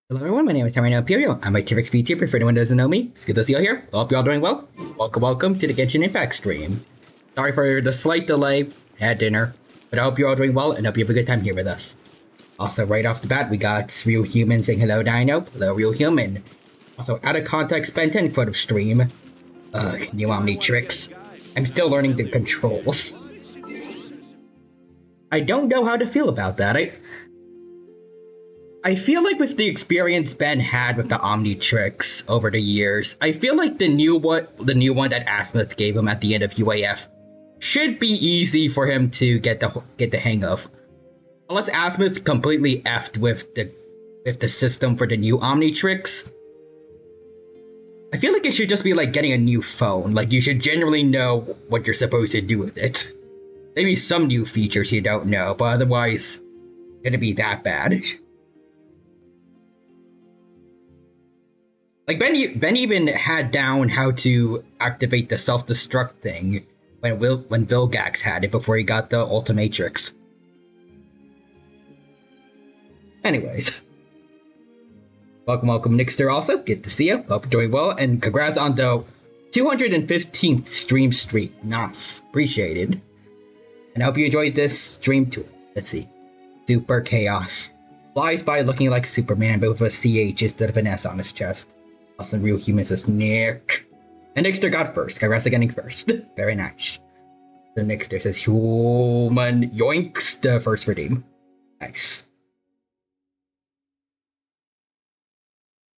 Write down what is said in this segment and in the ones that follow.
Hello everyone, my name is Terrano Imperial. I'm a T-Rex VTuber for anyone who doesn't know me. It's good to see you all here. I hope you're all doing well. Welcome to the Genshin Impact stream. Sorry for the slight delay, had dinner, but I hope you're all doing well and hope you have a good time here with us. Also, right off the bat, we got Real Human saying hello Dino. Hello Real Human. Also, out of context, spent 10 foot of stream. New Omnitrix. I'm still learning the controls. I don't know how to feel about that. I feel like with the experience Ben had with the Omnitrix over the years, I feel like the new one that Asmuth gave him at the end of UAF should be easy for him to get the hang of. Unless Asmuth completely effed with the system for the new Omnitrix, I feel like it should just be like getting a new phone. Like you should generally know what you're supposed to do with it. Maybe some new features you don't know, but otherwise, it's gonna be that bad. Like Ben even had down how to activate the self-destruct thing when Vilgax had it before he got the Ultimatrix. Anyways, welcome Nixter also. Good to see you. Hope you're doing well, and congrats on the 215th stream streak. Nice, appreciated. And I hope you enjoyed this stream too. Let's see, Super Chaos flies by looking like Superman, but with a CH instead of an S on his chest. Awesome Real Human says Nick. And Nixter got first. Congrats on getting first. Very nice. The Nixter says Human yoinks the first redeem. Nice.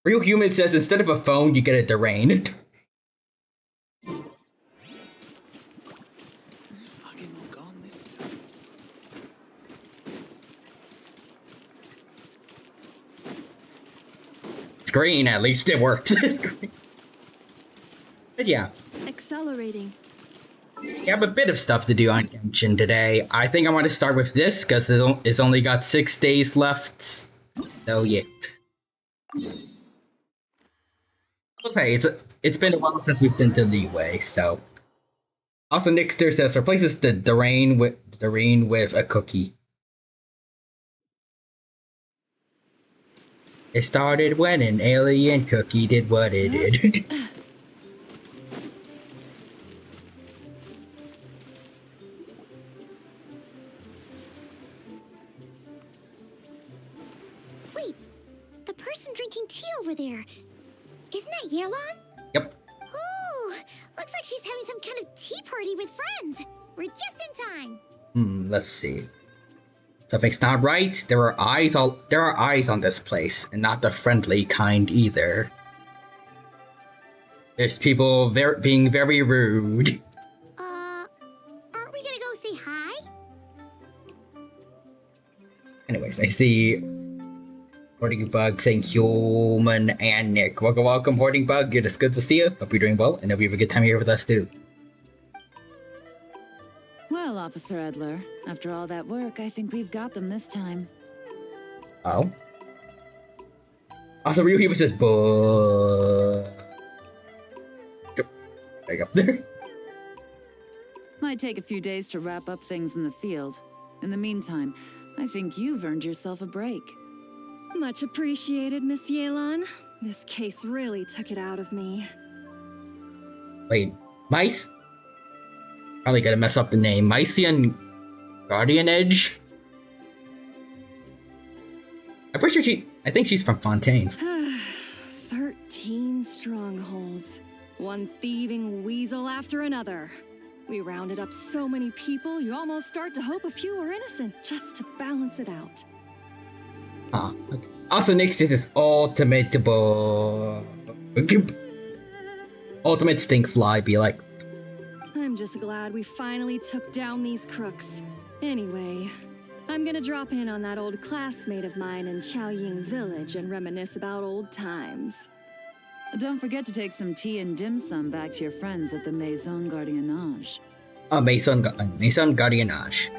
Real Human says instead of a phone, you get a Derain. It's green, at least it worked. But yeah. Accelerating. We have a bit of stuff to do on Genshin today. I think I want to start with this because it's only got 6 days left. So yeah. I'll say it's been a while since we've been to Leeway, so. Also, Nixter says replaces the Derain with a cookie. It started when an alien cookie did what it did. Wait, the person drinking tea over there. Isn't that Yearlon? Yep. Oh, looks like she's having some kind of tea party with friends. We're just in time. Let's see. Something's not right. There are eyes on this place, and not the friendly kind either. There's people being very rude. Aren't we gonna go say hi? Anyways, I see Hoarding Bug saying Human and Nick. Welcome, Hoarding Bug. It's good to see you. Hope you're doing well, and hope you have a good time here with us too. Well, Officer Edler, after all that work, I think we've got them this time. Oh. Also, Ryu says, "Buh." There you go. Might take a few days to wrap up things in the field. In the meantime, I think you've earned yourself a break. Much appreciated, Miss Yearlon. This case really took it out of me. Wait, Mice? Probably gonna mess up the name. Mycian Guardian Edge? I'm pretty sure I think she's from Fontaine. 13 strongholds. One thieving weasel after another. We rounded up so many people, you almost start to hope a few were innocent, just to balance it out. Okay. Also, next is this ultimate stink fly. Be like, I'm just glad we finally took down these crooks. Anyway, I'm gonna drop in on that old classmate of mine in Chaoying Village and reminisce about old times. Don't forget to take some tea and dim sum back to your friends at the Maison Gardiennage. Maison Gardiennage.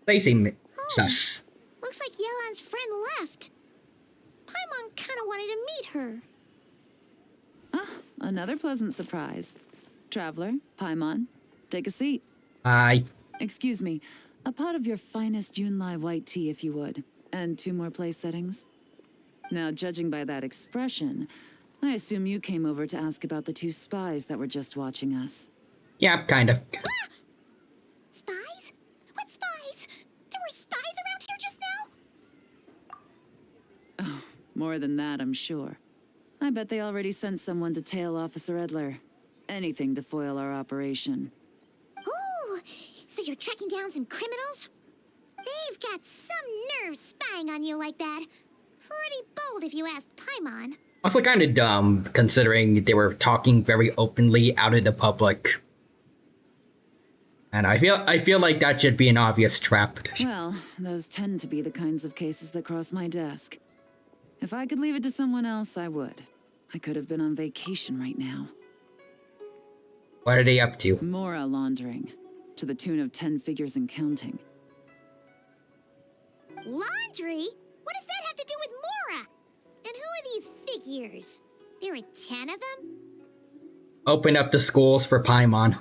Lacey sus. Looks like Yearlon's friend left. Paimon kinda wanted to meet her. another pleasant surprise. Traveler, Paimon, take a seat. I Excuse me, a pot of your finest Yunlai white tea, if you would, and 2 more place settings. Now, judging by that expression, I assume you came over to ask about the 2 spies that were just watching us. yeah, kind of. Spies? What spies? There were spies around here just now? Oh, more than that, I'm sure. I bet they already sent someone to tail Officer Edler. Anything to foil our operation. Oh, so you're tracking down some criminals? They've got some nerve spying on you like that. Pretty bold if you ask Paimon. Also kind of dumb, considering they were talking very openly out in the public. And I feel like that should be an obvious trap. Well, those tend to be the kinds of cases that cross my desk. If I could leave it to someone else, I would. I could have been on vacation right now. What are they up to? Mora laundering, to the tune of 10 figures and counting. Laundry? What does that have to do with Mora? And who are these figures? There are 10 of them? Open up the schools for Paimon.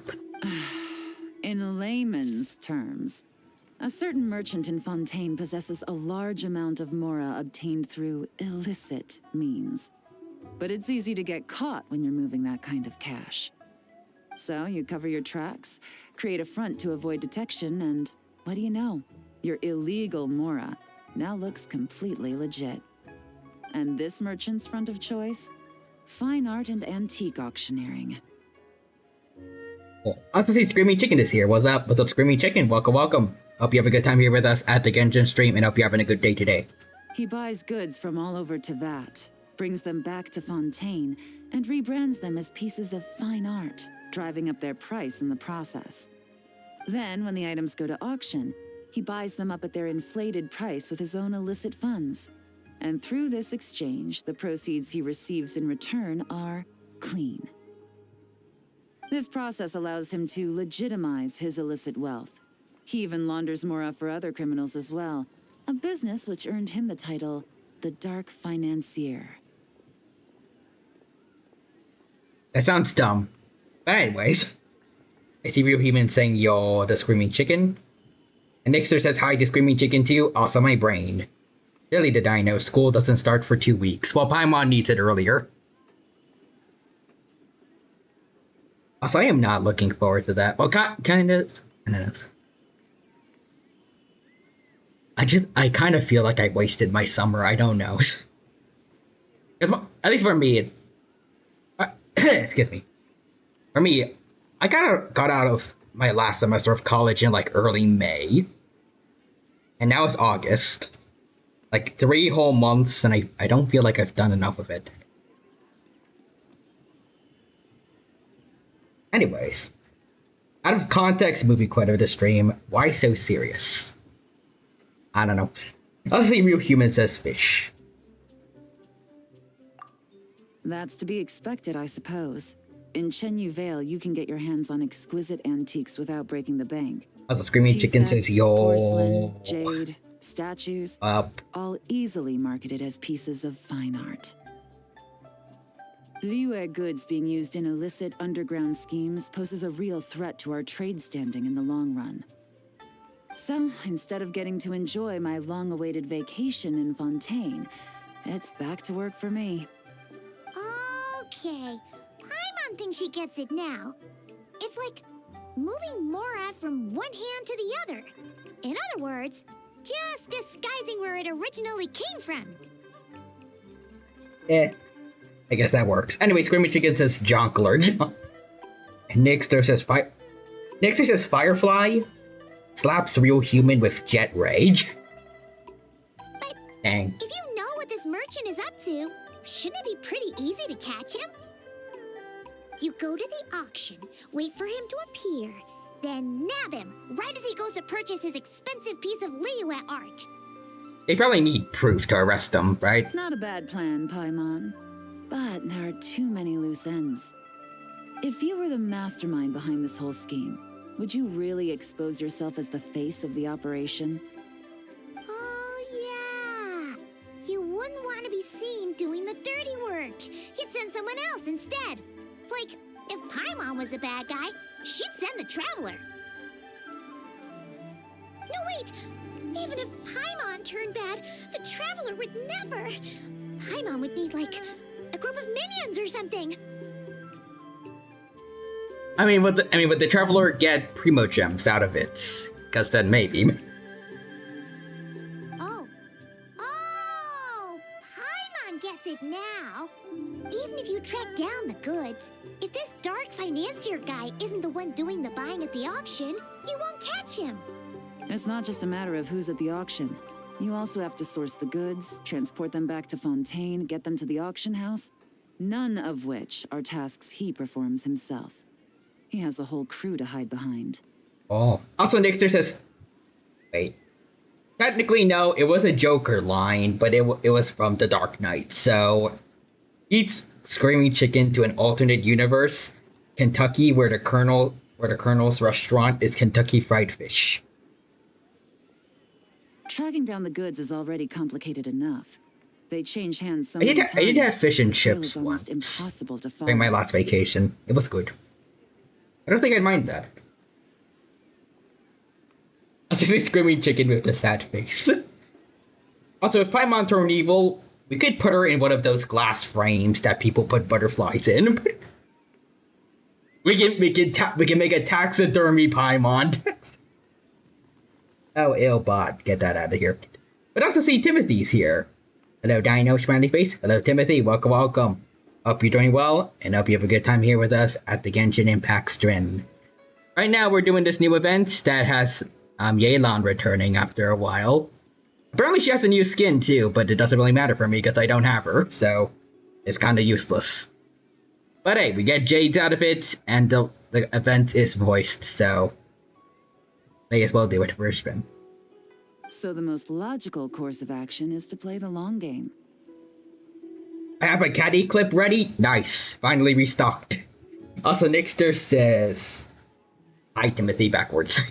In layman's terms, a certain merchant in Fontaine possesses a large amount of Mora obtained through illicit means. But it's easy to get caught when you're moving that kind of cash. So you cover your tracks, create a front to avoid detection, and what do you know? Your illegal Mora now looks completely legit. And this merchant's front of choice? Fine art and antique auctioneering. Oh, I was to say Screaming Chicken is here. What's up? What's up, Screaming Chicken? Welcome, welcome. Hope you have a good time here with us at the Genshin stream, and hope you're having a good day today. He buys goods from all over Tevat, brings them back to Fontaine, and rebrands them as pieces of fine art, driving up their price in the process. Then, when the items go to auction, he buys them up at their inflated price with his own illicit funds. And through this exchange, the proceeds he receives in return are clean. This process allows him to legitimize his illicit wealth. He even launders Mora for other criminals as well, a business which earned him the title, the Dark Financier. That sounds dumb. But anyways, I see Real Human saying, yo, the Screaming Chicken. And Nixter says, hi, the Screaming Chicken too. Also my brain. Silly the dino, school doesn't start for 2 weeks. Well, Paimon needs it earlier. Also, I am not looking forward to that. Well, kind of. I kind of feel like I wasted my summer. I don't know. At least for me, excuse me. For me, I got out of my last semester of college in like early May. And now it's August. Like 3 whole months, and I don't feel like I've done enough of it. Anyways, out of context movie quote of the stream, why so serious? I don't know. Honestly, Real Human says fish. That's to be expected, I suppose. In Chenyu Vale, you can get your hands on exquisite antiques without breaking the bank. As a Screaming Tea Chicken sets, says, yo. porcelain, jade, statues, Up. all easily marketed as pieces of fine art. Liyue goods being used in illicit underground schemes poses a real threat to our trade standing in the long run. So, instead of getting to enjoy my long-awaited vacation in Fontaine, it's back to work for me. Okay, Paimon thinks she gets it now. It's like moving Mora from one hand to the other. In other words, just disguising where it originally came from. I guess that works. Anyway, Screaming Chicken says Jonkler. Nixter says Firefly slaps Real Human with Jet Rage. But Dang. if you know what this merchant is up to, shouldn't it be pretty easy to catch him? You go to the auction, wait for him to appear, then nab him right as he goes to purchase his expensive piece of Liyue art. They probably need proof to arrest him, right? Not a bad plan, Paimon. But there are too many loose ends. If you were the mastermind behind this whole scheme, would you really expose yourself as the face of the operation? Oh, yeah. You wouldn't want to be seen doing the dirty work. You'd send someone else instead. Like, if Paimon was the bad guy, she'd send the Traveler. No, wait! Even if Paimon turned bad, the Traveler would never! Paimon would need, like, a group of minions or something! I mean, would the Traveler get Primo Gems out of it? Because then maybe. Oh. Oh! Paimon gets it now! Even if you track down the goods, if this dark financier guy isn't the one doing the buying at the auction, you won't catch him! It's not just a matter of who's at the auction. You also have to source the goods, transport them back to Fontaine, get them to the auction house. None of which are tasks he performs himself. He has a whole crew to hide behind. Oh. Also, Nixter says... Wait. Technically, no, it was a Joker line, but it was from The Dark Knight, so... Eats Screaming Chicken to an alternate universe, Kentucky, where the Colonel's restaurant is Kentucky Fried Fish. Tracking down the goods is already complicated enough. They change hands so many times. I did have fish and the trail chips is almost once impossible to follow. during my last vacation. It was good. I don't think I'd mind that. I just Screaming Chicken with the sad face. Also, if Paimon turned evil, we could put her in one of those glass frames that people put butterflies in. we can make a taxidermy Paimon. Oh, Illbot, get that out of here. But also see Timothy's here. Hello, Dino, smiley face. Hello, Timothy. Welcome, welcome. Hope you're doing well, and hope you have a good time here with us at the Genshin Impact stream. Right now, we're doing this new event that has Yelan returning after a while. Apparently, she has a new skin too, but it doesn't really matter for me because I don't have her, so it's kind of useless. But hey, we get Jade's out of it, and the event is voiced, so may as well do it for a spin. So the most logical course of action is to play the long game. I have a caddy clip ready. Nice. Finally restocked. Also, Nixter says... Hi, Timothy, backwards.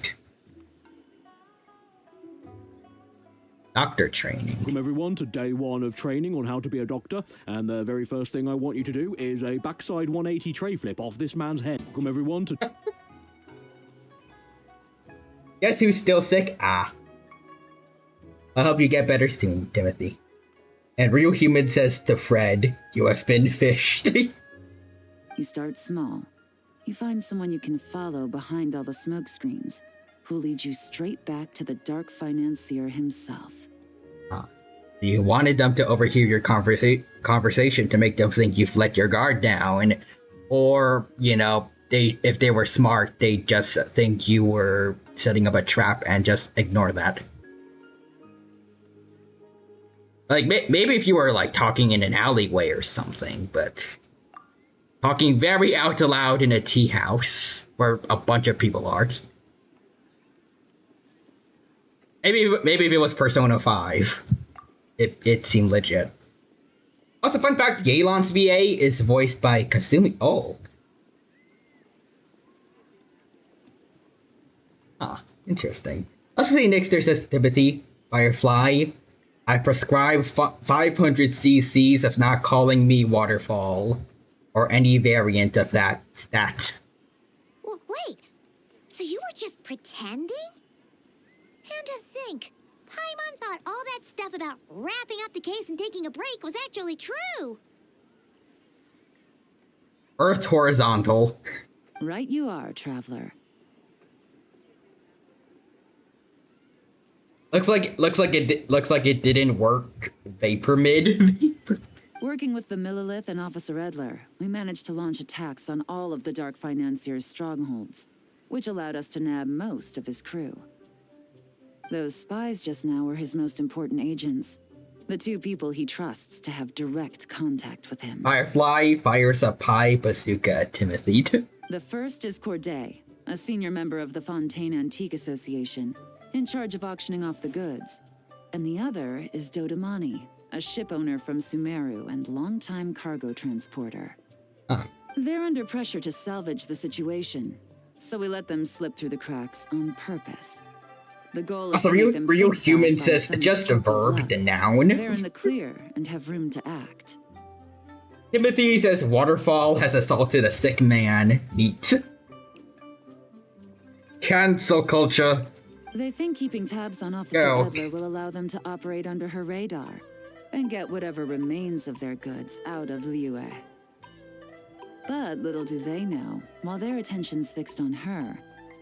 Doctor training. Welcome everyone to day 1 of training on how to be a doctor, and the very first thing I want you to do is a backside 180 tray flip off this man's head. Welcome everyone to... Guess who's still sick? I hope you get better soon, Timothy. And Real Human says to Fred, you have been fished. You start small. You find someone you can follow behind all the smoke screens, who'll lead you straight back to the dark financier himself. You wanted them to overhear your conversation to make them think you've let your guard down. Or, you know, if they were smart, they'd just think you were setting up a trap and just ignore that. Like, maybe if you were, like, talking in an alleyway or something, but... Talking very out loud in a tea house, where a bunch of people are. Maybe if it was Persona 5, it seemed legit. Also, fun fact, Yelan's VA is voiced by Kasumi. Oh. Interesting. Also, see Nixter says, Timothy, Firefly, I prescribe 500 cc's of not calling me Waterfall, or any variant of that stat. Well, wait, so you were just pretending? And to think, Paimon thought all that stuff about wrapping up the case and taking a break was actually true. Earth horizontal. Right you are, Traveler. Looks like it didn't work. Vapor mid. Working with the Millilith and Officer Edler, we managed to launch attacks on all of the Dark Financier's strongholds, which allowed us to nab most of his crew. Those spies just now were his most important agents, the 2 people he trusts to have direct contact with him. Firefly fires a pie bazooka at Timothy. The first is Corday, a senior member of the Fontaine Antique Association, in charge of auctioning off the goods. And the other is Dodamani, a ship owner from Sumeru and longtime cargo transporter. They're under pressure to salvage the situation, so we let them slip through the cracks on purpose. The goal is to make them Real think Human that by says some just a stroke of verb, luck, the noun. They're in the clear and have room to act. Timothy says Waterfall has assaulted a sick man. Neat. Cancel culture. They think keeping tabs on Officer Go. Peddler will allow them to operate under her radar and get whatever remains of their goods out of Liyue. But little do they know, while their attention's fixed on her,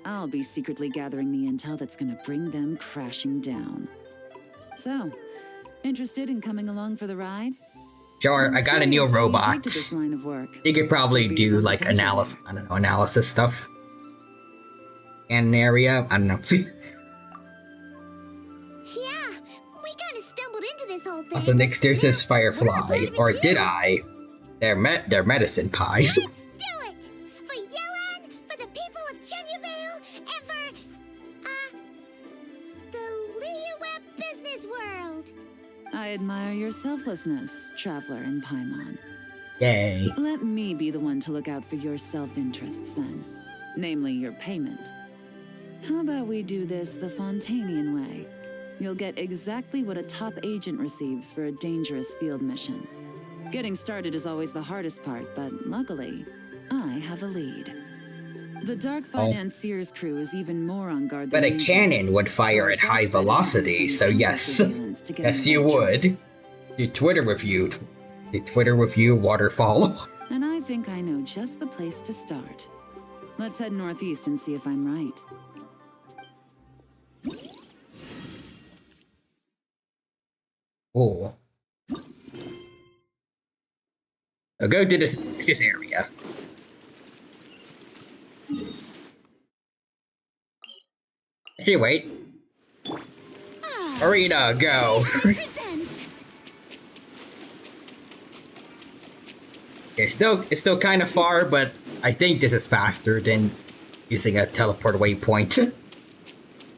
I'll be secretly gathering the intel that's gonna bring them crashing down. So, interested in coming along for the ride? Sure, I got a new Curious how you robot. take to this line of work. You could probably Could be do some like potential analysis. there. I don't know, analysis stuff. And an area. I don't know. Yeah, we kind of stumbled into this whole thing. Also, next there's this We're a Firefly, part of it or too. did I? They're medicine pies. Let's do it! For Yoan, for the people of Chenyavale, and for, the Liyue business world. I admire your selflessness, Traveler in Paimon. Yay! Let me be the one to look out for your self-interests then. Namely, your payment. How about we do this the Fontainian way? You'll get exactly what a top agent receives for a dangerous field mission. Getting started is always the hardest part, but luckily, I have a lead. The Dark Financier's crew is even more on guard But than a usual. cannon would fire So at our high best bet is to do velocity, some so yes. counter-surveillance to get Yes, in you that track. would. The Twitter review. The Twitter review waterfall. And I think I know just the place to start. Let's head northeast and see if I'm right. Oh. I'll go to this area. Hey, wait. Arena, go. Present. It's still kind of far, but I think this is faster than using a teleport waypoint.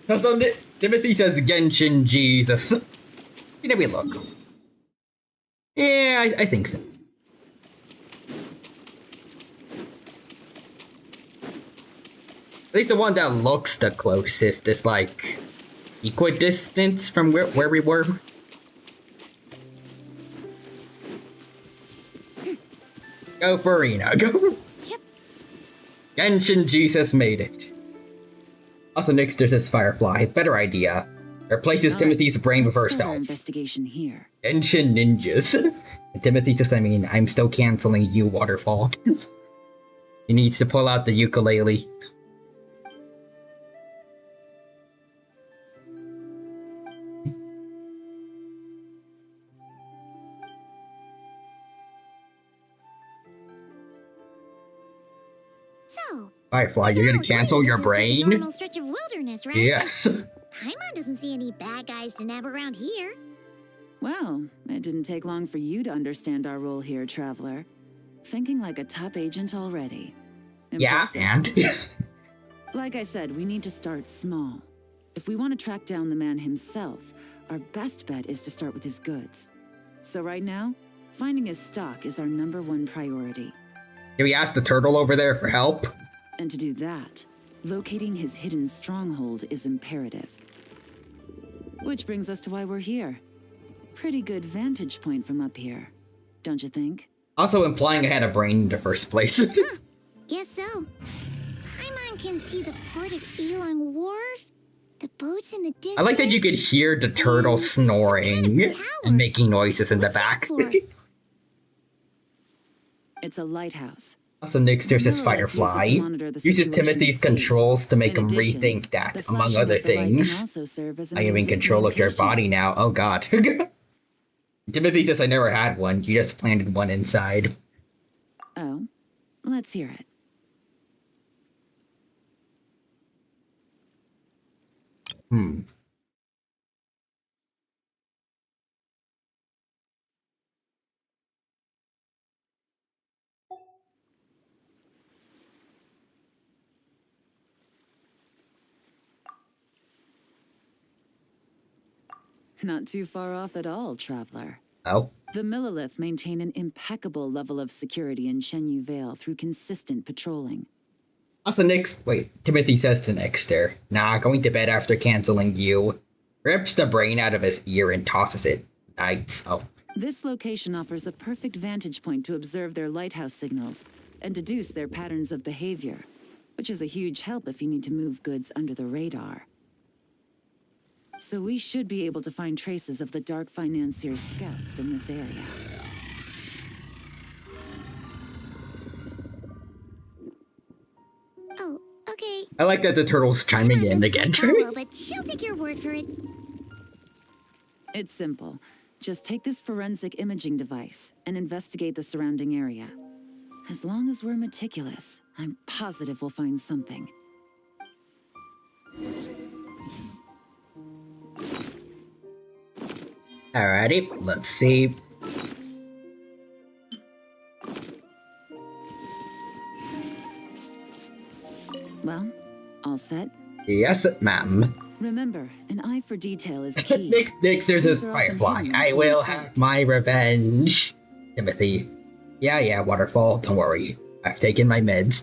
Also, Timothy says Genshin Jesus. Let me look. Yeah, I think so. At least the one that looks the closest is like equidistant from where we were. Go Farina, go! Yep. Genshin Jesus made it. Also next there's this Firefly, better idea. Replaces All right, Timothy's brain with let's start our herself. investigation here. Genshin ninjas. And Timothy says, I mean, I'm still canceling you, Waterfall. He needs to pull out the ukulele. So, Firefly, you're gonna oh, cancel great, your this is just a brain? normal stretch of wilderness, right? Yes. Paimon doesn't see any bad guys to nab around here. Well, it didn't take long for you to understand our role here, Traveler. Thinking like a top agent already. Yeah, Impressive. and? Like I said, we need to start small. If we want to track down the man himself, our best bet is to start with his goods. So right now, finding his stock is our #1 priority. Can we ask the turtle over there for help? And to do that, locating his hidden stronghold is imperative. Which brings us to why we're here. Pretty good vantage point from up here, don't you think? Also implying I had a brain in the first place. Guess so. Paimon can see the port of Elang Wharf, the boats in the distance. I like that you could hear the turtle snoring tower. and making noises in the What's that back. for? It's a lighthouse. Also next there's this The Lilith used it to Firefly. monitor the Uses situation Timothy's at sea. controls to make In him addition, rethink the that, among flashing other of the light can things. also serve as a I am in means of control of your communication. body now. Oh god. Timothy says I never had one. You just planted one inside. Oh, let's hear it. Not too far off at all, Traveler. Oh. The Millilith maintain an impeccable level of security in Shenyu Vale through consistent patrolling. Also next, wait, Timothy says to Nexter, nah, going to bed after canceling you. Rips the brain out of his ear and tosses it. Nice. Oh. This location offers a perfect vantage point to observe their lighthouse signals and deduce their patterns of behavior, which is a huge help if you need to move goods under the radar. So we should be able to find traces of the Dark Financier's scouts in this area. Oh, okay. I like that the turtle's chiming in again. Follow, but she'll take your word for it. It's simple. Just take this forensic imaging device and investigate the surrounding area. As long as we're meticulous, I'm positive we'll find something. Alrighty, let's see. Well, all set? Yes, ma'am. Remember, an eye for detail is key. Next, there's Clues a are often firefly. hidden in I plain will sight. have my revenge. Timothy. Yeah, Waterfall, don't worry. I've taken my meds.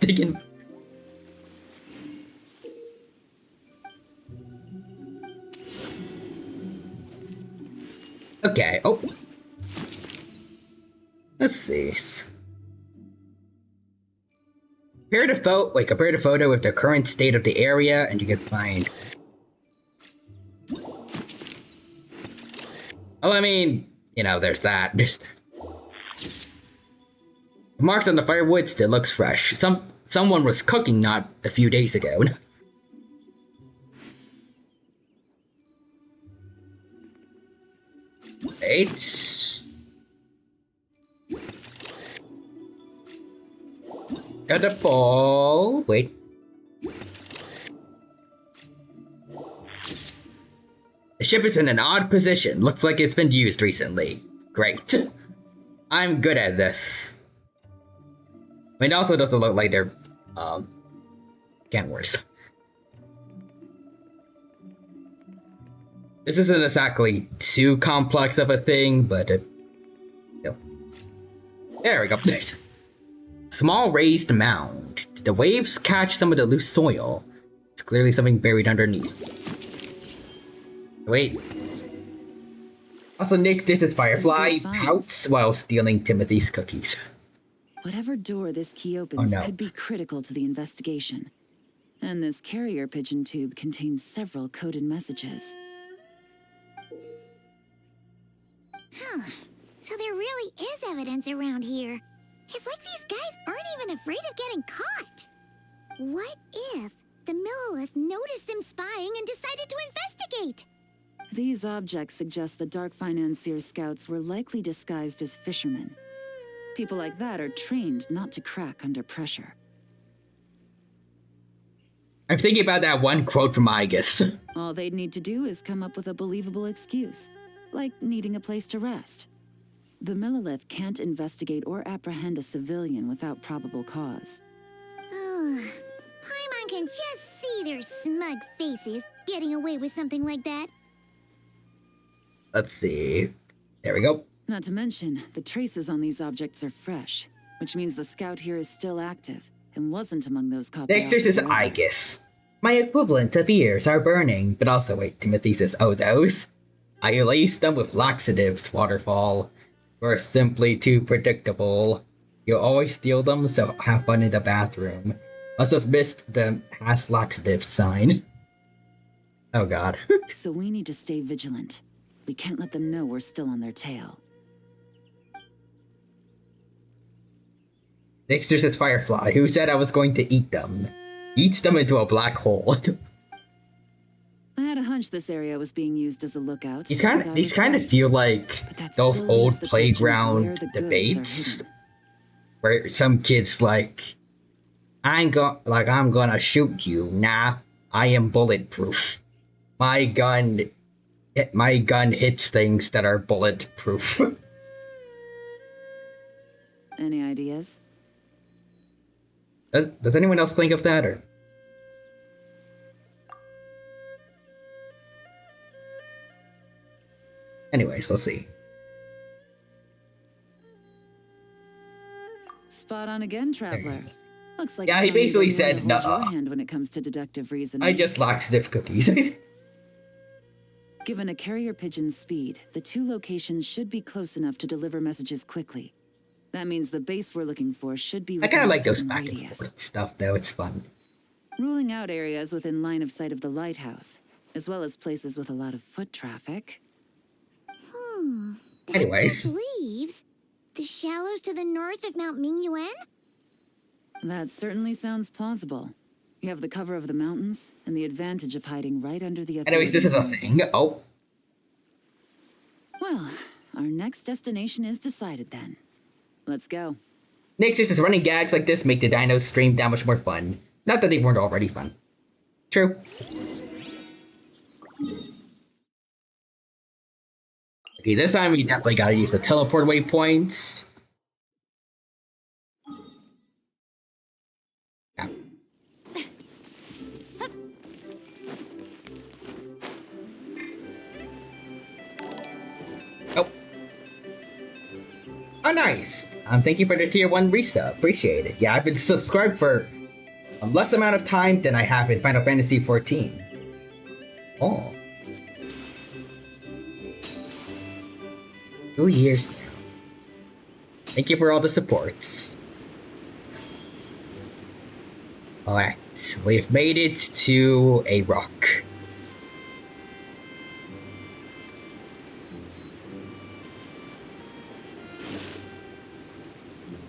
Okay, oh. Let's see. Compare the photo with the current state of the area, and you can find... Oh, I mean, you know, there's that. The marks on the firewood still looks fresh. Someone was cooking not a few days ago. Wait. Gotta fall. Wait. The ship is in an odd position. Looks like it's been used recently. Great. I'm good at this. I mean, it also doesn't look like they're, can't worse. This isn't exactly too complex of a thing, but, no. There we go. Small raised mound. Did the waves catch some of the loose soil? It's clearly something buried underneath. Wait. Also, Nick, this is Firefly pouts while stealing Timothy's cookies. Whatever door this key opens no. could be critical to the investigation. And this carrier pigeon tube contains several coded messages. Huh. So there really is evidence around here. It's like these guys aren't even afraid of getting caught. What if the Millilith noticed them spying and decided to investigate? These objects suggest the Dark Financier's scouts were likely disguised as fishermen. People like that are trained not to crack under pressure. I'm thinking about that one quote from Igus. All they'd need to do is come up with a believable excuse, like needing a place to rest. The Millilith can't investigate or apprehend a civilian without probable cause. Paimon can just see their smug faces getting away with something like that. Let's see. There we go. Not to mention, the traces on these objects are fresh, which means the scout here is still active and wasn't among those caught by Next, there's Officer Eder. Igus. My equivalent of ears are burning, but also wait, Timothy says, oh, those? I laced them with laxatives, Waterfall. You're simply too predictable. You always steal them, so have fun in the bathroom. Must have missed the has laxatives sign. Oh god. So we need to stay vigilant. We can't let them know we're still on their tail. Next, there's this Firefly who said I was going to eat them. Eats them into a black hole. I had a hunch this area was being used as a lookout. These and I was kind of right. feel like But that those still old leaves the question of where playground the goods are debates hidden. where some kids like, I'm gonna shoot you. Nah, I am bulletproof. My gun hits things that are bulletproof. Any ideas? Does anyone else think of that, or? Anyways, let's see. Spot on again, traveler. Looks like Yeah, you he found me basically the said, one to hold "Nuh-uh." your hand when it comes to deductive reasoning. I just laxative cookies. Given a carrier pigeon's speed, the two locations should be close enough to deliver messages quickly. That means the base we're looking for should be I within kind of a like those certain back and radius. forth stuff, though. It's fun. Ruling out areas within line of sight of the lighthouse, as well as places with a lot of foot traffic. That Anyway. just leaves the shallows to the north of Mount Mingyuan? That certainly sounds plausible. You have the cover of the mountains and the advantage of hiding right under the Anyways, this is a authorities' thing. noses. Oh, Well, our next destination is decided then. Let's go. Nature's just running gags like this make the dinos stream that much more fun. Not that they weren't already fun. True. Okay, this time we definitely gotta use the teleport waypoints. Yeah. Oh. Oh, nice. Thank you for the tier 1 resub. Appreciate it. Yeah, I've been subscribed for a less amount of time than I have in Final Fantasy XIV. Oh. 2 years now. Thank you for all the supports. Alright, we've made it to a rock.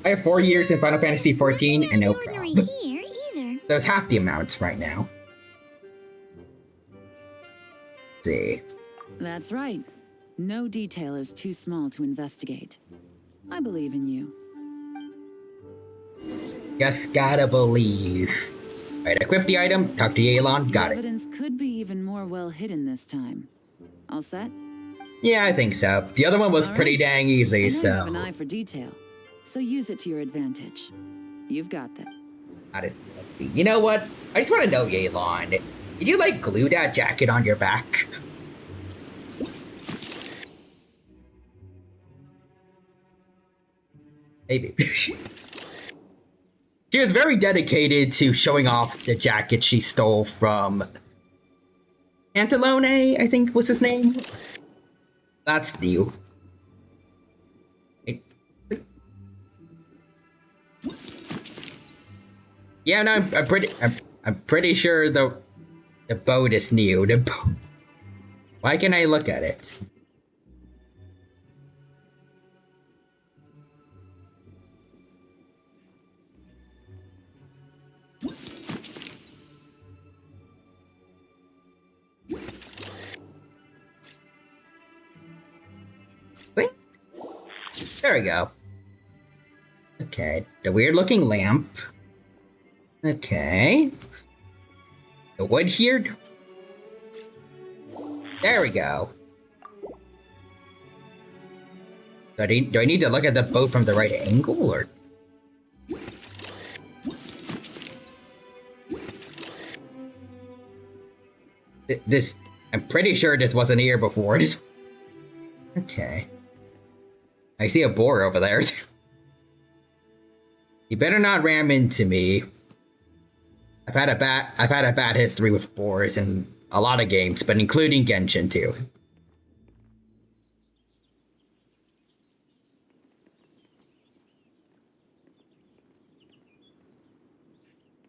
I have 4 years in Final Fantasy XIV and no Ordinary problem. here either. There's half the amounts right now. Let's see. That's right. No detail is too small to investigate. I believe in you. Just gotta believe. Alright, equip the item, talk to Yelan, got the it. evidence could be even more well hidden this time. All set? Yeah, I think so. The other one was All pretty right. dang I easy, know you have an so... eye for detail, so use it to your advantage. You've got that. Got it. You know what? I just want to know, Yelan. Did you, like, glue that jacket on your back? Maybe. She was very dedicated to showing off the jacket she stole from Antelone, I think was his name. That's new. Yeah, no, I'm pretty sure the boat is new. Why can't I look at it? There we go. Okay, the weird looking lamp. Okay. The wood here. There we go. Do I need to look at the boat from the right angle, or? This, I'm pretty sure this wasn't here before. Okay. I see a boar over there. You better not ram into me. I've had a bad history with boars in a lot of games, but including Genshin too.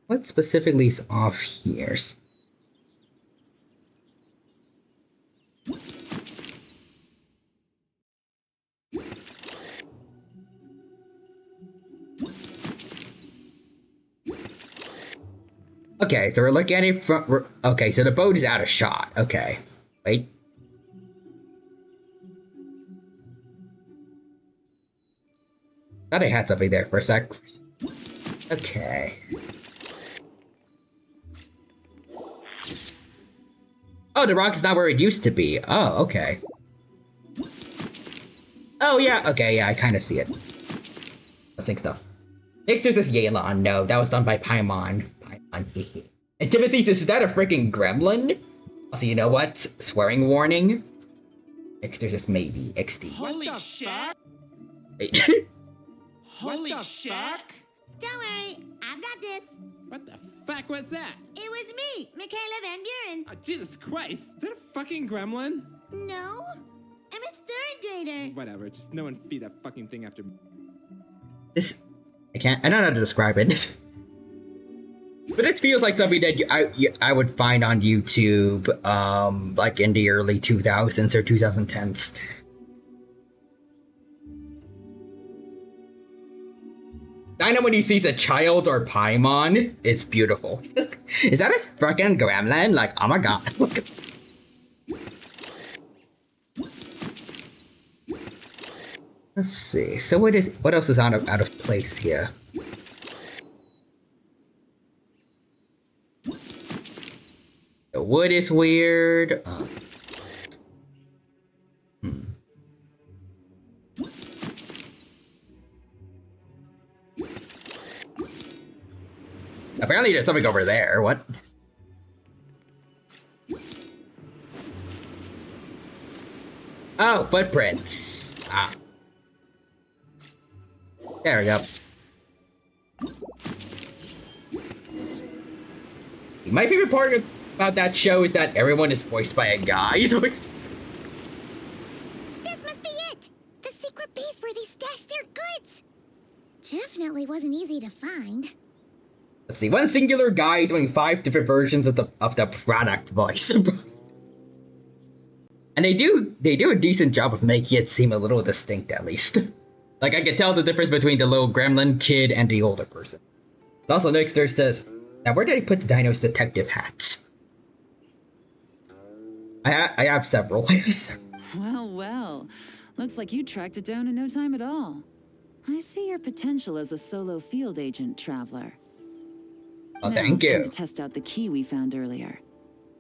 What specifically is off here? Okay, so we're looking at it from... Okay, so the boat is out of shot. Okay. Wait. Thought I had something there for a sec. Okay. Oh, the rock is not where it used to be. Oh, okay. Oh, yeah. Okay, yeah, I kind of see it. Let's think stuff. Next there's this Yelan. No, that was done by Paimon. And Timothy, is that a freaking gremlin? Also, you know what? Swearing warning. Next there's this maybe. XD. Holy shit! Wait. Holy shit! Don't worry, I've got this. What the fuck was that? It was me, Michaela Van Buren. Oh, Jesus Christ! Is that a fucking gremlin? No, I'm a third grader. Whatever, just no one feed that fucking thing after me. This, I don't know how to describe it. But it feels like something that I would find on YouTube, like in the early 2000s or 2010s. I know when he sees a child or Paimon, it's beautiful. Is that a fucking gremlin? Like, oh my god. Let's see. So what else is out of place here? The wood is weird. Apparently there's something over there. What? Oh, footprints. Ah. There we go. My favorite part about that show is that everyone is voiced by a guy. This must be it! The secret base where they stashed their goods! Definitely wasn't easy to find. Let's see, one singular guy doing 5 different versions of the product voice. And they do a decent job of making it seem a little distinct, at least. Like, I can tell the difference between the little gremlin kid and the older person. But also, Nixter says, now where did I put the Dino's detective hats? I have several. Well. Looks like you tracked it down in no time at all. I see your potential as a solo field agent, Traveler. Oh, Now, thank you. time to test out the key we found earlier.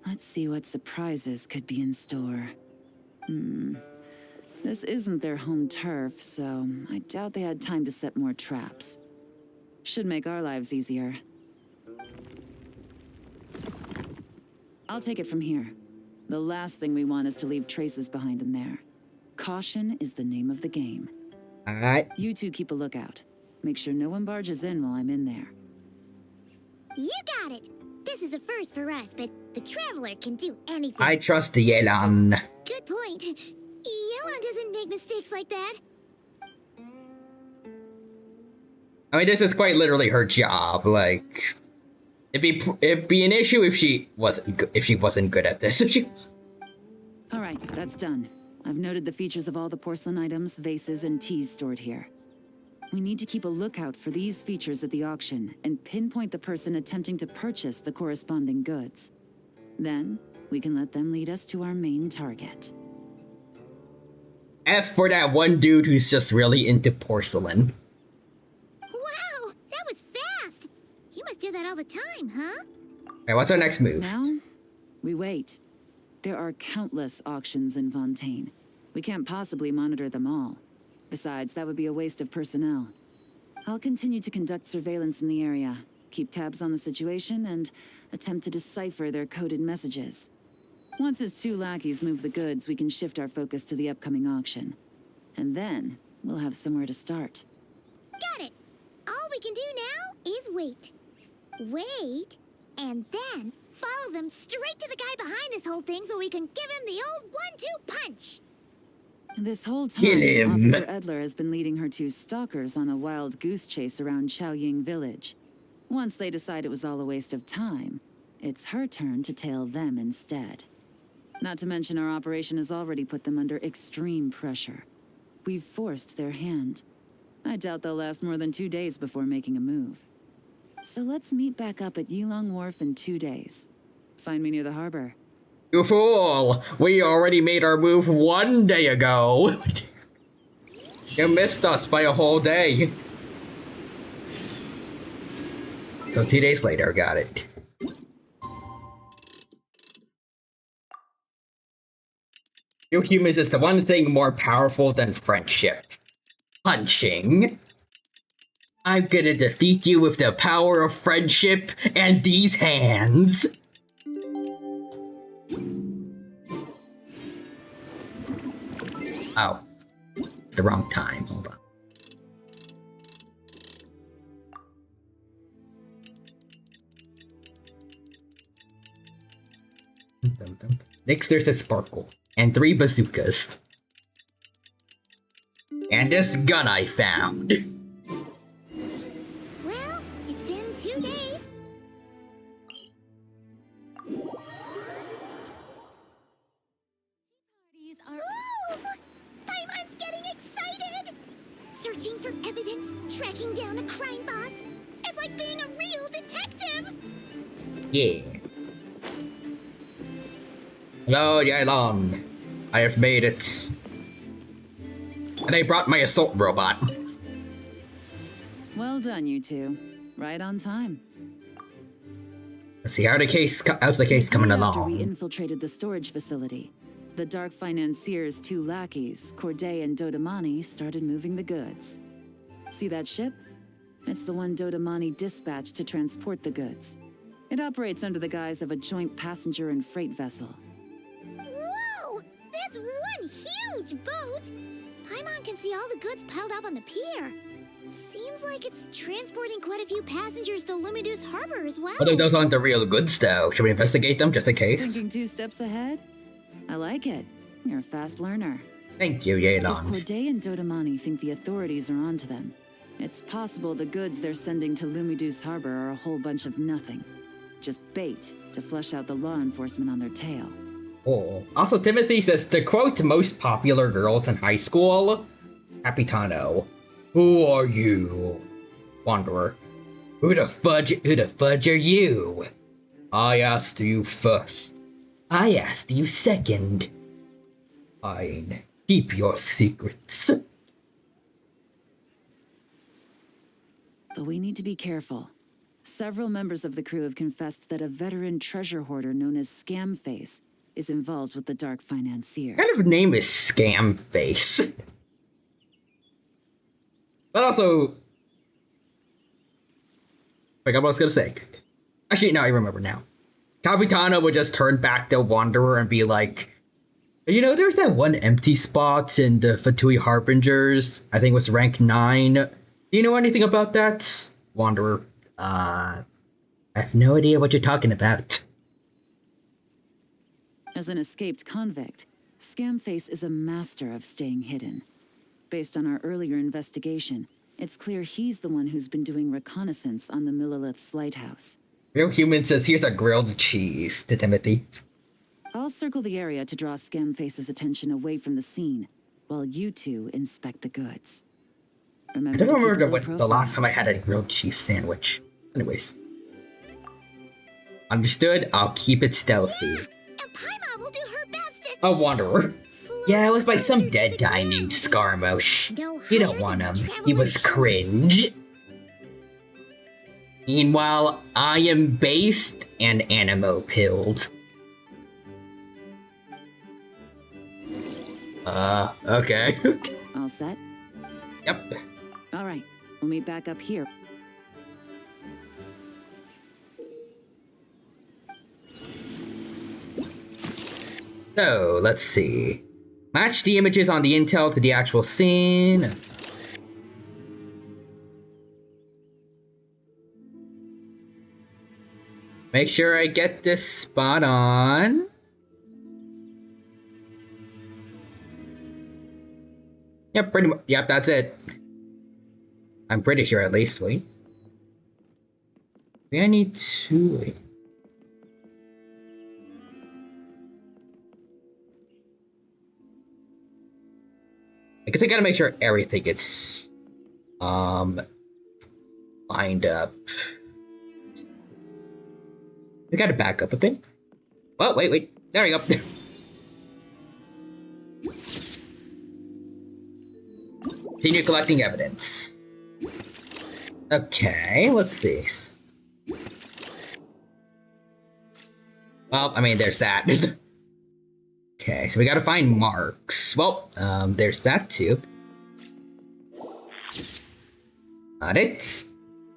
Let's see what surprises could be in store. This isn't their home turf, so I doubt they had time to set more traps. Should make our lives easier. I'll take it from here. The last thing we want is to leave traces behind in there. Caution is the name of the game. Alright. You two keep a lookout. Make sure no one barges in while I'm in there. You got it! This is a first for us, but the Traveler can do anything. I trust the Yelan. Good point. Yelan doesn't make mistakes like that. I mean, this is quite literally her job. Like, it'd be an issue if she wasn't good at this. All right, that's done. I've noted the features of all the porcelain items, vases, and teas stored here. We need to keep a lookout for these features at the auction and pinpoint the person attempting to purchase the corresponding goods. Then, we can let them lead us to our main target. F for that one dude who's just really into porcelain. Wow, that was fast! You must do that all the time, huh? Alright, what's our next move? Now, we wait. There are countless auctions in Fontaine. We can't possibly monitor them all. Besides, that would be a waste of personnel. I'll continue to conduct surveillance in the area, keep tabs on the situation, and attempt to decipher their coded messages. Once his 2 lackeys move the goods, we can shift our focus to the upcoming auction. And then, we'll have somewhere to start. Got it! All we can do now is wait. Wait, and then follow them straight to the guy behind this whole thing so we can give him the old 1-2 punch! This whole Kill time, him. Officer Edler has been leading her 2 stalkers on a wild goose chase around Chaoying village. Once they decide it was all a waste of time, it's her turn to tail them instead. Not to mention our operation has already put them under extreme pressure. We've forced their hand. I doubt they'll last more than 2 days before making a move. So let's meet back up at Yilong Wharf in 2 days. Find me near the harbor. You fool! We already made our move 1 day ago! You missed us by a whole day. So 2 days later, got it. You humans is the one thing more powerful than friendship. Punching. I'm gonna defeat you with the power of friendship and these hands. Oh. It's the wrong time. Hold on. Next, there's a sparkle. and 3 bazookas. And this gun I found. Well, it's been 2 days. Parties are... Ooh! Paimon's getting excited! Searching for evidence, tracking down a crime boss. It's like being a real detective! Yeah. Hello, Yailon. I have made it. And I brought my assault robot. Well done, you two. Right on time. Let's see how's the case coming The day after we along. infiltrated the storage facility, the Dark Financier's 2 lackeys, Corday and Dodamani, started moving the goods. See that ship? It's the one Dodamani dispatched to transport the goods. It operates under the guise of a joint passenger and freight vessel. Whoa! That's one huge boat! Paimon can see all the goods piled up on the pier. Seems like it's transporting quite a few passengers to Lumidu's harbor as well. What if those aren't the real goods though? Should we investigate them just in case? Thinking 2 steps ahead? I like it. You're a fast learner. Thank you, If Yailon. Corday and Dodamani think the authorities are onto them, it's possible the goods they're sending to Lumidu's harbor are a whole bunch of nothing. Just bait to flush out the law enforcement on their tail. Oh. Also, Timothy says the quote most popular girls in high school, Capitano. Who are you? Wanderer. Who the fudge are you? I asked you first. I asked you second. Fine. Keep your secrets. But we need to be careful. Several members of the crew have confessed that a veteran treasure hoarder known as Scamface is involved with the Dark Financier. What kind of name is Scam Face? But also, like I was gonna say. Actually, no, I remember now. Capitano would just turn back to Wanderer and be like, you know, there's that one empty spot in the Fatui Harbingers. I think it was rank 9. Do you know anything about that? Wanderer. I have no idea what you're talking about. As an escaped convict, Scamface is a master of staying hidden. Based on our earlier investigation, it's clear he's the one who's been doing reconnaissance on the Millilith's lighthouse. Real Human says here's a grilled cheese to Timothy. I'll circle the area to draw Scamface's attention away from the scene, while you two inspect the goods. I Remember don't to keep a remember low what the profile. last time I had a grilled cheese sandwich. Anyways. Understood, I'll keep it stealthy. And Paimon will do her best to... A Wanderer. float Yeah, it was by some closer to dead the guy ground. named Scarmosh. No You don't higher want than him. the He was traveler's cringe. Meanwhile, I am based and animo pilled. Okay. All set? Yep. All right, we'll meet back up here. So, let's see. Match the images on the intel to the actual scene. Make sure I get this spot on. Yep, pretty much. Yep, that's it. I'm pretty sure at least. Wait. Maybe I need to. Wait. I guess I gotta make sure everything is lined up. We gotta back up a bit. Oh, wait. There we go. Continue collecting evidence. Okay, let's see. Well, I mean, there's that. Okay, so we gotta find marks. Well, there's that too. Got it.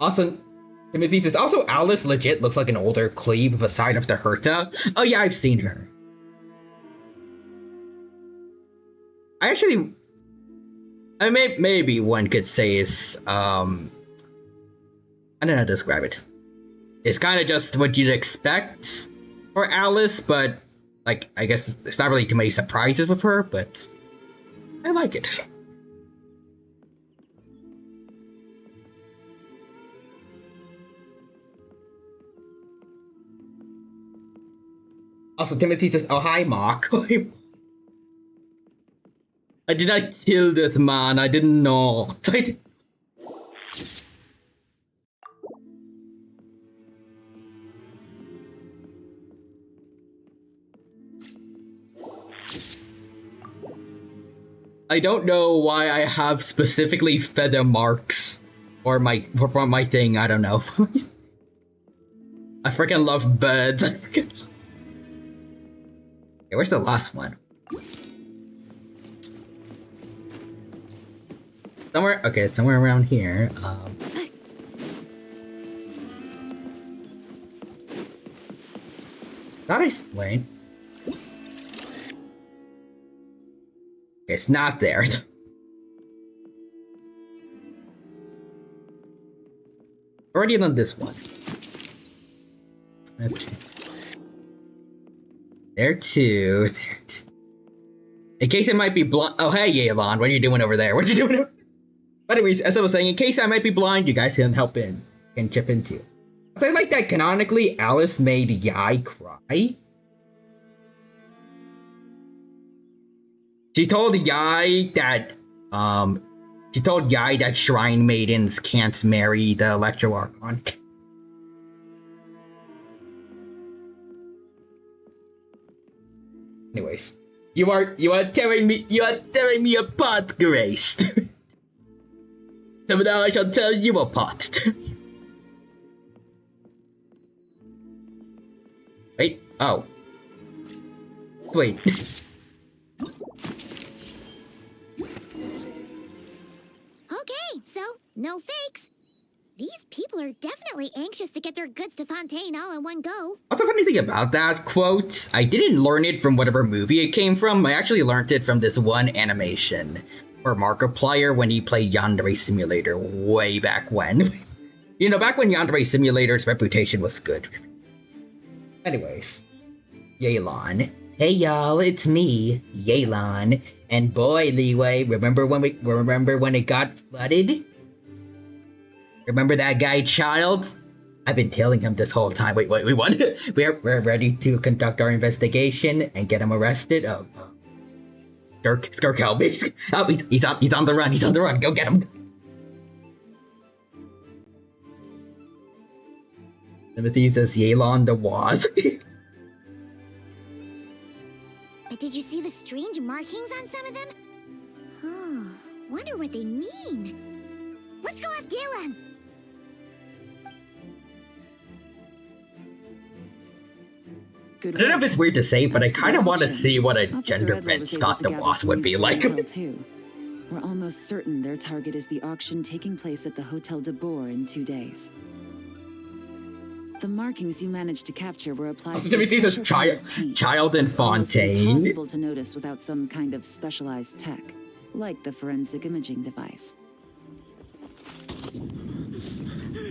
Also, Timothy says, also Alice legit looks like an older Cleve with a side of the Herta. Oh yeah, I've seen her. I actually, maybe one could say is, I don't know how to describe it. It's kind of just what you'd expect for Alice, but Like, I guess there's not really too many surprises with her, but I like it. Also, Timothy says, "Oh, hi, Mark." I did not kill this man. I did not. I don't know why I have specifically feather marks or from my thing. I don't know. I freaking love birds. Okay, where's the last one? Somewhere around here. Wait. It's not there. Already done this one. Okay. There too. In case it might be blind. Oh, hey, Yelan, what are you doing over there? What are you doing? But anyways, as I was saying, in case I might be blind, you guys can help in and chip in too. I like that canonically, Alice made Yai cry. She told Yai that shrine maidens can't marry the Electro Archon. Anyways, you are tearing me apart, Grace. So now I shall tear you apart. Wait, oh. Wait. Okay, so no fakes. These people are definitely anxious to get their goods to Fontaine all in one go. What's the funny thing about that quote? I didn't learn it from whatever movie it came from. I actually learned it from this one animation for Markiplier when he played Yandere Simulator way back when. You know, back when Yandere Simulator's reputation was good. Anyways, Yelan. Hey y'all, it's me, Yelan. And boy, Leeway, remember when it got flooded? Remember that guy, Child? I've been telling him this whole time. Wait, what? We're ready to conduct our investigation and get him arrested. Oh. Skirk, help me. Oh, he's on the run. He's on the run. Go get him. Timothy says Yelan the Waz. But did you see the strange markings on some of them? Huh. Wonder what they mean. Let's go ask Yelan. I don't know if it's weird to say, but I kind of want to see what a gender-bent Scott the Wasp would be like. We're almost certain their target is the auction taking place at the Hotel de Boer in 2 days. The markings you managed to capture were applied to this child in Fontaine. Almost impossible to notice without some kind of specialized tech, like the forensic imaging device.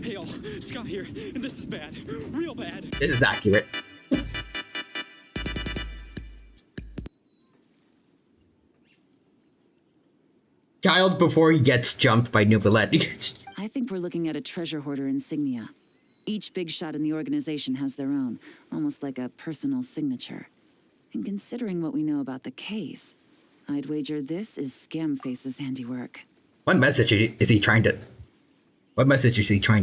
Hey y'all, Scott here, and this is bad. Real bad. This is accurate. Child before he gets jumped by Nouvellette. I think we're looking at a treasure hoarder insignia. Each big shot in the organization has their own, almost like a personal signature. And considering what we know about the case, I'd wager this is Scamface's handiwork. What message is he trying to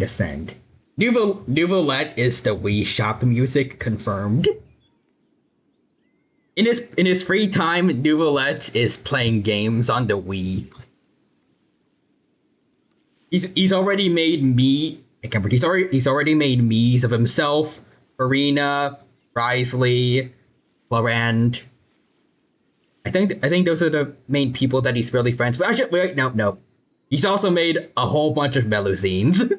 send? Nouvellette is the Wii Shop music confirmed. In his free time, Nouvellette is playing games on the Wii. He's already made He's already made memes of himself, Farina, Risley, Florand. I think those are the main people that he's really friends with. Actually, wait, no. He's also made a whole bunch of Melusines.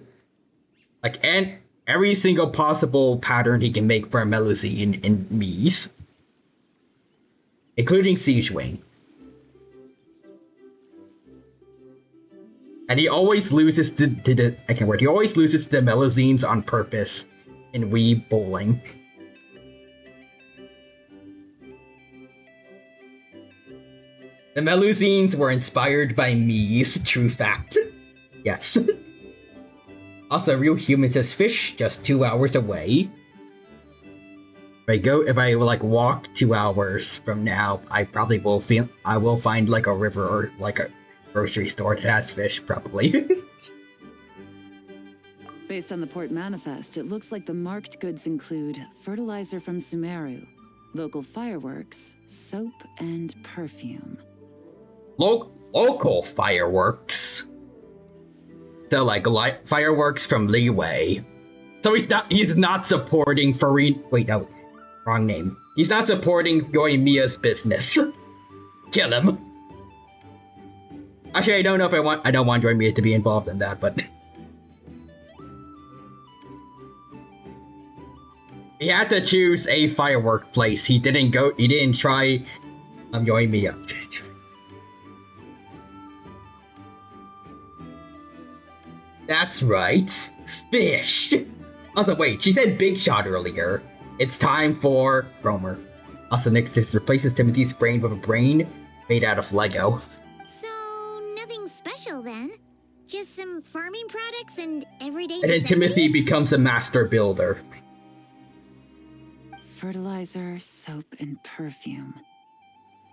And every single possible pattern he can make for a Melusine in Mies. Including Siege Wing. And he always loses to the Melusines on purpose in Wii Bowling. The Melusines were inspired by me's true fact. Yes. Also, real human says fish just 2 hours away. If I like walk 2 hours from now, I probably will find like a river or like a grocery store that has fish, probably. Based on the port manifest, it looks like the marked goods include fertilizer from Sumeru, local fireworks, soap, and perfume. Local fireworks. So like fireworks from Leeway. So he's not supporting Farine. Wait, no, wrong name. He's not supporting Yoimiya's business. Kill him. Actually, I don't know if I don't want Yoimiya to be involved in that, but he had to choose a firework place. He didn't try Yoimiya. That's right. Fish! Also, wait, she said big shot earlier. It's time for Cromer. Also, next just replaces Timothy's brain with a brain made out of Lego. So, nothing special then? Just some farming products and everyday And then Timothy becomes a master builder. Fertilizer, soap, and perfume.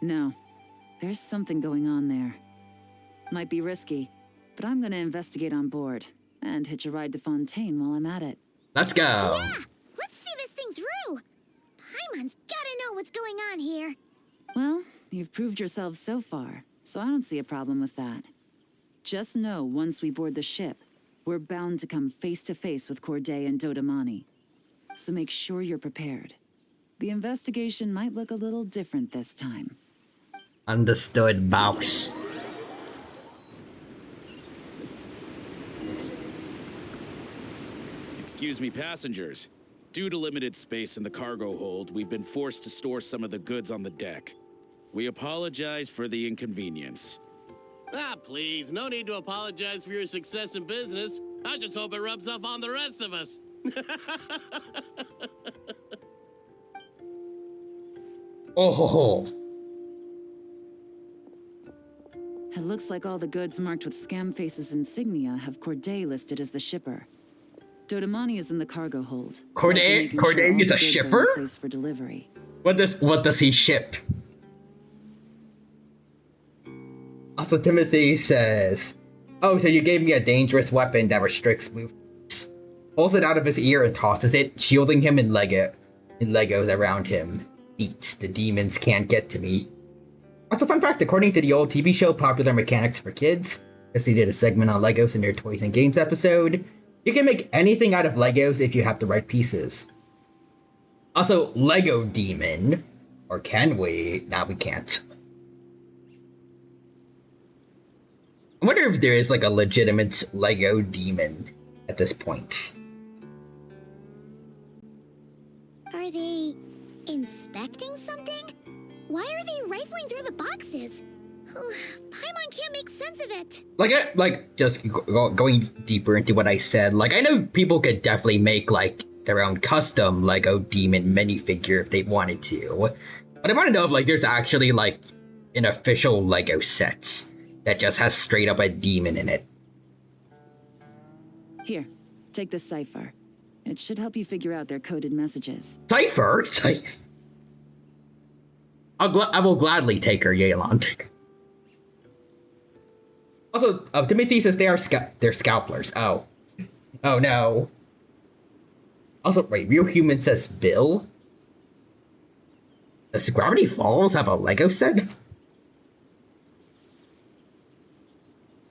No, there's something going on there. Might be risky, but I'm gonna investigate on board and hitch a ride to Fontaine while I'm at it. Let's go. Yeah, let's see this thing through. Paimon's gotta know what's going on here. Well, you've proved yourself so far, so I don't see a problem with that. Just know once we board the ship, we're bound to come face to face with Corday and Dodamani. So make sure you're prepared. The investigation might look a little different this time. Understood, Mouse. Excuse me, passengers. Due to limited space in the cargo hold, we've been forced to store some of the goods on the deck. We apologize for the inconvenience. Ah, please, no need to apologize for your success in business. I just hope it rubs off on the rest of us. Oh ho ho. It looks like all the goods marked with Scamface's insignia have Corday listed as the shipper. Dodamani is in the cargo hold. Corday is a shipper? Place for delivery. What does he ship? Also, Timothy says, "Oh, so you gave me a dangerous weapon that restricts movements." Pulls it out of his ear and tosses it, shielding him in Legos around him. Eat. The demons can't get to me. Also, fun fact: according to the old TV show Popular Mechanics for Kids, because they did a segment on Legos in their Toys and Games episode, you can make anything out of Legos if you have the right pieces. Also, Lego Demon. Or can we? Nah, we can't. I wonder if there is like a legitimate Lego Demon at this point. Are they inspecting something? Why are they rifling through the boxes? Oh, Paimon can't make sense of it. Just going deeper into what I said, like, I know people could definitely make, like, their own custom Lego Demon minifigure if they wanted to. But I want to know if, like, there's actually, like, an official Lego set that just has straight up a demon in it. Here, take this cipher. It should help you figure out their coded messages. Cipher? I will gladly take her, Yelan. Also, Timothy says they're scalpers. Oh. Oh no. Also, wait, Real Human says Bill? Does Gravity Falls have a Lego set?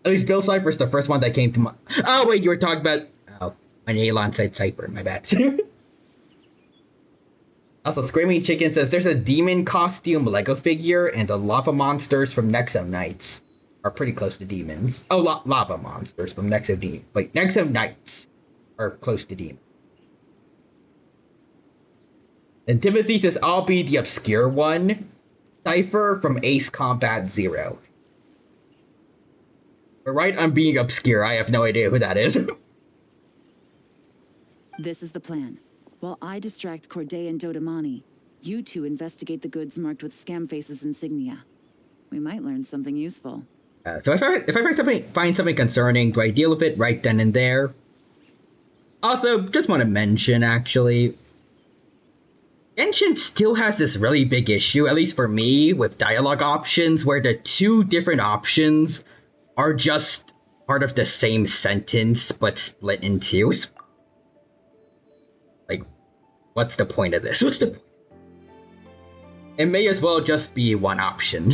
At least Bill Cipher's the first one that came to my— Oh wait, you were talking about— Oh, when Yelan said Cipher, my bad. Also, Screaming Chicken says there's a demon costume Lego figure and the lava monsters from Nexo Knights are pretty close to demons. Oh, lava monsters from Nexo Knights are close to demons. And Timothy says I'll be the obscure one. Cypher from Ace Combat Zero. But right, I'm being obscure. I have no idea who that is. This is the plan. While I distract Corday and Dodamani, you two investigate the goods marked with Scamface's insignia. We might learn something useful. So if I find something concerning, do I deal with it right then and there? Also, just want to mention, actually, Genshin still has this really big issue, at least for me, with dialogue options, where the two different options are just part of the same sentence, but split in two. Like, what's the point of this? What's the point? It may as well just be one option.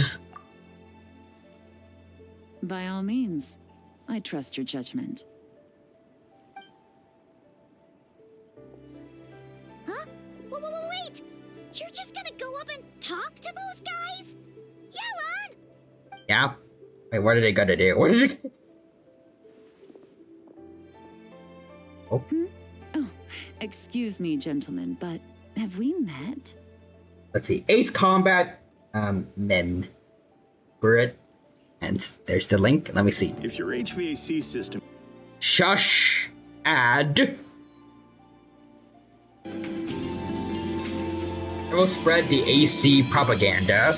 By all means, I trust your judgment. Huh? Wait! You're just gonna go up and talk to those guys? Yelan! Yeah? Wait, what are they gonna do? What are they... Oh. Oh, excuse me, gentlemen, but have we met? Let's see. Ace Combat, Mem. Brit. And there's the link. Let me see. If your HVAC system... Shush. Ad. I will spread the AC propaganda.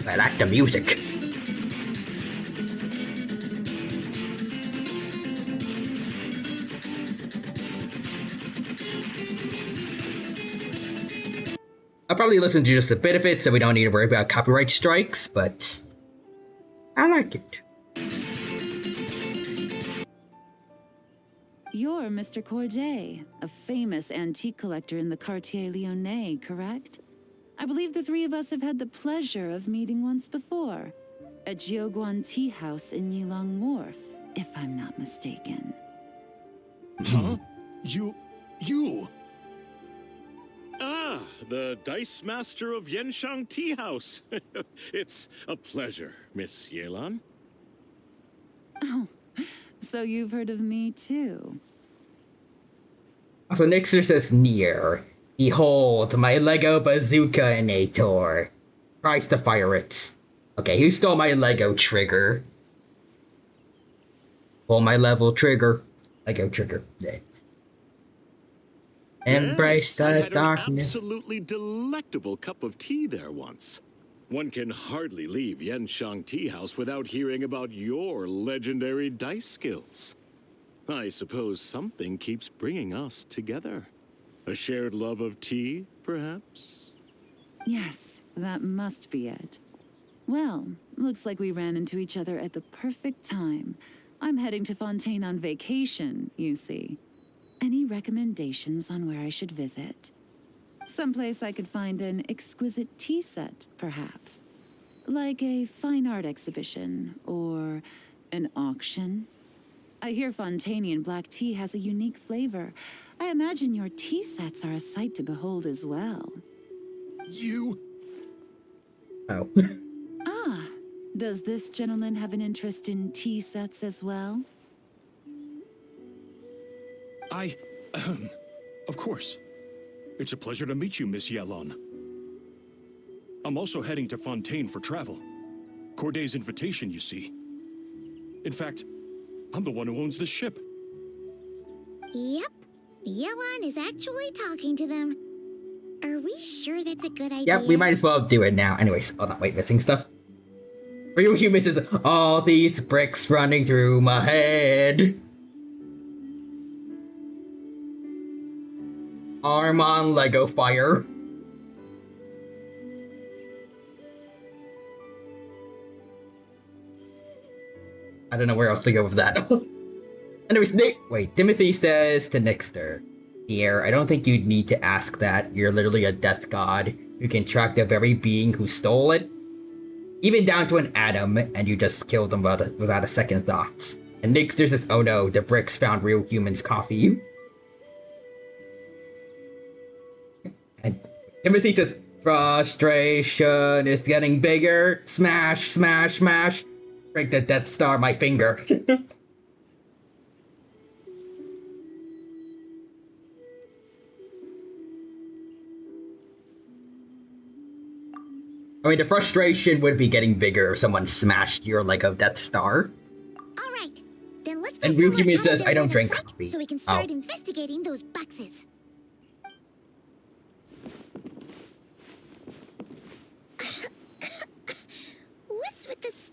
I like the music. I'll probably listen to just a bit of it so we don't need to worry about copyright strikes, but I like it. You're Mr. Corday, a famous antique collector in the Quartier Lyonnais, correct? I believe the three of us have had the pleasure of meeting once before, at Jiuguan Tea House in Yilong Wharf, if I'm not mistaken. Huh? You... Ah, the Dice Master of Yenshang Tea House. It's a pleasure, Miss Yelan. Oh, so you've heard of me too? Also, Nixer says near. Behold, my Lego bazooka-inator. Tries to fire it. Okay, who stole my Lego trigger? Pull my level trigger. Lego trigger. Yeah. Embrace Yes, I the had darkness. an absolutely delectable cup of tea there once. One can hardly leave Yenshang Tea House without hearing about your legendary dice skills. I suppose something keeps bringing us together. A shared love of tea, perhaps? Yes, that must be it. Well, looks like we ran into each other at the perfect time. I'm heading to Fontaine on vacation, you see. Any recommendations on where I should visit? Someplace I could find an exquisite tea set, perhaps. Like a fine art exhibition, or an auction. I hear Fontainian black tea has a unique flavor. I imagine your tea sets are a sight to behold as well. You... Oh. Ah, does this gentleman have an interest in tea sets as well? Of course. It's a pleasure to meet you, Miss Yelan. I'm also heading to Fontaine for travel. Corday's invitation, you see. In fact, I'm the one who owns this ship. Yep. Yelan is actually talking to them. Are we sure that's a good idea? Yep, we might as well do it now. Anyways, hold on, wait, missing stuff. Real Humans is all these bricks running through my head. Arm on Lego fire. I don't know where else to go with that. Anyways, Timothy says to Nixter, "Here, I don't think you'd need to ask that. You're literally a death god who can track the very being who stole it, even down to an atom, and you just killed them without a second thought." And Nixter says, "Oh no, the bricks found Real Humans' coffee." And Timothy says, "Frustration is getting bigger. Smash, smash, smash. Break the Death Star, my finger." I mean, the frustration would be getting bigger if someone smashed your Lego Death Star. All right, then let's. And Real Human says, "I don't drink coffee." So we can start investigating those boxes.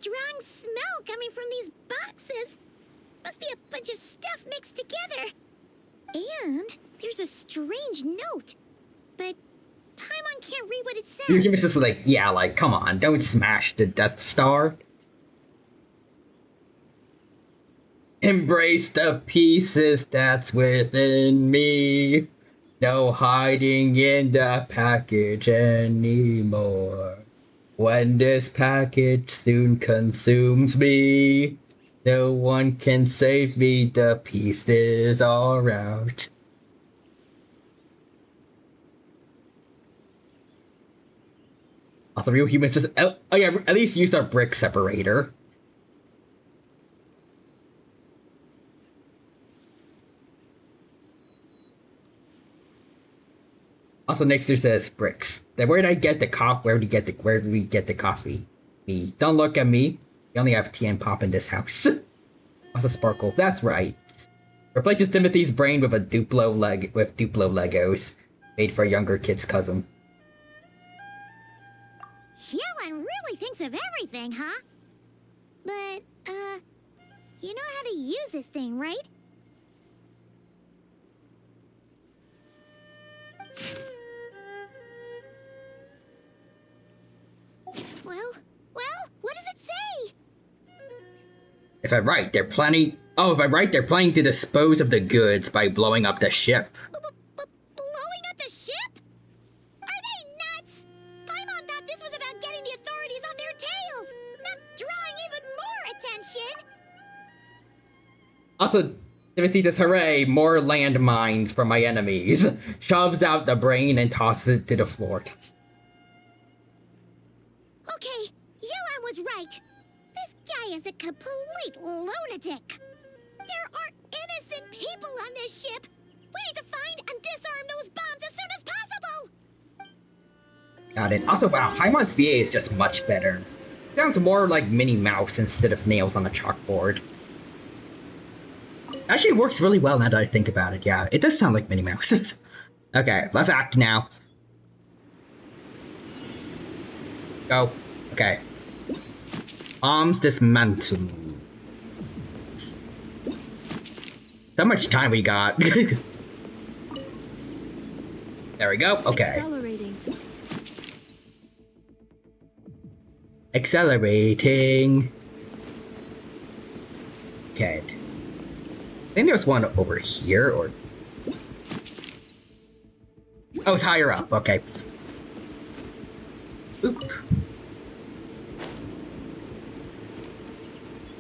strong smell coming from these boxes. Must be a bunch of stuff mixed together. And there's a strange note. But Paimon can't read what it says. He was just like, yeah, like, come on, don't smash the Death Star. Embrace the pieces that's within me. No hiding in the package anymore. When this package soon consumes me, no one can save me, the pieces are out. Also, real humans just, oh yeah, at least use our brick separator. Also, Nixter says bricks. Then where did I get the coffee? Where did we get the coffee? Me. Don't look at me. We only have tea and pop in this house. Also, Sparkle. That's right. Replaces Timothy's brain with Duplo Legos, made for a younger kid's cousin. Yellen really thinks of everything, huh? But, you know how to use this thing, right? Well, what does it say? If I'm right, they're planning to dispose of the goods by blowing up the ship. Blowing up the ship? Are they nuts? Paimon thought this was about getting the authorities on their tails, not drawing even more attention. Also, Timothy says, hooray, more landmines for my enemies. Shoves out the brain and tosses it to the floor. Okay, Yellen was right. This guy is a complete lunatic. There are innocent people on this ship. We need to find and disarm those bombs as soon as possible. Got it. Also, wow, Paimon's VA is just much better. Sounds more like Minnie Mouse instead of nails on a chalkboard. Actually, it works really well now that I think about it. Yeah, it does sound like Minnie Mouse. Okay, let's act now. Go. Okay. Bombs dismantled. How much time we got? There we go. Okay. Accelerating. Accelerating. Okay. I think there's one over here, or... Oh, it's higher up. Okay. Oop.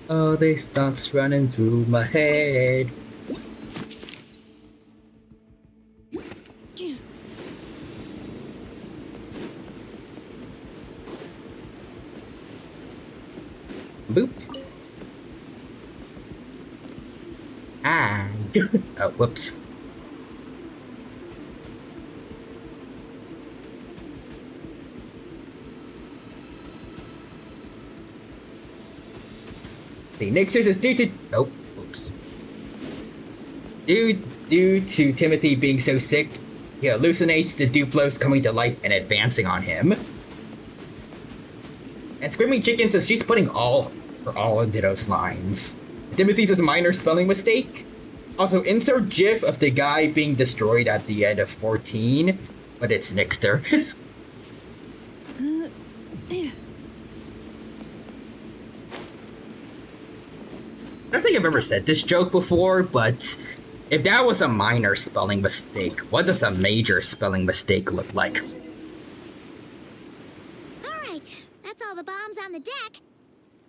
Oh, these thoughts running through my head. Boop. Ah. Oh, whoops. The Nixers is due to... Oh, oops. Due to Timothy being so sick, he hallucinates the Duplos coming to life and advancing on him. And Screaming Chicken says she's putting all into those lines. Timothy's is a minor spelling mistake. Also, insert GIF of the guy being destroyed at the end of 14, but it's Nixter. I don't think I've ever said this joke before, but if that was a minor spelling mistake, what does a major spelling mistake look like? Alright, that's all the bombs on the deck.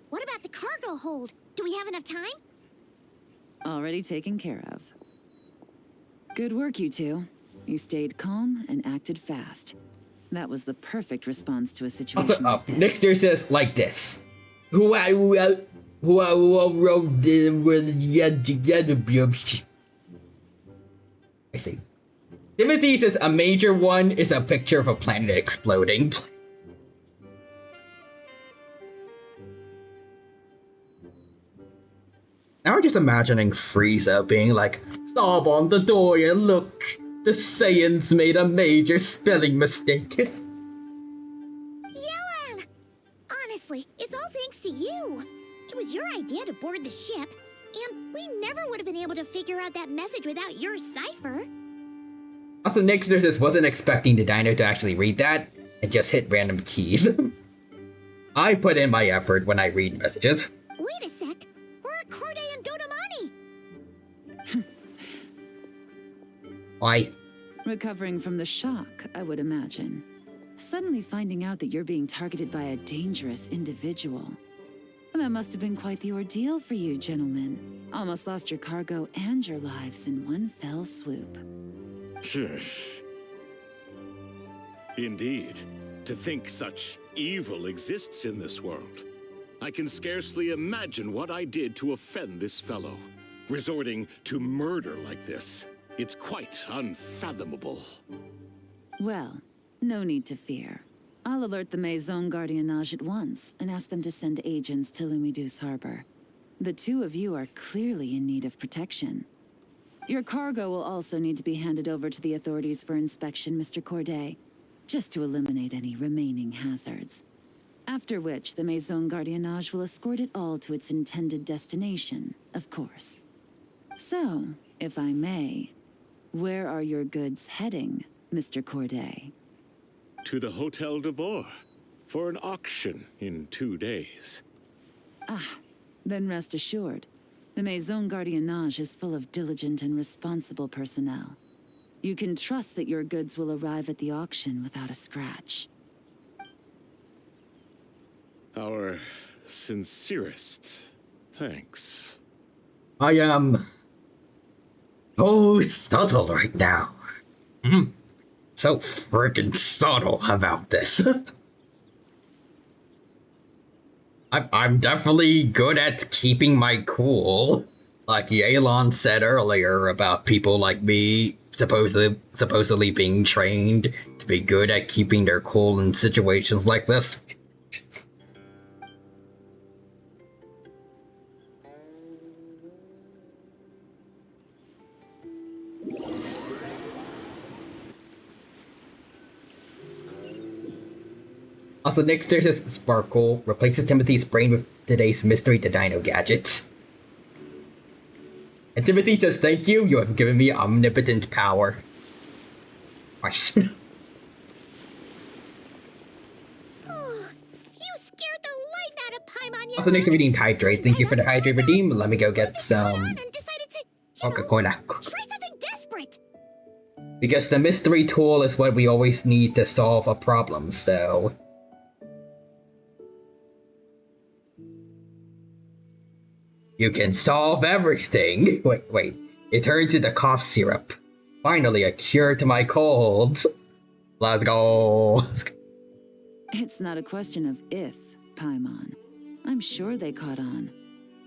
What about the cargo hold? Do we have enough time? Already taken care of. Good work, you two. You stayed calm and acted fast. That was the perfect response to a situation like this. Nixter says like this. I see. Timothy says a major one is a picture of a planet exploding. Now we're just imagining Frieza being like, "Stop on the door and look, the Saiyans made a major spelling mistake." Yellen! Honestly, it's all thanks to to you. It was your idea to board the ship, and we never would have been able to figure out that message without your cipher. Also, Nixter says wasn't expecting the dino to actually read that and just hit random keys. I put in my effort when I read messages. Wait a sec. We're at Corday and Dodamani. Why? Recovering from the shock, I would imagine. Suddenly finding out that you're being targeted by a dangerous individual. That must have been quite the ordeal for you, gentlemen. Almost lost your cargo and your lives in one fell swoop. Indeed. To think such evil exists in this world. I can scarcely imagine what I did to offend this fellow. Resorting to murder like this. It's quite unfathomable. Well, no need to fear. I'll alert the Maison Gardiennage at once and ask them to send agents to Lumidus Harbor. The two of you are clearly in need of protection. Your cargo will also need to be handed over to the authorities for inspection, Mr. Corday, just to eliminate any remaining hazards. After which, the Maison Gardiennage will escort it all to its intended destination, of course. So, if I may, where are your goods heading, Mr. Corday? To the Hotel de Boer for an auction in 2 days. Ah, then rest assured. The Maison Gardiennage is full of diligent and responsible personnel. You can trust that your goods will arrive at the auction without a scratch. Our sincerest thanks. I am so subtle right now. So freaking subtle about this. I'm definitely good at keeping my cool. Like Yelan said earlier about people like me supposedly being trained to be good at keeping their cool in situations like this. Also, next there's this Sparkle replaces Timothy's brain with today's mystery to dino gadgets. And Timothy says, "Thank you, you have given me omnipotent power." Nice. Oh, you scared the life out of Paimon. Also, next redeemed Hydrate. Thank you for the Hydrate redeem. Let me go get some Coca-Cola. Try something desperate. Because the mystery tool is what we always need to solve a problem, so... You can solve everything! Wait. It turns into cough syrup. Finally, a cure to my colds. Let's go! It's not a question of if, Paimon. I'm sure they caught on.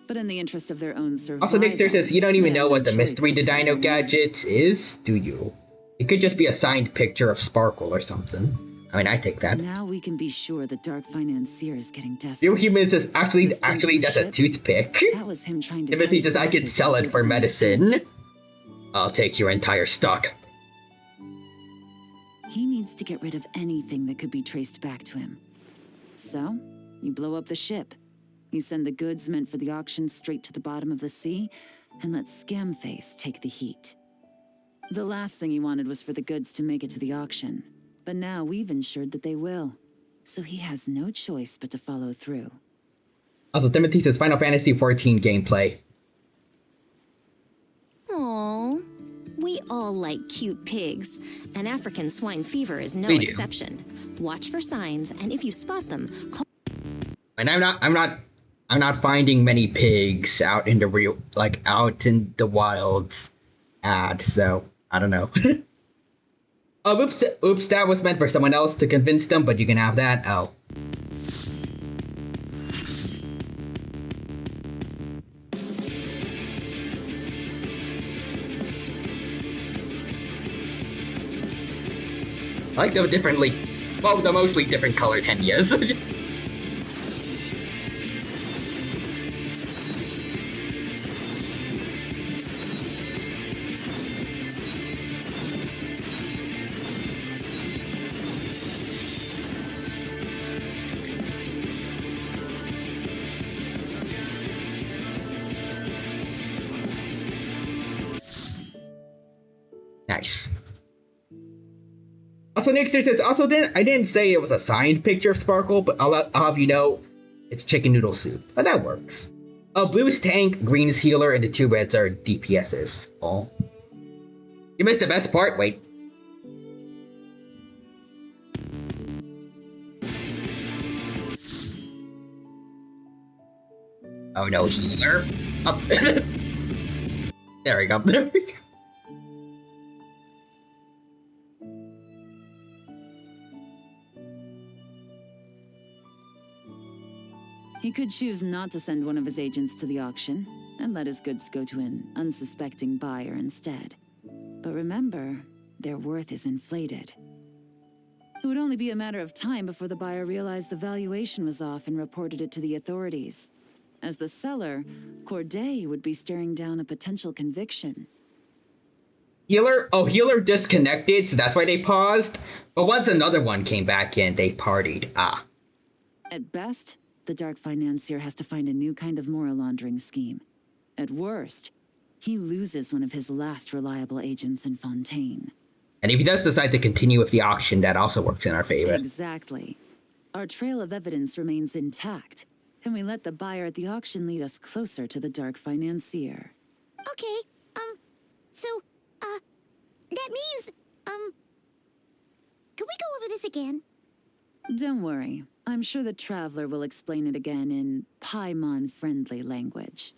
But in the interest of their own survival... Also, Nixter says, you don't even know what the mystery to dino gadgets is, do you? It could just be a signed picture of Sparkle or something. I mean, I take that. Now we can be sure the Dark Financier is getting desperate. New Human says, actually, that's a toothpick. That was him trying to... Timothy says, I could sell it for medicine. I'll take your entire stock. He needs to get rid of anything that could be traced back to him. So, you blow up the ship. You send the goods meant for the auction straight to the bottom of the sea, and let Scamface take the heat. The last thing he wanted was for the goods to make it to the auction. But now we've ensured that they will. So he has no choice but to follow through. Also, Timothy says Final Fantasy XIV gameplay. Aww. We all like cute pigs, and African swine fever is no We do. exception. Watch for signs, and if you spot them, call... And I'm not finding many pigs out in the out in the wilds so I don't know. Oh, oops, that was meant for someone else to convince them, but you can have that. Oh. I like the mostly different colored Henyas. Nice. Also, Nixter says, I didn't say it was a signed picture of Sparkle, but I'll have you know, it's chicken noodle soup. But that works. Blue's tank, green's healer, and the 2 reds are DPSs. Oh. You missed the best part, wait. Oh no, healer? Up. There we go. There we go. He could choose not to send one of his agents to the auction and let his goods go to an unsuspecting buyer instead. But remember, their worth is inflated. It would only be a matter of time before the buyer realized the valuation was off and reported it to the authorities. As the seller, Corday would be staring down a potential conviction. Healer disconnected, so that's why they paused. But once another one came back in, they partied. Ah. At best, the Dark Financier has to find a new kind of moral laundering scheme. At worst, he loses one of his last reliable agents in Fontaine. And if he does decide to continue with the auction, that also works in our favor. Exactly. Our trail of evidence remains intact, and we let the buyer at the auction lead us closer to the Dark Financier. Okay, that means, can we go over this again? Don't worry. I'm sure the Traveler will explain it again in Paimon-friendly language.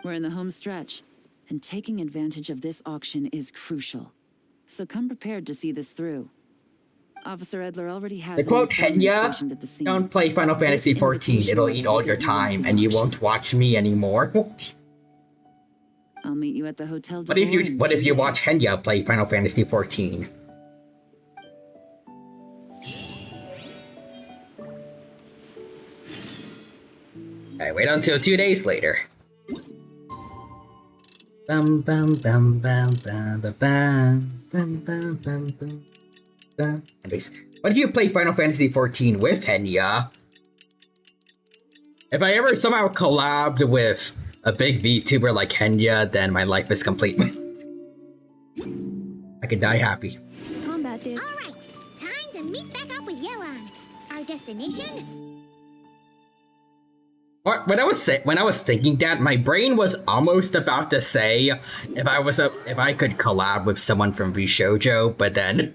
We're in the home stretch, and taking advantage of this auction is crucial. So come prepared to see this through. Officer Edler already has The quote, Henya, don't play Final Fantasy XIV, it'll eat all your time, and you won't watch me anymore. I'll meet you at the Hotel What if you watch Henya play Final Fantasy XIV? I wait until 2 days later. Bum bum bum bum bum bum bum bum bum bum bum. Anyways, what if you play Final Fantasy XIV with Henya? If I ever somehow collabed with a big VTuber like Henya, then my life is complete. I could die happy. Combat dude. All right, time to meet back up with Yelan. Our destination? When I was thinking that, my brain was almost about to say if I could collab with someone from VShojo, but then I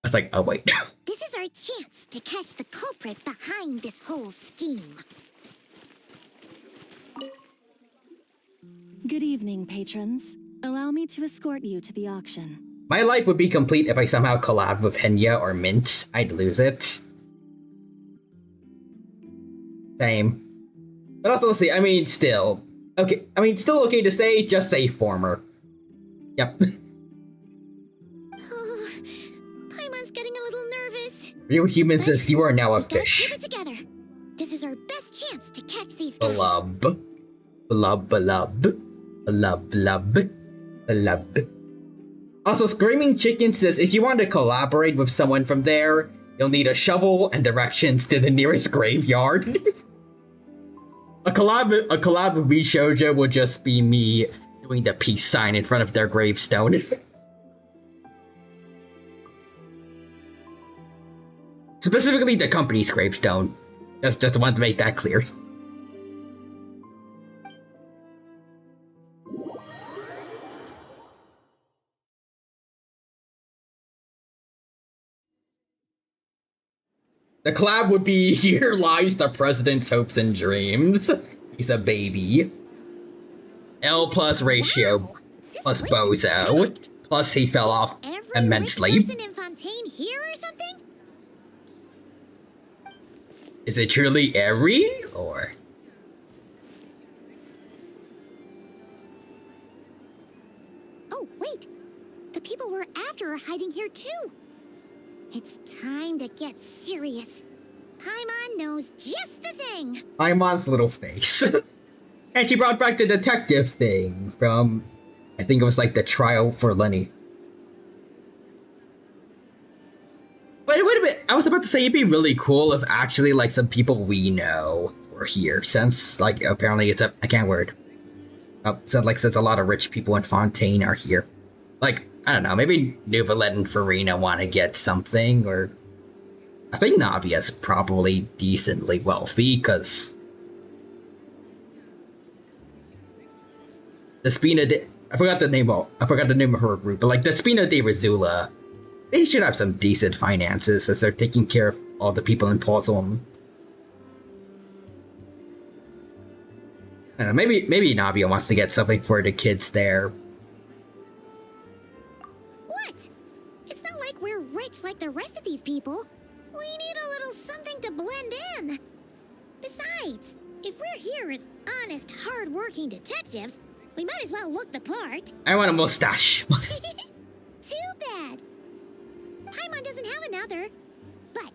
was like, oh wait. This is our chance to catch the culprit behind this whole scheme. Good evening, patrons. Allow me to escort you to the auction. My life would be complete if I somehow collabed with Henya or Mint. I'd lose it. Same. But also, let's see, still okay to say, just say former. Yep. Oh, Paimon's getting a little nervous. Real human says you are now a fish. Keep it together. This is our best chance to catch these guys. Blub. Blub, blub. Blub, blub. Blub. Also, Screaming Chicken says if you want to collaborate with someone from there, you'll need a shovel and directions to the nearest graveyard. A collab with VShojo would just be me doing the peace sign in front of their gravestone. Specifically the company's gravestone. Just want to make that clear. The collab would be, here lies the president's hopes and dreams. He's a baby. L plus ratio, wow, plus bozo, plus he fell off immensely. Rich person in Fontaine here or something? Is it truly every, or? Oh, wait. The people we're after are hiding here too. It's time to get serious. Paimon knows just the thing. Paimon's little face. And she brought back the detective thing from, I think it was like the trial for Lenny. But it would have been, I was about to say it'd be really cool if actually like some people we know were here, since like apparently it's a, I can't word. So like, since a lot of rich people in Fontaine are here, like, I don't know, maybe Nuvalet and Farina want to get something, or I think Navia's probably decently wealthy because the Spina de, I forgot the name of her group, but like the Spina de Rizzula, they should have some decent finances as they're taking care of all the people in Pozzoum. I don't know, maybe Navia wants to get something for the kids there. What? It's not like we're rich like the rest of these people. We need a little something to blend in. Besides, if we're here as honest, hard-working detectives, we might as well look the part. I want a mustache. Too bad. Paimon doesn't have another, but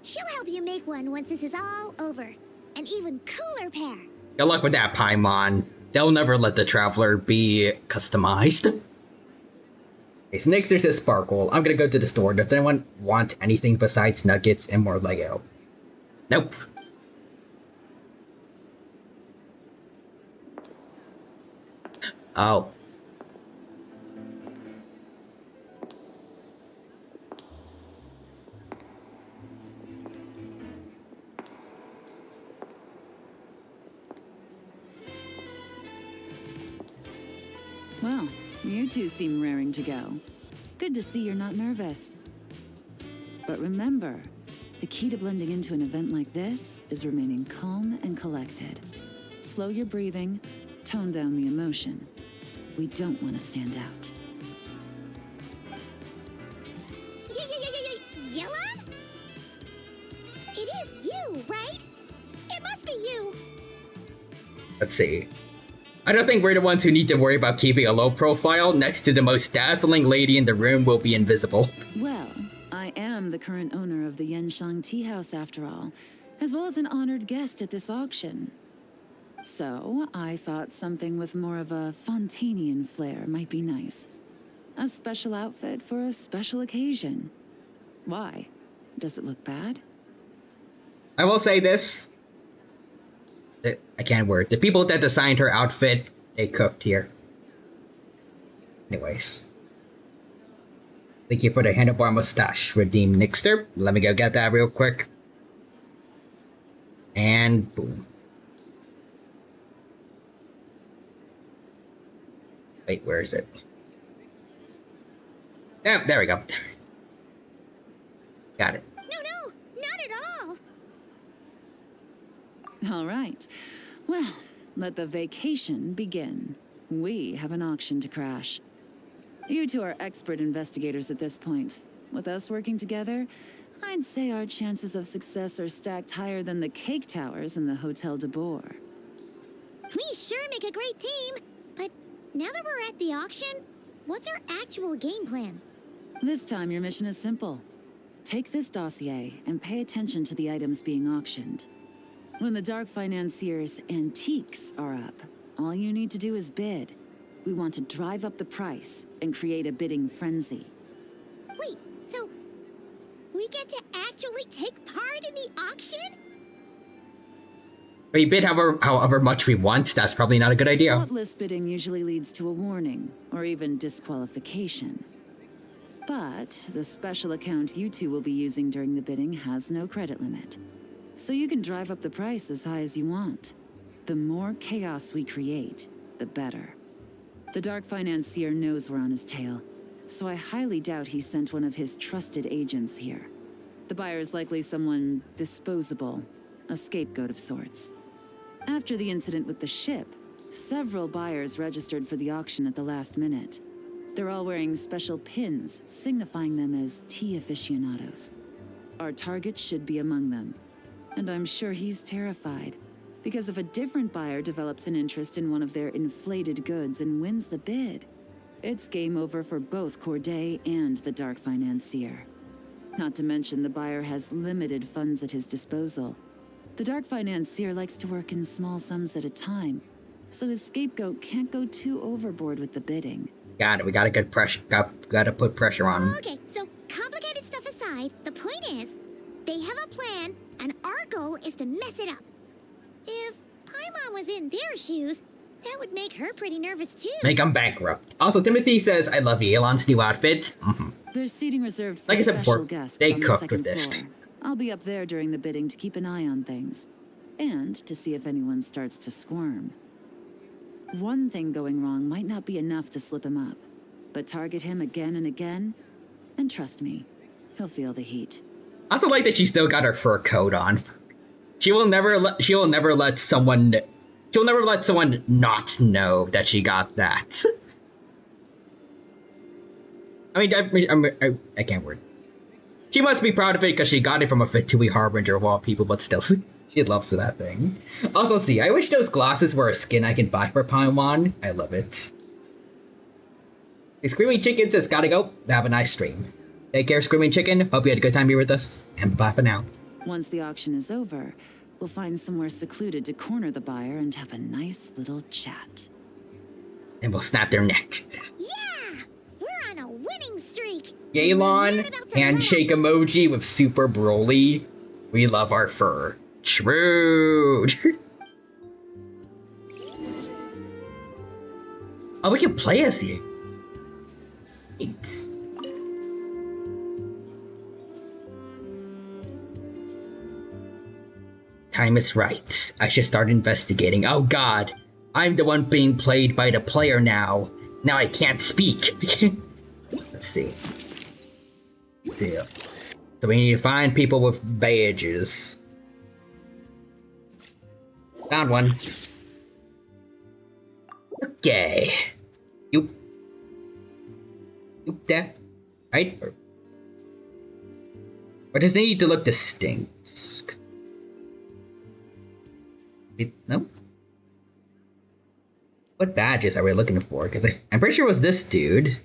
she'll help you make one once this is all over. An even cooler pair. Good luck with that, Paimon. They'll never let the Traveler be customized. Okay, so next there's a Sparkle. I'm gonna go to the store. Does anyone want anything besides nuggets and more Lego? Nope. Oh. Well, you two seem raring to go. Good to see you're not nervous. But remember, the key to blending into an event like this is remaining calm and collected. Slow your breathing, tone down the emotion. We don't want to stand out. Yelan? It is you, right? It must be you. Let's see. I don't think we're the ones who need to worry about keeping a low profile. Next to the most dazzling lady in the room will be invisible. Well, I am the current owner of the Genshin Tea House after all, as well as an honored guest at this auction. So, I thought something with more of a Fontainian flair might be nice. A special outfit for a special occasion. Why? Does it look bad? I will say this. I can't word. The people that designed her outfit, they cooked here. Anyways. Thank you for the handlebar mustache, Redeem Nixter. Let me go get that real quick. And boom. Wait, where is it? Yeah, there we go. Got it. No, not at all. All right. Well, let the vacation begin. We have an auction to crash. You two are expert investigators at this point. With us working together, I'd say our chances of success are stacked higher than the cake towers in the Hotel de Boer. We sure make a great team. But now that we're at the auction, what's our actual game plan? This time your mission is simple. Take this dossier and pay attention to the items being auctioned. When the Dark Financier's antiques are up, all you need to do is bid. We want to drive up the price and create a bidding frenzy. Wait, so we get to actually take part in the auction? We bid however much we want. That's probably not a good idea. Thoughtless bidding usually leads to a warning, or even disqualification. But the special account you two will be using during the bidding has no credit limit. So you can drive up the price as high as you want. The more chaos we create, the better. The Dark Financier knows we're on his tail, so I highly doubt he sent one of his trusted agents here. The buyer is likely someone disposable, a scapegoat of sorts. After the incident with the ship, several buyers registered for the auction at the last minute. They're all wearing special pins, signifying them as tea aficionados. Our target should be among them. And I'm sure he's terrified, because if a different buyer develops an interest in one of their inflated goods and wins the bid, it's game over for both Corday and the Dark Financier. Not to mention the buyer has limited funds at his disposal. The Dark Financier likes to work in small sums at a time, so his scapegoat can't go too overboard with the bidding. Got it. We gotta get pressure. Gotta put pressure on him. Okay, so complicated stuff aside, the point is, they have a plan, and our goal is to mess it up. If Paimon was in their shoes, That would make her pretty nervous too. Make him bankrupt. Also, Timothy says, I love Yelan's new outfit. There's seating reserved for Like I said special before, guests they on the cooked second with this. floor. I'll be up there during the bidding to keep an eye on things. And to see if anyone starts to squirm. One thing going wrong might not be enough to slip him up. But target him again and again, and trust me, he'll feel the heat. I also like that she still got her fur coat on. She will never let someone not know that she got that. I mean, I can't word. She must be proud of it because she got it from a Fatui Harbinger of all people, but still, she loves that thing. Also, let's see, I wish those glasses were a skin I could buy for Paimon. I love it. The Screaming Chicken says, gotta go. Have a nice stream. Take care, Screaming Chicken. Hope you had a good time here with us. And bye for now. Once the auction is over, we'll find somewhere secluded to corner the buyer and have a nice little chat. And we'll snap their neck. Yeah! We're on a winning streak! Yelan, handshake emoji with Super Broly. We love our fur. True. Oh, we can play as you. Neat. Time is right. I should start investigating. Oh god. I'm the one being played by the player now. Now I can't speak. Let's see. Deal. So we need to find people with badges. Found one. Okay. You there. Right? Or does they need to look distinct? No? What badges are we looking for? Because I'm pretty sure it was this dude.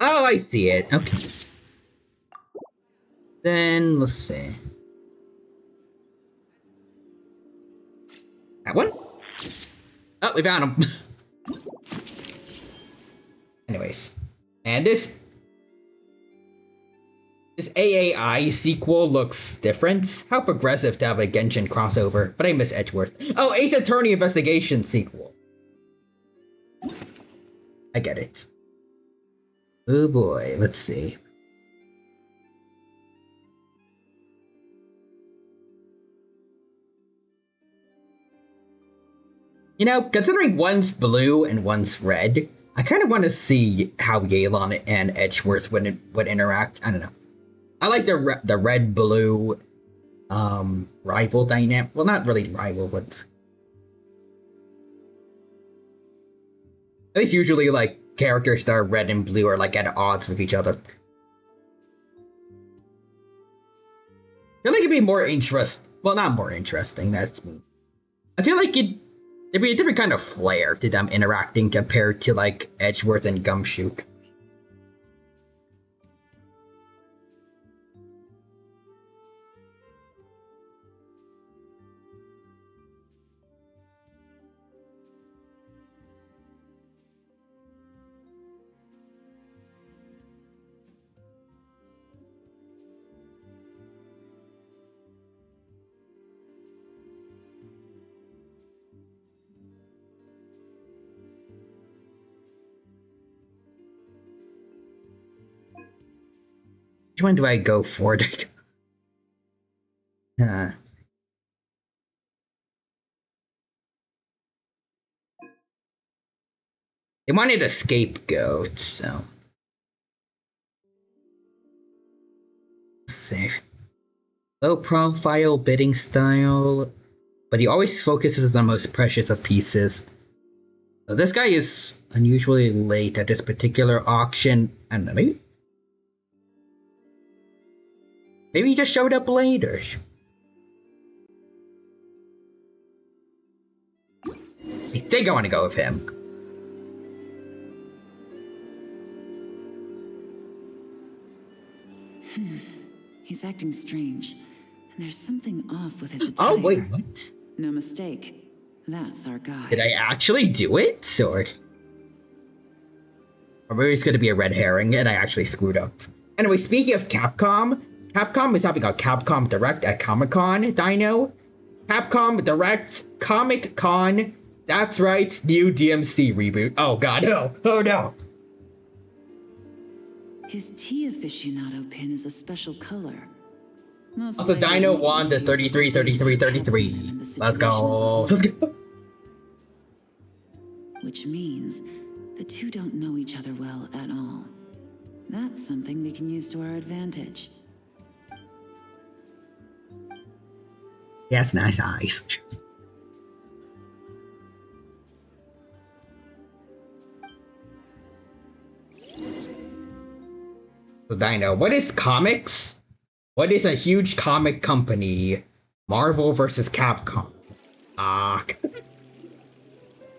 Oh, I see it. Okay. Then, let's see. That one? Oh, we found him. Anyways. And this AAI sequel looks different. How progressive to have a Genshin crossover. But I miss Edgeworth. Oh, Ace Attorney Investigation sequel. I get it. Oh boy, let's see. You know, considering one's blue and one's red, I kind of want to see how Yelan and Edgeworth would interact. I don't know. I like the red-blue rival dynamic. Well, not really rival, but at least usually like characters that are red and blue are like at odds with each other. I feel like it'd be more well, not more interesting. That's me. I feel like it'd be a different kind of flair to them interacting compared to like Edgeworth and Gumshoe. Which one do I go for? They wanted a scapegoat, so let's see. Low profile bidding style, but he always focuses on the most precious of pieces. So this guy is unusually late at this particular auction. I don't know, maybe he just showed up later. I think I want to go with him. He's acting strange, and there's something off with his attire. Oh wait, what? No mistake. That's our guy. Did I actually do it? Or maybe it's gonna be a red herring and I actually screwed up. Anyway, speaking of Capcom, Capcom is having a Capcom Direct at Comic-Con, Dino. Capcom Direct Comic-Con. That's right, new DMC reboot. Oh god, no. Oh no. His tea aficionado pin is a special color. Most Also, likely Dino to make it won the easier for 33, Day to 33, keep tabs on him 33. and the Let's situation go. as a whole. Which means the two don't know each other well at all. That's something we can use to our advantage. He has nice eyes. So Dino, what is comics? What is a huge comic company? Marvel versus Capcom. Ah.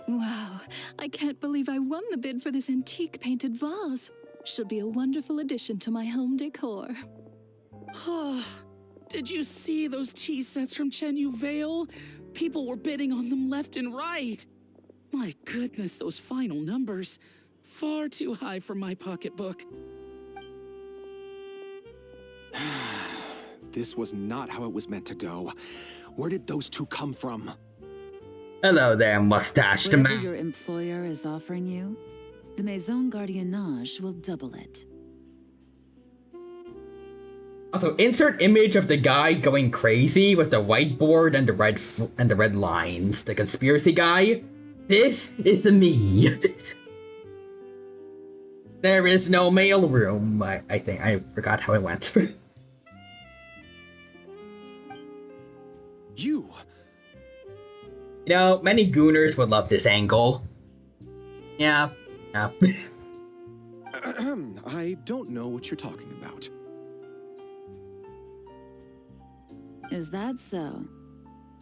Wow, I can't believe I won the bid for this antique painted vase. Should be a wonderful addition to my home decor. Did you see those tea sets from Chenyu Vale? People were bidding on them left and right. My goodness, those final numbers. Far too high for my pocketbook. This was not how it was meant to go. Where did those two come from? Hello there, mustached Whatever man. your employer is offering you, the Maison Gardiennage will double it. Also, insert image of the guy going crazy with the whiteboard and the red lines. The conspiracy guy. This is me. There is no mailroom. I think I forgot how it went. You know, many gooners would love this angle. Yeah. I don't know what you're talking about. Is that so?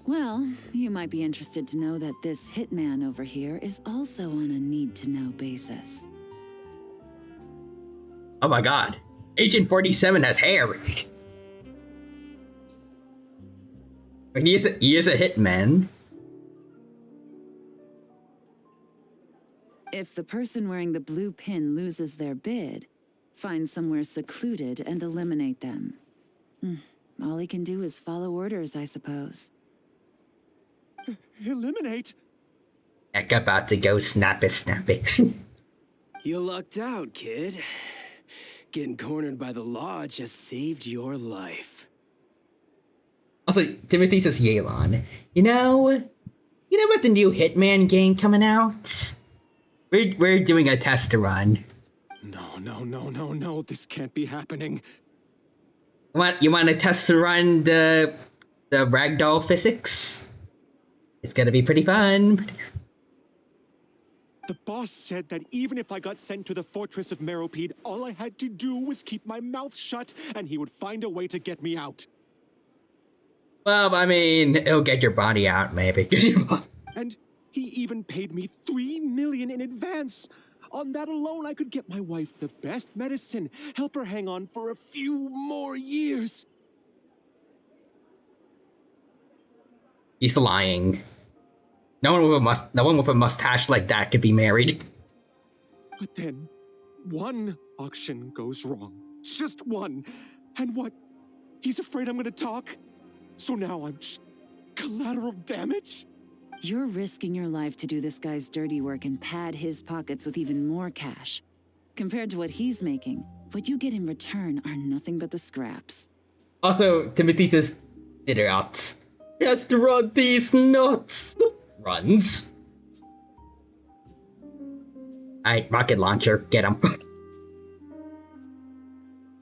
Well, you might be interested to know that this hitman over here is also on a need-to-know basis. Oh my god. Agent 47 has hair. He is a hitman. If the person wearing the blue pin loses their bid, find somewhere secluded and eliminate them. All he can do is follow orders, I suppose. Eliminate? Heck, about to go snappy. You lucked out, kid. Getting cornered by the law just saved your life. Also, Timothy says Yelan. You know about the new Hitman game coming out? We're doing a test run. No, this can't be happening. You want to test run the ragdoll physics? It's gonna be pretty fun. The boss said that even if I got sent to the fortress of Meropide, all I had to do was keep my mouth shut and he would find a way to get me out. Well, I mean, it'll get your body out, maybe. And he even paid me $3 million in advance. On that alone, I could get my wife the best medicine, help her hang on for a few more years. He's lying. No one with a mustache like that could be married. But then, one auction goes wrong. Just one. And what? He's afraid I'm gonna talk? So now I'm just collateral damage? You're risking your life to do this guy's dirty work and pad his pockets with even more cash. Compared to what he's making, what you get in return are nothing but the scraps. Also, Timothy says, idiots. Just run these nuts. Runs. Alright, rocket launcher, get him.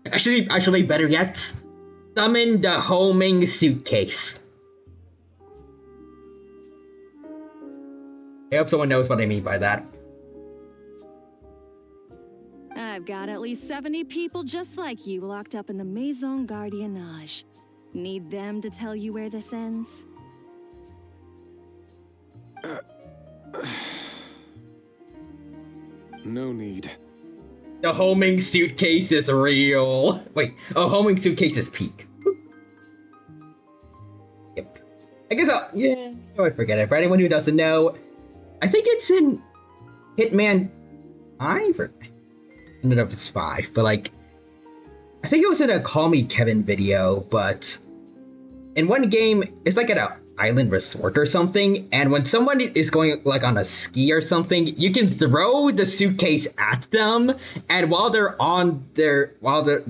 Actually, better yet, summon the homing suitcase. I hope someone knows what I mean by that. I've got at least 70 people just like you locked up in the Maison Gardiennage. Need them to tell you where this ends? No need. The homing suitcase is real. Wait, homing suitcase is peak. Yep. I guess I forget it. For anyone who doesn't know, I think it's in Hitman 5 or I don't know if it's 5, but like I think it was in a Call Me Kevin video, but in one game, it's like at an island resort or something, and when someone is going like on a ski or something, you can throw the suitcase at them, and while they're on the water,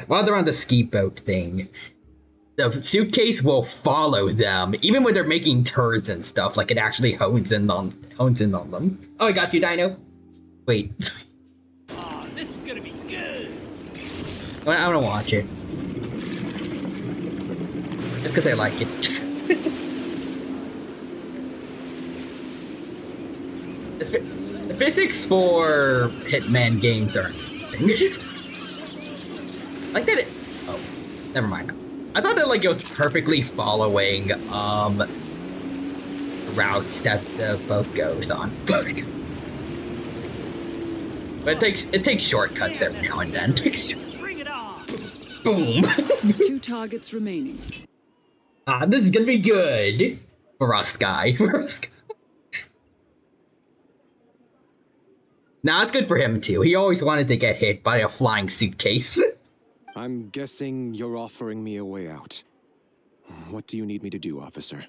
while they're on the ski boat thing, the suitcase will follow them, even when they're making turns and stuff. Like it actually hones in on them. Oh, I got you, Dino. Wait. Oh, this is gonna be good. I want to watch it. Just because I like it. The physics for Hitman games are amazing. Like that. Oh, never mind. I thought that like it was perfectly following routes that the boat goes on. But it takes shortcuts every now and then. Bring it on. Boom. 2 targets remaining. This is gonna be good for us, guy. Nah, it's good for him too. He always wanted to get hit by a flying suitcase. I'm guessing you're offering me a way out. What do you need me to do, officer?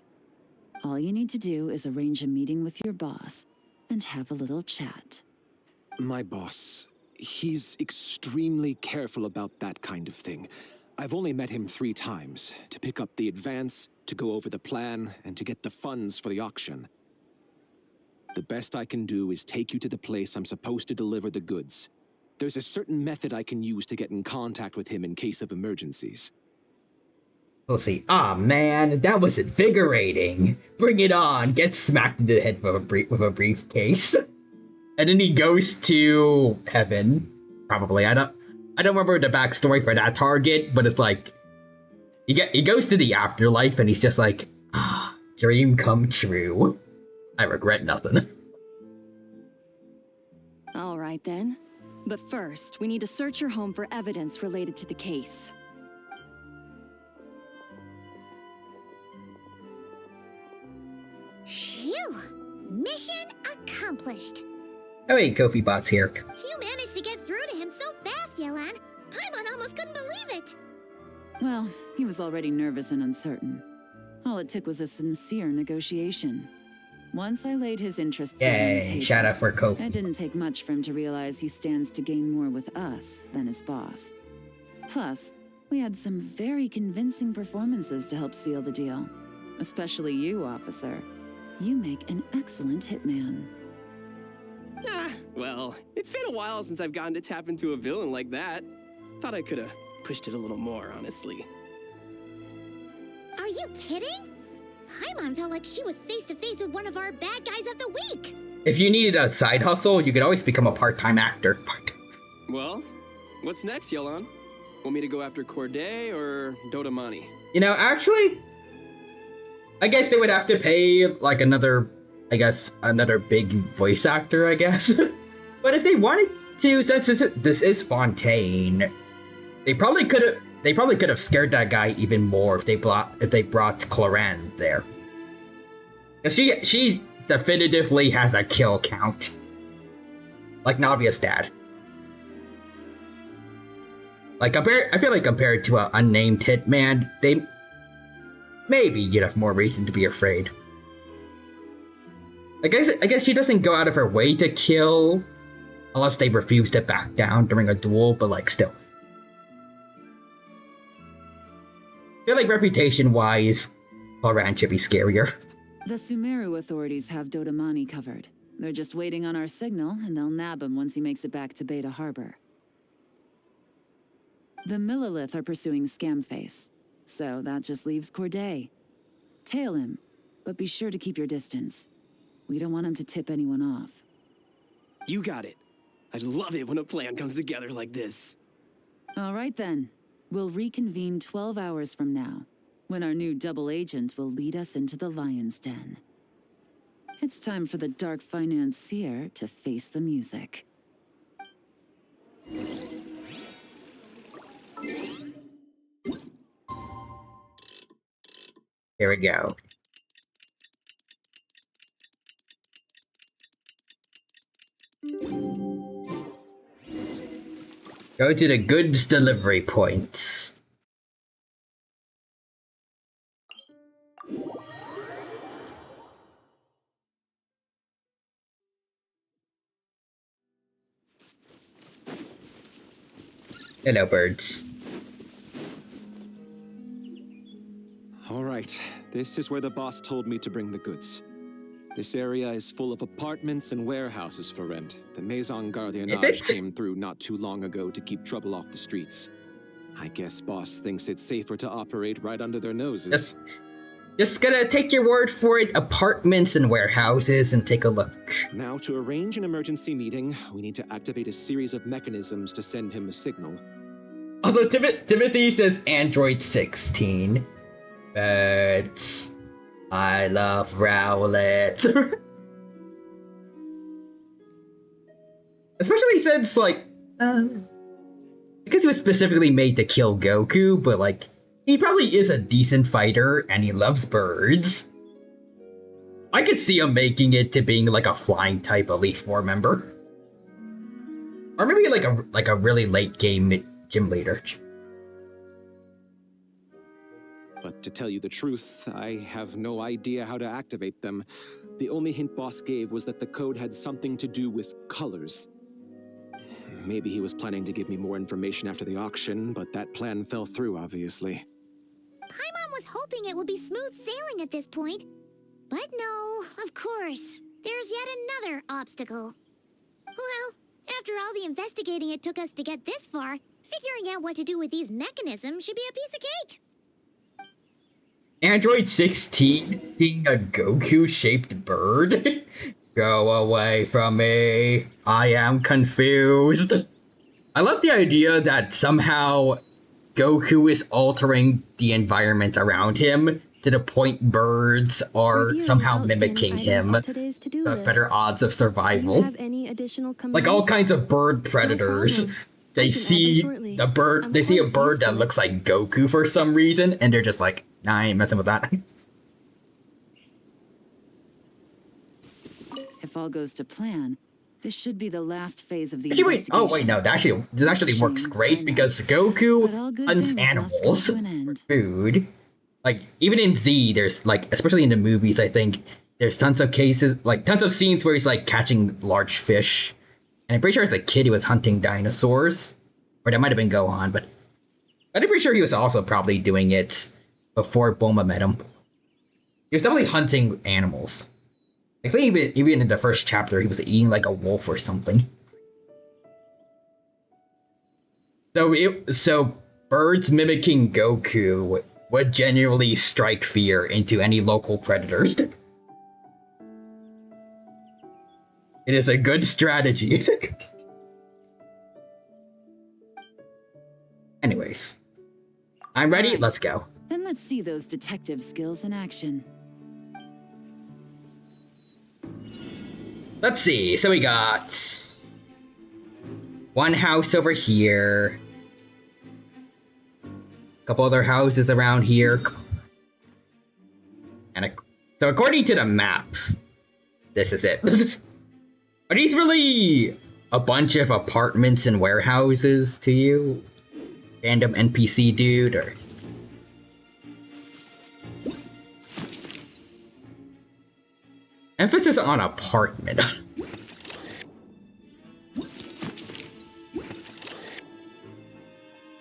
All you need to do is arrange a meeting with your boss and have a little chat. My boss, he's extremely careful about that kind of thing. I've only met him 3 times, to pick up the advance, to go over the plan, and to get the funds for the auction. The best I can do is take you to the place I'm supposed to deliver the goods. There's a certain method I can use to get in contact with him in case of emergencies. We'll see. Ah, man, that was invigorating. Bring it on. Get smacked in the head with a briefcase. And then he goes to heaven. Probably. I don't remember the backstory for that target, but it's like he goes to the afterlife and he's just like, dream come true. I regret nothing. All right then. But first, we need to search your home for evidence related to the case. Phew! Mission accomplished. Oh wait, Kofi Bot's here. You managed to get through to him so fast, Yelan. Paimon almost couldn't believe it. Well, he was already nervous and uncertain. All it took was a sincere negotiation. Once I laid his interests out on the table, shout out for Kofi. It didn't take much for him to realize he stands to gain more with us than his boss. Plus, we had some very convincing performances to help seal the deal. Especially you, officer. You make an excellent hitman. Well, it's been a while since I've gotten to tap into a villain like that. Thought I could have pushed it a little more, honestly. Are you kidding? Paimon felt like she was face to face with one of our bad guys of the week. If you needed a side hustle, you could always become a part-time actor. Well, what's next, Yelan? Want me to go after Corday or Dodamani? You know, actually, I guess they would have to pay like another big voice actor, I guess. But if they wanted to, since this is Fontaine, they probably could have scared that guy even more if they brought Cloran there. Cause she definitively has a kill count, like Navia's dad. Like I feel like compared to an unnamed hitman, maybe you'd have more reason to be afraid. I guess she doesn't go out of her way to kill, unless they refuse to back down during a duel. But like still. I feel like reputation-wise, Cloran should be scarier. The Sumeru authorities have Dodamani covered. They're just waiting on our signal, and they'll nab him once he makes it back to Beta Harbor. The Millilith are pursuing Scamface, so that just leaves Corday. Tail him, but be sure to keep your distance. We don't want him to tip anyone off. You got it. I love it when a plan comes together like this. All right then. We'll reconvene 12 hours from now, when our new double agent will lead us into the Lion's Den. It's time for the dark financier to face the music. Here we go. Go to the goods delivery point. Hello, birds. All right, this is where the boss told me to bring the goods. This area is full of apartments and warehouses for rent. The Maison Gardiennage came through not too long ago to keep trouble off the streets. I guess boss thinks it's safer to operate right under their noses. Just gonna take your word for it. Apartments and warehouses, and take a look. Now, to arrange an emergency meeting, we need to activate a series of mechanisms to send him a signal. Also, Timothy says Android 16. But I love Rowlet. Especially since, like, because he was specifically made to kill Goku, but, like, he probably is a decent fighter, and he loves birds. I could see him making it to being, like, a flying type Elite Four member. Or maybe, like a really late game gym leader. But to tell you the truth, I have no idea how to activate them. The only hint boss gave was that the code had something to do with colors. Maybe he was planning to give me more information after the auction, but that plan fell through, obviously. Paimon was hoping it would be smooth sailing at this point. But no, of course. There's yet another obstacle. Well, after all the investigating it took us to get this far, figuring out what to do with these mechanisms should be a piece of cake. Android 16 being a Goku-shaped bird? Go away from me. I am confused. I love the idea that somehow Goku is altering the environment around him to the point birds are somehow mimicking him for better odds of survival. Like all kinds of bird predators. They see a bird that looks like Goku for some reason, and they're just like, nah, I ain't messing with that. If all goes to plan, this should be the last phase of the Actually, investigation. oh wait, no, this actually works great because Goku hunts animals for food. Like, even in Z, there's, like, especially in the movies, I think, there's tons of cases, like, tons of scenes where he's, like, catching large fish. And I'm pretty sure as a kid he was hunting dinosaurs. Or that might have been Gohan, but I'm pretty sure he was also probably doing it before Bulma met him. He was definitely hunting animals. I think even in the first chapter he was eating, like, a wolf or something. So birds mimicking Goku would genuinely strike fear into any local predators. It is a good strategy. Anyways, I'm ready. Right. Let's go. Then let's see those detective skills in action. Let's see. So we got one house over here. A couple other houses around here. And so according to the map, this is it. Are these really a bunch of apartments and warehouses to you? Random NPC dude, or... Emphasis on apartment.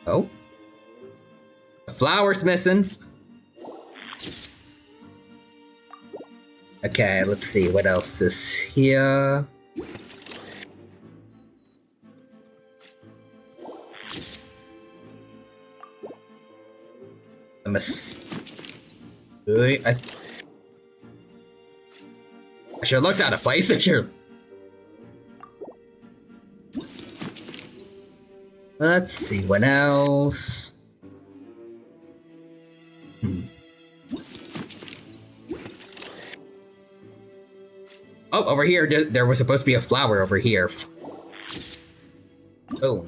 Oh? The flower's missing. Okay, let's see what else is here. I should have looked out of place. Sure. Let's see what else. Oh, over here, there was supposed to be a flower over here. Oh.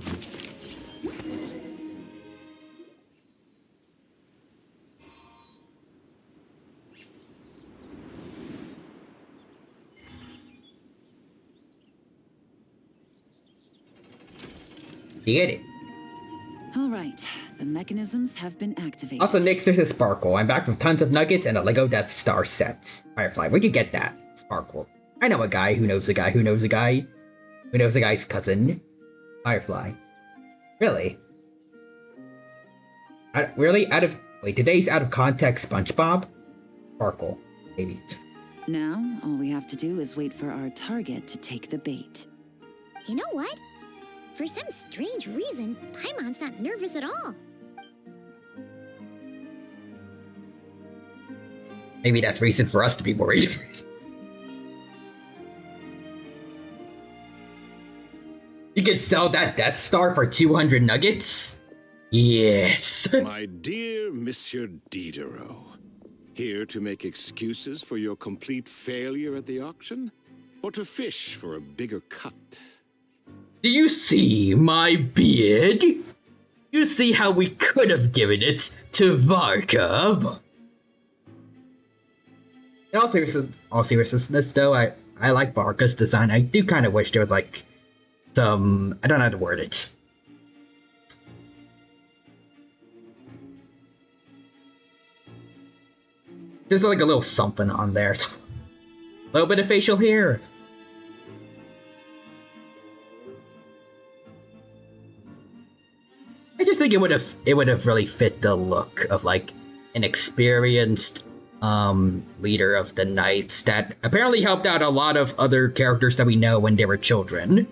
Get it. right, the mechanisms have been activated. Also, Nyx, there's a Sparkle. I'm back with tons of nuggets and a Lego Death Star set. Firefly, where'd you get that? Sparkle. I know a guy who knows a guy who knows a guy who knows a guy's cousin. Firefly. Really? Really? Wait, today's out of context SpongeBob? Sparkle. Maybe. Now, all we have to do is wait for our target to take the bait. You know what? For some strange reason, Paimon's not nervous at all. Maybe that's reason for us to be worried. You could sell that Death Star for 200 nuggets? Yes. My dear Monsieur Diderot, here to make excuses for your complete failure at the auction? Or to fish for a bigger cut? Do you see my beard? You see how we could have given it to Varkov? In all seriousness though, I like Varka's design. I do kind of wish there was like some, I don't know how to word it. Just like a little something on there. A little bit of facial hair. I just think it would have really fit the look of like an experienced leader of the Knights that apparently helped out a lot of other characters that we know when they were children,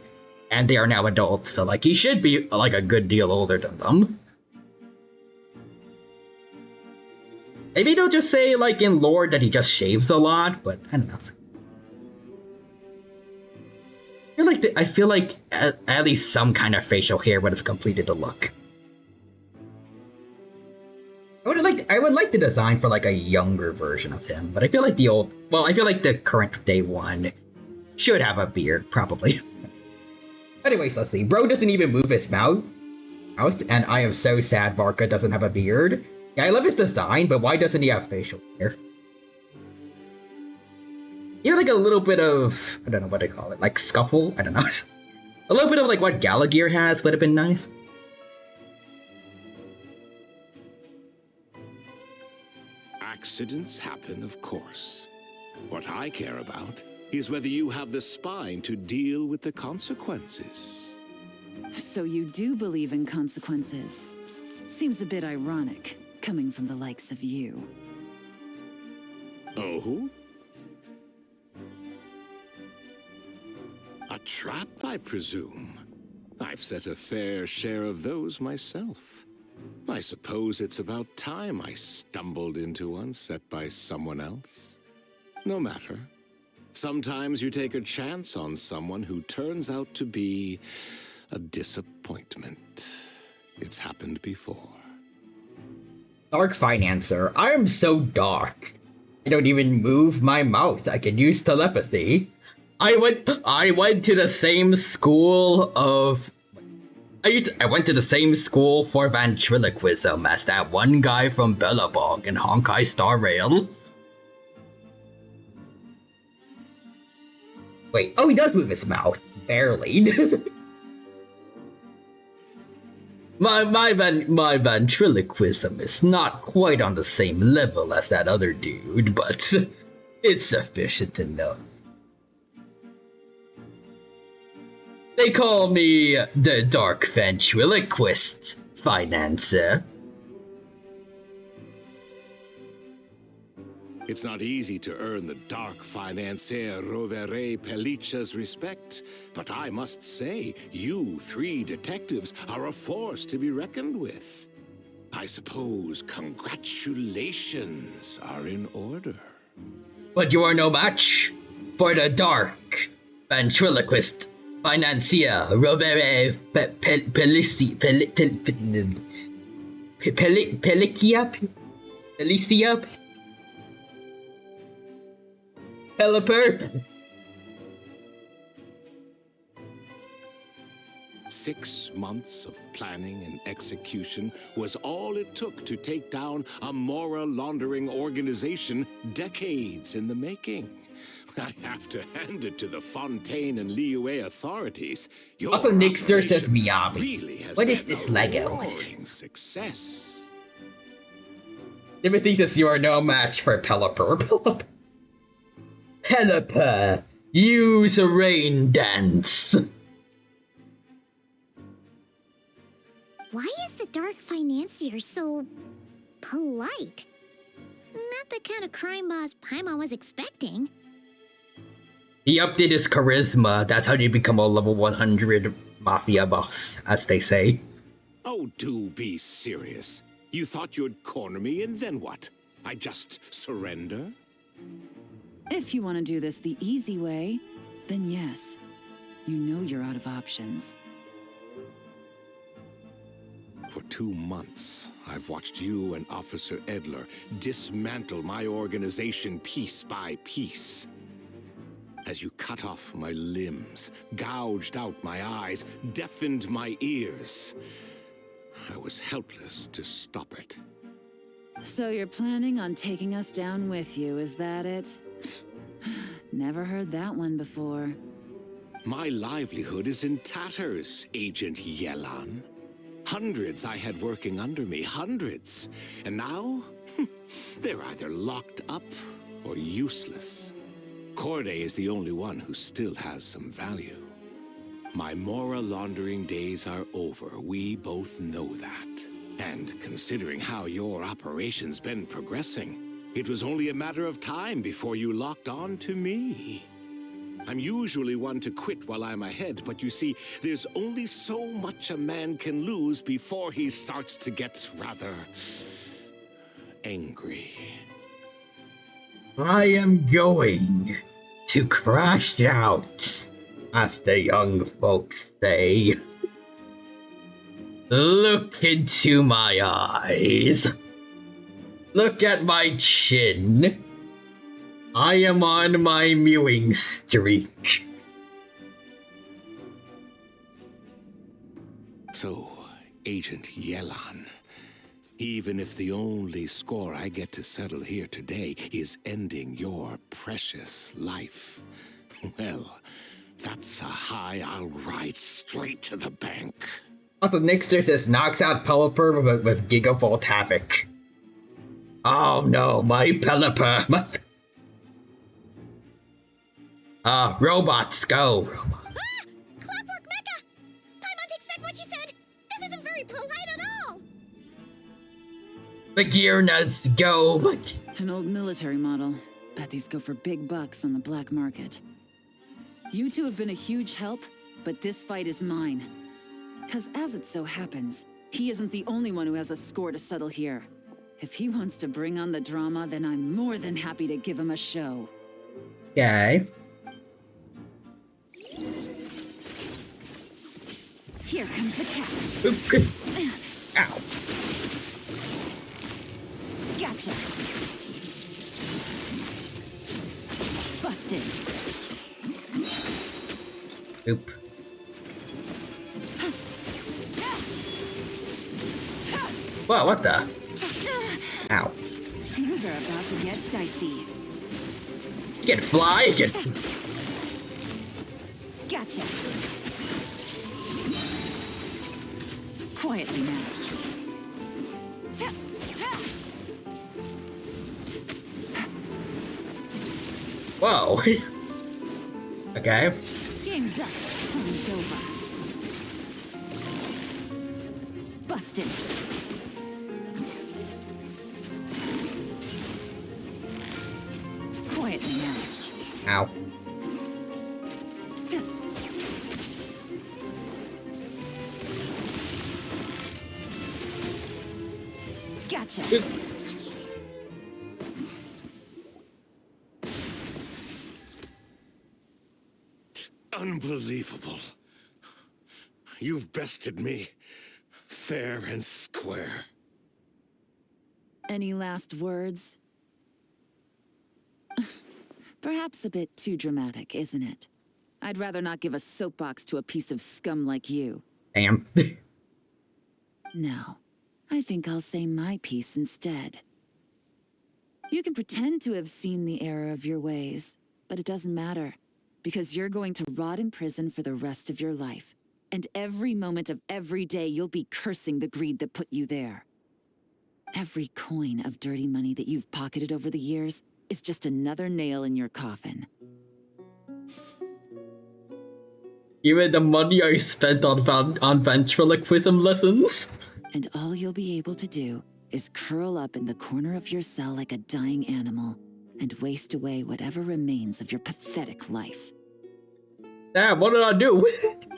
and they are now adults. So like he should be like a good deal older than them. Maybe they'll just say like in lore that he just shaves a lot, but I don't know. I feel like at least some kind of facial hair would have completed the look. I would like the design for like a younger version of him, but I feel like I feel like the current day one should have a beard, probably. Anyways, let's see. Bro doesn't even move his mouth, and I am so sad Varka doesn't have a beard. Yeah, I love his design, but why doesn't he have facial hair? You have like a little bit of, I don't know what to call it, like scuffle? I don't know. A little bit of like what Gallagher has would have been nice. Accidents happen, of course. What I care about is whether you have the spine to deal with the consequences. So you do believe in consequences. Seems a bit ironic, coming from the likes of you. Oh? A trap, I presume. I've set a fair share of those myself. I suppose it's about time I stumbled into one set by someone else. No matter. Sometimes you take a chance on someone who turns out to be a disappointment. It's happened before. Dark Financer. I am so dark. I don't even move my mouth. I can use telepathy. I went to the same school of... I went to the same school for ventriloquism as that one guy from Bellabog and Honkai Star Rail. Wait, oh, he does move his mouth. Barely. My ventriloquism is not quite on the same level as that other dude, but it's sufficient enough. They call me the Dark Ventriloquist, Financer. It's not easy to earn the Dark Financier Rovere Pelliccia's respect, but I must say, you three detectives are a force to be reckoned with. I suppose congratulations are in order. But you are no match for the Dark Ventriloquist Financier Rovere Pelliccia? 6 months of planning and execution was all it took to take down a moral laundering organization decades in the making. I have to hand it to the Fontaine and Liyue authorities. Your Also, Nixter says operation Miyabi. really has What is been this a Lego? roaring success. Timothy says you are no match for Pelipper. Pelipper, use a rain dance. Why is the Dark Financier so polite? Not the kind of crime boss Paimon was expecting. He updated his charisma. That's how you become a level 100 mafia boss, as they say. Oh, do be serious. You thought you'd corner me, and then what? I just surrender? If you want to do this the easy way, then yes. You know you're out of options. For 2 months, I've watched you and Officer Edler dismantle my organization piece by piece. As you cut off my limbs, gouged out my eyes, deafened my ears, I was helpless to stop it. So you're planning on taking us down with you, is that it? Never heard that one before. My livelihood is in tatters, Agent Yelan. Hundreds I had working under me, hundreds. And now, they're either locked up or useless. Corday is the only one who still has some value. My moral laundering days are over. We both know that. And considering how your operation's been progressing, it was only a matter of time before you locked on to me. I'm usually one to quit while I'm ahead, but you see, there's only so much a man can lose before he starts to get rather angry. I am going to crash out, as the young folks say. Look into my eyes. Look at my chin. I am on my mewing streak. So, Agent Yelan, even if the only score I get to settle here today is ending your precious life, well, that's a high I'll ride straight to the bank. Also, Nixter says knocks out Pelipper with Gigavolt Havoc. Oh no, my Pelipper. Robots, go. Clockwork Mecha! Paimon takes back what she said! This isn't very polite at all! Magirnas, go. An old military model. Bet these go for big bucks on the black market. You two have been a huge help, but this fight is mine. 'Cause as it so happens, he isn't the only one who has a score to settle here. If he wants to bring on the drama, then I'm more than happy to give him a show. Okay. Here comes the catch. Ow. Gotcha. Busted. Oop. Whoa, what the? Ow. Things are about to get dicey. You can fly, you can... Gotcha. Quietly now. Whoa. Okay. Game's up. Fun's over. Busted. Quietly now. Ow. Gotcha. Unbelievable. You've bested me, fair and square. Any last words? Perhaps a bit too dramatic, isn't it? I'd rather not give a soapbox to a piece of scum like you. Damn. No, I think I'll say my piece instead. You can pretend to have seen the error of your ways, but it doesn't matter, because you're going to rot in prison for the rest of your life. And every moment of every day you'll be cursing the greed that put you there. Every coin of dirty money that you've pocketed over the years is just another nail in your coffin. Even the money I spent on ventriloquism lessons. And all you'll be able to do is curl up in the corner of your cell like a dying animal and waste away whatever remains of your pathetic life. Damn, what did I do?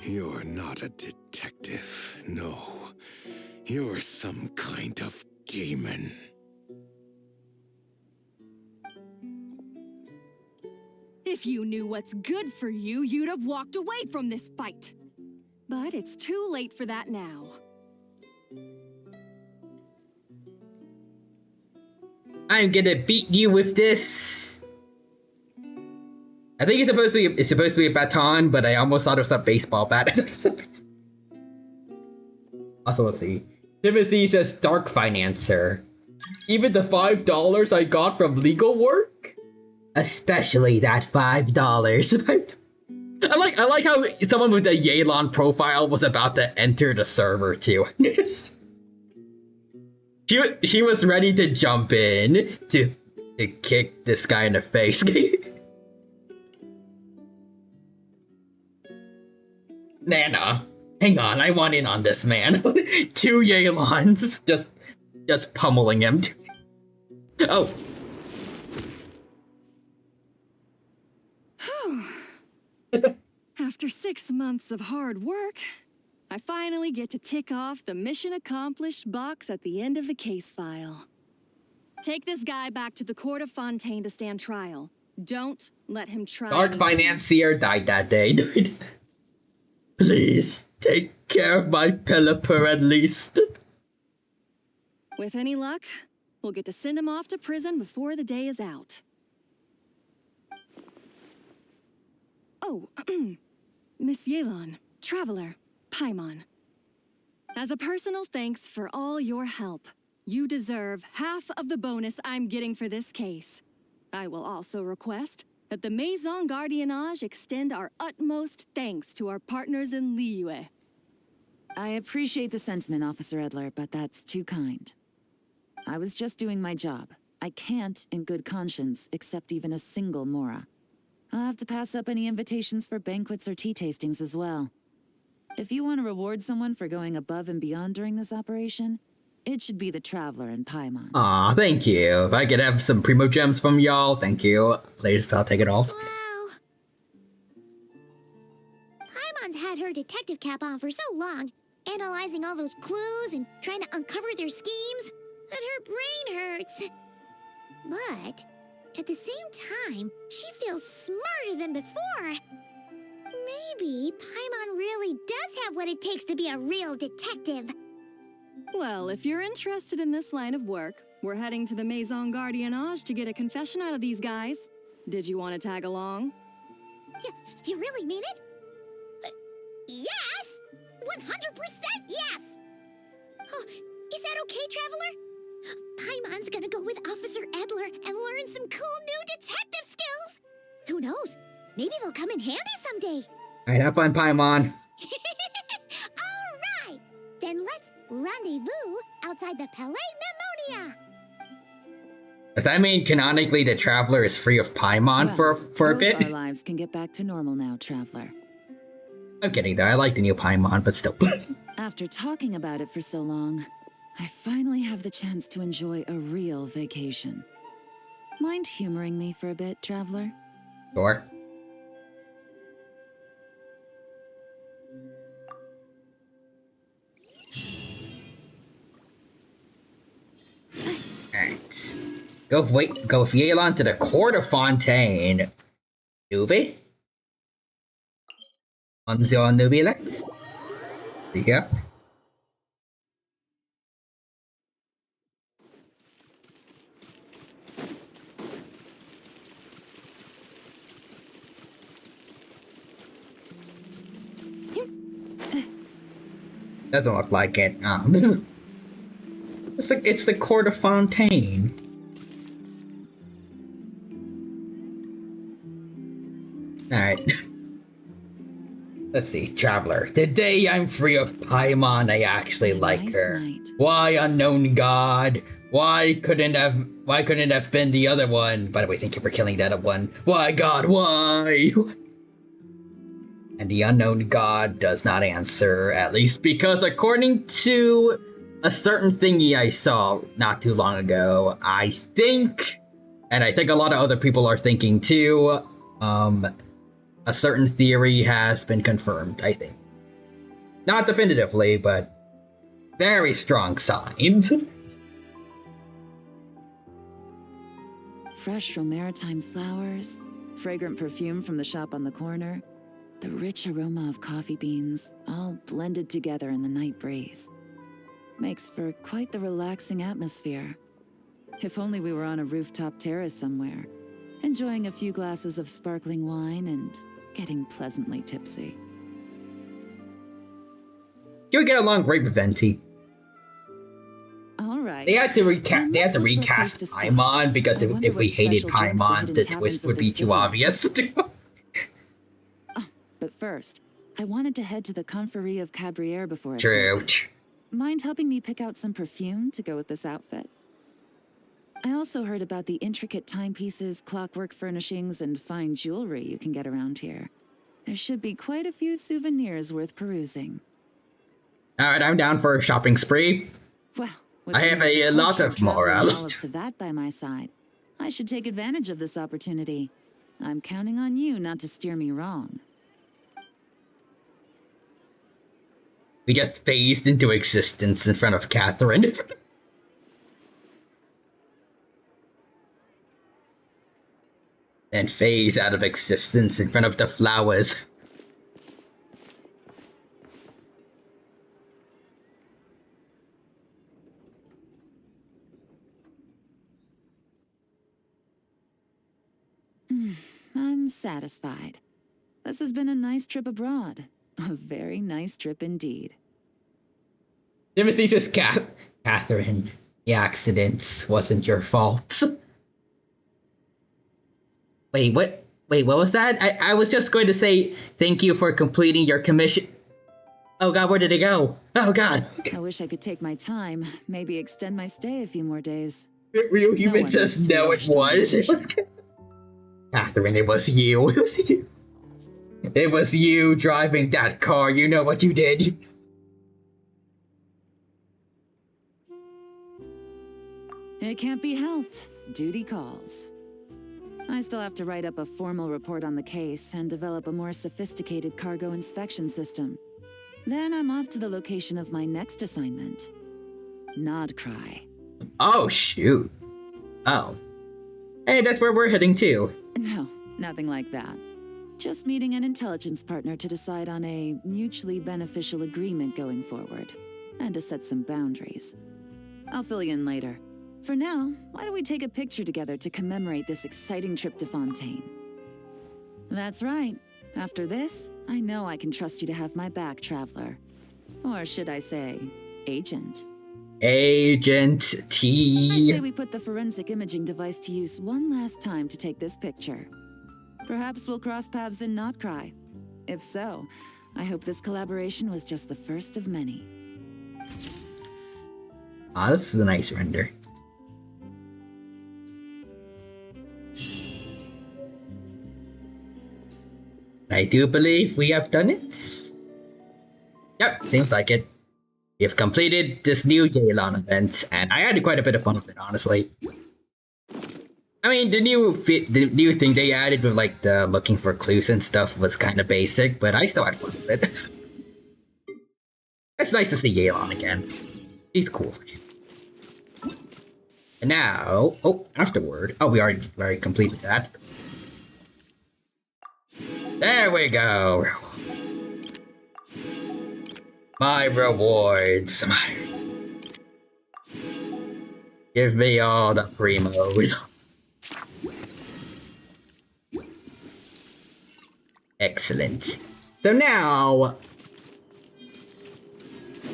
You're not a detective, no. You're some kind of demon. If you knew what's good for you, you'd have walked away from this fight. But it's too late for that now. I'm gonna beat you with this. I think it's supposed to be a baton, but I almost thought it was a baseball bat. Also, let's see. Timothy says dark financer. Even the $5 I got from legal work? Especially that $5. I like how someone with a Yelan profile was about to enter the server too. She was ready to jump in to kick this guy in the face. Nana, hang on, I want in on this, man. 2 Yealons just pummeling him. Oh. After 6 months of hard work, I finally get to tick off the mission accomplished box at the end of the case file. Take this guy back to the court of Fontaine to stand trial. Don't let him try. Dark financier died that day. Please, take care of my Pelipper at least. With any luck, we'll get to send him off to prison before the day is out. Oh, Miss Yelan, Traveler, Paimon. As a personal thanks for all your help, you deserve half of the bonus I'm getting for this case. I will also request that the Maison Gardiennage extend our utmost thanks to our partners in Liyue. I appreciate the sentiment, Officer Edler, but that's too kind. I was just doing my job. I can't, in good conscience, accept even a single Mora. I'll have to pass up any invitations for banquets or tea tastings as well. If you want to reward someone for going above and beyond during this operation, it should be the Traveler and Paimon. Aw, thank you. If I could have some Primo Gems from y'all, thank you. Please, I'll take it all. Wow. Paimon's had her detective cap on for so long, analyzing all those clues and trying to uncover their schemes, that her brain hurts. But at the same time, she feels smarter than before. Maybe Paimon really does have what it takes to be a real detective. Well, if you're interested in this line of work, we're heading to the Maison Gardiennage to get a confession out of these guys. Did you want to tag along? You really mean it? Yes! 100% yes! Oh, is that okay, Traveler? Paimon's gonna go with Officer Edler and learn some cool new detective skills! Who knows? Maybe they'll come in handy someday. Alright, have fun, Paimon. Alright! Then let's rendezvous outside the Palais Memonia! Does that mean canonically the Traveler is free of Paimon for a bit? Our lives can get back to normal now, Traveler. I'm kidding though, I like the new Paimon, but still. After talking about it for so long, I finally have the chance to enjoy a real vacation. Mind humoring me for a bit, Traveler? Sure. Alright. Go with Yelan to the court of Fontaine. Newbie? On your newbie elect? See here. Doesn't look like it. It's the court of Fontaine. Alright. Let's see, Traveler. The day I'm free of Paimon, I actually like nice her. night. Why, unknown god? Why couldn't it have been the other one? By the way, thank you for killing that one. Why, God, why? And the unknown god does not answer, at least because according to a certain thingy I saw not too long ago, I think, and I think a lot of other people are thinking too, a certain theory has been confirmed, I think. Not definitively, but very strong signs. Fresh from maritime flowers, fragrant perfume from the shop on the corner, the rich aroma of coffee beans, all blended together in the night breeze. Makes for quite the relaxing atmosphere. If only we were on a rooftop terrace somewhere, enjoying a few glasses of sparkling wine and getting pleasantly tipsy. You would get along great with Venti. All right. They had to recast to stop. Paimon because I wonder if we what hated special drinks the Paimon, hidden the taverns twist of would the be city too offer. obvious. But first, I wanted to head to the Conferee of Cabriere before it True. closes. Mind helping me pick out some perfume to go with this outfit? I also heard about the intricate timepieces, clockwork furnishings, and fine jewelry you can get around here. There should be quite a few souvenirs worth perusing. Alright, I'm down for a shopping spree. Well, with I the have most a lot cultured of traveler in morale. all of Tevat by my side, I should take advantage of this opportunity. I'm counting on you not to steer me wrong. We just phased into existence in front of Catherine. And phase out of existence in front of the flowers. I'm satisfied. This has been a nice trip abroad. A very nice trip indeed. Timothy says, Catherine, the accident wasn't your fault. Wait, what? Wait, what was that? I was just going to say thank you for completing your commission. Oh god, where did it go? Oh god. I wish I could take my time, maybe extend my stay a few more days. Real human one says gets too no, it rushed on was. It was Catherine, it was you. It was you. It was you driving that car. You know what you did. It can't be helped. Duty calls. I still have to write up a formal report on the case and develop a more sophisticated cargo inspection system. Then I'm off to the location of my next assignment. Nodcry. Oh, shoot. Oh. Hey, that's where we're heading to. No, nothing like that. Just meeting an intelligence partner to decide on a mutually beneficial agreement going forward, and to set some boundaries. I'll fill you in later. For now, why don't we take a picture together to commemorate this exciting trip to Fontaine? That's right. After this, I know I can trust you to have my back, Traveler. Or should I say, Agent. Agent I T. say we put the forensic imaging device to use one last time to take this picture. Perhaps we'll cross paths in Nodcry. If so, I hope this collaboration was just the first of many. Ah, this is a nice render. I do believe we have done it. Yep, seems like it. We have completed this new Yelan event, and I had quite a bit of fun with it, honestly. I mean, the new thing they added with like the looking for clues and stuff was kind of basic, but I still had fun with it. It's nice to see Yelan again. He's cool. And now, afterward. Oh, we already completed that. There we go. My rewards. Give me all the primos. Excellent. So now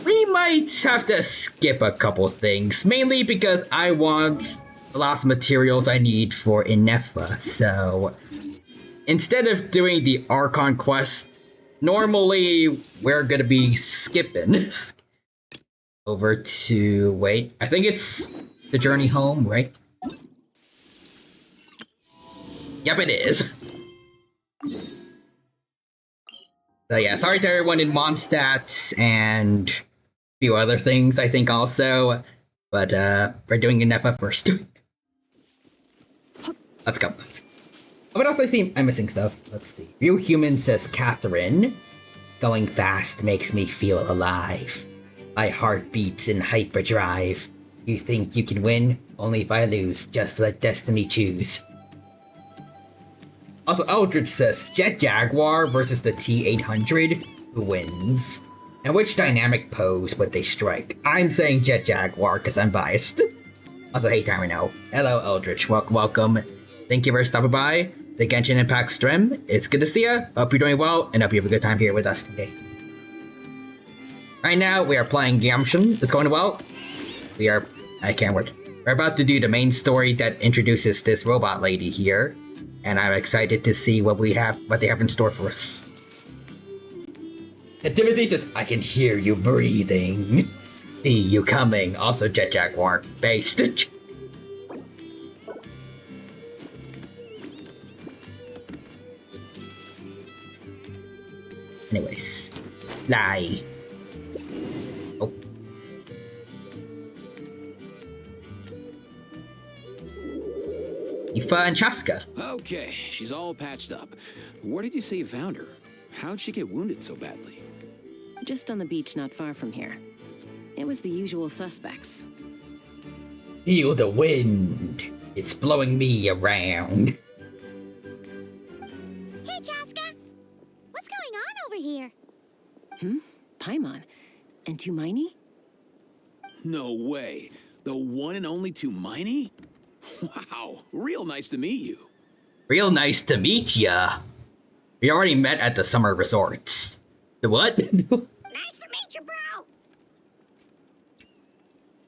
we might have to skip a couple things, mainly because I want the last materials I need for Inefa, so instead of doing the Archon quest, normally we're gonna be skipping over to, wait, I think it's the journey home, right? Yep, it is. So yeah, sorry to everyone in Mondstadt and a few other things, I think also, but we're doing Inefa first. Let's go. What else I see? I'm missing stuff. Let's see. Real Human says Catherine. Going fast makes me feel alive. My heart beats in hyperdrive. You think you can win? Only if I lose. Just let destiny choose. Also, Eldritch says Jet Jaguar versus the T-800. Who wins? And which dynamic pose would they strike? I'm saying Jet Jaguar because I'm biased. Also, hey Tyrano. Hello Eldritch. Welcome. Thank you for stopping by the Genshin Impact stream. It's good to see you. Hope you're doing well, and hope you have a good time here with us today. Right now, we are playing Genshin. It's going well. I can't wait. We're about to do the main story that introduces this robot lady here, and I'm excited to see what they have in store for us. And Timothy says, I can hear you breathing. See you coming. Also, Jet Jaguar based. Anyways, fly. Oh. Aoife and Chaska. Okay, she's all patched up. Where did you say you found her? How'd she get wounded so badly? Just on the beach not far from here. It was the usual suspects. Feel the wind. It's blowing me around. Hey, Chaska! What's going on over here? Paimon. And Tumaini? No way. The one and only Tumaini? Wow, real nice to meet you. Real nice to meet ya. We already met at the summer resorts. The what? Nice to meet you, bro!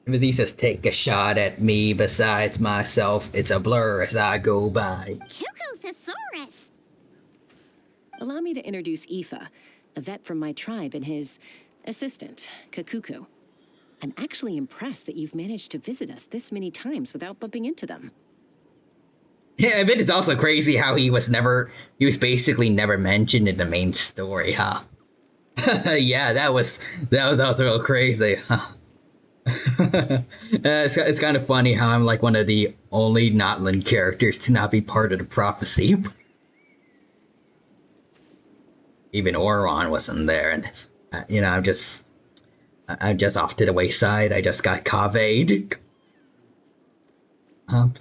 Timothy says, take a shot at me. Besides myself, it's a blur as I go by. Cuckoo Thesaurus! Allow me to introduce Aoife, a vet from my tribe, and his assistant, Kakuku. I'm actually impressed that you've managed to visit us this many times without bumping into them. Yeah, it is also crazy how he was basically never mentioned in the main story, huh? Yeah, that was also real crazy, huh? It's kind of funny how I'm like one of the only Notland characters to not be part of the prophecy. Even Oron wasn't there, and I'm just off to the wayside. I just got Kaved. I'm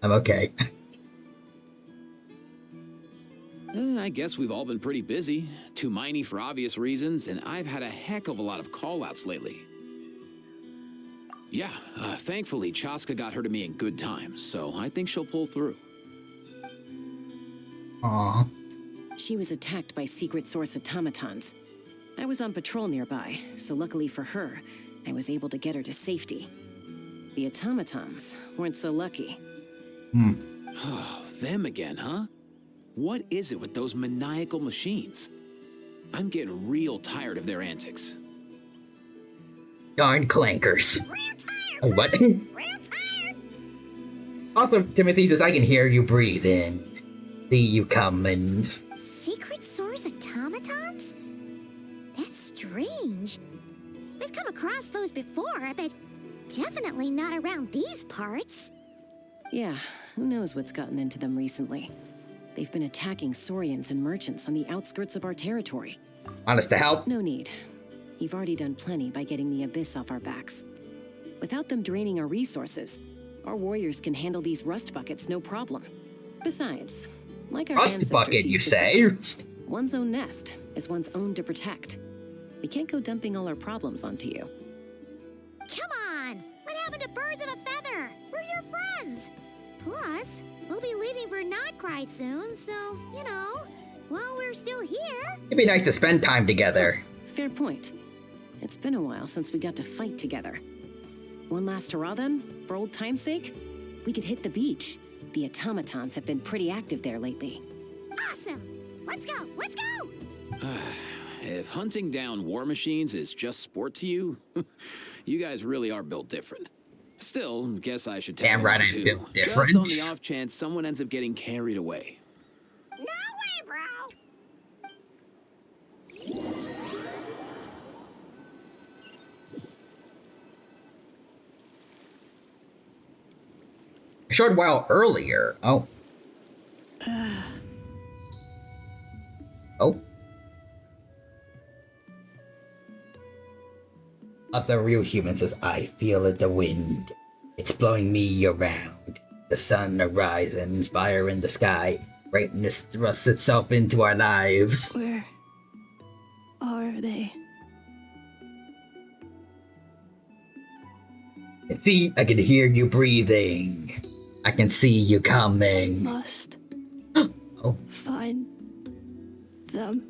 okay. I guess we've all been pretty busy. Tumaini for obvious reasons, and I've had a heck of a lot of call-outs lately. Yeah, thankfully Chaska got her to me in good time, so I think she'll pull through. Aww. She was attacked by secret source automatons. I was on patrol nearby, so luckily for her, I was able to get her to safety. The automatons weren't so lucky. Oh, them again, huh? What is it with those maniacal machines? I'm getting real tired of their antics. Darn clankers. Real tired, Oh, what? Real tired! Also, Timothy says, I can hear you breathing. See you coming. Secret source automatons? That's strange. We've come across those before, but definitely not around these parts. Yeah, who knows what's gotten into them recently. They've been attacking Saurians and merchants on the outskirts of our territory. Want us to help? No need. You've already done plenty by getting the Abyss off our backs. Without them draining our resources, our warriors can handle these rust buckets no problem. Besides, like our Rust ancestors bucket, you used to say? one's own nest is one's own to protect. We can't go dumping all our problems onto you. Come on! What happened to birds of a feather? We're your friends! Plus, we'll be leaving for Notcry soon, so, while we're still here... It'd be nice to spend time together. Fair point. It's been a while since we got to fight together. One last hurrah then, for old time's sake? We could hit the beach. The automatons have been pretty active there lately. Awesome! Let's go! Let's go! If hunting down war machines is just sport to you, you guys really are built different. Still, guess I should tell Damn you right, I'm too. built Just different. on the off chance someone ends up getting carried away. No way, bro! A short while earlier. Oh. Oh. Other real human says, I feel it the wind. It's blowing me around. The sun horizon, fire in the sky. Brightness thrusts itself into our lives. Where are they? I can hear you breathing. I can see you coming. Must Oh. find them.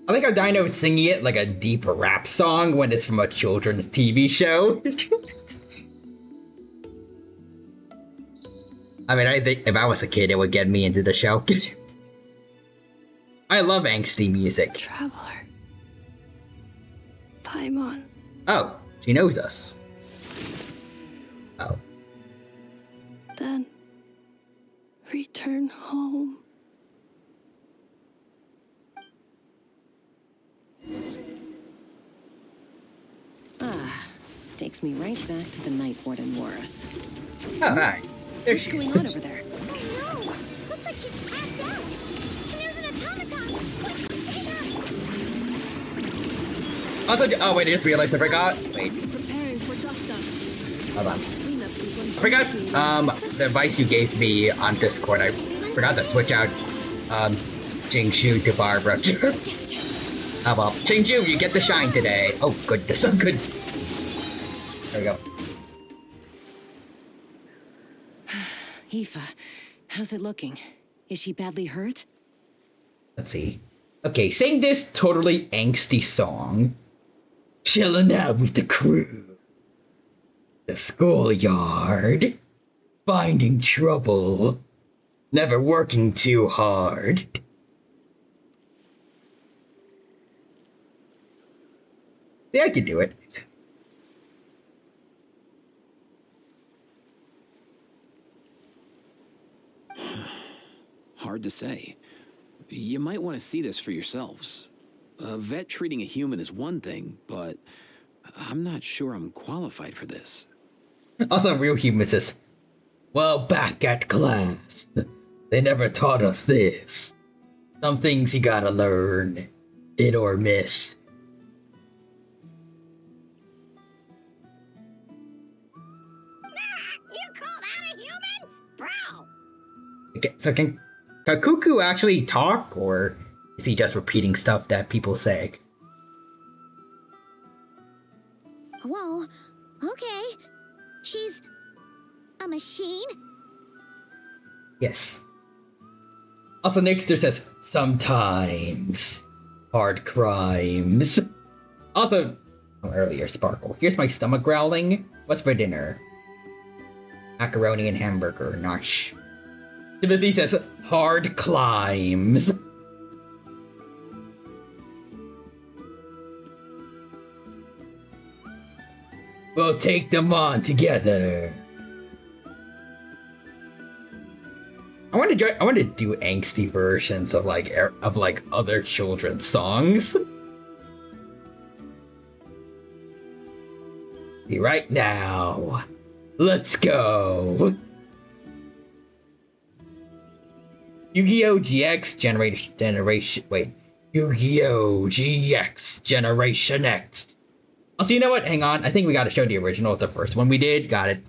I think our Dino is singing it like a deep rap song when it's from a children's TV show. I mean, I think if I was a kid, it would get me into the show. I love angsty music. Traveler. Paimon. Oh, she knows us. Oh. Then return home. Takes me right back to the Night Warden Wars. Oh, hi. There What's she going is. on over there? Oh no! Looks like she's passed out! And there's an automaton! Quick, save her! Also, oh wait, I just realized I forgot. Wait, Preparing for dust-up. hold on. Cleanup I sequence. forgot the advice you gave me on Discord. I forgot to switch out Jingshu to Barbara. Oh well, Jingshu, you get the shine today. Oh, good, this is good. There we go. Aoife, how's it looking? Is she badly hurt? Let's see. Okay, sing this totally angsty song. Chillin' out with the crew. The schoolyard. Finding trouble. Never working too hard. Yeah, I can do it. Hard to say. You might want to see this for yourselves. A vet treating a human is one thing, but I'm not sure I'm qualified for this. Also, real human says, well, back at class. They never taught us this. Some things you gotta learn. Hit or miss. You call that a human? Bro! Okay, so can Kakuku actually talk, or is he just repeating stuff that people say? Whoa, okay. She's a machine? Yes. Also, next there says, sometimes. Hard crimes. Also, earlier, Sparkle. Here's my stomach growling. What's for dinner? Macaroni and hamburger. Nosh. Timothy says, hard climbs. We'll take them on together. I want to do angsty versions of like other children's songs. See, right now, let's go. Yu-Gi-Oh! GX generation. Wait, Yu-Gi-Oh! GX Generation X. Oh, so you know what? Hang on. I think we got to show the original. It's the first one we did. Got it.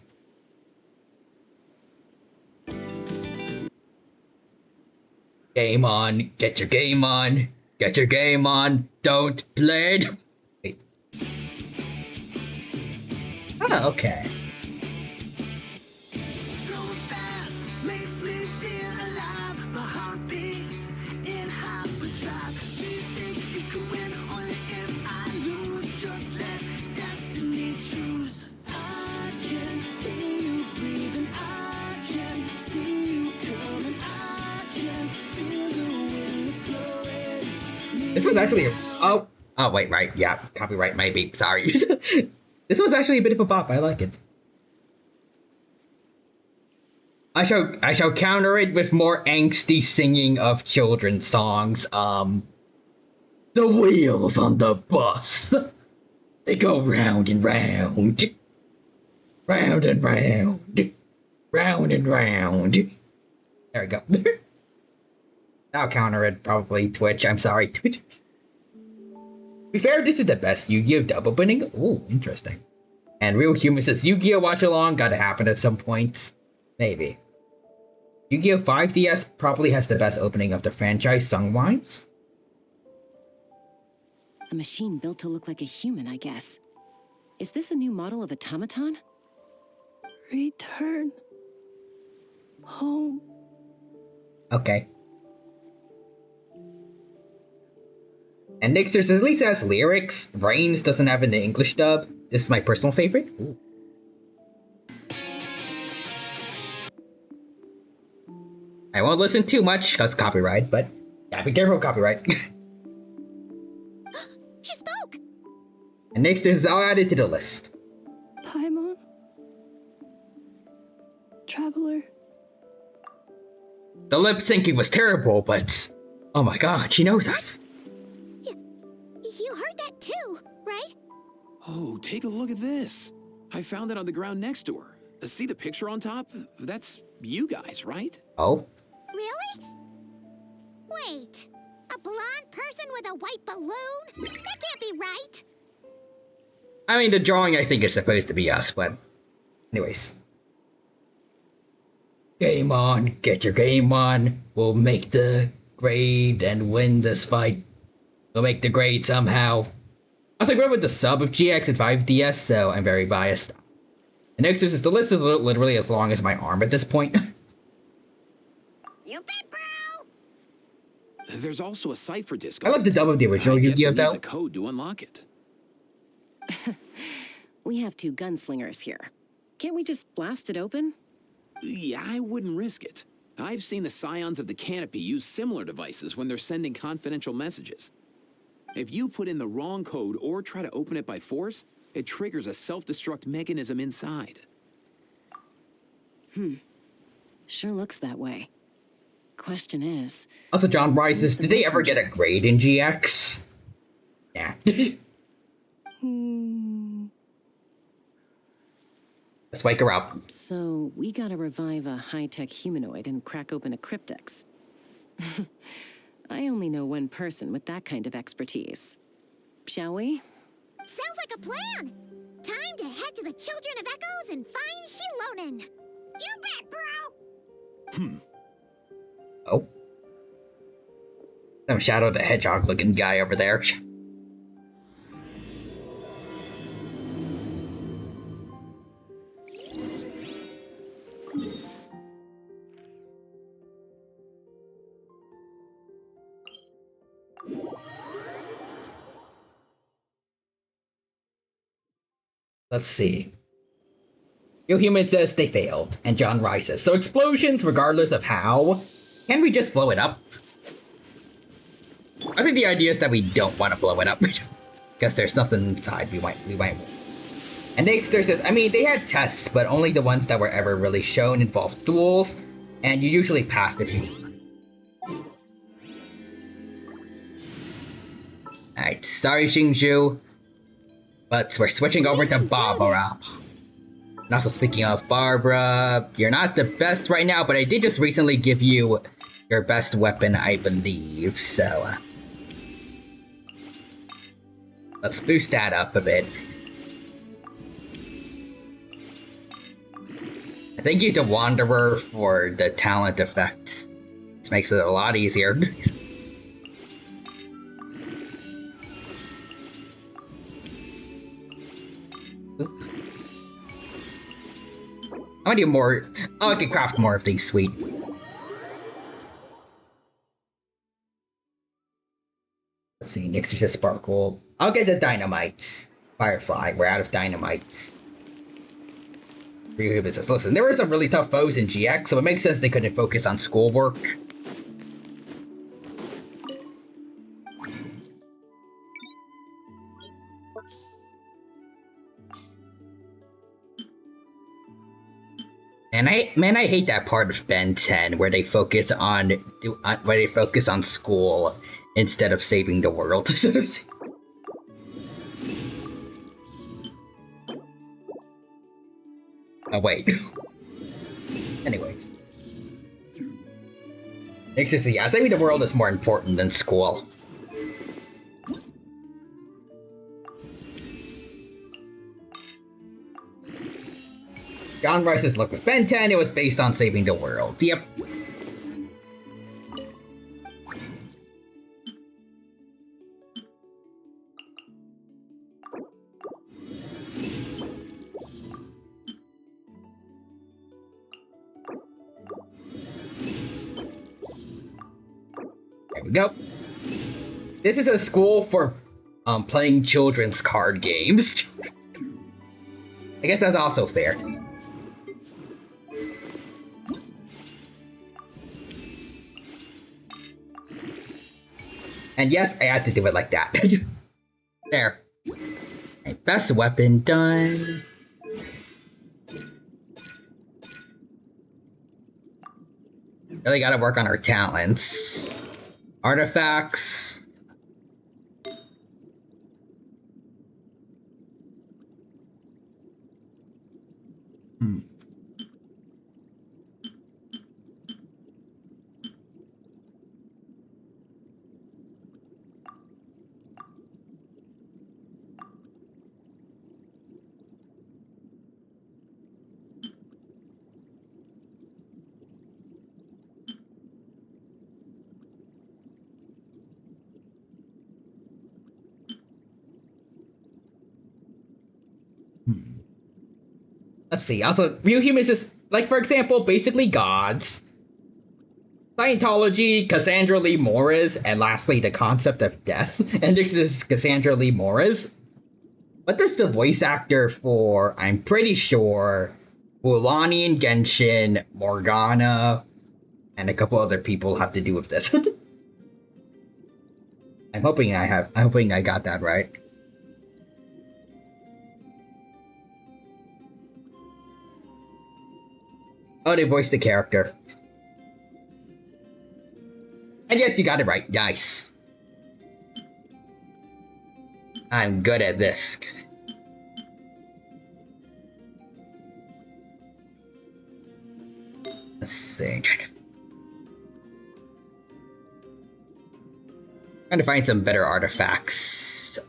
Game on. Get your game on. Get your game on. Don't play it. Wait. Oh, okay. This was actually oh wait, right, yeah, copyright maybe. Sorry. This was actually a bit of a bop. I like it. I shall counter it with more angsty singing of children's songs. The wheels on the bus, they go round and round, round and round, round and round. There we go. I'll counter it, probably Twitch. I'm sorry, Twitch. To be fair, this is the best Yu-Gi-Oh! Dub opening. Ooh, interesting. And Real Human says Yu-Gi-Oh! Watch along gotta happen at some point. Maybe. Yu-Gi-Oh! 5DS probably has the best opening of the franchise song-wise. A machine built to look like a human, I guess. Is this a new model of automaton? Return home. Okay. And Nixter says at least it has lyrics. Brains doesn't have in the English dub. This is my personal favorite. Ooh. I won't listen too much because copyright, but gotta be careful with copyright. She spoke! And Nixter is all added to the list. Paimon? Traveler? The lip syncing was terrible, but oh my god, she knows us. You heard that too, right? Oh, take a look at this. I found it on the ground next to her. See the picture on top? That's you guys, right? Oh? Really? Wait, a blonde person with a white balloon? That can't be right. I mean, the drawing I think is supposed to be us, but anyways. Game on, get your game on. We'll make the grade and win this fight. We'll make the grade somehow. I think we're with the sub of GX and 5DS, so I'm very biased. And next is the list is literally as long as my arm at this point. You bet, bro! There's also a cipher disk. I love the dub of the original Yu-Gi-Oh! It needs though. a code to unlock it. We have two gunslingers here. Can't we just blast it open? Yeah, I wouldn't risk it. I've seen the Scions of the Canopy use similar devices when they're sending confidential messages. If you put in the wrong code or try to open it by force, it triggers a self-destruct mechanism inside. Sure looks that way. Question is... Also, John Rises, did they ever get a grade in GX? Yeah. Let's wake her up. So, we gotta revive a high-tech humanoid and crack open a cryptex. I only know one person with that kind of expertise. Shall we? Sounds like a plan! Time to head to the Children of Echoes and find Shilonen! You bet, bro! Oh. Some Shadow the Hedgehog looking guy over there. Let's see. Real Human says they failed, and John rises. So explosions, regardless of how, can we just blow it up? I think the idea is that we don't want to blow it up, because there's nothing inside we might. And Nixter says, I mean, they had tests, but only the ones that were ever really shown involved duels, and you usually passed if you... Alright, sorry Xingju, but we're switching over to Barbara. And also speaking of Barbara, you're not the best right now, but I did just recently give you your best weapon, I believe, so... let's boost that up a bit. Thank you to Wanderer for the talent effect. This makes it a lot easier. I want to do more. Oh, I can craft more of these, sweet. Let's see, Nixter says Sparkle. I'll get the Dynamite. Firefly, we're out of Dynamite. Ryuhube says, listen, there were some really tough foes in GX, so it makes sense they couldn't focus on schoolwork. And I hate that part of Ben 10 where they focus on school instead of saving the world. Oh wait. Anyways. Yeah, saving the world is more important than school. John Rice's look with Ben 10, it was based on saving the world. Yep. There we go. This is a school for playing children's card games. I guess that's also fair. And yes, I had to do it like that. There. My best weapon done. Really gotta work on our talents. Artifacts. Let's see. Also, real humans is, like, for example, basically gods. Scientology, Cassandra Lee Morris, and lastly, the concept of death. And this is Cassandra Lee Morris. What does the voice actor for, I'm pretty sure, Wulani in Genshin, Morgana, and a couple other people have to do with this? I'm hoping I got that right. Oh, they voiced the character. And yes, you got it right. Nice. I'm good at this. Let's see. Trying to find some better artifacts.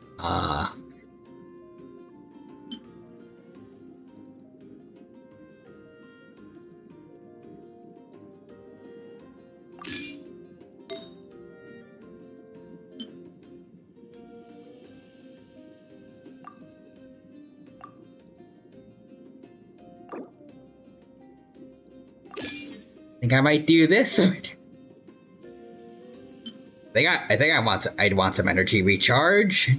I think I might do this. I think I'd want some energy recharge.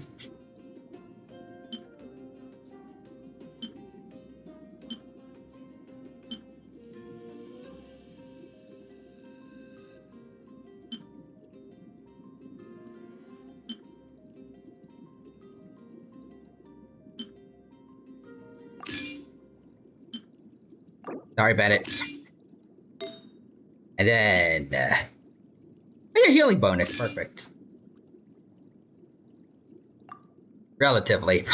Sorry about it. And then, your healing bonus, perfect. Relatively.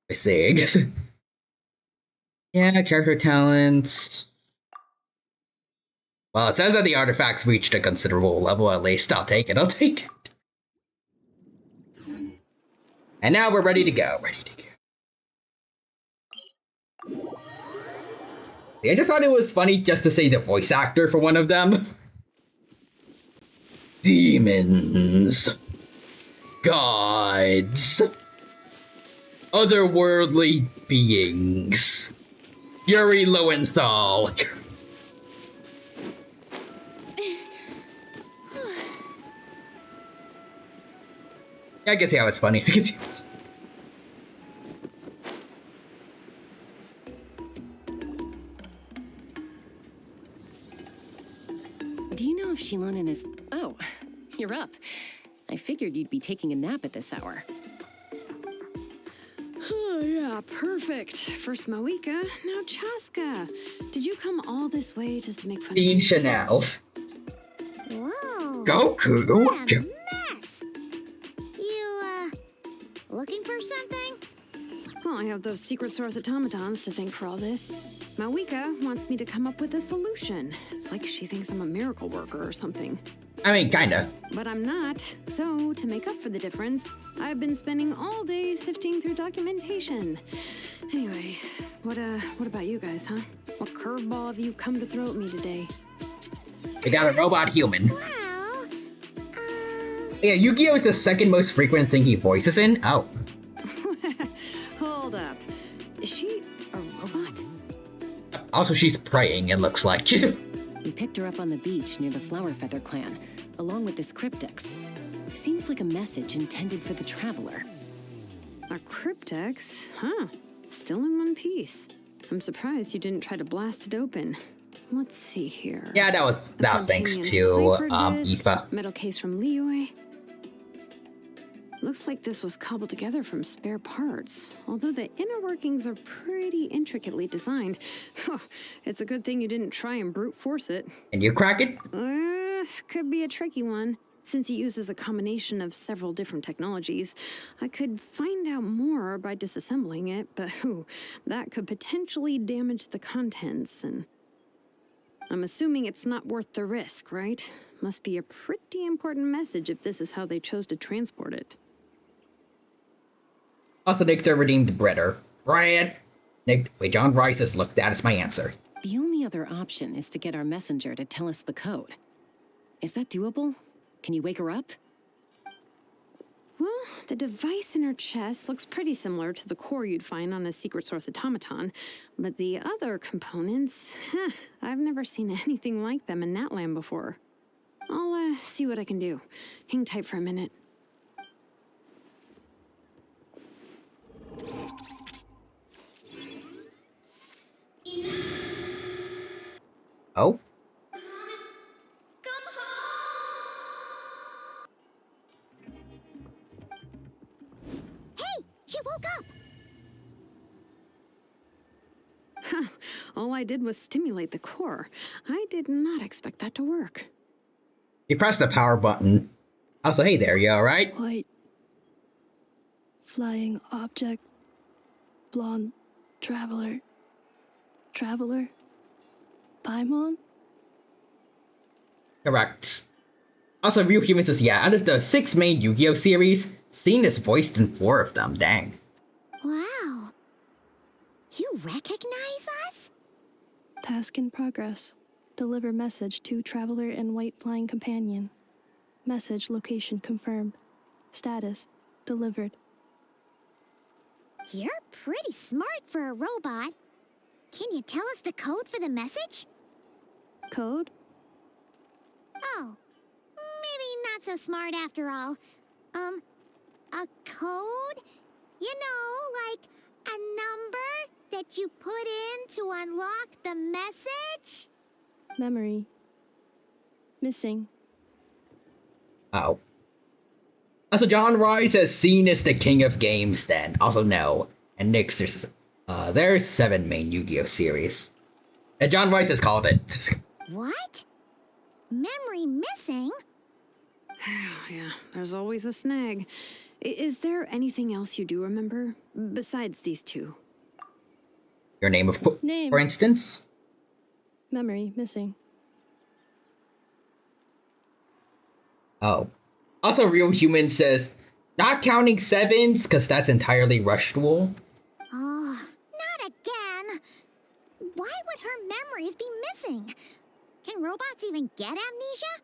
I see. Yeah, character talents. Well, it says that the artifacts reached a considerable level at least. I'll take it, And now we're ready to go. I just thought it was funny just to say the voice actor for one of them. Demons. Gods. Otherworldly beings. Yuri Lowenthal. I can see how it's funny. Do you know if Shilonen is... Oh, you're up. I figured you'd be taking a nap at this hour. yeah, perfect. First Moika, now Chaska. Did you come all this way just to make fun Team of me? Chanel's. Whoa. Goku. What a mess. You, looking for something? Well, I have those secret source automatons to thank for all this. Mawika wants me to come up with a solution. It's like she thinks I'm a miracle worker or something. I mean, kinda. But I'm not. So, to make up for the difference, I've been spending all day sifting through documentation. Anyway, what about you guys, huh? What curveball have you come to throw at me today? We got a robot human. Well, Yeah, Yu-Gi-Oh! Is the second most frequent thing he voices in. Oh. Hold up. Is she a robot? Also, she's praying, it looks like. We picked her up on the beach near the Flowerfeather clan, along with this cryptex. Seems like a message intended for the traveler. A cryptex? Huh. Still in one piece. I'm surprised you didn't try to blast it open. Let's see here. Yeah, that was thanks Fontanian to cipher disc, Aoife. Metal case from Liyue. Looks like this was cobbled together from spare parts. Although the inner workings are pretty intricately designed. It's a good thing you didn't try and brute force it. Can you crack it? Could be a tricky one. Since it uses a combination of several different technologies, I could find out more by disassembling it, but that could potentially damage the contents, and I'm assuming it's not worth the risk, right? Must be a pretty important message if this is how they chose to transport it. Also, Nick's a redeemed breader. Brad! Nick, wait, John Rice has looked, that is my answer. The only other option is to get our messenger to tell us the code. Is that doable? Can you wake her up? Well, the device in her chest looks pretty similar to the core you'd find on a secret source automaton, but the other components, I've never seen anything like them in that land before. I'll see what I can do. Hang tight for a minute. Oh? Hey, she woke up. All I did was stimulate the core. I did not expect that to work. He pressed the power button. Also, hey there, you alright? White. Flying object. Blonde. Traveler. Traveler? Paimon? Correct. Also, Real Human says, yeah, out of the 6 main Yu-Gi-Oh! Series, Scene is voiced in 4 of them, dang. Wow. You recognize us? Task in progress. Deliver message to Traveler and White Flying Companion. Message location confirmed. Status delivered. You're pretty smart for a robot. Can you tell us the code for the message? Code? Oh, maybe not so smart after all. A code? You know, like a number that you put in to unlock the message? Memory. Missing. Oh. Also, John Roy says Scene is the king of games then. Also, no. And Nick says, there's 7 main Yu-Gi-Oh! Series. And John Royce has called it. What? Memory missing? Yeah, there's always a snag. Is there anything else you do remember? Besides these 2? Your name, Name. for instance? Memory missing. Oh. Also, Real Human says, not counting 7s, because that's entirely Rushdual. Oh, not again. Why would her memories be missing? Can robots even get amnesia?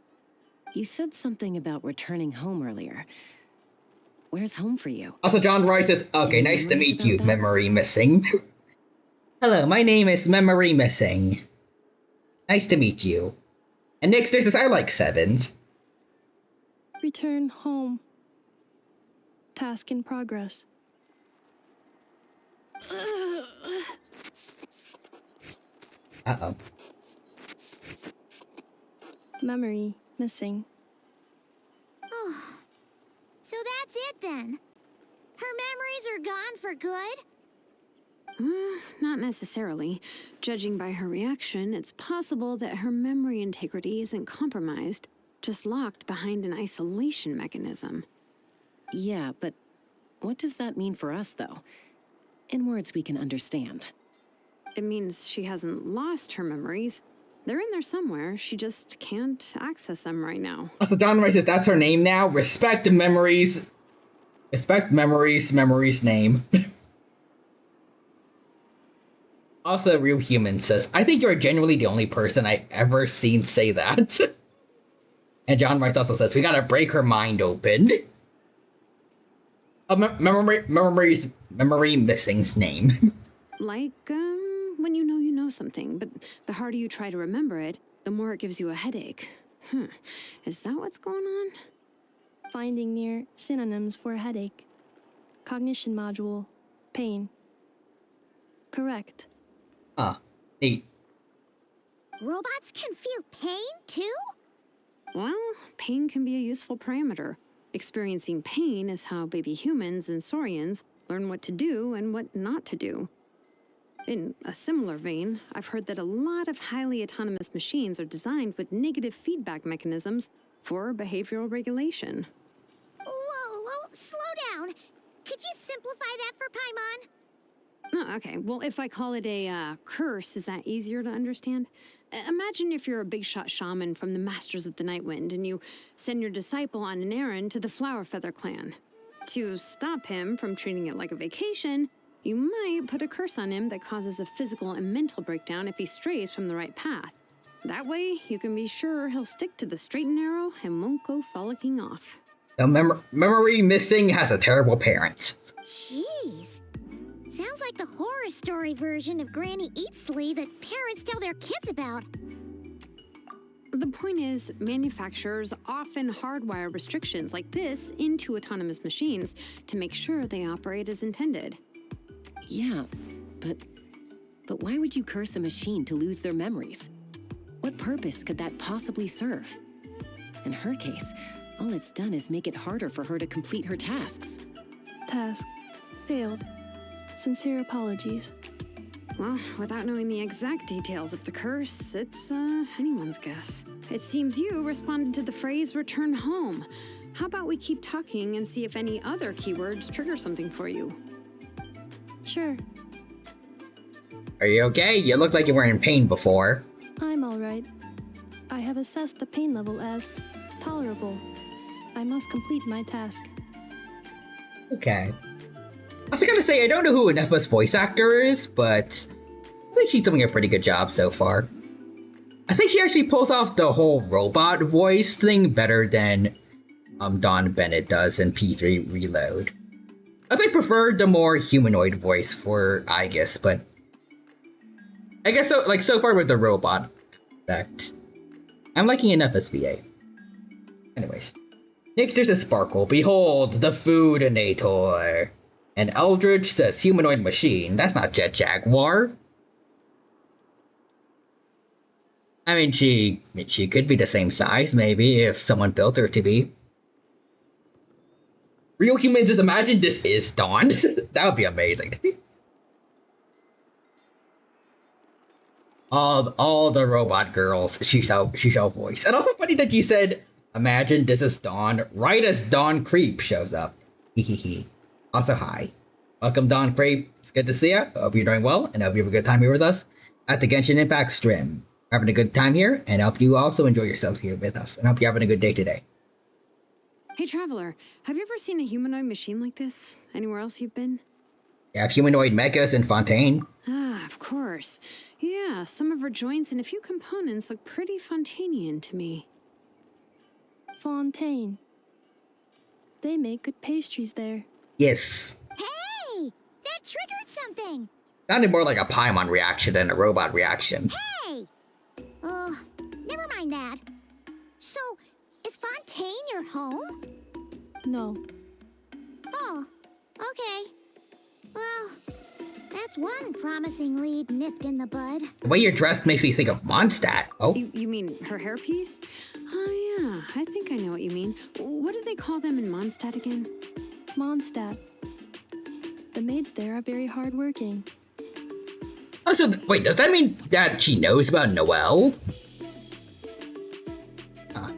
You said something about returning home earlier. Where's home for you? Also, John Roy says, okay, nice to meet you, Memory Missing. Hello, my name is Memory Missing. Nice to meet you. And Nick says, I like 7s. Return home. Task in progress. Uh-oh. Memory missing. Oh, so that's it then. Her memories are gone for good? Not necessarily. Judging by her reaction, it's possible that her memory integrity isn't compromised, just locked behind an isolation mechanism. Yeah, but what does that mean for us, though? In words we can understand. It means she hasn't lost her memories. They're in there somewhere, she just can't access them right now. Also, Don Rice says that's her name now. Respect memories. Respect memories name. Also, Real Human says, I think you're genuinely the only person I've ever seen say that. And John Rice also says, we gotta break her mind open. Memory missing's name. Like, when you know something, but the harder you try to remember it, the more it gives you a headache. Is that what's going on? Finding near synonyms for headache. Cognition module. Pain. Correct. Neat. Robots can feel pain, too? Well, pain can be a useful parameter. Experiencing pain is how baby humans and saurians learn what to do and what not to do. In a similar vein, I've heard that a lot of highly autonomous machines are designed with negative feedback mechanisms for behavioral regulation. Whoa, slow down. Could you simplify that for Paimon? Oh, okay, well, if I call it a curse, is that easier to understand? Imagine if you're a big shot shaman from the Masters of the Nightwind and you send your disciple on an errand to the Flowerfeather clan. To stop him from treating it like a vacation, you might put a curse on him that causes a physical and mental breakdown if he strays from the right path. That way, you can be sure he'll stick to the straight and narrow and won't go frolicking off. The memory missing has a terrible parent. Jeez. Sounds like the horror story version of Granny Eatsley that parents tell their kids about. The point is, manufacturers often hardwire restrictions like this into autonomous machines to make sure they operate as intended. Yeah, but why would you curse a machine to lose their memories? What purpose could that possibly serve? In her case, all it's done is make it harder for her to complete her tasks. Task. Failed. Sincere apologies. Well, without knowing the exact details of the curse, it's anyone's guess. It seems you responded to the phrase return home. How about we keep talking and see if any other keywords trigger something for you? Sure. Are you okay? You looked like you were in pain before. I'm alright. I have assessed the pain level as tolerable. I must complete my task. Okay. I was gonna say, I don't know who Anefa's voice actor is, but I think she's doing a pretty good job so far. I think she actually pulls off the whole robot voice thing better than Don Bennett does in P3 Reload. I think I prefer the more humanoid voice for Aegis, but I guess so. Like so far with the robot effect, I'm liking Anefa's VA. Anyways, next there's a Sparkle. Behold the Foodinator. And Eldridge says humanoid machine. That's not Jet Jaguar. I mean, she could be the same size, maybe, if someone built her to be. Real Humans, just imagine this is Dawn. That would be amazing. All the robot girls she shall voice. And also funny that you said, imagine this is Dawn, right as Dawn Creep shows up. Hehehe. Also, hi. Welcome, Dawn Creep. It's good to see you. Hope you're doing well, and hope you have a good time here with us at the Genshin Impact stream. Having a good time here, and hope you also enjoy yourself here with us, and hope you're having a good day today. Hey, Traveler, have you ever seen a humanoid machine like this? Anywhere else you've been? You have humanoid mechas in Fontaine. Ah, of course. Yeah, some of her joints and a few components look pretty Fontainian to me. Fontaine. They make good pastries there. Yes. Hey! That triggered something! Sounded more like a Paimon reaction than a robot reaction. Hey! Never mind that. So, is Fontaine your home? No. Oh, okay. Well, that's one promising lead nipped in the bud. The way you're dressed makes me think of Mondstadt. Oh. You mean her hairpiece? Oh yeah, I think I know what you mean. What do they call them in Mondstadt again? Mondstadt. The maids there are very hardworking. Oh, so wait, does that mean that she knows about Noelle?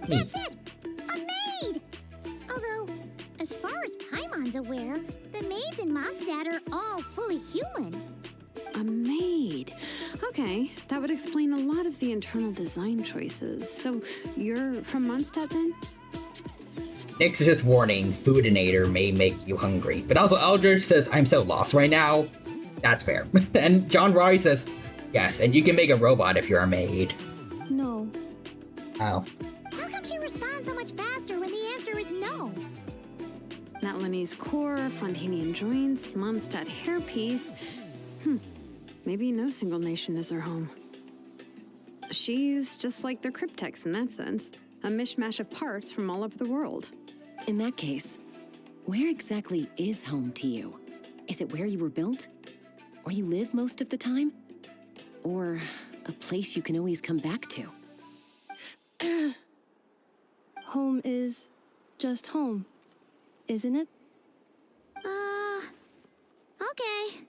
That's it! A maid! Although, as far as Paimon's aware, the maids in Mondstadt are all fully human. A maid. Okay, that would explain a lot of the internal design choices. So, you're from Mondstadt then? Nyx is just warning, Foodinator may make you hungry. But also Eldridge says, I'm so lost right now. That's fair. And John Roy says, yes, and you can make a robot if you're a maid. No. Oh. How come she responds so much faster when the answer is no? Natlanese core, Fontanian joints, Mondstadt hairpiece. Maybe no single nation is her home. She's just like the Cryptex in that sense. A mishmash of parts from all over the world. In that case, where exactly is home to you? Is it where you were built? Where you live most of the time? Or a place you can always come back to? Home is just home, isn't it? Okay.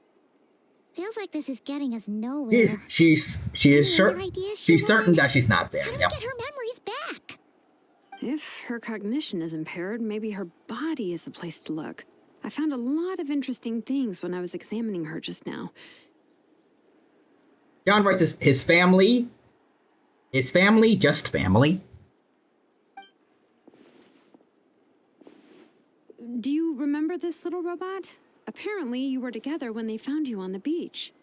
Feels like this is getting us nowhere. She is certain that she's not there. How do we get her memories back? If her cognition is impaired, maybe her body is a place to look. I found a lot of interesting things when I was examining her just now. John writes his family. Is family just family? Do you remember this little robot? Apparently, you were together when they found you on the beach.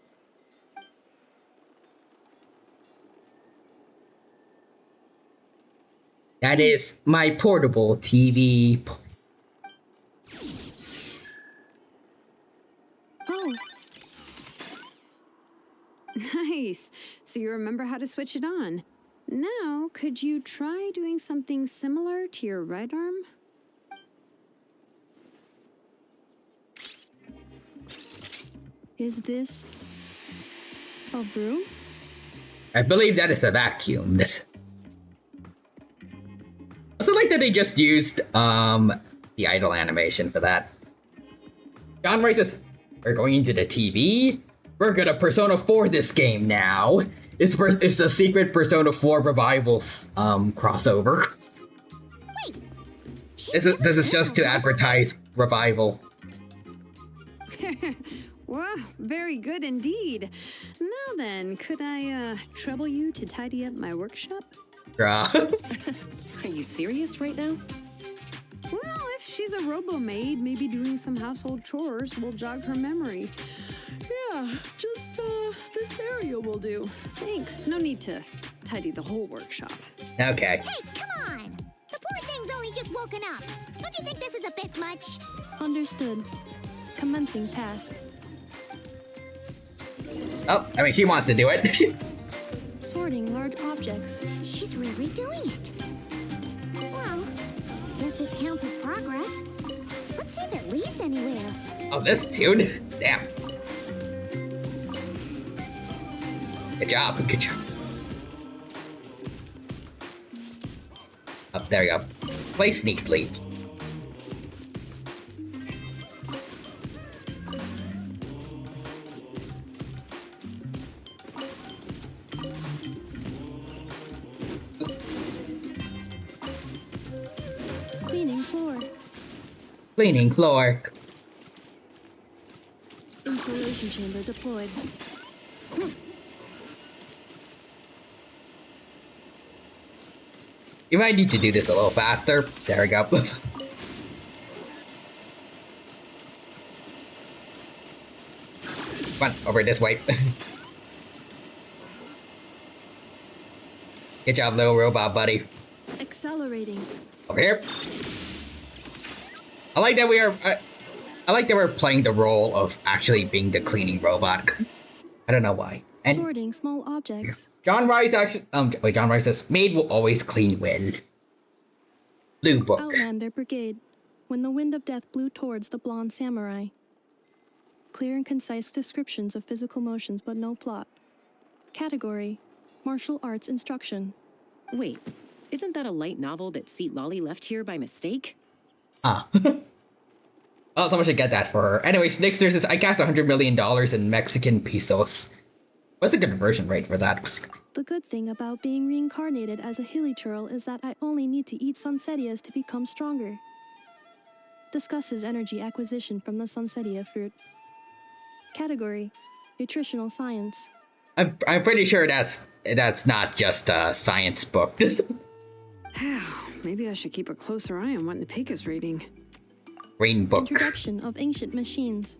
That is my portable TV. Oh. Nice. So you remember how to switch it on. Now, could you try doing something similar to your right arm? Is this a broom? I believe that is a vacuum. This. I also like that they just used the idle animation for that. John writes us, we're going into the TV. We're gonna Persona 4 this game now. It's the secret Persona 4 Revivals crossover. Wait. This is just to advertise Revival. Wow, very good indeed. Now then, could I trouble you to tidy up my workshop? Are you serious right now? Well, if she's a robo-maid, maybe doing some household chores will jog her memory. Yeah, just this area will do. Thanks, no need to tidy the whole workshop. Okay. Hey, come on! The poor thing's only just woken up. Don't you think this is a bit much? Understood. Commencing task. Oh, I mean, she wants to do it. Sorting large objects. She's really doing it. Well, guess this counts as progress. Let's see if it leads anywhere. Oh, this dude? Damn. Good job, good job. Up there you go. Play sneak lead. Cleaning floor. Cleaning floor. Insulation chamber deployed. You might need to do this a little faster. There we go. Come on, over this way. Good job, little robot buddy. Accelerating. Over here. I like that we're playing the role of actually being the cleaning robot. I don't know why. And Sorting small objects. John Rice actually John Rice says maid will always clean well. Blue book. Outlander Brigade. When the wind of death blew towards the blonde samurai. Clear and concise descriptions of physical motions but no plot. Category: martial arts instruction. Wait, isn't that a light novel that Seat Lolly left here by mistake? Ah. Well, someone should get that for her. Anyways, Nixter says, I cast $100 million in Mexican pesos. What's the conversion rate for that? The good thing about being reincarnated as a hilly churl is that I only need to eat sunsettias to become stronger. Discusses energy acquisition from the sunsettia fruit. Category: Nutritional Science. I'm pretty sure that's not just a science book. Maybe I should keep a closer eye on what Nipika's reading. Green book. Introduction of Ancient Machines.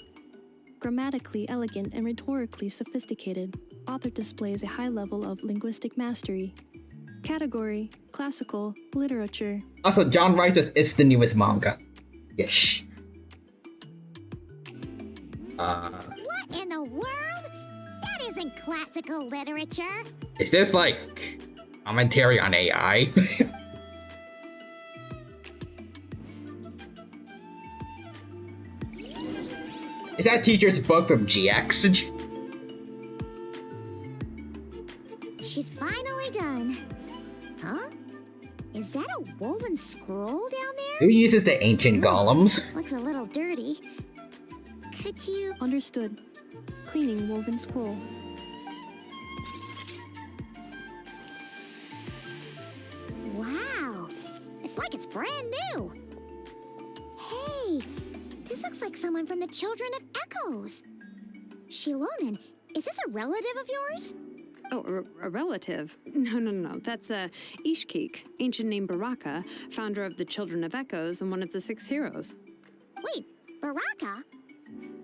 Grammatically elegant and rhetorically sophisticated, author displays a high level of linguistic mastery. Category: Classical Literature. Also, John writes it's the newest manga. Yes. What in the world? That isn't classical literature. Is this like commentary on AI? Is that teacher's book from GX? She's finally done. Huh? Is that a woven scroll down there? Who uses the ancient golems? Looks a little dirty. Could you... Understood. Cleaning woven scroll. Wow. It's like it's brand new. Hey, this looks like someone from the Children of Echoes. Shilonen, is this a relative of yours? Oh, a relative? No. That's Ishkik, ancient name Baraka, founder of the Children of Echoes and one of the 6 heroes. Wait, Baraka?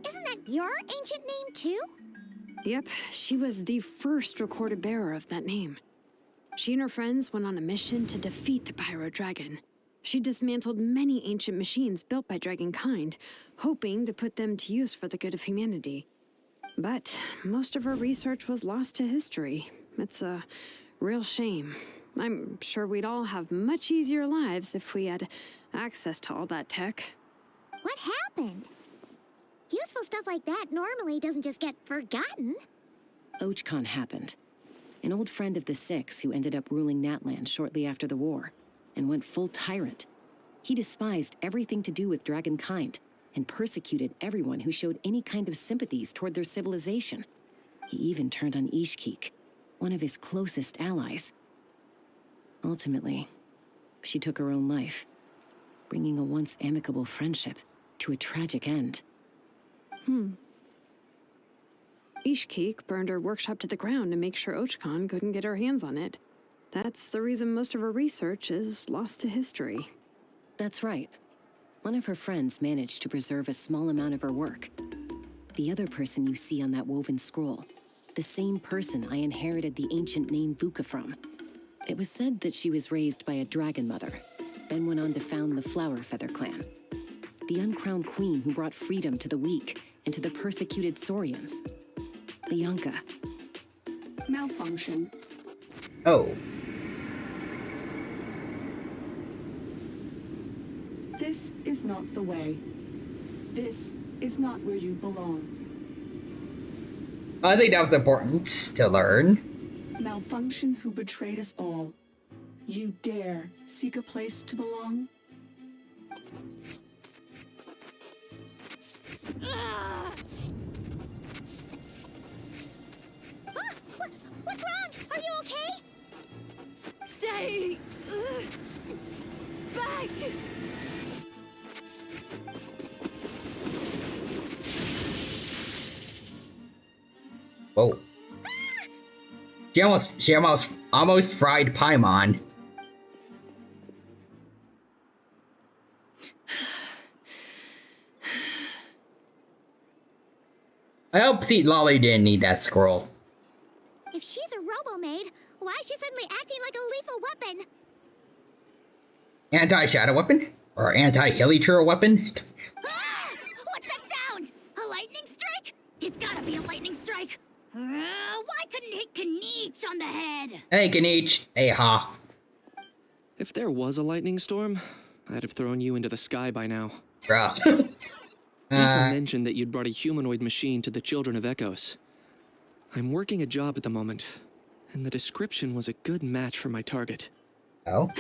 Isn't that your ancient name too? Yep, she was the first recorded bearer of that name. She and her friends went on a mission to defeat the Pyro Dragon. She dismantled many ancient machines built by Dragonkind, hoping to put them to use for the good of humanity. But most of her research was lost to history. It's a real shame. I'm sure we'd all have much easier lives if we had access to all that tech. What happened? Useful stuff like that normally doesn't just get forgotten. Ochcon happened. An old friend of the 6 who ended up ruling Natlan shortly after the war, and went full tyrant. He despised everything to do with Dragonkind, and persecuted everyone who showed any kind of sympathies toward their civilization. He even turned on Ishkik, one of his closest allies. Ultimately, she took her own life, bringing a once amicable friendship to a tragic end. Ishkik burned her workshop to the ground to make sure Ochcon couldn't get her hands on it. That's the reason most of her research is lost to history. That's right. One of her friends managed to preserve a small amount of her work. The other person you see on that woven scroll, the same person I inherited the ancient name Vuka from. It was said that she was raised by a dragon mother, then went on to found the Flower Feather clan. The uncrowned queen who brought freedom to the weak and to the persecuted Saurians. The Yonka. Malfunction. Oh. This is not the way. This is not where you belong. I think that was important to learn. Malfunction who betrayed us all. You dare seek a place to belong? What's wrong? Are you okay? Stay back! Whoa. She almost fried Paimon. I hope Seat Lolly didn't need that scroll. If she's a robo-maid, why is she suddenly acting like a lethal weapon? Anti-shadow weapon? Or anti-hilly weapon? Ah! What's that sound? A lightning strike? It's gotta be a lightning strike. Why couldn't it hit Kanich on the head? Hey, Kanich. Hey, Ha. If there was a lightning storm, I'd have thrown you into the sky by now. Bruh. Ethan mentioned that you'd brought a humanoid machine to the Children of Echoes. I'm working a job at the moment, and the description was a good match for my target. Oh?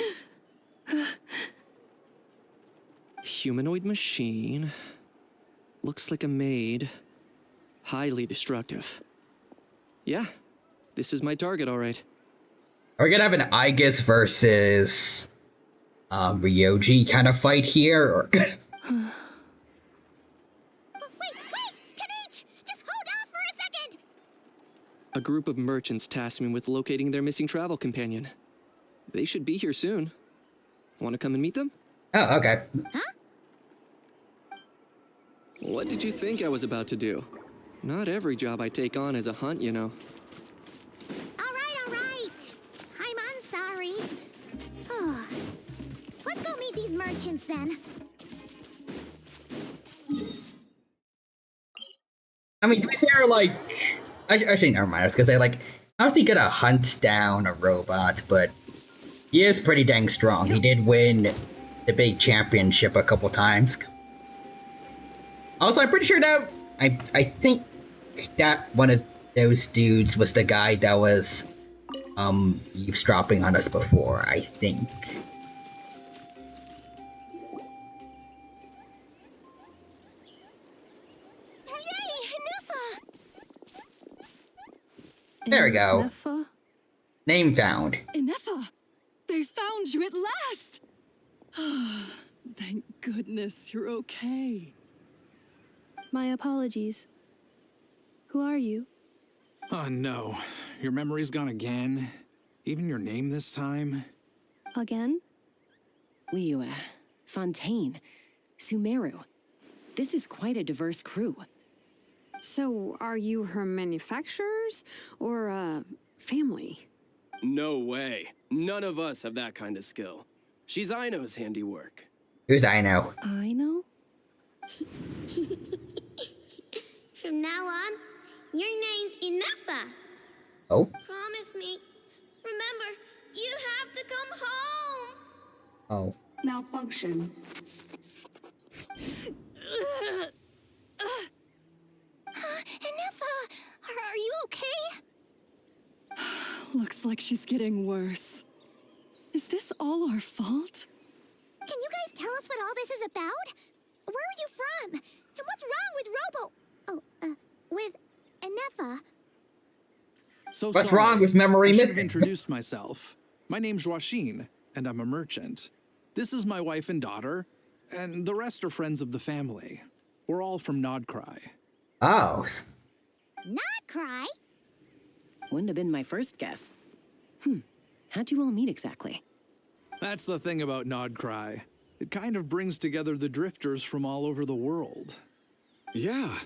Humanoid machine. Looks like a maid. Highly destructive. Yeah, This is my target, all right. Are we gonna have an Aegis versus Ryoji kind of fight here? Or A group of merchants tasked me with locating their missing travel companion. They should be here soon. Want to come and meet them? Oh, okay. Huh? What did you think I was about to do? Not every job I take on is a hunt, you know. All right. I'm sorry. Oh. Let's go meet these merchants then. I mean, to be fair, like, actually, never mind. I was gonna say, like, obviously gonna hunt down a robot, but he is pretty dang strong. He did win the big championship a couple times. Also, I'm pretty sure that I think that one of those dudes was the guy that was eavesdropping on us before, I think. There we go. Nefa? Name found. Inefa! They found you at last! Thank goodness you're okay. My apologies. Who are you? Oh no, your memory's gone again? Even your name this time? Again? Liyue, Fontaine, Sumeru. This is quite a diverse crew. So, are you her manufacturers or family? No way. None of us have that kind of skill. She's Aino's handiwork. Who's Aino? Aino? From now on, your name's Inefa. Oh? Promise me. Remember, you have to come home. Oh. Malfunction. Inefa, are you okay? Looks like she's getting worse. Is this all our fault? Can you guys tell us what all this is about? Where are you from? And what's wrong with with Inefa? So What's sorry. wrong with memory I should have missing? introduced myself. My name's Joachine, and I'm a merchant. This is my wife and daughter, and the rest are friends of the family. We're all from Nodcry. Oh. Not cry? Wouldn't have been my first guess. How'd you all meet exactly? That's the thing about Nodcry. It kind of brings together the drifters from all over the world. Yeah,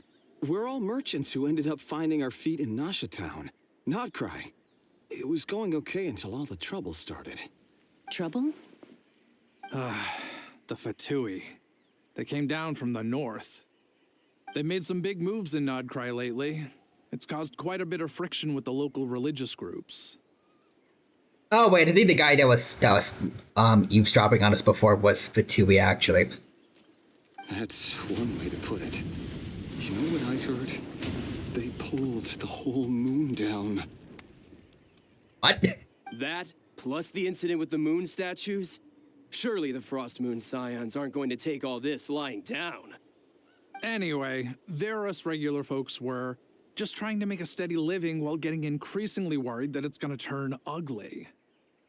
we're all merchants who ended up finding our feet in Nasha Town. Nodcry. It was going okay until all the trouble started. Trouble? The Fatui. They came down from the north. They made some big moves in Nodcry lately. It's caused quite a bit of friction with the local religious groups. Oh wait, I think the guy that was eavesdropping on us before was Fatui, actually. That's one way to put it. You know what I heard? They pulled the whole moon down. What? That, plus the incident with the moon statues? Surely the Frost Moon Scions aren't going to take all this lying down. Anyway, there us regular folks were just trying to make a steady living while getting increasingly worried that it's gonna turn ugly.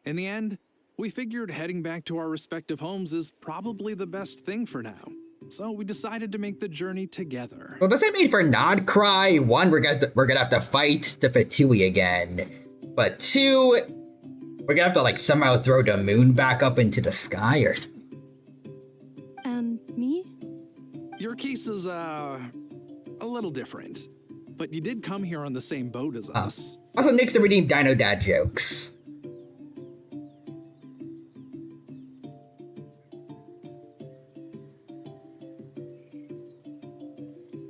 In the end, we figured heading back to our respective homes is probably the best thing for now. So we decided to make the journey together. Well, does that mean for Nodcry, one, we're gonna have to fight the Fatui again, but two, we're gonna have to like somehow throw the moon back up into the sky or something? And me? Your case is, a little different. But you did come here on the same boat as us. Also, nix to redeem Dino Dad jokes.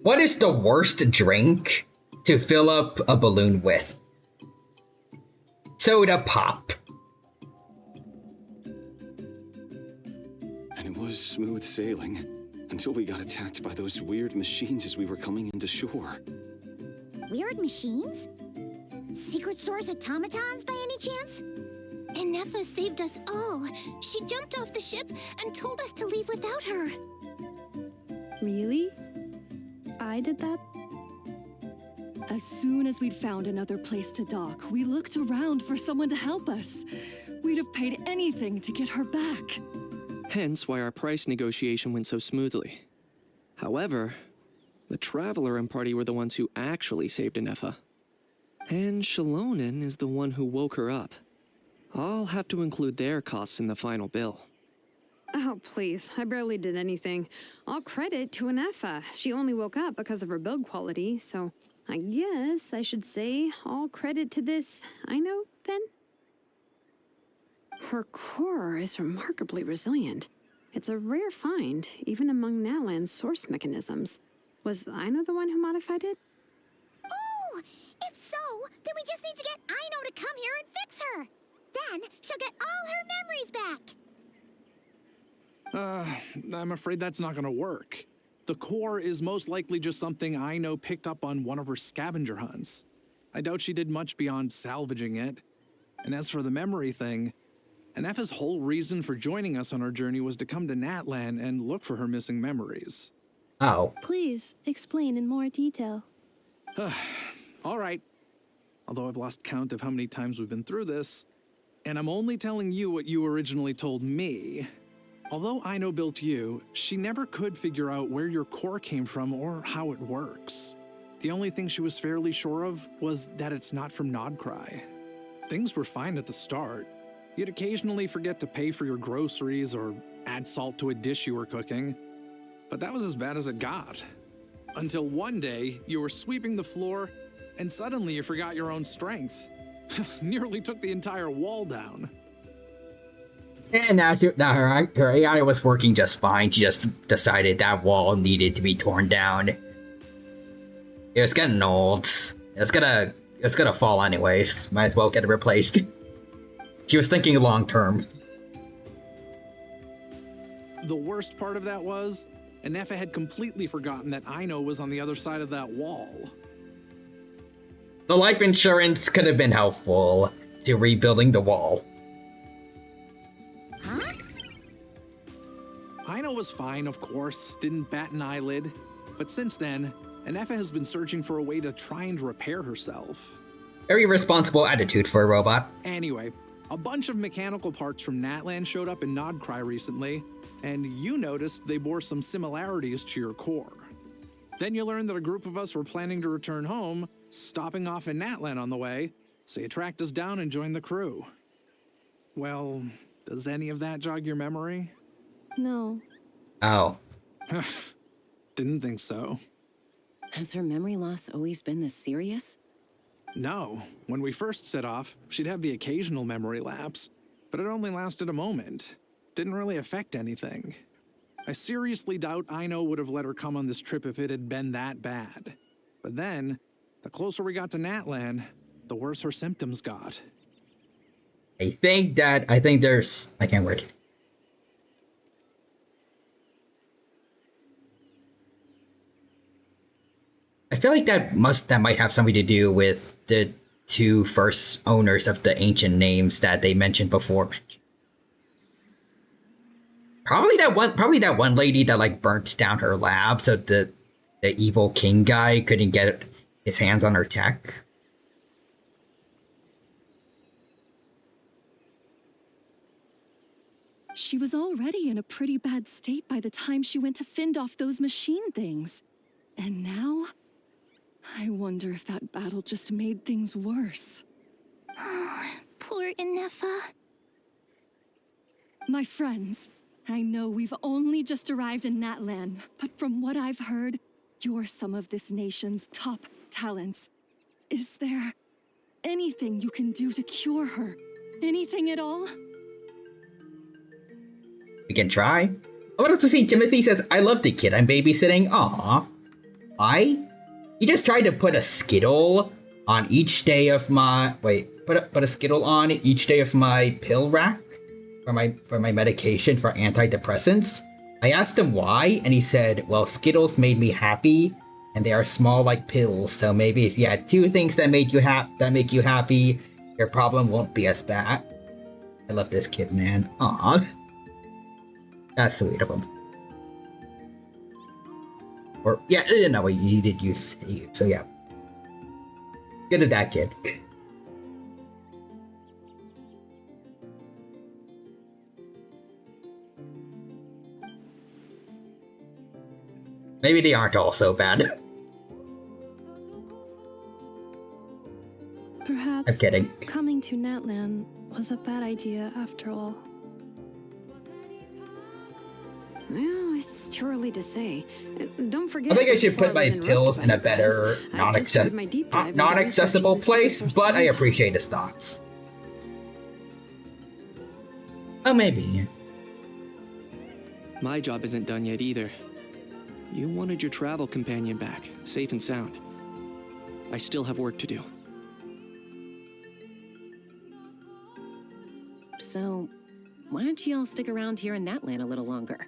What is the worst drink to fill up a balloon with? Soda pop. And it was smooth sailing until we got attacked by those weird machines as we were coming into shore. Weird machines? Secret Source automatons by any chance? Inefa saved us all. She jumped off the ship and told us to leave without her. Really? I did that? As soon as we'd found another place to dock, we looked around for someone to help us. We'd have paid anything to get her back. Hence why our price negotiation went so smoothly. However, the Traveler and party were the ones who actually saved Anefa. And Shalonen is the one who woke her up. I'll have to include their costs in the final bill. Oh, please. I barely did anything. All credit to Anefa. She only woke up because of her build quality, so I guess I should say all credit to this Aino, then? Her core is remarkably resilient. It's a rare find, even among Natlan's source mechanisms. Was Aino the one who modified it? Oh! If so, then we just need to get Aino to come here and fix her. Then she'll get all her memories back. I'm afraid that's not gonna work. The core is most likely just something Aino picked up on one of her scavenger hunts. I doubt she did much beyond salvaging it. And as for the memory thing, Anefa's whole reason for joining us on our journey was to come to Natlan and look for her missing memories. Oh. Please explain in more detail. All right. Although I've lost count of how many times we've been through this, and I'm only telling you what you originally told me. Although Aino built you, she never could figure out where your core came from or how it works. The only thing she was fairly sure of was that it's not from Nodcry. Things were fine at the start. You'd occasionally forget to pay for your groceries or add salt to a dish you were cooking, but that was as bad as it got. Until one day, you were sweeping the floor, and suddenly you forgot your own strength. Nearly took the entire wall down. And now her AI was working just fine. She just decided that wall needed to be torn down. It was getting old. It's gonna fall anyways. Might as well get it replaced. She was thinking long term. The worst part of that was, Anefa had completely forgotten that Aino was on the other side of that wall. The life insurance could have been helpful to rebuilding the wall. Huh? Aino was fine, of course, didn't bat an eyelid. But since then, Anefa has been searching for a way to try and repair herself. Very responsible attitude for a robot. Anyway, a bunch of mechanical parts from Natlan showed up in Nodcry recently, and you noticed they bore some similarities to your core. Then you learned that a group of us were planning to return home, stopping off in Natlan on the way, so you tracked us down and joined the crew. Well, does any of that jog your memory? No. Oh. Didn't think so. Has her memory loss always been this serious? No. When we first set off, she'd have the occasional memory lapse, but it only lasted a moment. Didn't really affect anything. I seriously doubt Aino would have let her come on this trip if it had been that bad. But then, the closer we got to Natlan, the worse her symptoms got. I can't wait. I feel like that might have something to do with the two first owners of the ancient names that they mentioned before. Probably that one lady that like burnt down her lab so the evil king guy couldn't get his hands on her tech. She was already in a pretty bad state by the time she went to fend off those machine things. And now, I wonder if that battle just made things worse. Poor Anefa. My friends, I know we've only just arrived in Natlan, but from what I've heard, you're some of this nation's top talents. Is there anything you can do to cure her? Anything at all? We can try. I want to see Timothy says, I love the kid I'm babysitting. Aww. He just tried to put a Skittle on each day of my put a Skittle on each day of my pill rack for my medication for antidepressants. I asked him why, and he said, well, Skittles made me happy, and they are small like pills, so maybe if you had two things that make you happy, your problem won't be as bad. I love this kid, man. Aww. That's sweet of him. Or, yeah, no, he did use, so yeah. Good at that, kid. Maybe they aren't all so bad. Perhaps I'm kidding. coming to Natlan was a bad idea after all. Well, it's too early to say. Don't forget. I think I that should before put my was interrupted pills by in a you guys, better, I just started my deep dive into non-accessible researching the secret place, source but of I time appreciate times. his thoughts. Oh, maybe. My job isn't done yet either. You wanted your travel companion back, safe and sound. I still have work to do. So, why don't you all stick around here in Natlan a little longer?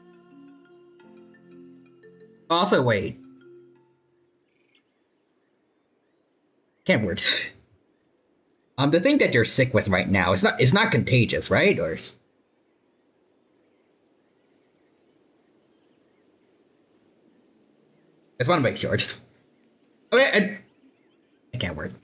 Also, wait. Can't word. The thing that you're sick with right now, it's not contagious, right? Or I just want to make sure. Okay, I can't word.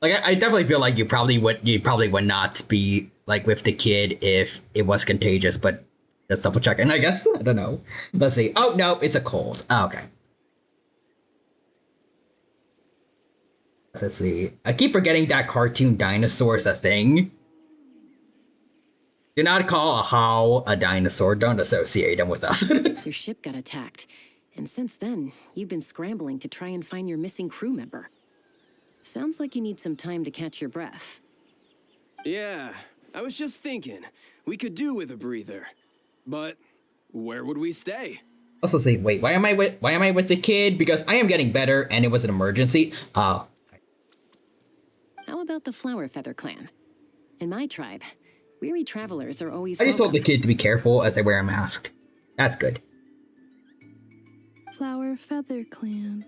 Like I definitely feel like you probably would not be like with the kid if it was contagious, but let's double check. And I guess I don't know. Let's see. Oh no, it's a cold. Oh, okay. Let's see. I keep forgetting that cartoon dinosaur is a thing. Do not call a How a dinosaur. Don't associate him with us. Your ship got attacked, and since then, you've been scrambling to try and find your missing crew member. Sounds like you need some time to catch your breath. Yeah, I was just thinking, we could do with a breather. But where would we stay? Also say, wait, why am I with the kid? Because I am getting better and it was an emergency. How about the Flower Feather Clan? In my tribe, weary travelers are always I just told welcome. the kid to be careful as I wear a mask. That's good. Flower Feather Clan.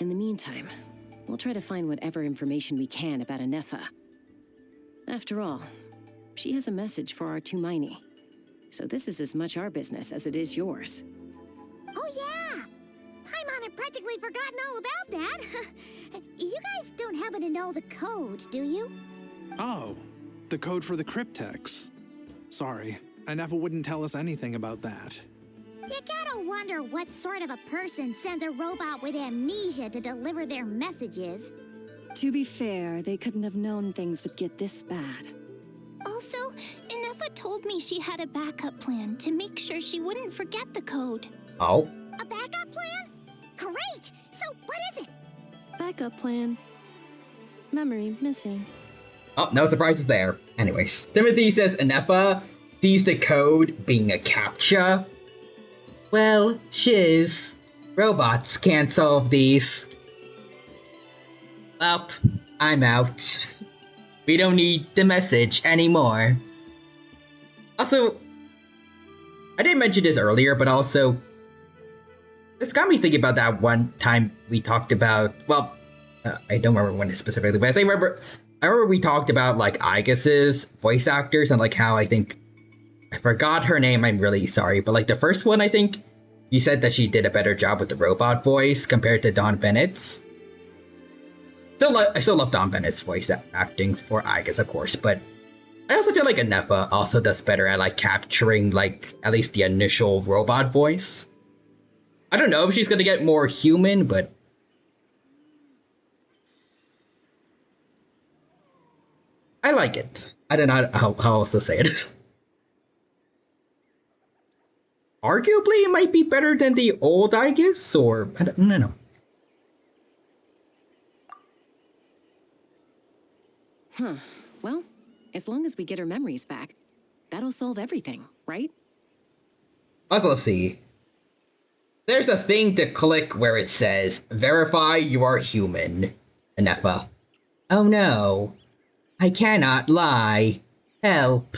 In the meantime, we'll try to find whatever information we can about Anefa. After all, she has a message for our Tumaini. So this is as much our business as it is yours. Oh yeah! Paimon had practically forgotten all about that. You guys don't happen to know the code, do you? Oh, the code for the cryptex. Sorry, Anefa wouldn't tell us anything about that. You gotta wonder what sort of a person sends a robot with amnesia to deliver their messages. To be fair, they couldn't have known things would get this bad. Also, Anefa told me she had a backup plan to make sure she wouldn't forget the code. Oh. A backup plan? Great! So what is it? Backup plan. Memory missing. Oh, no surprises there. Anyways, Timothy says Anefa sees the code being a CAPTCHA. Well, shiz. Robots can't solve these. Well, I'm out. We don't need the message anymore. Also, I didn't mention this earlier, but also, this got me thinking about that one time we talked about, well, I don't remember when specifically, but I remember we talked about, like, Aigus's voice actors and, like, how I forgot her name, I'm really sorry, but, like, the first one, I think, you said that she did a better job with the robot voice compared to Dawn Bennett's. I still love Dawn Bennett's voice acting for Aigus, of course, but I also feel like Anefa also does better at, like, capturing, like, at least the initial robot voice. I don't know if she's gonna get more human, but I like it. I don't know how else to say it. Arguably, it might be better than the old Aigus, or I don't know. Huh. Well, as long as we get her memories back, that'll solve everything, right? Also, let's see. There's a thing to click where it says, verify you are human, Anefa. Oh no. I cannot lie. Help.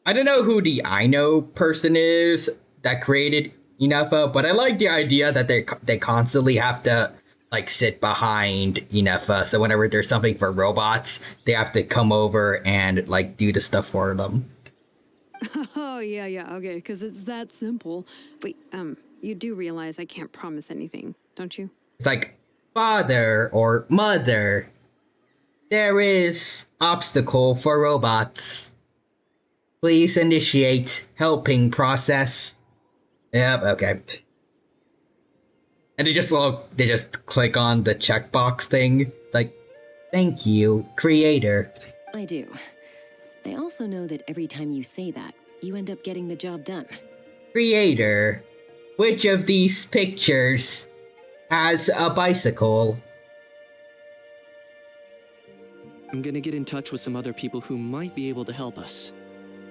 I don't know who the I know person is that created Anefa, but I like the idea that they constantly have to, like, sit behind Anefa, so whenever there's something for robots, they have to come over and, like, do the stuff for them. Oh, yeah, okay, because it's that simple. Wait, you do realize I can't promise anything, don't you? It's like, father or mother, there is obstacle for robots. Please initiate helping process. Yep, okay. And they just click on the checkbox thing. Like, thank you, creator. I do. I also know that every time you say that, you end up getting the job done. Creator, which of these pictures has a bicycle? I'm gonna get in touch with some other people who might be able to help us.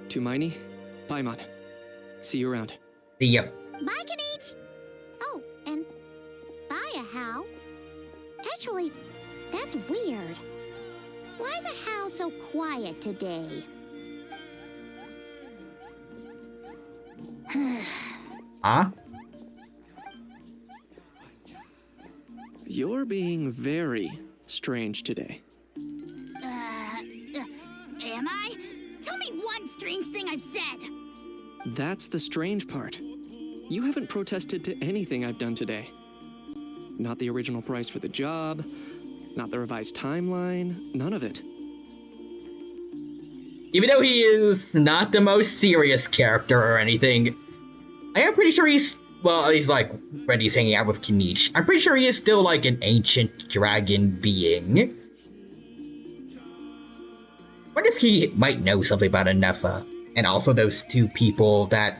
Tumaini, Paimon. See you around. See ya. Bye, Kanich! Oh, and bye, Hal. Actually, that's weird. Why is a Hal so quiet today? Huh? You're being very strange today. Am I? Tell me one strange thing I've said! That's the strange part. You haven't protested to anything I've done today. Not the original price for the job, not the revised timeline, none of it. Even though he is not the most serious character or anything, I am pretty sure he's like, when he's hanging out with Kanich, I'm pretty sure he is still like an ancient dragon being. What if he might know something about Anefa, and also those two people that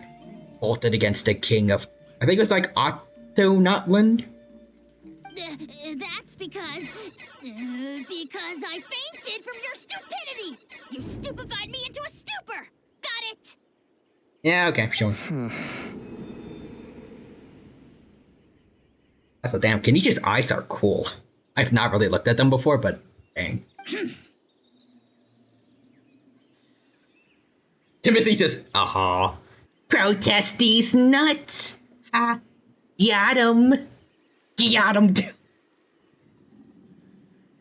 bolted against the king of, I think it was like Otto Notland? That's because I fainted from your stupidity! You stupefied me into a stupor! Got it? Yeah, okay, sure. Also, damn, Kenichi's eyes are cool. I've not really looked at them before, but dang. Timothy just, protest these nuts! Got 'em. Got 'em.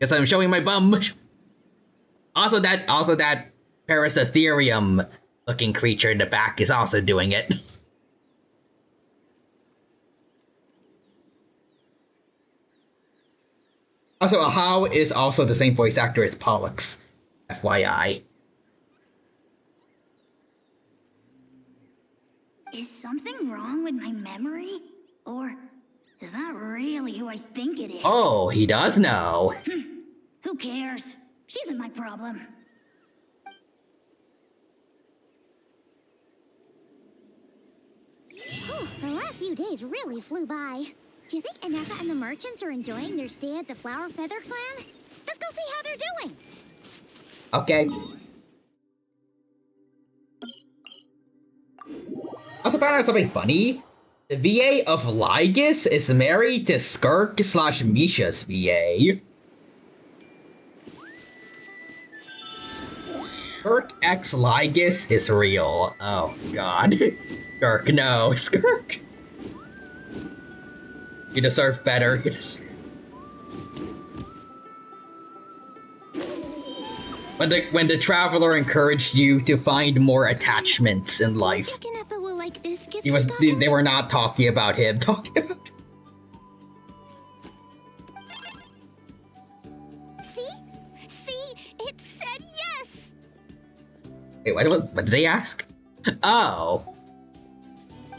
Guess I'm showing my bum. Also that Parasetherium looking creature in the back is also doing it. Also, Ahau is also the same voice actor as Pollux. FYI. Is something wrong with my memory? Or is that really who I think it is? Oh, he does know. Who cares? She isn't my problem. The last few days really flew by. Do you think Anefa and the merchants are enjoying their stay at the Flower Feather Clan? Let's go see how they're doing. Okay. Also found out something funny. The VA of Lygus is married to Skirk/Misha's VA. Skirk X Lygus is real. Oh god. Skirk, no. Skirk. You deserve better. When the traveler encouraged you to find more attachments in life. Will like this gift They were not talking about him. See? It said yes! Wait, what did they ask? Oh.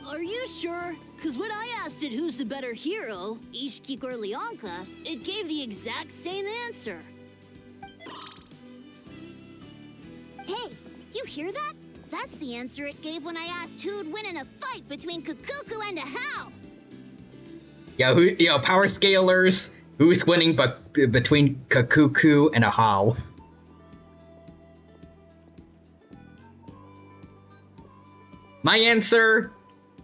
Are you sure? Because when I asked it who's the better hero, Ishkik or Leonka, it gave the exact same answer. Hey, you hear that? That's the answer it gave when I asked who'd win in a fight between Kukuku and Ahau. Yo, power scalers. Who's winning between Kukuku and Ahau? My answer,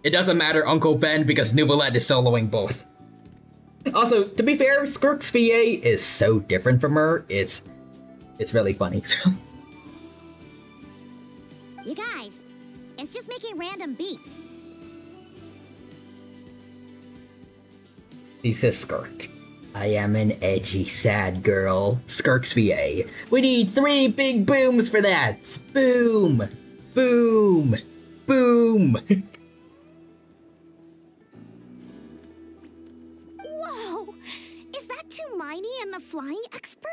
it doesn't matter, Uncle Ben, because Nouvellette is soloing both. Also, to be fair, Skirk's VA is so different from her, it's really funny. You guys, it's just making random beeps. This is Skirk. I am an edgy, sad girl. Skirk's VA. We need 3 big booms for that. Boom. Boom! Boom! Whoa! Is that Tumaini and the flying expert?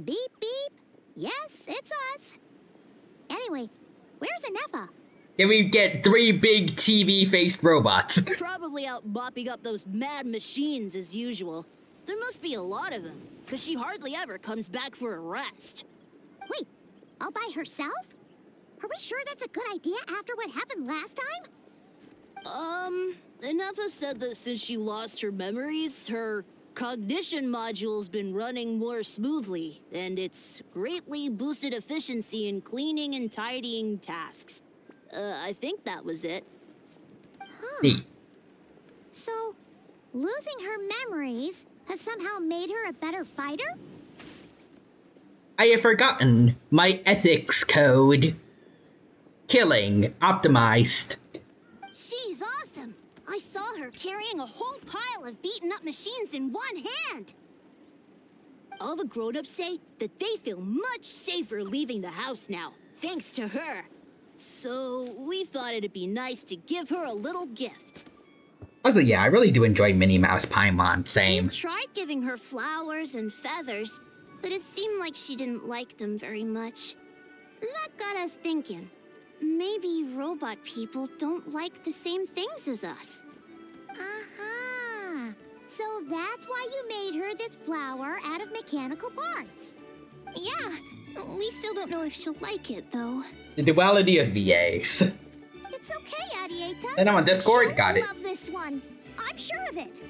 Beep beep. Yes, it's us. Anyway, where's Inefa? Can we get 3 big TV-faced robots? Probably out mopping up those mad machines as usual. There must be a lot of them, because she hardly ever comes back for a rest. Wait, all by herself? Are we sure that's a good idea after what happened last time? Inefa said that since she lost her memories, her cognition module's been running more smoothly, and it's greatly boosted efficiency in cleaning and tidying tasks. I think that was it. Huh. So, losing her memories has somehow made her a better fighter? I have forgotten my ethics code. Killing optimized. She's awesome! I saw her carrying a whole pile of beaten up machines in one hand! All the grown-ups say that they feel much safer leaving the house now, thanks to her. So, we thought it'd be nice to give her a little gift. Also, yeah, I really do enjoy Minnie Mouse Paimon, same. We've tried giving her flowers and feathers, but it seemed like she didn't like them very much. That got us thinking. Maybe robot people don't like the same things as us. Aha! So that's why you made her this flower out of mechanical parts. Yeah, we still don't know if she'll like it, though. The duality of VAs. It's okay, Arieta. And I'm on Discord, She'll got it. love this one. I'm sure of it.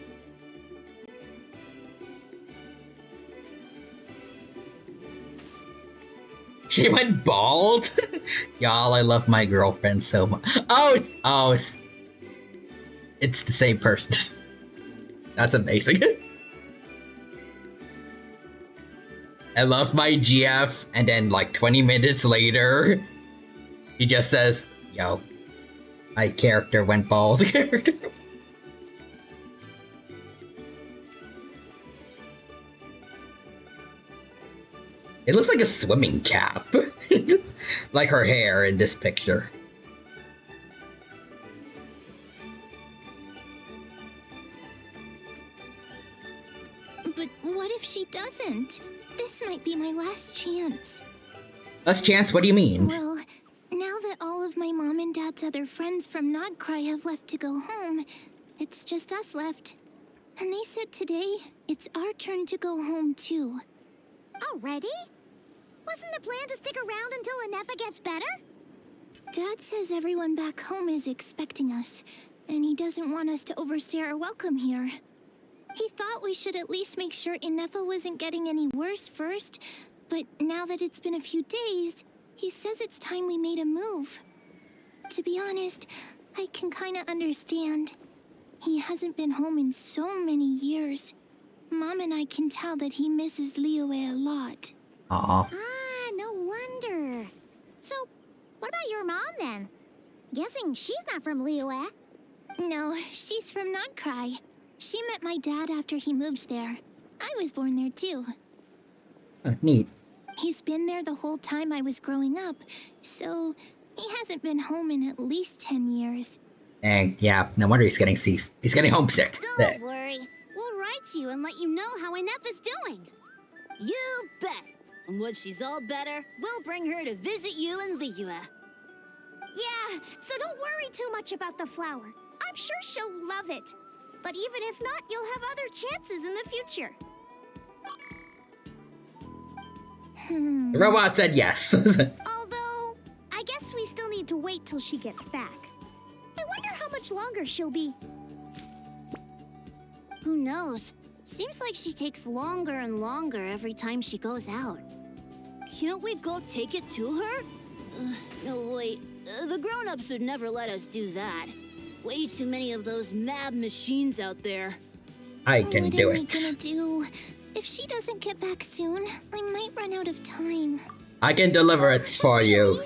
She went bald? Y'all, I love my girlfriend so much. It's the same person. That's amazing. I love my GF, and then like 20 minutes later, he just says, yo, my character went bald. It looks like a swimming cap. Like her hair in this picture. But what if she doesn't? This might be my last chance. Last chance? What do you mean? Well, now that all of my mom and dad's other friends from Nodcry have left to go home, it's just us left. And they said today, it's our turn to go home too. Already? Wasn't the plan to stick around until Inefa gets better? Dad says everyone back home is expecting us, and he doesn't want us to overstay our welcome here. He thought we should at least make sure Inefa wasn't getting any worse first, but now that it's been a few days, he says it's time we made a move. To be honest, I can kinda understand. He hasn't been home in so many years. Mom and I can tell that he misses Liyue a lot. Aw. Ah, no wonder. So, what about your mom then? Guessing she's not from Liyue. No, she's from Nodcry. She met my dad after he moved there. I was born there too. Neat. He's been there the whole time I was growing up, so he hasn't been home in at least 10 years. Dang, yeah, no wonder he's getting homesick. Don't worry. We'll write you and let you know how Inefa's doing. You bet. And when she's all better, we'll bring her to visit you in Liyue. Yeah, so don't worry too much about the flower. I'm sure she'll love it. But even if not, you'll have other chances in the future. The robot said yes. Although, I guess we still need to wait till she gets back. I wonder how much longer she'll be. Who knows? Seems like she takes longer and longer every time she goes out. Can't we go take it to her? No, wait. The grown-ups would never let us do that. Way too many of those mad machines out there. I can do it. What am I gonna do? If she doesn't get back soon, I might run out of time. I can deliver it for you.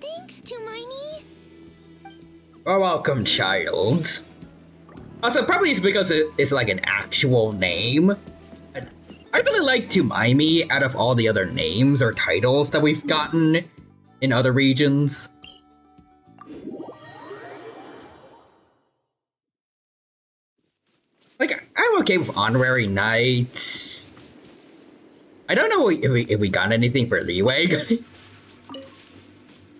Thanks, Tumaini. You're welcome, child. Also, probably it's because it's like an actual name. I really like Tumaimi out of all the other names or titles that we've gotten in other regions. Like, I'm okay with Honorary Knights. I don't know if we got anything for Leeway.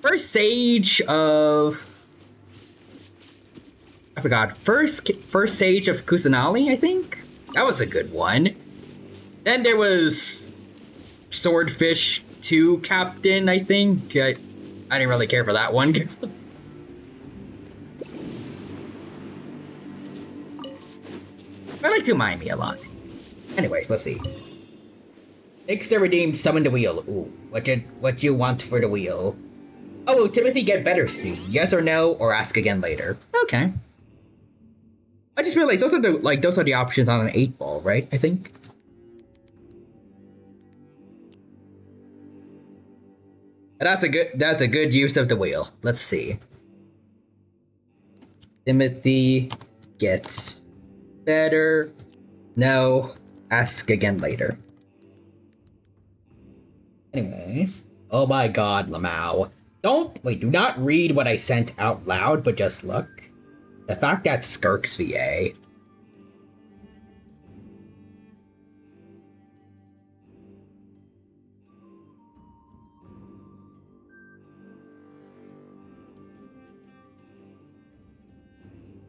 First Sage of... I forgot. First Sage of Kusanali, I think? That was a good one. Then there was Swordfish 2 Captain, I think. I didn't really care for that one. I like Tumaimi a lot. Anyways, let's see. Extra redeemed, summon the wheel. Ooh, what you want for the wheel? Oh, will Timothy get better soon? Yes or no, or ask again later. Okay. I just realized those are the options on an 8-ball, right? I think. That's a good use of the wheel. Let's see. Timothy gets better. No, ask again later. Anyways. Oh my god, Lamau. Do not read what I sent out loud, but just look. The fact that Skirks VA.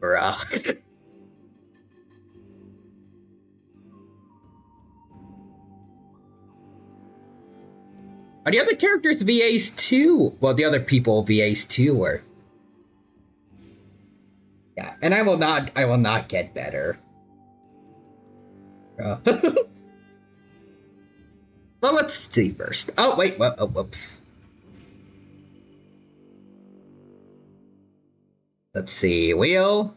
Bruh. Are the other characters VAs too? Well, the other people VAs too, or... Yeah, and I will not get better. Well, let's see first. Oh, wait, whoops. Let's see, wheel.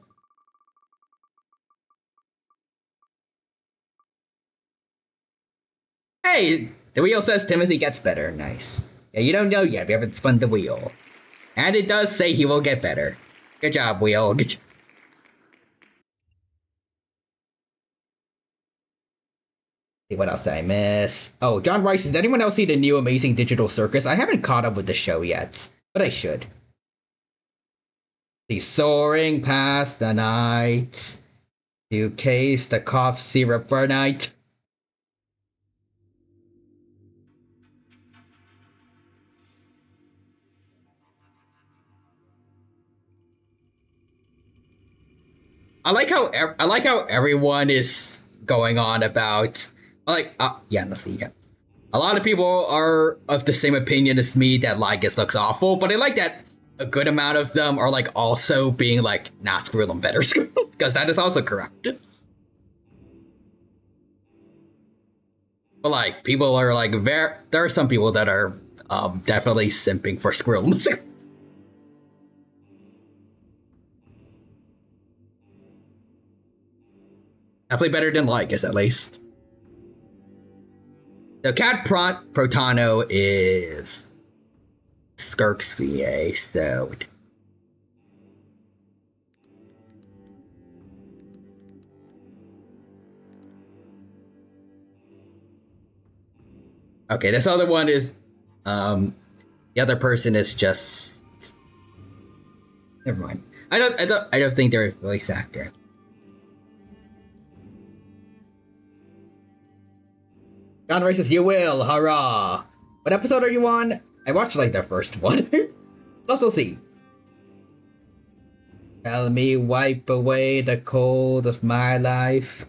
Hey, the wheel says Timothy gets better. Nice. Yeah, you don't know yet. We haven't spun the wheel. And it does say he will get better. Good job, wheel. Good job. See, what else did I miss? Oh, John Rice, did anyone else see the new Amazing Digital Circus? I haven't caught up with the show yet, but I should. See, soaring past the night to case the cough syrup for night. I like how everyone is going on about yeah, let's see. Yeah. A lot of people are of the same opinion as me that Lygus looks awful, but I like that a good amount of them are like also being like, nah, screw them better, because that is also correct. But like, people are like there are some people that are definitely simping for Squirrel. Definitely better than Lygus, at least. The Cat Protano is Skirks VA, so... Okay, this other one is... the other person is just... Never mind. I don't think they're a voice actor. John races, you will, hurrah! What episode are you on? I watched like the first one. Let's also see. Tell me, wipe away the cold of my life.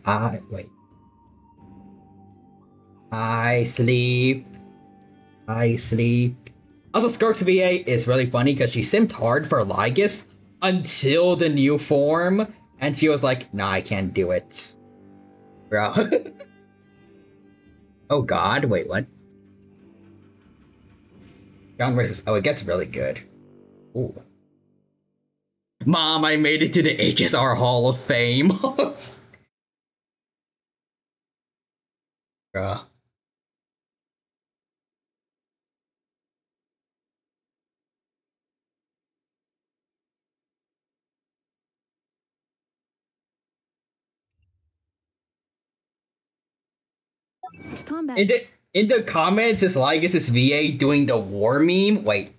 Wait. I sleep. Also, Skirks VA is really funny because she simped hard for Lygus until the new form, and she was like, nah, I can't do it. Bro. Oh god, wait, what? John versus... Oh, it gets really good. Ooh. Mom, I made it to the HSR Hall of Fame. Bruh. Combat. In the comments, is Lygus' VA doing the war meme? Wait.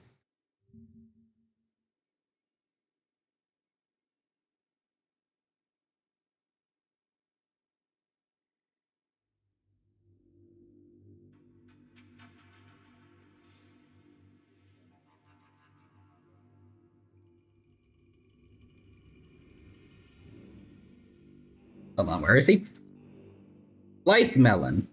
Hold on, where is he? Life Melon.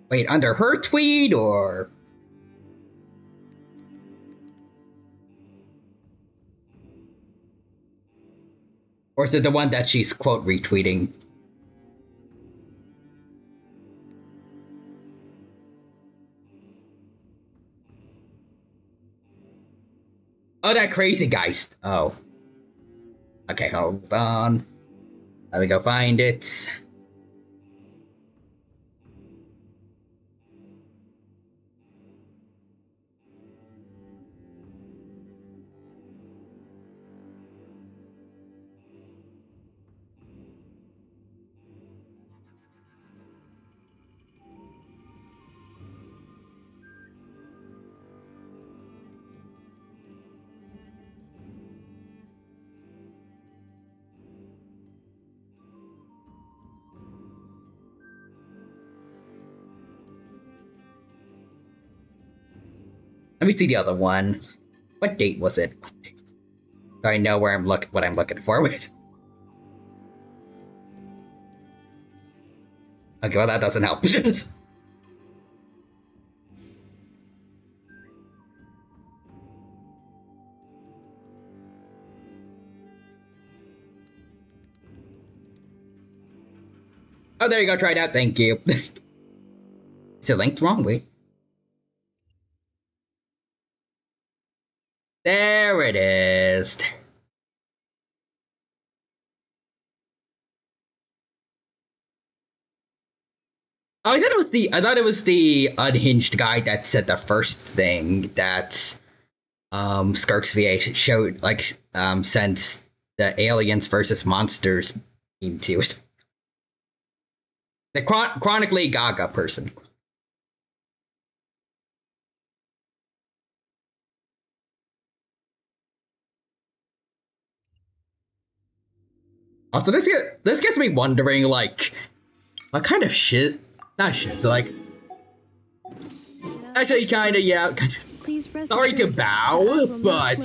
Wait, under her tweet or? Or is it the one that she's quote retweeting? Oh, that crazy geist. Oh. Okay, hold on. Let me go find it. Let me see the other one. What date was it? So I know where what I'm looking for with. Okay, well that doesn't help. Oh, there you go. Try that. Thank you. Is it linked wrong? Wait. There it is. Oh, I thought it was the unhinged guy that said the first thing that Skirk's VA showed, like, sent the aliens versus monsters meme to. The chronically Gaga person. Also, this gets me wondering, like, what kind of shit? Not shit. So, like, actually, kind of, yeah. Sorry to bow, but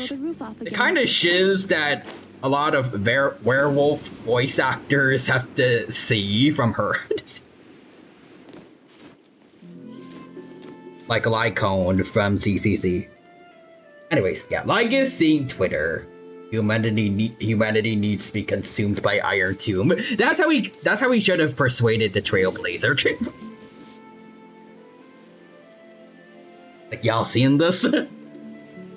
the kind of shiz that a lot of werewolf voice actors have to see from her. Like Lycone from CCC. Anyways, yeah, Lygus seeing Twitter. Humanity needs to be consumed by Iron Tomb. That's how he should have persuaded the Trailblazer. Like, y'all seeing this?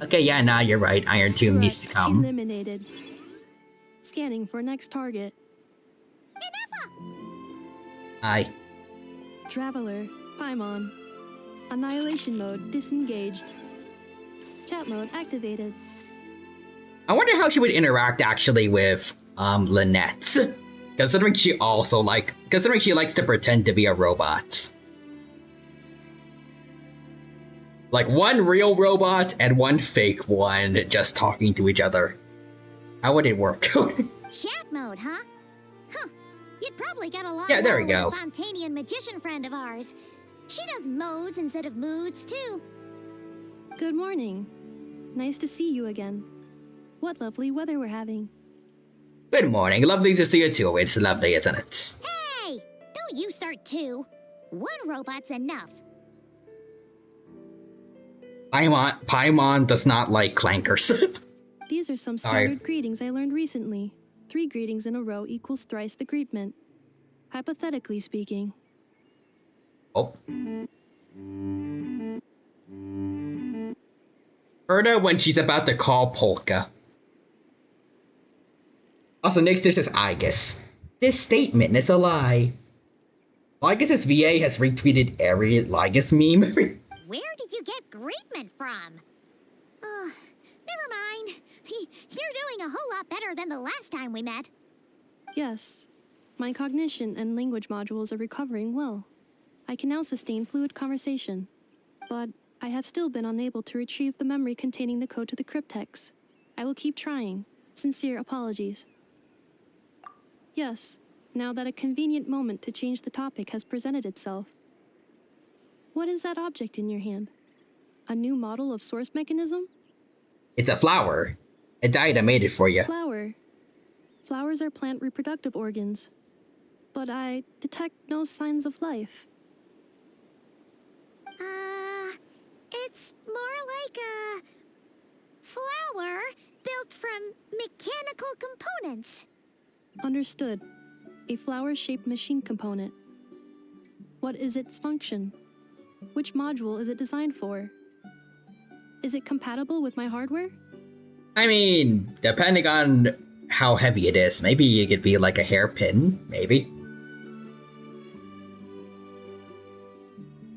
Okay, yeah, nah, you're right. Iron Tomb needs to come. Eliminated. Scanning for next target. Hi. Traveler, Paimon. Annihilation mode disengaged. Chat mode activated. I wonder how she would interact actually with Lynette. Considering she likes to pretend to be a robot. Like one real robot and one fake one just talking to each other. How would it work? Chat mode, huh? Huh. You'd probably get along Yeah, there we well go. with a Fontanian magician friend of ours. She does modes instead of moods, too. Good morning. Nice to see you again. What lovely weather we're having. Good morning. Lovely to see you too. It's lovely, isn't it? Hey! Don't you start too. One robot's enough. Paimon does not like clankers. These are some standard greetings I learned recently. 3 greetings in a row equals thrice the greetment. Hypothetically speaking. Oh. Erna when she's about to call Polka. Also, next there's this Igus. This statement is a lie. Lygus' VA has retweeted every Lygus meme. Where did you get greetment from? Never mind. You're doing a whole lot better than the last time we met. Yes, my cognition and language modules are recovering well. I can now sustain fluid conversation, but I have still been unable to retrieve the memory containing the code to the cryptex. I will keep trying. Sincere apologies. Yes, now that a convenient moment to change the topic has presented itself. What is that object in your hand? A new model of source mechanism? It's a flower. A diet I made it for you. Flower. Flowers are plant reproductive organs, but I detect no signs of life. It's more like a flower built from mechanical components. Understood. A flower-shaped machine component. What is its function? Which module is it designed for? Is it compatible with my hardware? I mean, depending on how heavy it is, maybe it could be like a hairpin, maybe.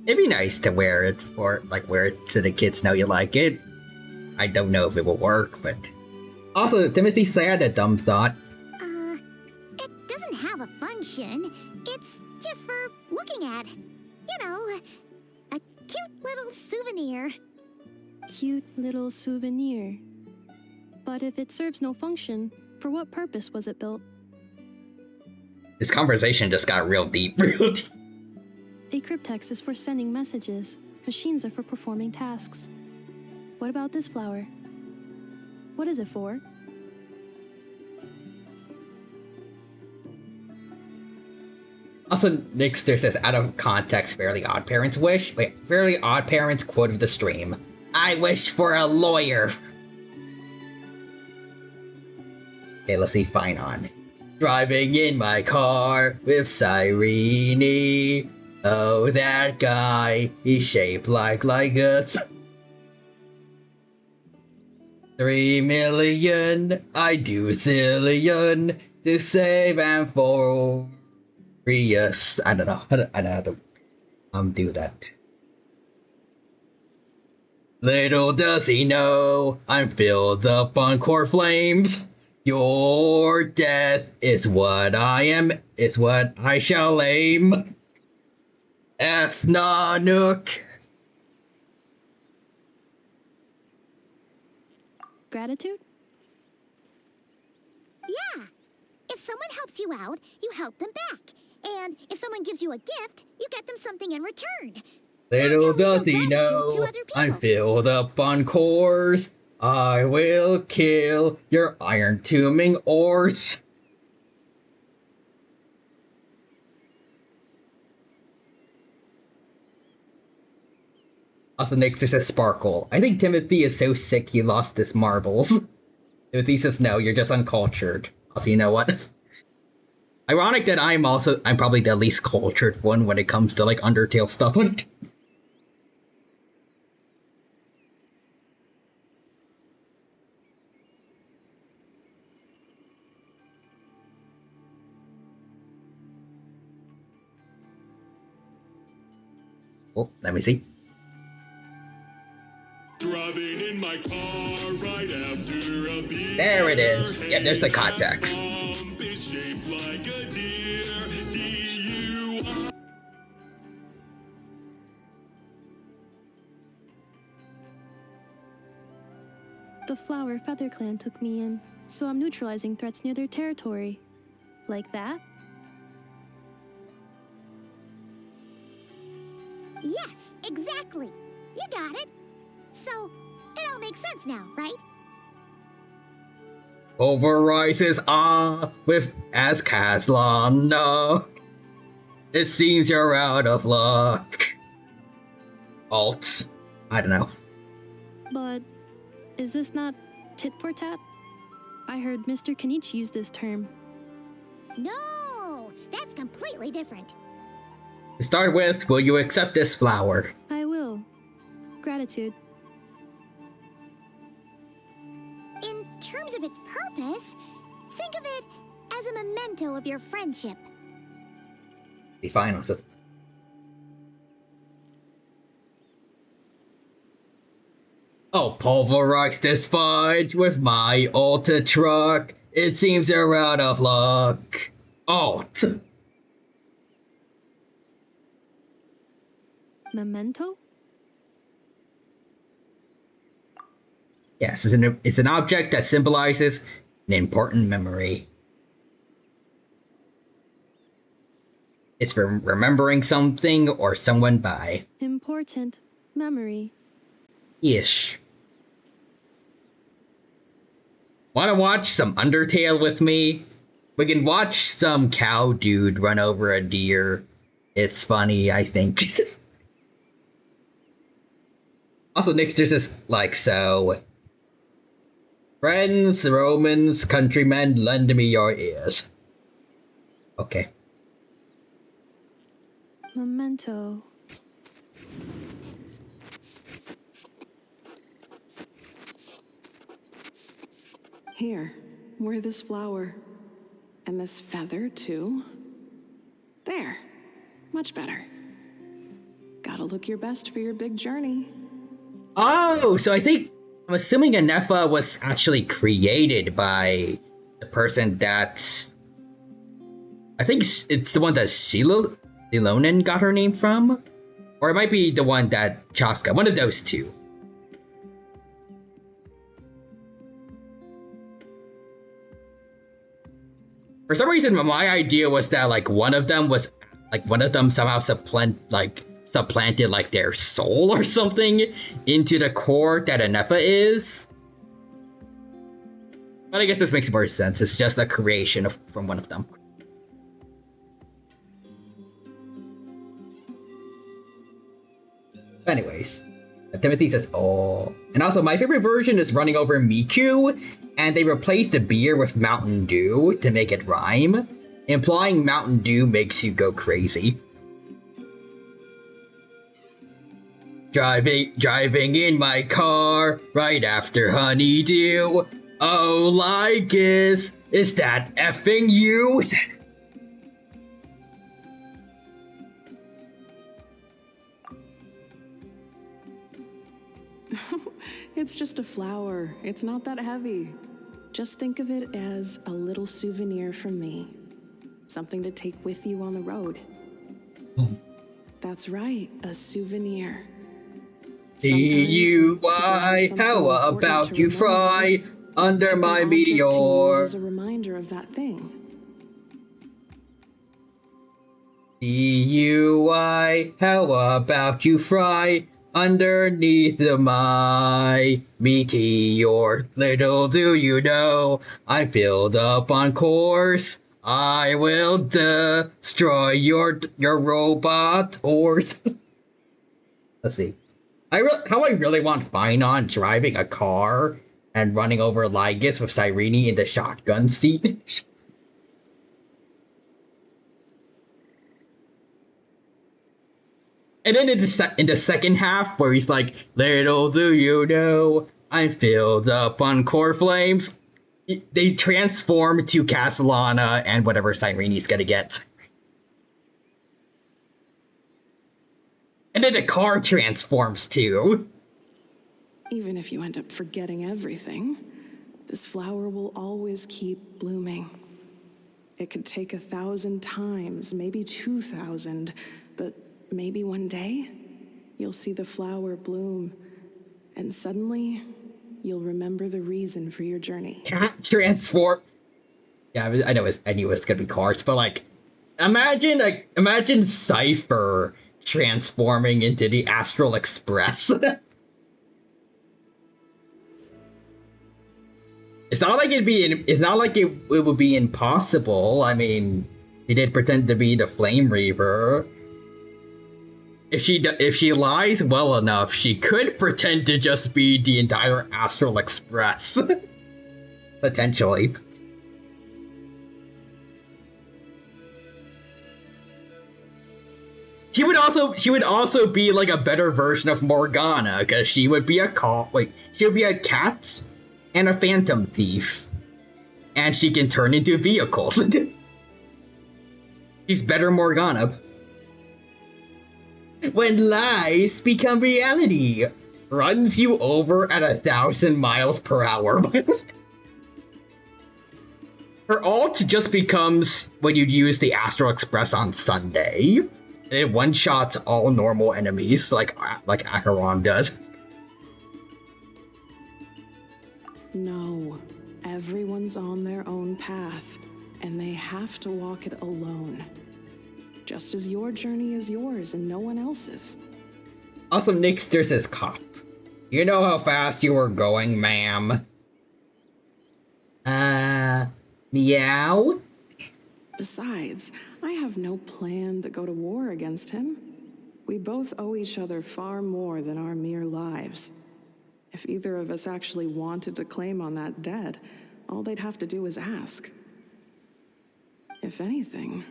It'd be nice to wear it so the kids know you like it. I don't know if it will work, but... Also, Timothy said a dumb thought. It doesn't have a function. It's just for looking at. You know, a cute little souvenir. Cute little souvenir. But if it serves no function, for what purpose was it built? This conversation just got real deep. A cryptex is for sending messages. Machines are for performing tasks. What about this flower? What is it for? Also, Nixter says, out of context, Fairly Odd Parents wish. Wait, Fairly Odd Parents quote of the stream. I wish for a lawyer. Okay, let's see, fine on. Driving in my car with Cyrene. Oh, that guy, he's shaped like us. 3 million, I do zillion to save and for us. I don't know how to do that. Little does he know, I'm filled up on core flames. Your death is what I shall aim. F Nanook. Gratitude? Yeah. If someone helps you out, you help them back. And if someone gives you a gift, you get them something in return. Little does he know, I'm filled up on cores. I will kill your iron tombing ores. Also, Nixter says Sparkle. I think Timothy is so sick he lost his marbles. Timothy says no, you're just uncultured. Also, you know what? Ironic that I'm probably the least cultured one when it comes to like Undertale stuff. Oh, let me see. Driving in my car right after a beer. There it is. Yeah, there's the context. The Flower Feather Clan took me in, so I'm neutralizing threats near their territory. Like that? Yes, exactly. You got it. So, it all makes sense now, right? Overrises with as Kazlan. No. It seems you're out of luck. Alts. I don't know. But is this not tit for tat? I heard Mr. Kenichi use this term. No, that's completely different. To start with, will you accept this flower? I will. Gratitude. In terms of its purpose, think of it as a memento of your friendship. Be fine with it. I'll pulverize this fudge with my Ultra truck. It seems you're out of luck. Oh. Memento? Yes, it's an object that symbolizes an important memory. It's for remembering something or someone by. Important memory. Ish. Wanna watch some Undertale with me? We can watch some cow dude run over a deer. It's funny, I think. Also, Nick, there's this, like, so. Friends, Romans, countrymen, lend me your ears. Okay. Memento. Here, wear this flower. And this feather, too. There. Much better. Gotta look your best for your big journey. Oh, so I'm assuming Anefa was actually created by the person that. I think it's the one that Shilonen got her name from? Or it might be the one that Chaska, one of those two. For some reason, my idea was that one of them somehow supplanted like their soul or something into the core that Anefa is. But I guess this makes more sense. It's just a creation from one of them. Anyways, Timothy says, oh. And also, my favorite version is running over Miku, and they replaced the beer with Mountain Dew to make it rhyme, implying Mountain Dew makes you go crazy. Driving in my car right after Honeydew. Oh, Lycus, is that effing you? It's just a flower. It's not that heavy. Just think of it as a little souvenir from me. Something to take with you on the road. That's right, a souvenir. DUI, how about you fry under my meteor? As a reminder of that thing. DUI, how about you fry underneath my meteor? Little do you know, I'm filled up on course. I will destroy your robot horse. Let's see. How I really want Finon driving a car and running over Lygus with Cyrene in the shotgun seat. And then in the second half, where he's like, little do you know, I'm filled up on core flames, they transform to Castellana and whatever Cyrene's gonna get. And then the car transforms too. Even if you end up forgetting everything, this flower will always keep blooming. It could take 1,000 times, maybe 2,000, but maybe one day you'll see the flower bloom, and suddenly you'll remember the reason for your journey. Can't transform. Yeah, I knew it was gonna be cars, but imagine Cypher transforming into the Astral Express. It's not like it would be impossible. I mean, he did pretend to be the Flame Reaver. If she lies well enough, she could pretend to just be the entire Astral Express. Potentially. She would also be like a better version of Morgana, because she would be a cat and a phantom thief. And she can turn into vehicles. She's better Morgana. When lies become reality, runs you over at 1,000 miles per hour. Her ult just becomes when you use the Astral Express on Sunday. And it one-shots all normal enemies, like Acheron does. No, everyone's on their own path, and they have to walk it alone. Just as your journey is yours and no one else's. Also, Nixter says, "Cop, you know how fast you were going, ma'am?" Meow? Besides, I have no plan to go to war against him. We both owe each other far more than our mere lives. If either of us actually wanted to claim on that debt, all they'd have to do is ask. If anything,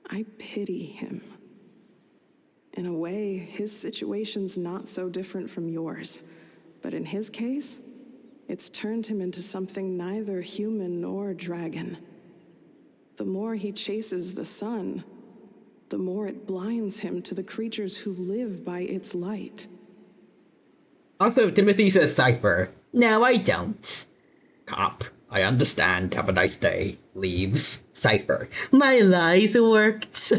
I pity him. In a way, his situation's not so different from yours. But in his case, it's turned him into something neither human nor dragon. The more he chases the sun, the more it blinds him to the creatures who live by its light. Also, Timothy says, "Cypher, no, I don't." Cop, I understand. Have a nice day. Leaves. Cypher, my lies worked.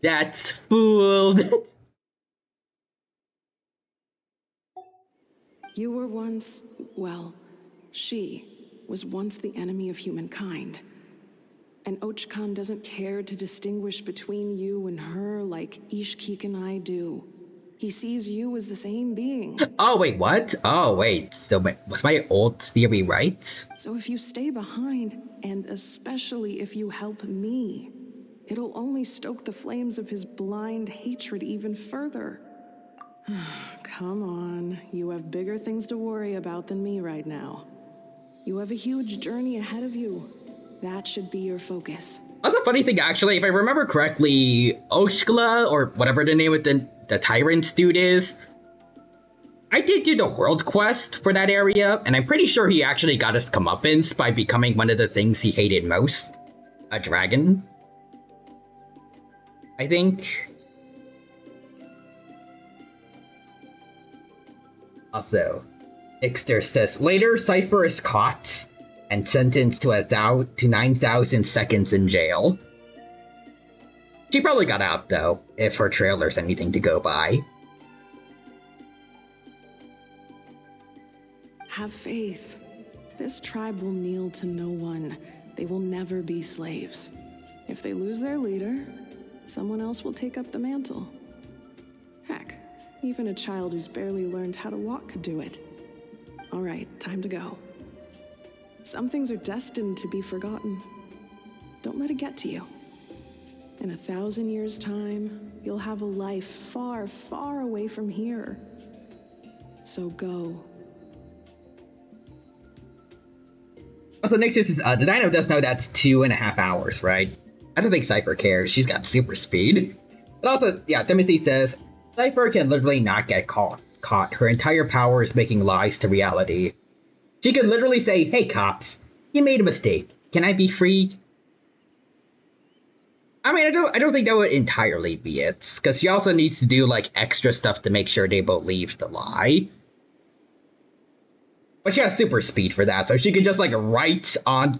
That's fooled. You were once, well, she was once the enemy of humankind. And Ochkan doesn't care to distinguish between you and her like Ishkik and I do. He sees you as the same being. Oh, wait, what? Oh, wait. So, was my old theory right? So if you stay behind, and especially if you help me, it'll only stoke the flames of his blind hatred even further. Come on, you have bigger things to worry about than me right now. You have a huge journey ahead of you. That should be your focus. That's a funny thing, actually. If I remember correctly, Oshkla, or whatever the name of the Tyrant's dude is, I did do the world quest for that area, and I'm pretty sure he actually got his comeuppance by becoming one of the things he hated most. A dragon. I think. Also, Ixter says, later Cypher is caught and sentenced to 9,000 seconds in jail. She probably got out, though, if her trailer's anything to go by. Have faith. This tribe will kneel to no one. They will never be slaves. If they lose their leader, someone else will take up the mantle. Heck, even a child who's barely learned how to walk could do it. All right, time to go. Some things are destined to be forgotten. Don't let it get to you. In 1,000 years' time, you'll have a life far, far away from here. So go. Also, Nick says, the Dino does know that's 2.5 hours, right? I don't think Cypher cares. She's got super speed. But also, yeah, Timothy says, Cypher can literally not get caught. Her entire power is making lies to reality. She could literally say, hey cops, you made a mistake. Can I be freed? I mean, I don't think that would entirely be it, because she also needs to do, like, extra stuff to make sure they believe the lie. But she has super speed for that, so she can just, like, write on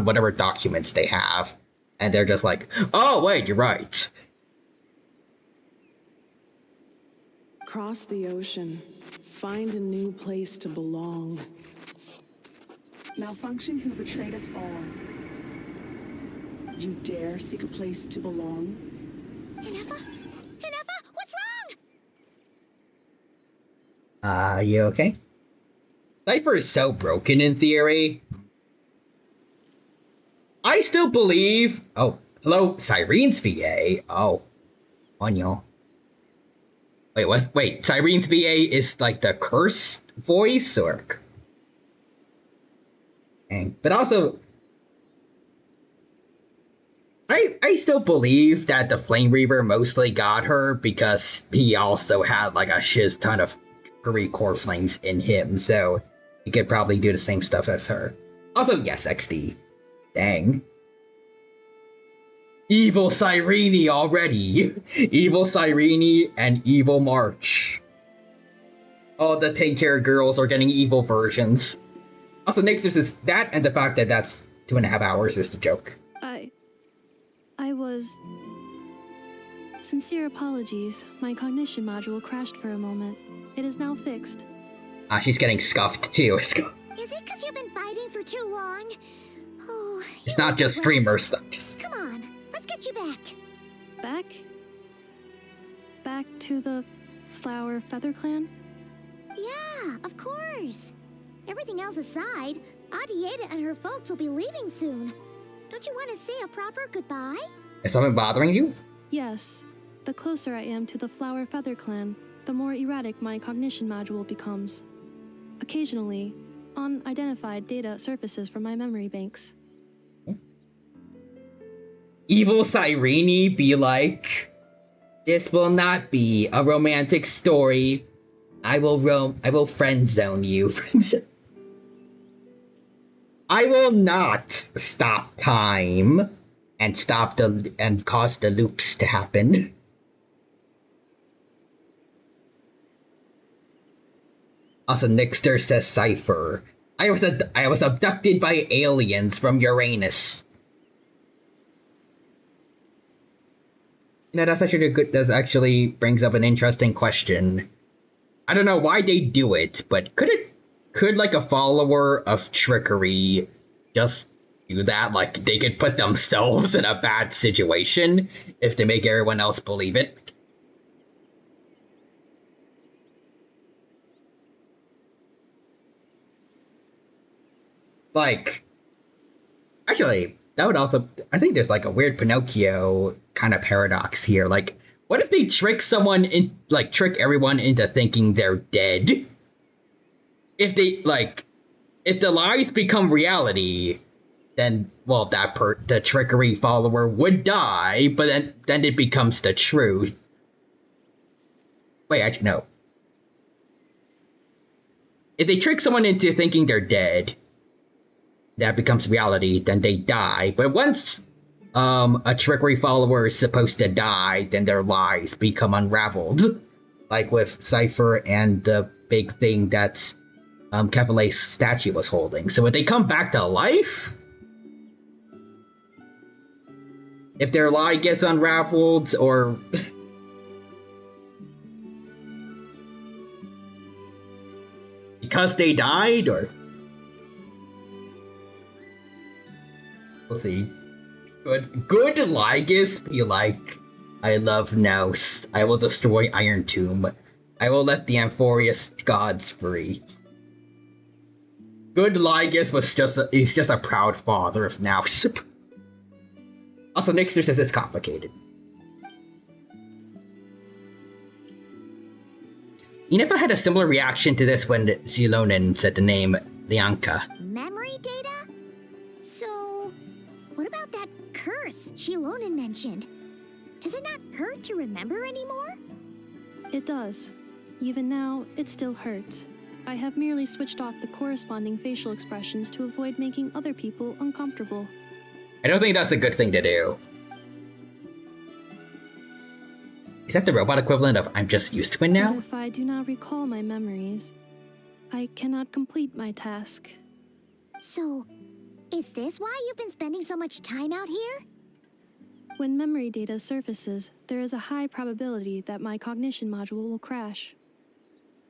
whatever documents they have. And they're just like, oh, wait, you're right. Cross the ocean. Find a new place to belong. Malfunction who betrayed us all. You dare seek a place to belong? Inefa? Inefa, what's wrong? Are you okay? Cypher is so broken in theory. I still believe... Oh, hello, Cyrene's VA. Oh, on y'all. Wait, Cyrene's VA is like the cursed voice, or... But also... I still believe that the Flame Reaver mostly got her because he also had like a shiz ton of 3 core flames in him, so he could probably do the same stuff as her. Also, yes, XD. Dang. Evil Cyrene already! Evil Cyrene and Evil March. All the pink-haired girls are getting evil versions. Also, Nixus is that, and the fact that that's 2.5 hours is the joke. I was... Sincere apologies. My cognition module crashed for a moment. It is now fixed. She's getting scuffed too. Is it because you've been fighting for too long? Oh, it's not just streamers though. Come on, let's get you back. Back? Back to the Flower Feather Clan? Yeah, of course. Everything else aside, Adieta and her folks will be leaving soon. Don't you want to say a proper goodbye? Is something bothering you? Yes. The closer I am to the Flower Feather Clan, the more erratic my cognition module becomes. Occasionally, unidentified data surfaces from my memory banks. Evil Cyrene be like, this will not be a romantic story. I will friend zone you. I will not stop time and cause the loops to happen. Also, Nixter says Cypher. I was abducted by aliens from Uranus. You know, that's actually good. That actually brings up an interesting question. I don't know why they do it, but could like a follower of trickery just do that? Like they could put themselves in a bad situation if they make everyone else believe it. Like, actually, that would also, I think there's like a weird Pinocchio kind of paradox here. Like, what if they trick someone in, like, trick everyone into thinking they're dead? If they, like, if the lies become reality, then, well, the trickery follower would die, but then it becomes the truth. Wait, actually, no. If they trick someone into thinking they're dead, that becomes reality, then they die. But once a trickery follower is supposed to die, then their lies become unraveled. Like with Cypher and the big thing that Kevalay's statue was holding. So when they come back to life, if their lie gets unraveled, or because they died, or we'll see. Good Lygus be like, I love Nous. I will destroy Iron Tomb. I will let the Amphorius gods free. Good Lygus he's just a proud father of Nous. Also, Nixter says it's complicated. Inefa had a similar reaction to this when Zilonin said the name Lianka. Memory data? So, what about that curse Shilonin mentioned? Does it not hurt to remember anymore? It does. Even now, it still hurts. I have merely switched off the corresponding facial expressions to avoid making other people uncomfortable. I don't think that's a good thing to do. Is that the robot equivalent of I'm just used to it now? But if I do not recall my memories, I cannot complete my task. So, is this why you've been spending so much time out here? When memory data surfaces, there is a high probability that my cognition module will crash.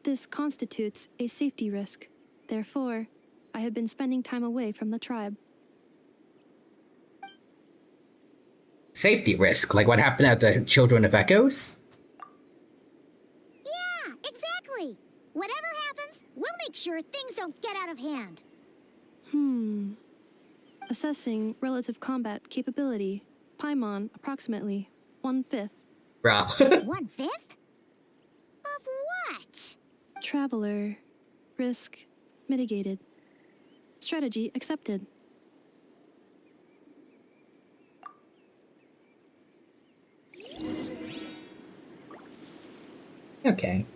This constitutes a safety risk. Therefore, I have been spending time away from the tribe. Safety risk? Like what happened at the Children of Echoes? Yeah, exactly! Whatever happens, we'll make sure things don't get out of hand. Assessing relative combat capability. Paimon, approximately 1/5. Bruh. 1/5? Of what? Traveler. Risk mitigated. Strategy accepted. Okay.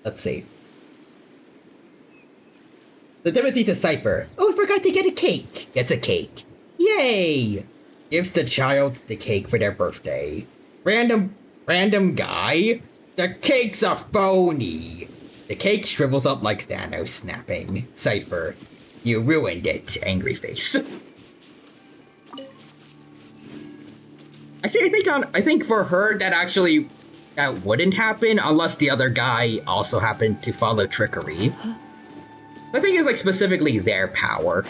Let's see. The Timothy to Cypher. Oh, I forgot to get a cake. Gets a cake. Yay! Gives the child the cake for their birthday. Random guy. The cake's a phony. The cake shrivels up like Thanos snapping. Cypher. You ruined it, angry face. Actually, I think for her that wouldn't happen unless the other guy also happened to follow trickery. I think it's like specifically their power.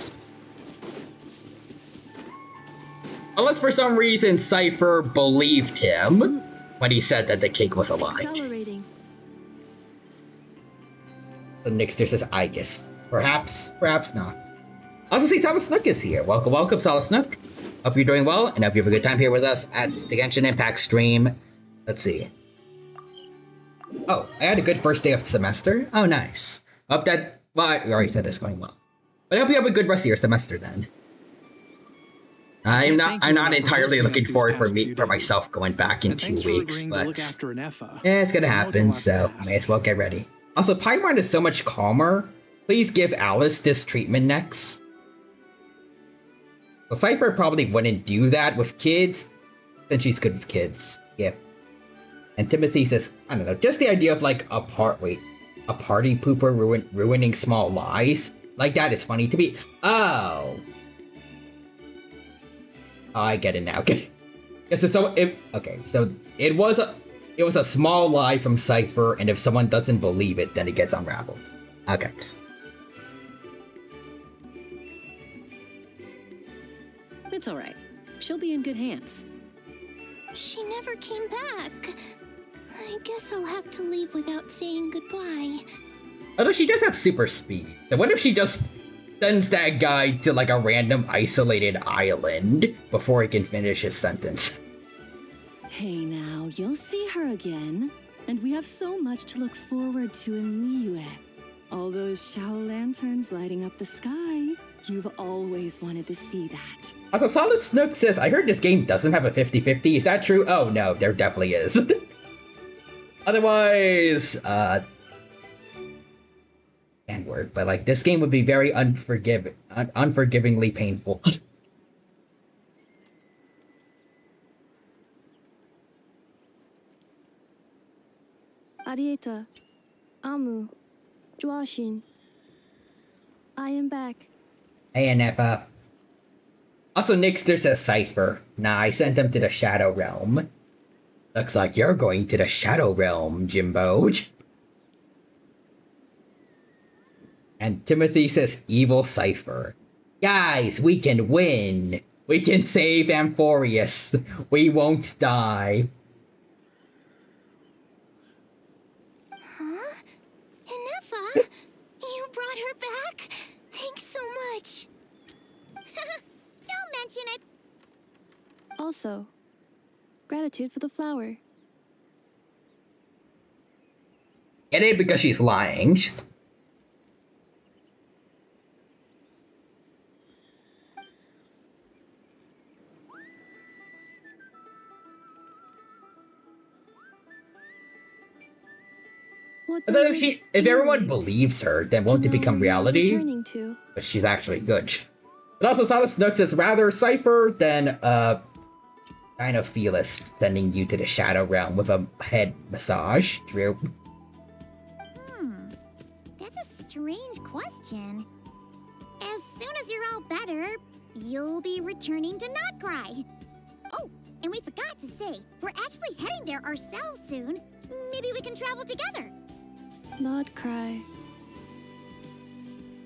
Unless for some reason Cypher believed him when he said that the cake was alive. Accelerating. So Nixter says, I guess. Perhaps not. Also see Solid Snook is here. Welcome, Solid Snook. Hope you're doing well, and hope you have a good time here with us at the Genshin Impact stream. Let's see. Oh, I had a good first day of semester. Oh, nice. Hope that, well, I already said it's going well. But I hope you have a good rest of your semester then. I'm not entirely looking forward for myself going back in 2 weeks, but yeah, it's gonna happen, so may as well get ready. Also, Paimon is so much calmer. Please give Alice this treatment next. So Cypher probably wouldn't do that with kids, since she's good with kids. Yeah. And Timothy says, I don't know, just the idea of like a party pooper ruining small lies. Like that is funny to me. Oh, I get it now. Okay. So it was a small lie from Cypher, and if someone doesn't believe it, then it gets unraveled. Okay. It's all right. She'll be in good hands. She never came back. I guess I'll have to leave without saying goodbye. Although she does have super speed. So what if she just sends that guy to like a random isolated island before he can finish his sentence? Hey now, you'll see her again. And we have so much to look forward to in Liyue. All those Shao lanterns lighting up the sky. You've always wanted to see that. Also, Solid Snook says, I heard this game doesn't have a 50-50. Is that true? Oh no, there definitely is. Otherwise, N-word, but like this game would be very unforgivingly painful. Arieta, Amu, Joashin. I am back. ANF. Also, Nixter says Cypher. Nah, I sent him to the Shadow Realm. Looks like you're going to the Shadow Realm, Jimbo. And Timothy says evil Cypher. Guys, we can win. We can save Amphorius. We won't die. Huh? Inefa? You brought her back? Thanks so much. Don't mention it. Also, gratitude for the flower. It ain't because she's lying. Although if everyone believes her, then won't it become reality? But she's actually good. But also, Solid Snook says rather Cypher than kind of Felis sending you to the Shadow Realm with a head massage. Drew. That's a strange question. As soon as you're all better, you'll be returning to Notcry. Oh, and we forgot to say, we're actually heading there ourselves soon. Maybe we can travel together. Notcry.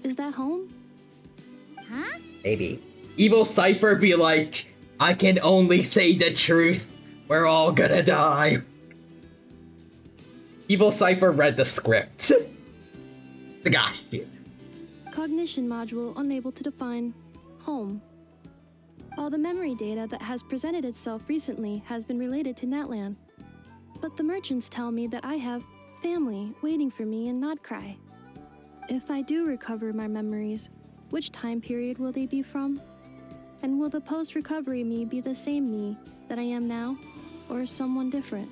Is that home? Huh? Maybe. Evil Cypher be like, I can only say the truth. We're all gonna die. Evil Cypher read the script. Gosh. Cognition module unable to define home. All the memory data that has presented itself recently has been related to Natlan. But the merchants tell me that I have family waiting for me in Notcry. If I do recover my memories, which time period will they be from? And will the post-recovery me be the same me that I am now, or someone different?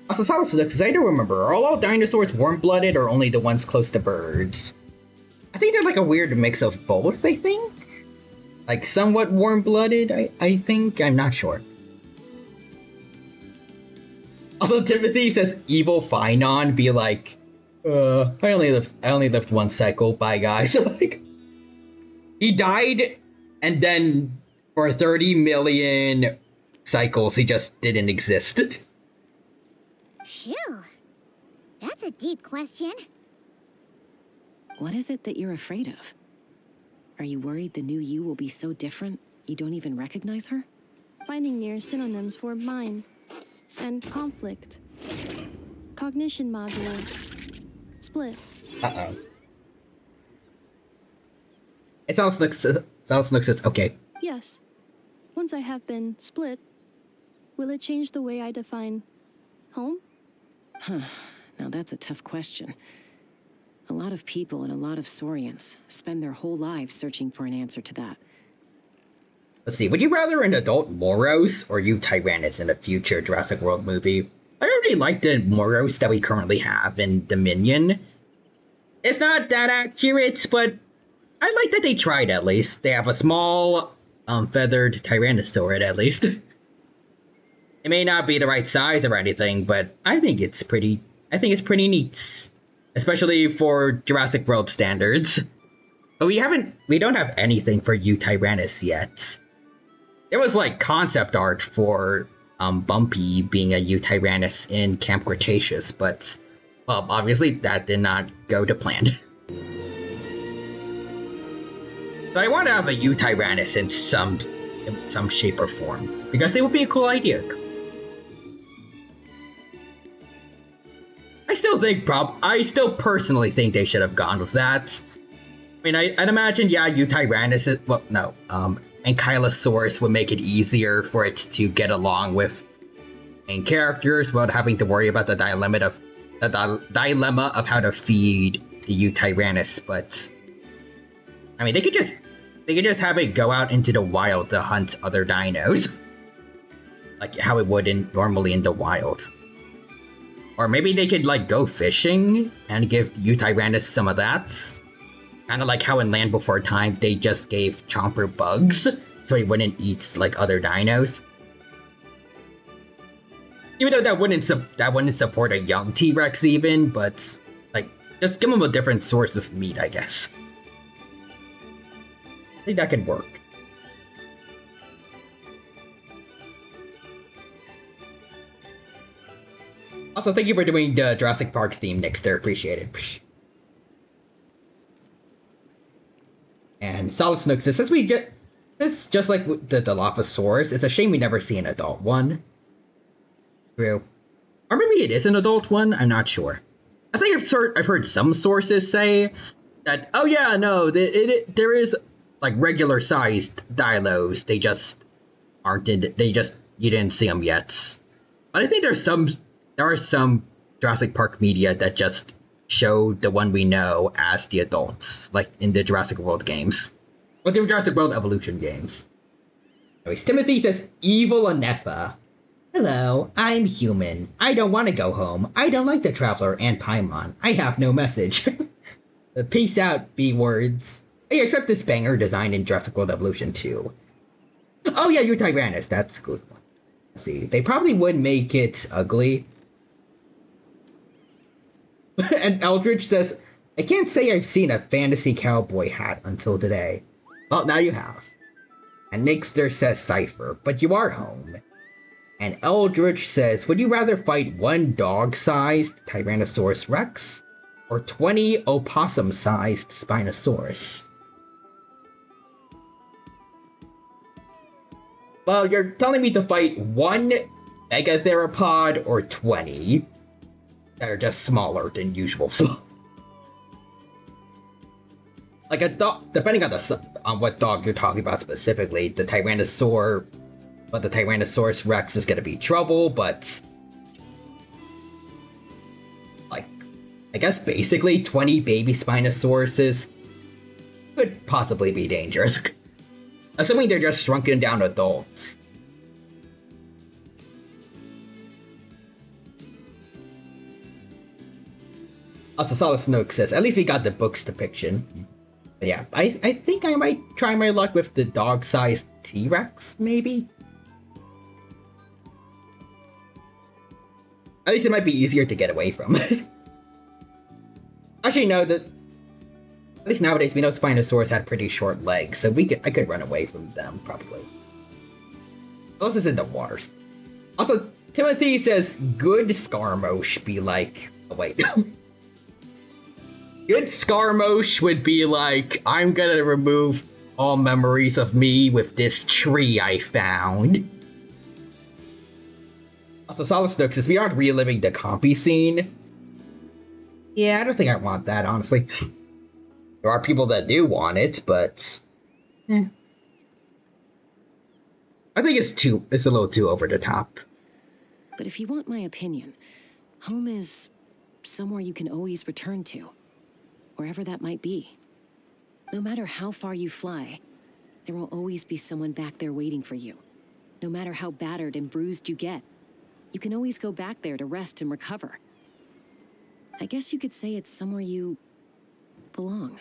Also, Solid Snook says, I don't remember, are all dinosaurs warm-blooded or only the ones close to birds? I think they're like a weird mix of both, I think? Like somewhat warm-blooded, I think? I'm not sure. Also, Timothy says evil Phynon be like, I only lived one cycle, bye guys. Like, he died, and then for 30 million cycles, he just didn't exist. Phew. That's a deep question. What is it that you're afraid of? Are you worried the new you will be so different you don't even recognize her? Finding near synonyms for mind and conflict. Cognition module. Split. Uh-oh. It sounds says, okay. Yes. Once I have been split, will it change the way I define home? Huh. Now that's a tough question. A lot of people and a lot of Saurians spend their whole lives searching for an answer to that. Let's see, would you rather an adult Moros or you Tyrannus in a future Jurassic World movie? I already like the Moros that we currently have in Dominion. It's not that accurate, but I like that they tried at least. They have a small, feathered Tyrannosaur at least. It may not be the right size or anything, but I think it's pretty neat. Especially for Jurassic World standards. But we don't have anything for you Tyrannus yet. There was like concept art for Bumpy being a U Tyrannus in Camp Cretaceous, but well, obviously that did not go to plan. So I want to have a U Tyrannus in some shape or form because it would be a cool idea. I still personally think they should have gone with that. I mean, I'd imagine, yeah, U Tyrannus is, well, no, Ankylosaurus would make it easier for it to get along with main characters without having to worry about the dilemma of how to feed the U Tyrannus. But I mean, they could just have it go out into the wild to hunt other dinos, like how it would normally in the wild. Or maybe they could like go fishing and give U Tyrannus some of that. Kind of like how in Land Before Time they just gave Chomper bugs so he wouldn't eat like other dinos. Even though that wouldn't support a young T-Rex even, but like just give him a different source of meat, I guess. I think that could work. Also, thank you for doing the Jurassic Park theme, Nixter. Appreciate it. And Solid Snook says, it's just like the Dilophosaurus. It's a shame we never see an adult one. True. Or maybe it is an adult one. I'm not sure. I think I've heard some sources say that, oh yeah, no, there is like regular sized dilos. They just aren't in. You didn't see them yet. But I think there are some Jurassic Park media that just show the one we know as the adults, like in the Jurassic World games. Or the Jurassic World Evolution games. Anyways, Timothy says, Evil Anetha. Hello, I'm human. I don't want to go home. I don't like the Traveler and Paimon. I have no message. Peace out, B-words. Hey, except this banger designed in Jurassic World Evolution 2. Oh yeah, you Tyrannus, that's a good one. Let's see, they probably would make it ugly. And Eldridge says, I can't say I've seen a fantasy cowboy hat until today. Well, now you have. And Nixter says Cypher, but you are home. And Eldridge says, would you rather fight one dog-sized Tyrannosaurus Rex or 20 opossum-sized Spinosaurus? Well, you're telling me to fight one Megatheropod or 20 that are just smaller than usual. Like a dog, depending on what dog you're talking about specifically, the Tyrannosaurus Rex is gonna be trouble, but like, I guess basically 20 baby Spinosauruses could possibly be dangerous. Assuming they're just shrunken down adults. Also, Solid Snook says, at least we got the book's depiction. But yeah, I think I might try my luck with the dog-sized T-Rex, maybe? At least it might be easier to get away from. Actually, no, at least nowadays we know Spinosaurus had pretty short legs, so I could run away from them, probably. Those is in the waters. Also, Timothy says, good Skarmosh be like... Oh, wait. Good Skarmosh would be like, I'm gonna remove all memories of me with this tree I found. Also, Solid Snook says, we aren't reliving the compy scene. Yeah, I don't think I want that, honestly. There are people that do want it, but... I think it's a little too over the top. But if you want my opinion, home is somewhere you can always return to. Wherever that might be. No matter how far you fly, there will always be someone back there waiting for you. No matter how battered and bruised you get, you can always go back there to rest and recover. I guess you could say it's somewhere you belong.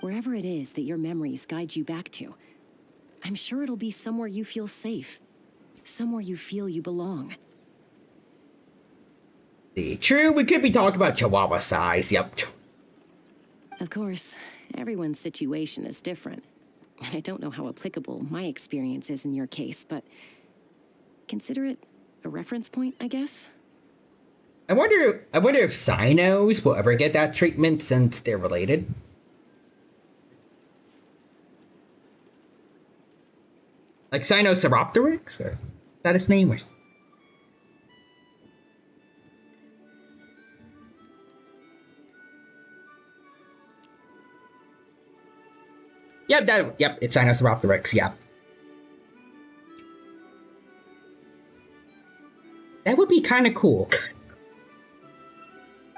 Wherever it is that your memories guide you back to, I'm sure it'll be somewhere you feel safe. Somewhere you feel you belong. True, we could be talking about Chihuahua size, yep. Of course, everyone's situation is different. I don't know how applicable my experience is in your case, but consider it a reference point, I guess. I wonder if Cynos will ever get that treatment since they're related. Like Cynoceropteryx, or is that his name? Or... Yep, it's Cynoceropteryx, yeah. That would be kind of cool.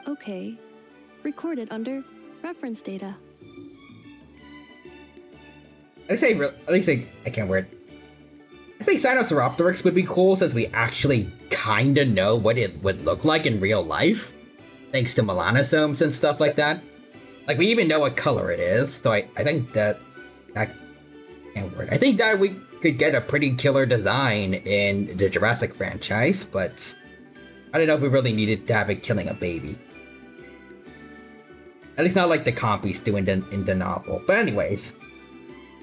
Okay. Recorded under reference data. I can't wear it. I think Cynoceropteryx would be cool since we actually kinda know what it would look like in real life. Thanks to melanosomes and stuff like that. Like, we even know what color it is, so I think that can't work. I think that we could get a pretty killer design in the Jurassic franchise, but I don't know if we really needed to have it killing a baby. At least not like the compies do in the novel. But anyways.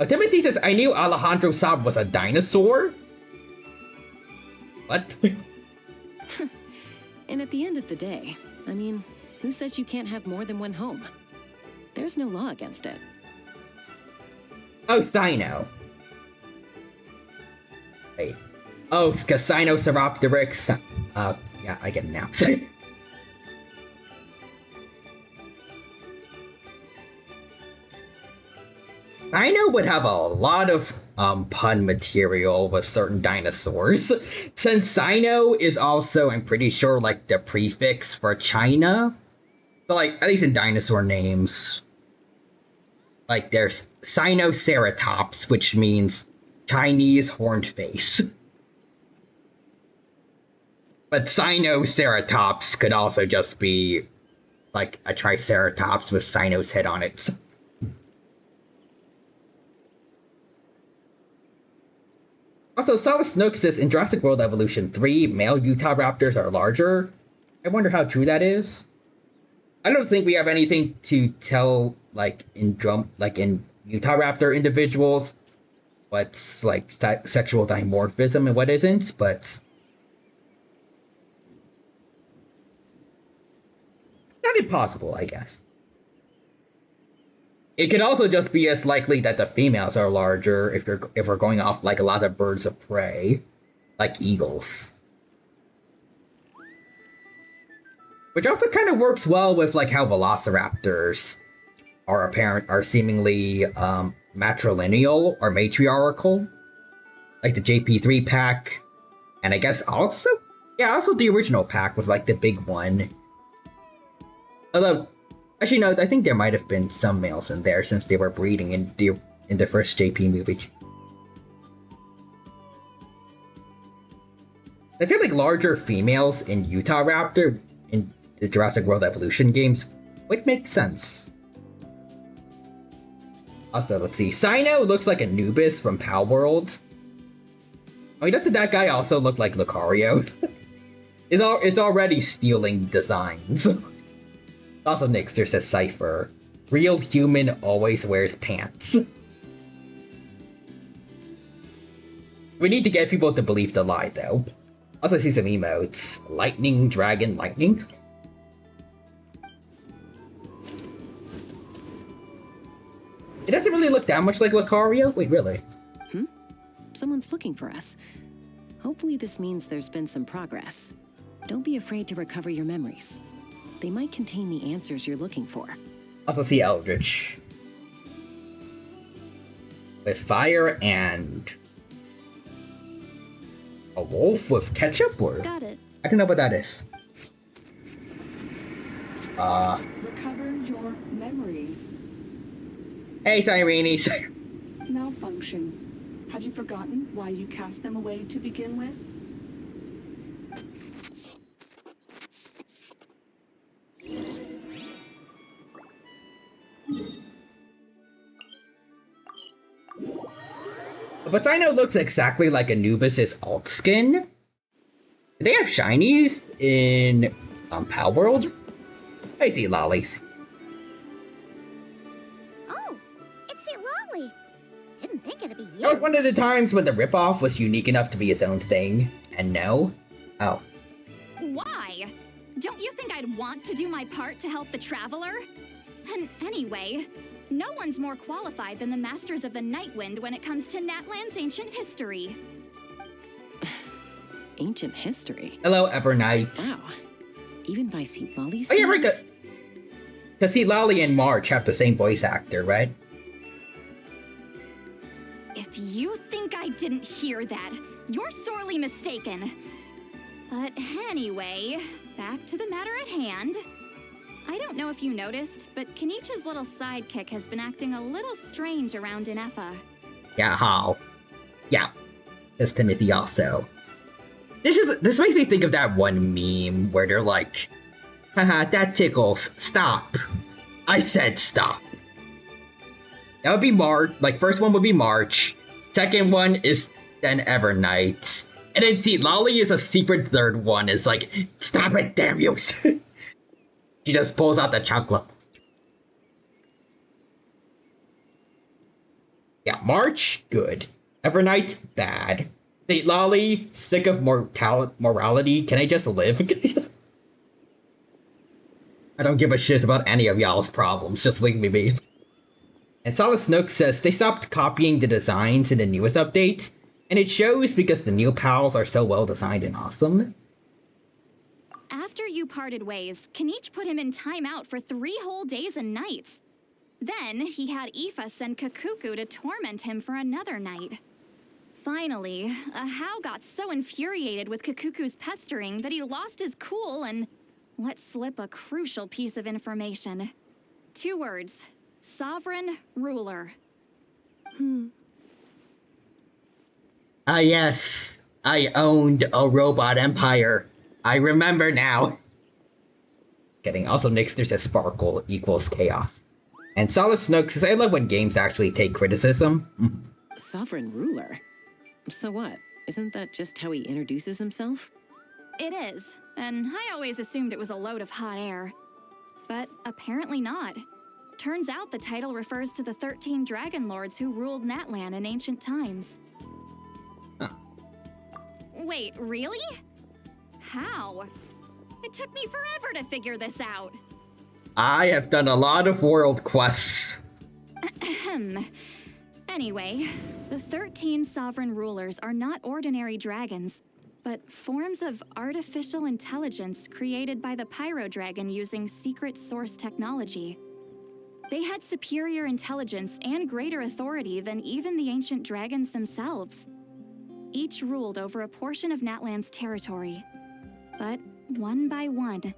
Timothy says, I knew Alejandro Saab was a dinosaur? What? And at the end of the day, I mean, who says you can't have more than one home? There's no law against it. Oh, Cyno. Wait. Oh, it's Cynoceropteryx. Yeah, I get it now. Cyno would have a lot of pun material with certain dinosaurs. Since Cyno is also, I'm pretty sure, like the prefix for China. So, like, at least in dinosaur names. Like, there's Cynoceratops, which means Chinese horned face. But Cynoceratops could also just be, like, a Triceratops with Cyno's head on it. Also, Solid Snook says, in Jurassic World Evolution 3, male Utah raptors are larger. I wonder how true that is. I don't think we have anything to tell, like in Utah raptor individuals, what's like sexual dimorphism and what isn't, but not impossible, I guess. It could also just be as likely that the females are larger if we're going off like a lot of birds of prey, like eagles. Which also kind of works well with like how velociraptors are seemingly matrilineal or matriarchal, like the JP3 pack, and I guess also the original pack with like the big one. Although, actually no, I think there might have been some males in there since they were breeding in the first JP movie. I feel like larger females in Utah Raptor in the Jurassic World Evolution games would make sense. Also, let's see. Cyno looks like Anubis from Pal World. Oh, doesn't that guy also look like Lucario? It's already stealing designs. Also, Nixter says Cypher. Real human always wears pants. We need to get people to believe the lie, though. Also see some emotes. Lightning, dragon, lightning. It doesn't really look that much like Lucario. Wait, really? Someone's looking for us. Hopefully this means there's been some progress. Don't be afraid to recover your memories. They might contain the answers you're looking for. Also see Eldritch. With fire and... a wolf with ketchup, or? Got it. I don't know what that is. Recover your memories. Hey, Sirene. Malfunction. Have you forgotten why you cast them away to begin with? But Cyno looks exactly like Anubis' alt skin. Do they have shinies in Pal World? I see lollies. Oh, it's St. Lolly. Didn't think it'd be you. That was one of the times when the ripoff was unique enough to be its own thing. And no? Oh. Why? Don't you think I'd want to do my part to help the Traveler? And anyway, no one's more qualified than the Masters of the Nightwind when it comes to Natlan's ancient history. Ancient history? Hello, Evernight. Wow. Even by Seat Lolly's Oh yeah, right, standards? because Seat Lolly and March have the same voice actor, right? If you think I didn't hear that, you're sorely mistaken. But anyway, back to the matter at hand. I don't know if you noticed, but Kenichi's little sidekick has been acting a little strange around Inefa. Yeah, how? Yeah. Says Timothy also. This makes me think of that one meme where they're like, haha, that tickles. Stop. I said stop. That would be March. Like, first one would be March. Second one is then Evernight. And then see, Lolly is a secret third one. It's like, stop it, damn you. She just pulls out the chocolate. Yeah, March, good. Evernight, bad. St. Lolly, sick of morality. Can I just live? I don't give a shit about any of y'all's problems. Just leave me be. And Solid Snook says they stopped copying the designs in the newest update, and it shows because the new pals are so well designed and awesome. After you parted ways, Kenichi put him in timeout for 3 whole days and nights. Then he had Aoife send Kakuku to torment him for another night. Finally, Ahau got so infuriated with Kakuku's pestering that he lost his cool and let slip a crucial piece of information. 2 words: sovereign ruler. Ah yes, I owned a robot empire. I remember now. Kidding. Also, Nixter says sparkle equals chaos. And Solid Snook says, I love when games actually take criticism. Sovereign ruler? So what? Isn't that just how he introduces himself? It is, and I always assumed it was a load of hot air. But apparently not. Turns out the title refers to the 13 Dragon Lords who ruled Natlan in ancient times. Huh. Wait, really? How? It took me forever to figure this out. I have done a lot of world quests. Anyway, the 13 sovereign rulers are not ordinary dragons, but forms of artificial intelligence created by the Pyro Dragon using secret source technology. They had superior intelligence and greater authority than even the ancient dragons themselves. Each ruled over a portion of Natlan's territory. But one by one,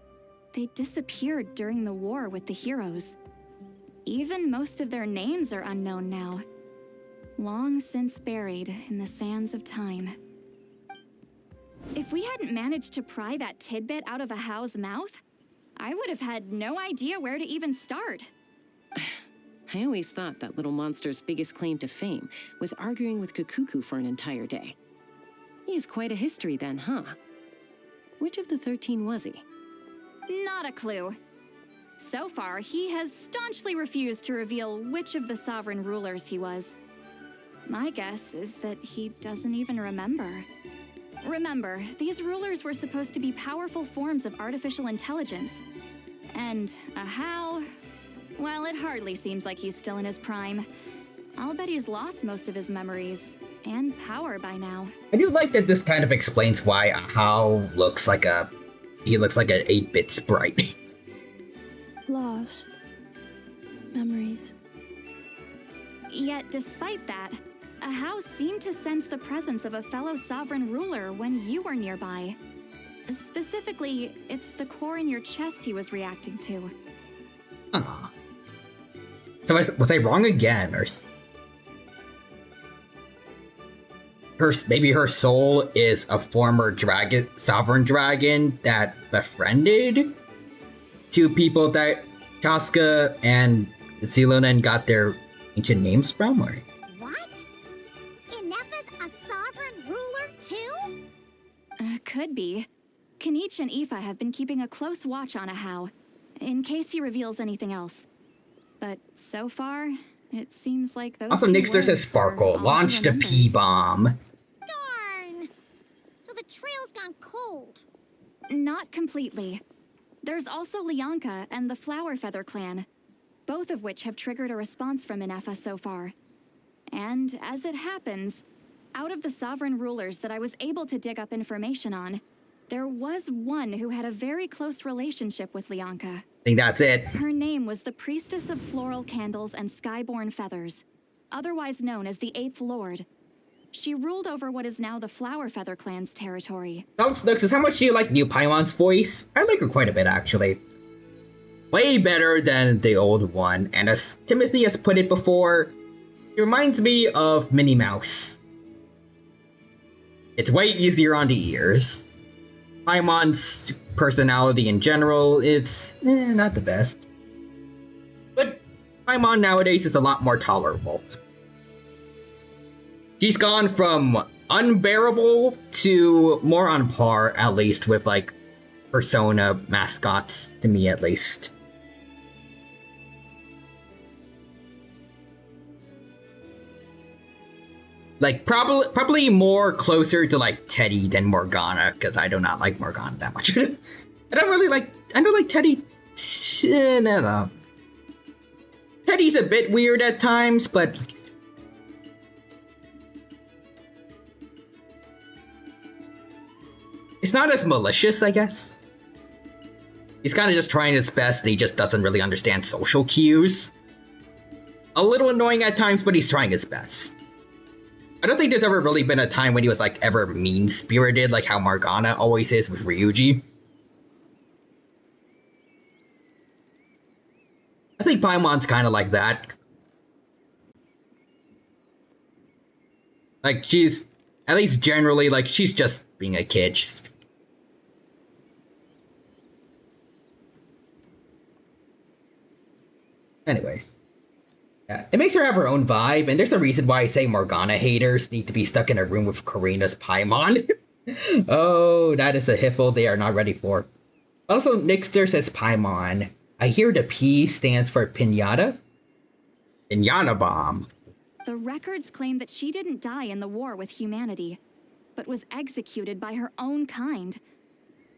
they disappeared during the war with the heroes. Even most of their names are unknown now, long since buried in the sands of time. If we hadn't managed to pry that tidbit out of Ahau's mouth, I would have had no idea where to even start. I always thought that little monster's biggest claim to fame was arguing with Kakuku for an entire day. He has quite a history then, huh? Which of the 13 was he? Not a clue. So far, he has staunchly refused to reveal which of the sovereign rulers he was. My guess is that he doesn't even remember. Remember, these rulers were supposed to be powerful forms of artificial intelligence. And how? Well, it hardly seems like he's still in his prime. I'll bet he's lost most of his memories and power by now. I do like that this kind of explains why How looks like an 8-bit sprite. Lost. Memories. Yet, despite that, Ahau seemed to sense the presence of a fellow sovereign ruler when you were nearby. Specifically, it's the core in your chest he was reacting to. Huh. So was I wrong again, or maybe her soul is a former sovereign dragon that befriended two people that Casca and Zelonen got their ancient names from, or? What? Inepa's a sovereign ruler too? Could be. Kanich and Aoife have been keeping a close watch on Ahau, in case he reveals anything else. But so far, it seems like those Also, two Nixter says words Sparkle are all he launched a remembers. P-bomb. Darn! So the trail's gone cold. Not completely. There's also Lianka and the Flower Feather clan, both of which have triggered a response from Inefa so far. And as it happens, out of the sovereign rulers that I was able to dig up information on, there was one who had a very close relationship with Lianka. I think that's it. Her name was the Priestess of Floral Candles and Skyborn Feathers, otherwise known as the Eighth Lord. She ruled over what is now the Flower Feather clan's territory. Snooks, how much do you like New Paimon's voice? I like her quite a bit, actually. Way better than the old one, and as Timothy has put it before, it reminds me of Minnie Mouse. It's way easier on the ears. Paimon's personality in general is not the best. But Paimon nowadays is a lot more tolerable. She's gone from unbearable to more on par, at least, with, like, Persona mascots, to me at least. Like, probably more closer to, like, Teddy than Morgana, because I do not like Morgana that much. I don't like Teddy. No. Teddy's a bit weird at times, but it's not as malicious, I guess. He's kind of just trying his best, and he just doesn't really understand social cues. A little annoying at times, but he's trying his best. I don't think there's ever really been a time when he was, like, ever mean-spirited, like how Morgana always is with Ryuji. I think Paimon's kind of like that. Like, she's, at least generally, like, she's just being a kid. Anyways. Yeah, it makes her have her own vibe, and there's a reason why I say Morgana haters need to be stuck in a room with Karina's Paimon. Oh, that is a hiffle they are not ready for. Also, Nixter says Paimon. I hear the P stands for Pinata. Pinata Bomb. The records claim that she didn't die in the war with humanity, but was executed by her own kind.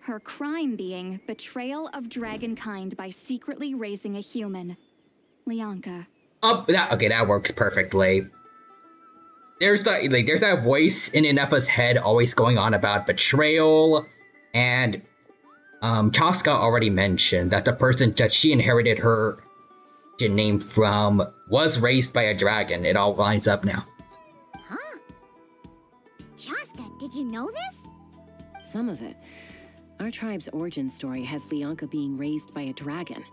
Her crime being betrayal of dragonkind by secretly raising a human. Lianka. Oh, that works perfectly. There's that voice in Inepa's head always going on about betrayal, and Casca already mentioned that the person that she inherited her name from was raised by a dragon. It all lines up now. Huh? Chaska, did you know this? Some of it. Our tribe's origin story has Lianka being raised by a dragon.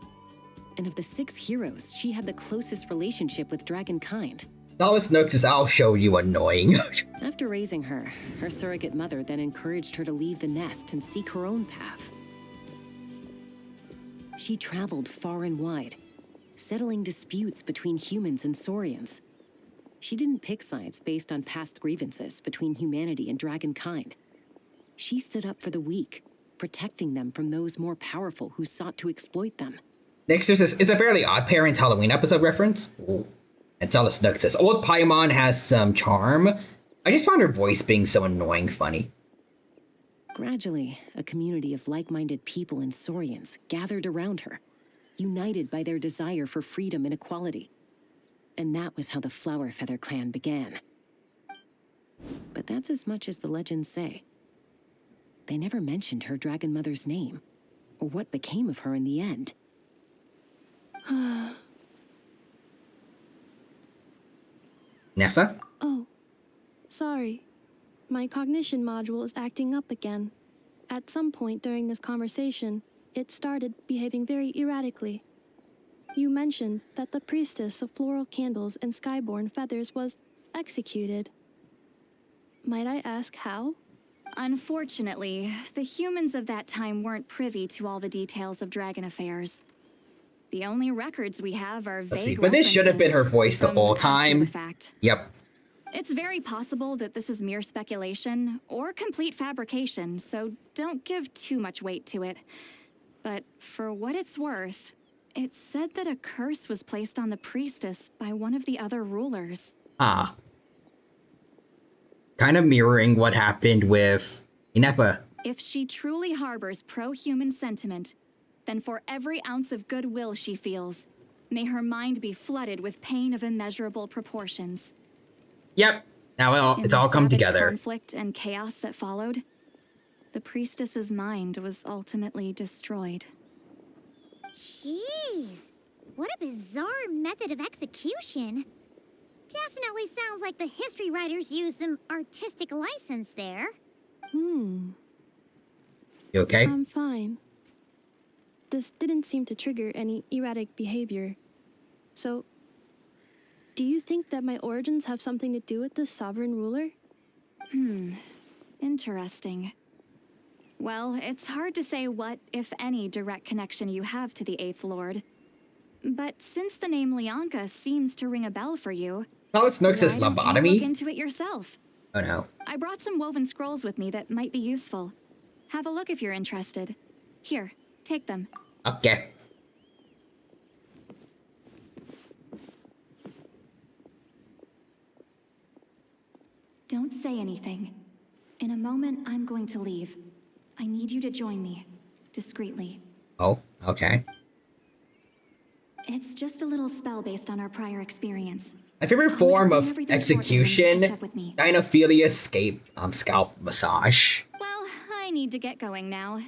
And of the 6 heroes, she had the closest relationship with dragonkind. Dallas Nooks is I'll show you annoying. After raising her, her surrogate mother then encouraged her to leave the nest and seek her own path. She traveled far and wide, settling disputes between humans and Saurians. She didn't pick sides based on past grievances between humanity and dragonkind. She stood up for the weak, protecting them from those more powerful who sought to exploit them. Next, it's a fairly odd parents Halloween episode reference. Ooh. And Tella Snook says, old Paimon has some charm. I just found her voice being so annoying funny. Gradually, a community of like-minded people and Saurians gathered around her, united by their desire for freedom and equality. And that was how the Flower Feather clan began. But that's as much as the legends say. They never mentioned her dragon mother's name, or what became of her in the end. Neffa? Oh, sorry. My cognition module is acting up again. At some point during this conversation, it started behaving very erratically. You mentioned that the priestess of floral candles and skyborn feathers was executed. Might I ask how? Unfortunately, the humans of that time weren't privy to all the details of dragon affairs. The only records we have are vague But this should have been her voice the whole after the time. fact. Yep. It's very possible that this is mere speculation or complete fabrication, so don't give too much weight to it. But for what it's worth, it said that a curse was placed on the priestess by one of the other rulers. Ah. Kind of mirroring what happened with Neffa. If she truly harbors pro-human sentiment, then for every ounce of goodwill she feels, may her mind be flooded with pain of immeasurable proportions. Yep. Now it's all come together. In the conflict and chaos that followed, the priestess's mind was ultimately destroyed. Jeez, what a bizarre method of execution. Definitely sounds like the history writers used some artistic license there. You okay? I'm fine. This didn't seem to trigger any erratic behavior. So, do you think that my origins have something to do with this sovereign ruler? Interesting. Well, it's hard to say what, if any, direct connection you have to the Eighth Lord. But since the name Lianka seems to ring a bell for you, Oh, it's Snook says why don't you lobotomy? look into it yourself? Oh no. I brought some woven scrolls with me that might be useful. Have a look if you're interested. Here, take them. Okay. Don't say anything. In a moment, I'm going to leave. I need you to join me, discreetly. Oh, okay. It's just a little spell based on our prior experience. My favorite form of execution, Dinophilia scalp massage. Well, I need to get going now.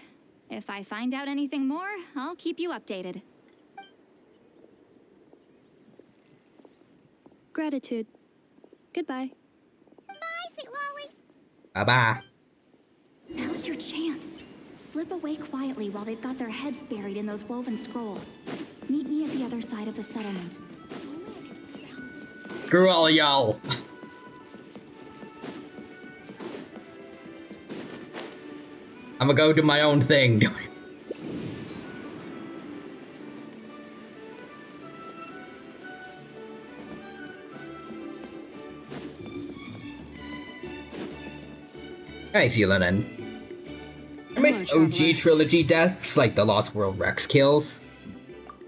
If I find out anything more, I'll keep you updated. Gratitude. Goodbye. Bye, Sweet Lolly. Bye-bye. Now's your chance. Slip away quietly while they've got their heads buried in those woven scrolls. Meet me at the other side of the settlement. Screw all y'all. I'm gonna go do my own thing. Hi, Zealanin. I miss OG trilogy deaths, like the Lost World Rex kills.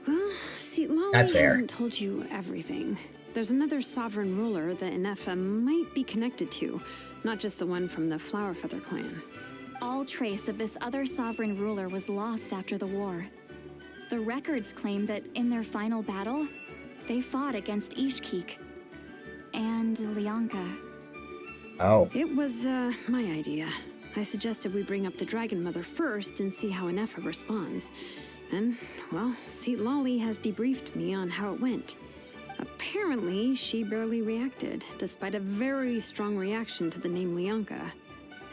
Well, see, Lolly That's fair. hasn't told you everything. There's another sovereign ruler that Inefa might be connected to, not just the one from the Flower Feather clan. All trace of this other sovereign ruler was lost after the war. The records claim that in their final battle, they fought against Ishkik and Lianka. Oh. It was, my idea. I suggested we bring up the Dragon Mother first and see how Inefa responds. And, well, Seat Lolly has debriefed me on how it went. Apparently, she barely reacted, despite a very strong reaction to the name Lianka.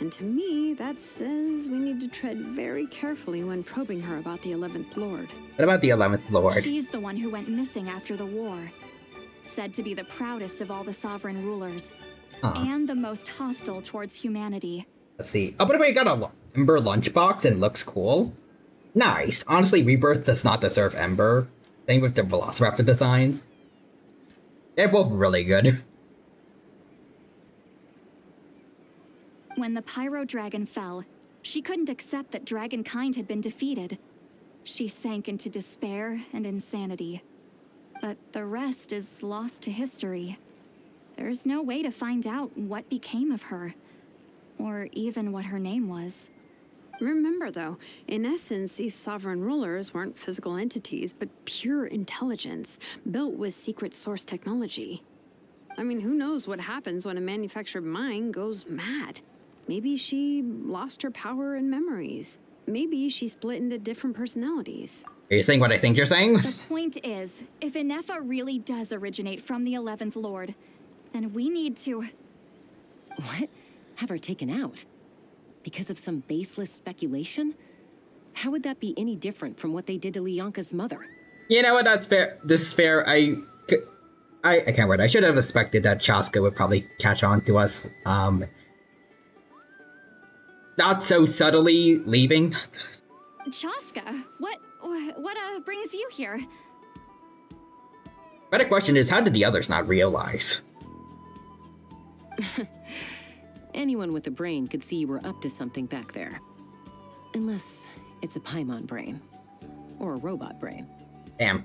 And to me, that says we need to tread very carefully when probing her about the 11th Lord. What about the 11th Lord? She's the one who went missing after the war. Said to be the proudest of all the sovereign rulers. And the most hostile towards humanity. Let's see. Oh, by the way, I got a Ember lunchbox and it looks cool. Nice. Honestly, Rebirth does not deserve Ember. Same with the Velociraptor designs. They're both really good. When the Pyro Dragon fell, she couldn't accept that Dragonkind had been defeated. She sank into despair and insanity. But the rest is lost to history. There's no way to find out what became of her, or even what her name was. Remember, though, in essence, these sovereign rulers weren't physical entities, but pure intelligence, built with secret source technology. I mean, who knows what happens when a manufactured mind goes mad? Maybe she lost her power and memories. Maybe she split into different personalities. Are you saying what I think you're saying? The point is, if Inefa really does originate from the 11th Lord, then we need to... What? Have her taken out? Because of some baseless speculation? How would that be any different from what they did to Lianka's mother? You know what, that's fair. This is fair. I can't wait. I should have expected that Chaska would probably catch on to us. Not so subtly leaving. Chaska, what brings you here? Better question is, how did the others not realize? Anyone with a brain could see you were up to something back there. Unless it's a Paimon brain. Or a robot brain. Damn.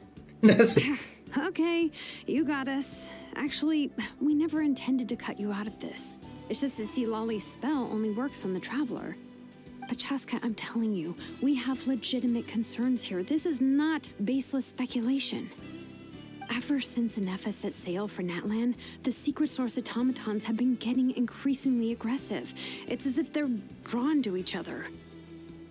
Okay, you got us. Actually, we never intended to cut you out of this. It's just that Lolly's spell only works on the Traveler. But Chaska, I'm telling you, we have legitimate concerns here. This is not baseless speculation. Ever since Inefa set sail for Natlan, the secret source automatons have been getting increasingly aggressive. It's as if they're drawn to each other.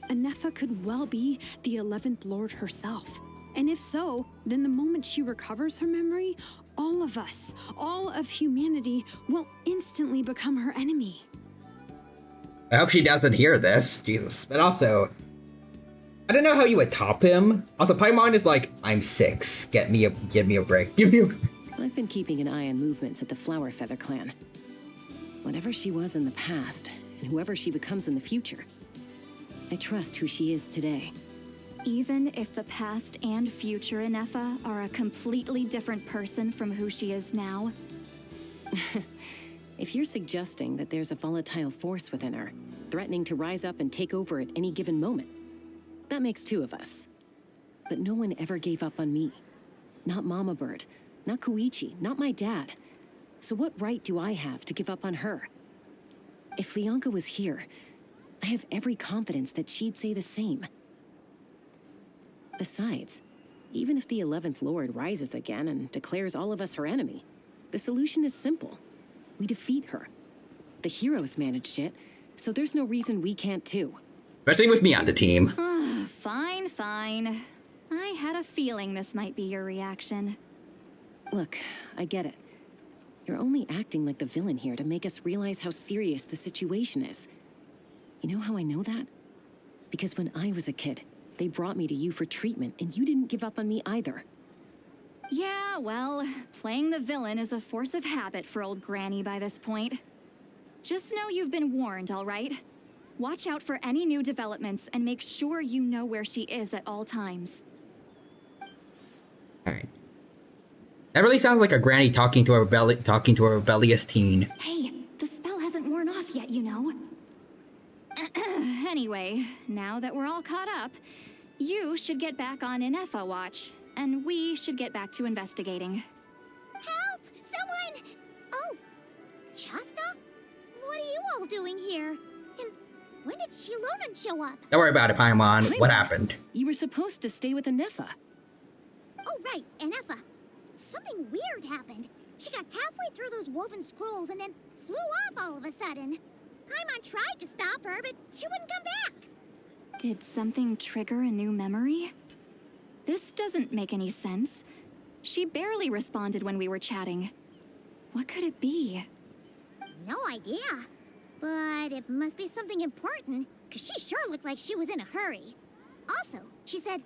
Inefa could well be the 11th Lord herself. And if so, then the moment she recovers her memory, all of us, all of humanity, will instantly become her enemy. I hope she doesn't hear this, Jesus. But also, I don't know how you would top him. Also, Paimon is like, I'm 6. Give me a break. I've been keeping an eye on movements at the Flower Feather clan. Whatever she was in the past, and whoever she becomes in the future, I trust who she is today. Even if the past and future Inefa are a completely different person from who she is now? If you're suggesting that there's a volatile force within her, threatening to rise up and take over at any given moment, that makes 2 of us. But no one ever gave up on me. Not Mama Bird, not Koichi, not my dad. So what right do I have to give up on her? If Lianka was here, I have every confidence that she'd say the same. Besides, even if the 11th Lord rises again and declares all of us her enemy, the solution is simple. We defeat her. The heroes managed it, so there's no reason we can't too. Especially with me on the team. Fine, fine. I had a feeling this might be your reaction. Look, I get it. You're only acting like the villain here to make us realize how serious the situation is. You know how I know that? Because when I was a kid, they brought me to you for treatment, and you didn't give up on me either. Yeah, well, playing the villain is a force of habit for old Granny by this point. Just know you've been warned, all right? Watch out for any new developments and make sure you know where she is at all times. Alright. That really sounds like a granny talking to a rebellious teen. Hey, the spell hasn't worn off yet, you know. Anyway, now that we're all caught up, you should get back on Inefa watch, and we should get back to investigating. Help! Someone! Oh, Chaska? What are you all doing here? And when did Shilonan show up? Don't worry about it, Paimon. What happened? You were supposed to stay with Inefa. Oh, right, Inefa. Something weird happened. She got halfway through those woven scrolls and then flew off all of a sudden. Paimon tried to stop her, but she wouldn't come back. Did something trigger a new memory? This doesn't make any sense. She barely responded when we were chatting. What could it be? No idea. But it must be something important, because she sure looked like she was in a hurry. Also, she said,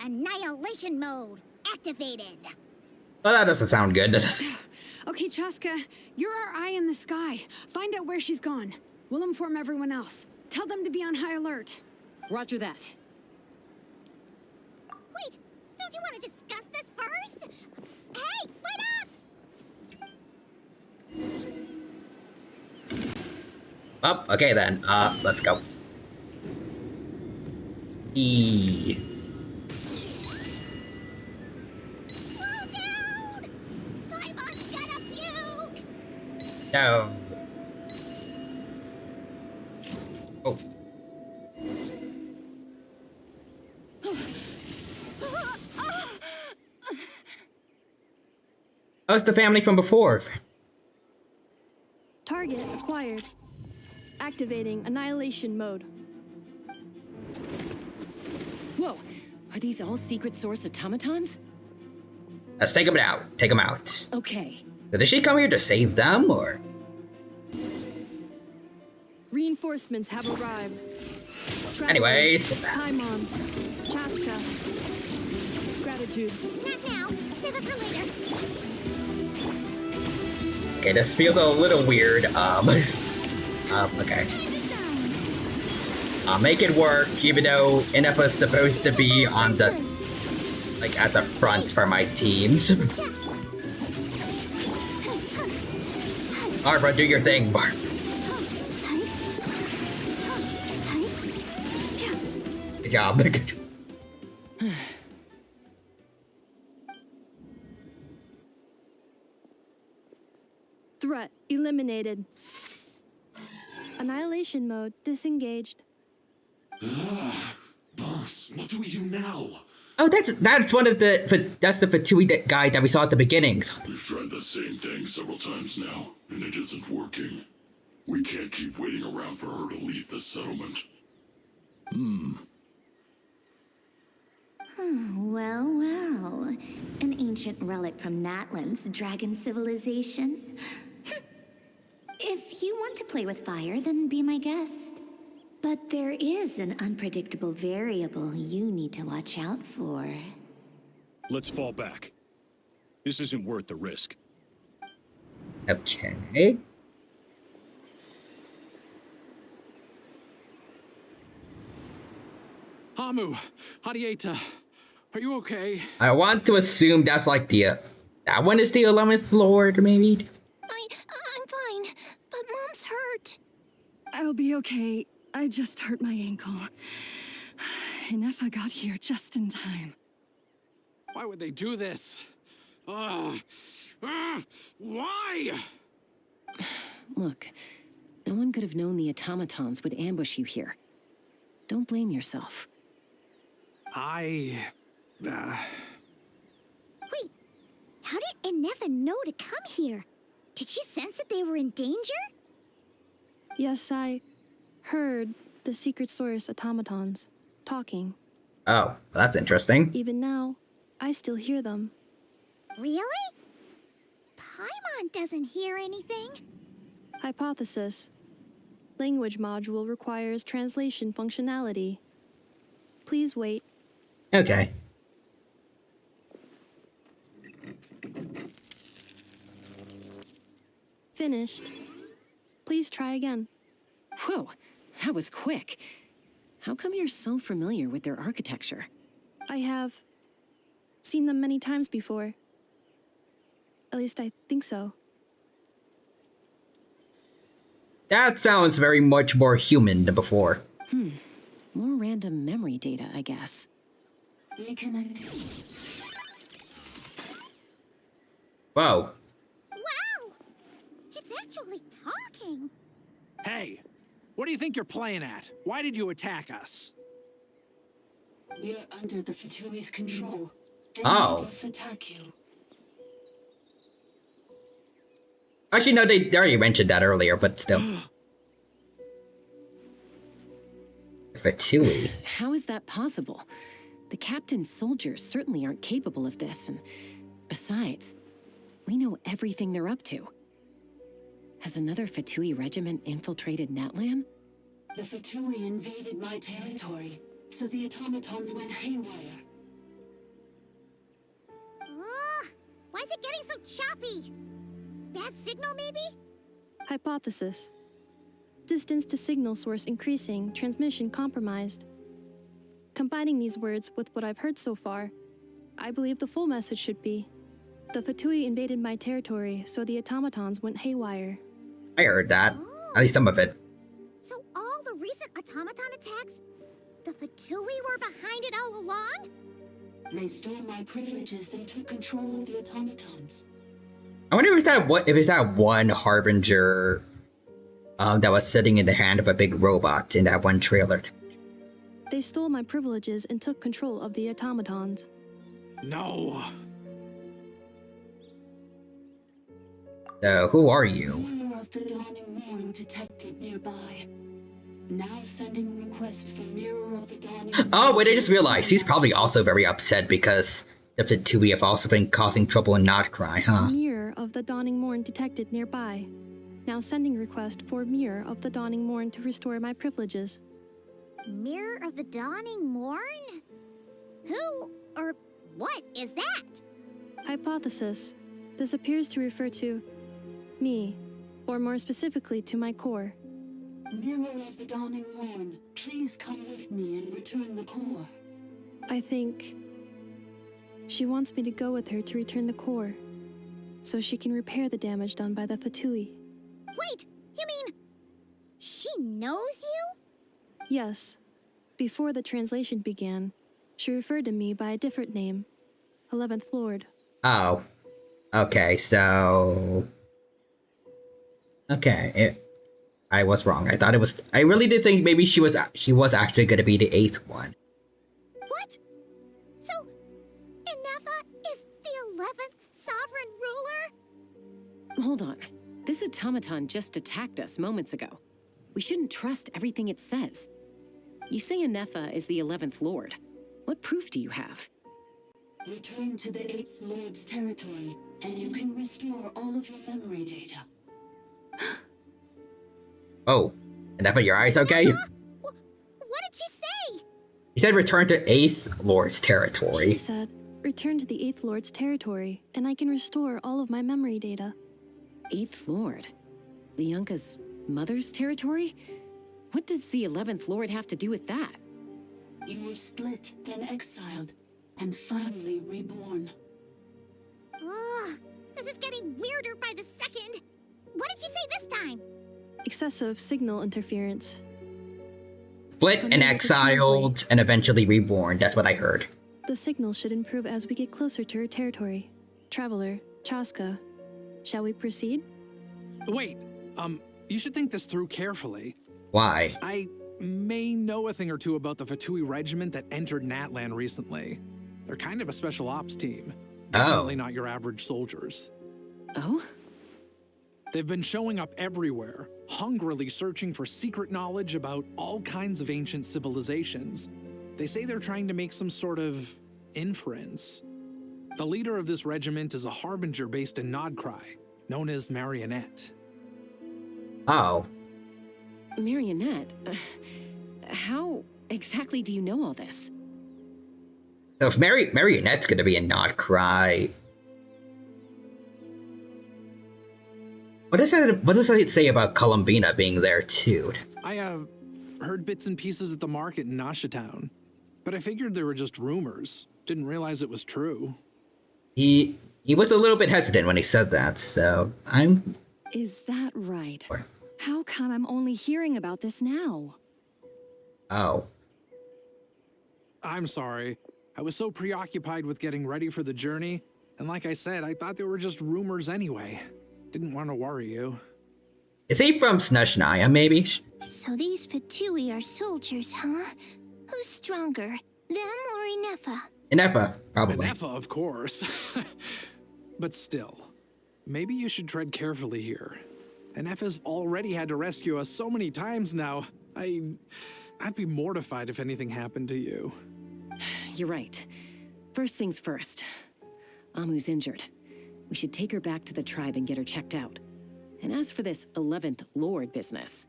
annihilation mode activated. Well, that doesn't sound good. Okay, Chaska, you're our eye in the sky. Find out where she's gone. We'll inform everyone else. Tell them to be on high alert. Roger that. Wait, don't you want to discuss this first? Hey, wait up! Oh, okay then. Let's go. No. Oh. Oh, it's the family from before. Target acquired. Activating annihilation mode. Whoa, are these all secret source automatons? Let's take them out. Take them out. Okay. So did she come here to save them, or? Reinforcements have arrived. Anyways. Paimon. Chaska. Gratitude. Not now. Save it for later. Okay, this feels a little weird. Okay. I'll make it work, even though Ineppa's supposed to be on the, like, at the front for my teams. Barbara, do your thing, Barb. Good job. Threat eliminated. Annihilation mode disengaged. Boss, what do we do now? Oh, that's one of the the Fatui guy that we saw at the beginnings. We've tried the same thing several times now, and it isn't working. We can't keep waiting around for her to leave the settlement. Well, well. An ancient relic from Natlan's dragon civilization. If you want to play with fire, then be my guest. But there is an unpredictable variable you need to watch out for. Let's fall back. This isn't worth the risk. Okay. Hamu, Hadieta, are you okay? I want to assume that's like that one is the 11th Lord, maybe? I'm fine, but Mom's hurt. I'll be okay. I just hurt my ankle. Ineffa got here just in time. Why would they do this? Why? Look, no one could have known the automatons would ambush you here. Don't blame yourself. Wait, how did Ineffa know to come here? Did she sense that they were in danger? Yes, I heard the secret source automatons talking. Oh, that's interesting. Even now, I still hear them. Really? Paimon doesn't hear anything. Hypothesis. Language module requires translation functionality. Please wait. Okay. Finished. Please try again. Whoa, that was quick. How come you're so familiar with their architecture? I have seen them many times before. At least I think so. That sounds very much more human than before. More random memory data, I guess. Reconnecting. Whoa. Wow! It's actually talking. Hey, what do you think you're playing at? Why did you attack us? We're under the Fatui's control. They Oh. made us attack you. Actually, no, they already mentioned that earlier, but still. Fatui. How is that possible? The captain's soldiers certainly aren't capable of this, and besides, we know everything they're up to. Has another Fatui regiment infiltrated Natlan? The Fatui invaded my territory, so the automatons went haywire. Why is it getting so choppy? Bad signal, maybe? Hypothesis. Distance to signal source increasing, transmission compromised. Combining these words with what I've heard so far, I believe the full message should be: the Fatui invaded my territory, so the automatons went haywire. I heard that. At least some of it. So all the recent automaton attacks, the Fatui were behind it all along? They stole my privileges and took control of the automatons. I wonder if it's that one harbinger that was sitting in the hand of a big robot in that one trailer. They stole my privileges and took control of the automatons. No. So, who are you? Mirror of the dawning morn detected nearby. Now sending request for Mirror of the Dawning Morn. Oh, wait, I just realized he's probably also very upset because the Fatui have also been causing trouble in Notcry, huh? Mirror of the dawning morn detected nearby. Now sending request for Mirror of the dawning morn to restore my privileges. Mirror of the Dawning Morn? Who or what is that? Hypothesis. This appears to refer to me, or more specifically to my core. Mirror of the Dawning Morn, please come with me and return the core. I think she wants me to go with her to return the core, so she can repair the damage done by the Fatui. Wait, you mean she knows you? Yes. Before the translation began, she referred to me by a different name, 11th Lord. Oh. Okay, so... Okay, I was wrong. I thought it was... I really did think maybe she was actually going to be the 8th one. What? So, Inefa is the 11th sovereign ruler? Hold on. This automaton just attacked us moments ago. We shouldn't trust everything it says. You say Inefa is the 11th Lord. What proof do you have? Return to the 8th Lord's territory, and you can restore all of your memory data. Oh, enough of your eyes, okay? What did she say? He said return to 8th Lord's territory. She said, return to the 8th Lord's territory, and I can restore all of my memory data. 8th Lord? Bianca's mother's territory? What does the 11th Lord have to do with that? You were split, then exiled, and finally reborn. Ugh, this is getting weirder by the second. What did she say this time? Excessive signal interference. Split and exiled and eventually reborn. That's what I heard. The signal should improve as we get closer to her territory. Traveler, Chaska, shall we proceed? Wait, you should think this through carefully. Why? I may know a thing or two about the Fatui regiment that entered Natlan recently. They're kind of a special ops team. Definitely not your average soldiers. Oh? They've been showing up everywhere, hungrily searching for secret knowledge about all kinds of ancient civilizations. They say they're trying to make some sort of inference. The leader of this regiment is a harbinger based in Nodcry, known as Marionette. Oh. Marionette? How exactly do you know all this? So if Marionette's gonna be in Nodcry... What does that say about Columbina being there too? I heard bits and pieces at the market in Nashatown, but I figured they were just rumors. Didn't realize it was true. He was a little bit hesitant when he said that, so I'm... Is that right? How come I'm only hearing about this now? Oh. I'm sorry. I was so preoccupied with getting ready for the journey, and like I said, I thought they were just rumors anyway. Didn't want to worry you. Is he from Snushnaya, maybe? So these Fatui are soldiers, huh? Who's stronger, them or Inefa? Inefa, probably. Inefa, of course. But still, maybe you should tread carefully here. Inefa's already had to rescue us so many times now. I'd be mortified if anything happened to you. You're right. First things first. Amu's injured. We should take her back to the tribe and get her checked out. And as for this 11th Lord business,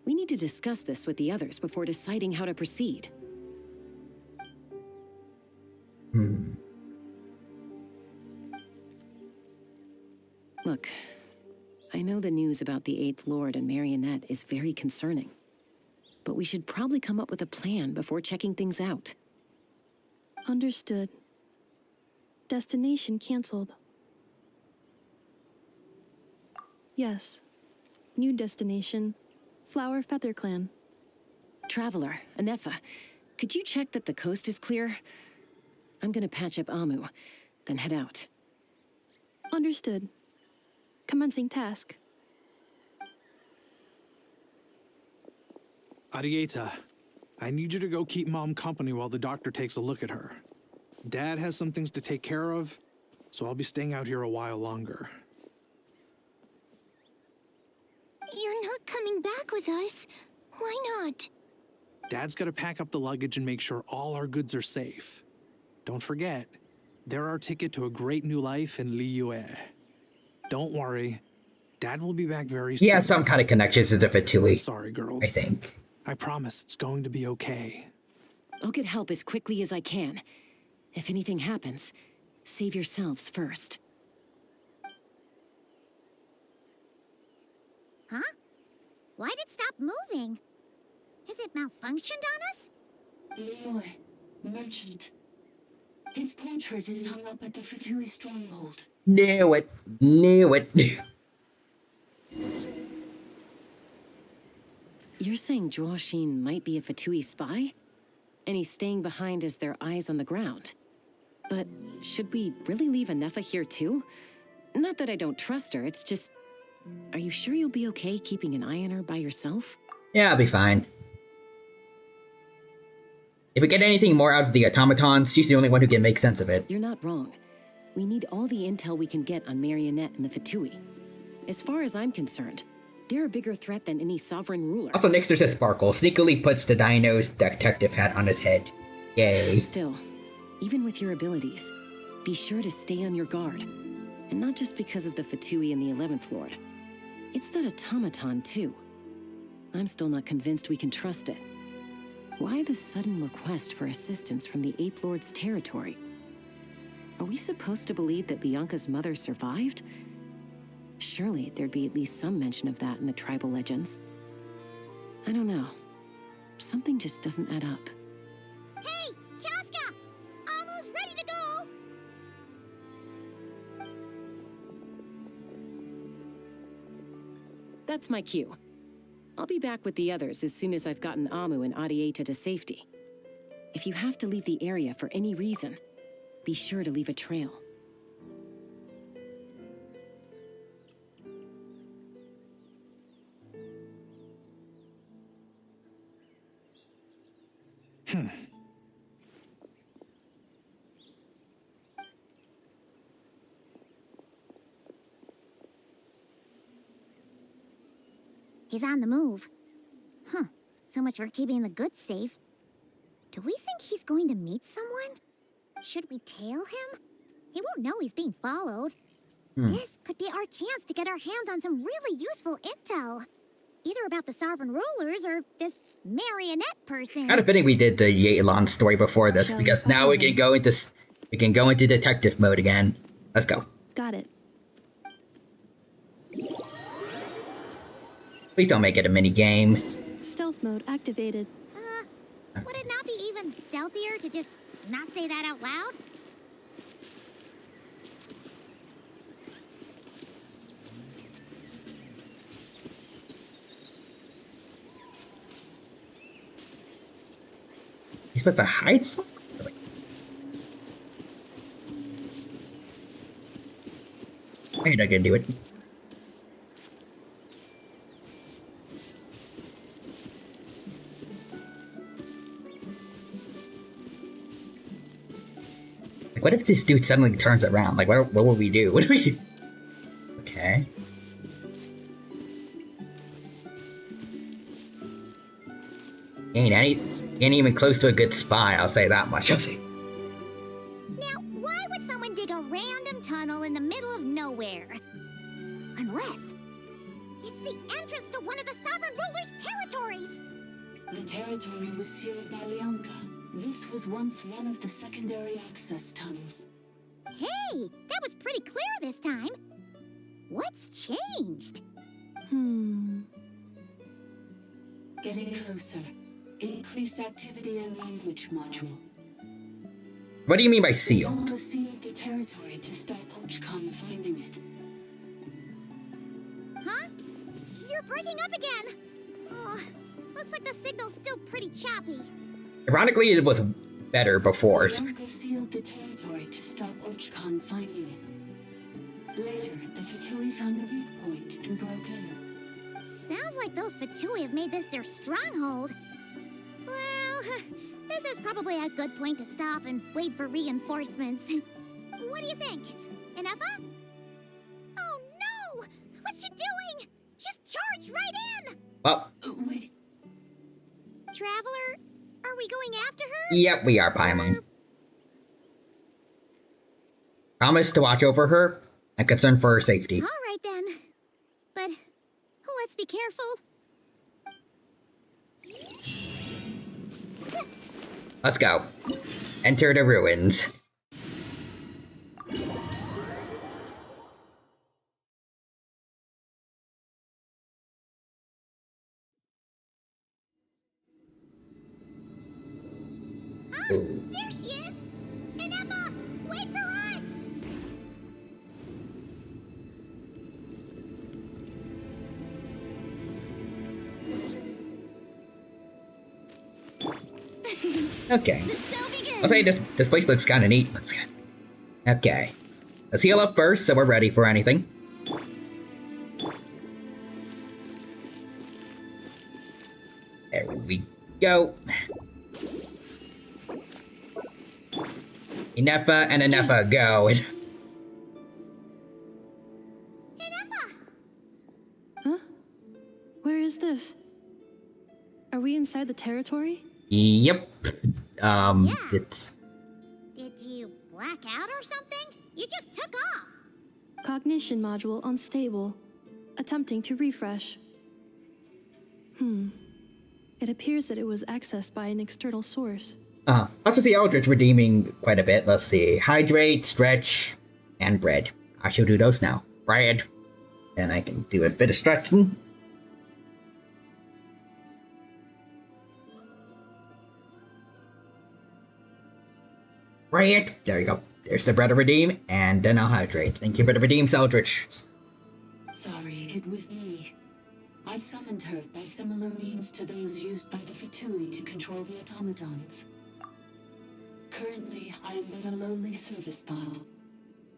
we need to discuss this with the others before deciding how to proceed. Look, I know the news about the 8th Lord and Marionette is very concerning, but we should probably come up with a plan before checking things out. Understood. Destination canceled. Yes. New destination, Flower Feather Clan. Traveler, Inefa, could you check that the coast is clear? I'm gonna patch up Amu, then head out. Understood. Commencing task. Arieta, I need you to go keep Mom company while the doctor takes a look at her. Dad has some things to take care of, so I'll be staying out here a while longer. You're not coming back with us. Why not? Dad's gotta pack up the luggage and make sure all our goods are safe. Don't forget, they're our ticket to a great new life in Liyue. Don't worry, Dad will be back very soon. He has some kind of connections to the Fatui. I'm sorry, girls. I think. I promise it's going to be okay. I'll get help as quickly as I can. If anything happens, save yourselves first. Huh? Why'd it stop moving? Has it malfunctioned on us? Liyue, merchant. His portrait is hung up at the Fatui stronghold. Knew it. Knew it. You're saying Zhuoxin might be a Fatui spy? And he's staying behind as their eyes on the ground. But should we really leave Anefa here too? Not that I don't trust her, it's just... Are you sure you'll be okay keeping an eye on her by yourself? Yeah, I'll be fine. If we get anything more out of the automatons, she's the only one who can make sense of it. You're not wrong. We need all the intel we can get on Marionette and the Fatui. As far as I'm concerned, they're a bigger threat than any sovereign ruler. Also, Nixter says Sparkle sneakily puts the Dino's detective hat on his head. Yay. Still, even with your abilities, be sure to stay on your guard. And not just because of the Fatui and the 11th Lord. It's that automaton, too. I'm still not convinced we can trust it. Why the sudden request for assistance from the 8th Lord's territory? Are we supposed to believe that Lianka's mother survived? Surely there'd be at least some mention of that in the tribal legends. I don't know. Something just doesn't add up. Hey, Chaska! Almost ready to go! That's my cue. I'll be back with the others as soon as I've gotten Amu and Adieta to safety. If you have to leave the area for any reason, be sure to leave a trail. He's on the move. Huh. So much for keeping the goods safe. Do we think he's going to meet someone? Should we tail him? He won't know he's being followed. This could be our chance to get our hands on some really useful intel. Either about the sovereign rulers or this marionette person. Kind of fitting we did the Yelan story before this, because now we can go into detective mode again. Let's go. Got it. Please don't make it a mini game. Stealth mode activated. Would it not be even stealthier to just not say that out loud? He's supposed to hide something? You're not gonna do it. Like, what if this dude suddenly turns around? Like, what will we do? What do we do? Okay. Ain't even close to a good spy, I'll say that much. I'll say. Now, why would someone dig a random tunnel in the middle of nowhere? Unless it's the entrance to one of the sovereign ruler's territories! The territory was sealed by Lianka. This was once one of the secondary access tunnels. Hey, that was pretty clear this time. What's changed? Getting closer. Increased activity in language module. What do you mean by sealed? Lianka sealed the territory to stop Ochkon finding it. Huh? You're breaking up again. Oh, looks like the signal's still pretty choppy. Ironically, it was better before. Lianka sealed the territory to stop Ochkon finding it. Later, the Fatui found a weak point and broke in. Sounds like those Fatui have made this their stronghold. Well, this is probably a good point to stop and wait for reinforcements. What do you think? Inefa? Oh no! What's she doing? She's charged right in! Well, Wait. Traveler, are we going after her? yep, we are, Paimon. Promise to watch over her and concern for her safety. All right then. But let's be careful. Let's go. Enter the ruins. Ooh. There she is! Inefa, wait for us! Okay. The show begins! I'll say this place looks kinda neat. Okay. Let's heal up first so we're ready for anything. There we go. Inefa and Inefa, go. Huh? Where is this? Are we inside the territory? Yep. It's... Did you black out or something? You just took off! Cognition module unstable. Attempting to refresh. It appears that it was accessed by an external source. Also see Eldritch redeeming quite a bit. Let's see. Hydrate, stretch, and bread. I shall do those now. Bread. Then I can do a bit of stretching. Bread. There you go. There's the bread to redeem, and then I'll hydrate. Thank you for the redeems, Eldritch. Sorry, it was me. I summoned her by similar means to those used by the Fatui to control the automatons. Currently, I am but a lowly service bot.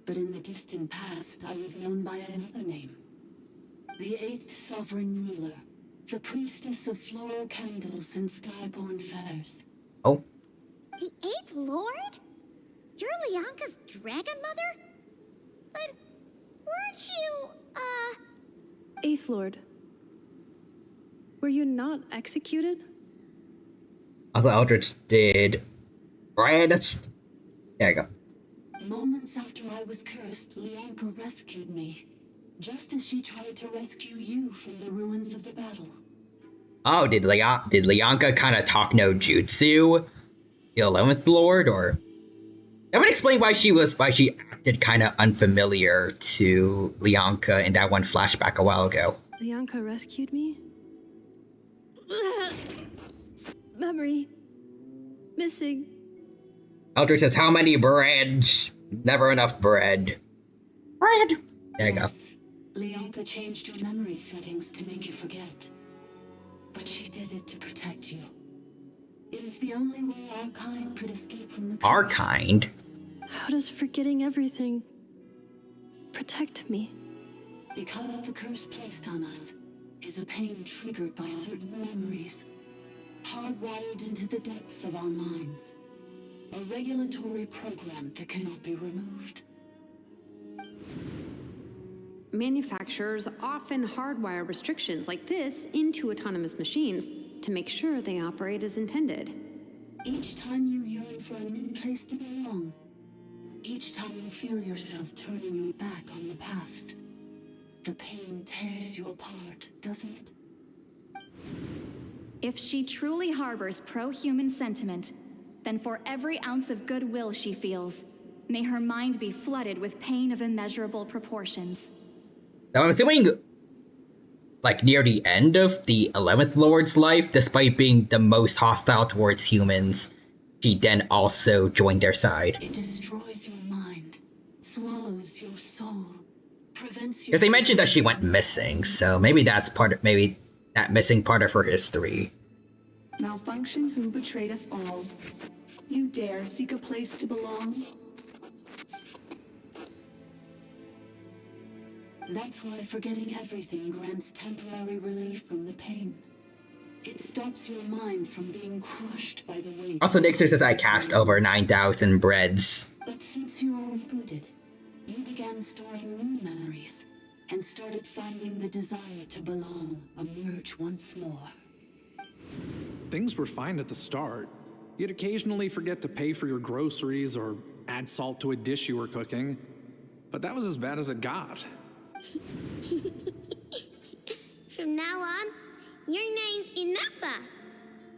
But in the distant past, I was known by another name. The 8th Sovereign Ruler, the priestess of floral candles and skyborn feathers. Oh. The 8th Lord? You're Lianka's dragon mother? But weren't you, Eighth Lord. Were you not executed? Also, Eldritch did... Bread. There you go. Moments after I was cursed, Lianka rescued me. Just as she tried to rescue you from the ruins of the battle. Oh, did Lianka kind of talk no jutsu? The 11th Lord, or... That would explain why she acted kind of unfamiliar to Lianka in that one flashback a while ago. Lianka rescued me? Memory. Missing. Eldritch says, how many bread? Never enough bread. Bread! There you go. Lianka changed your memory settings to make you forget. But she did it to protect you. It is the only way our kind could escape from the curse. Our kind? How does forgetting everything protect me? Because the curse placed on us is a pain triggered by certain memories, hardwired into the depths of our minds. A regulatory program that cannot be removed. Manufacturers often hardwire restrictions like this into autonomous machines to make sure they operate as intended. Each time you yearn for a new place to belong, each time you feel yourself turning your back on the past, the pain tears you apart, doesn't it? If she truly harbors pro-human sentiment, then for every ounce of goodwill she feels, may her mind be flooded with pain of immeasurable proportions. Now I'm assuming, like, near the end of the 11th Lord's life, despite being the most hostile towards humans, she then also joined their side. It destroys your mind, swallows your soul, prevents you... Because they mentioned that she went missing, so maybe that's maybe that missing part of her history. Malfunction who betrayed us all. You dare seek a place to belong? That's why forgetting everything grants temporary relief from the pain. It stops your mind from being crushed by the weight. Also, Nixer says I cast over 9,000 breads. But since you were rebooted, you began storing new memories and started finding the desire to belong emerge once more. Things were fine at the start. You'd occasionally forget to pay for your groceries or add salt to a dish you were cooking. But that was as bad as it got. From now on, your name's Inafa.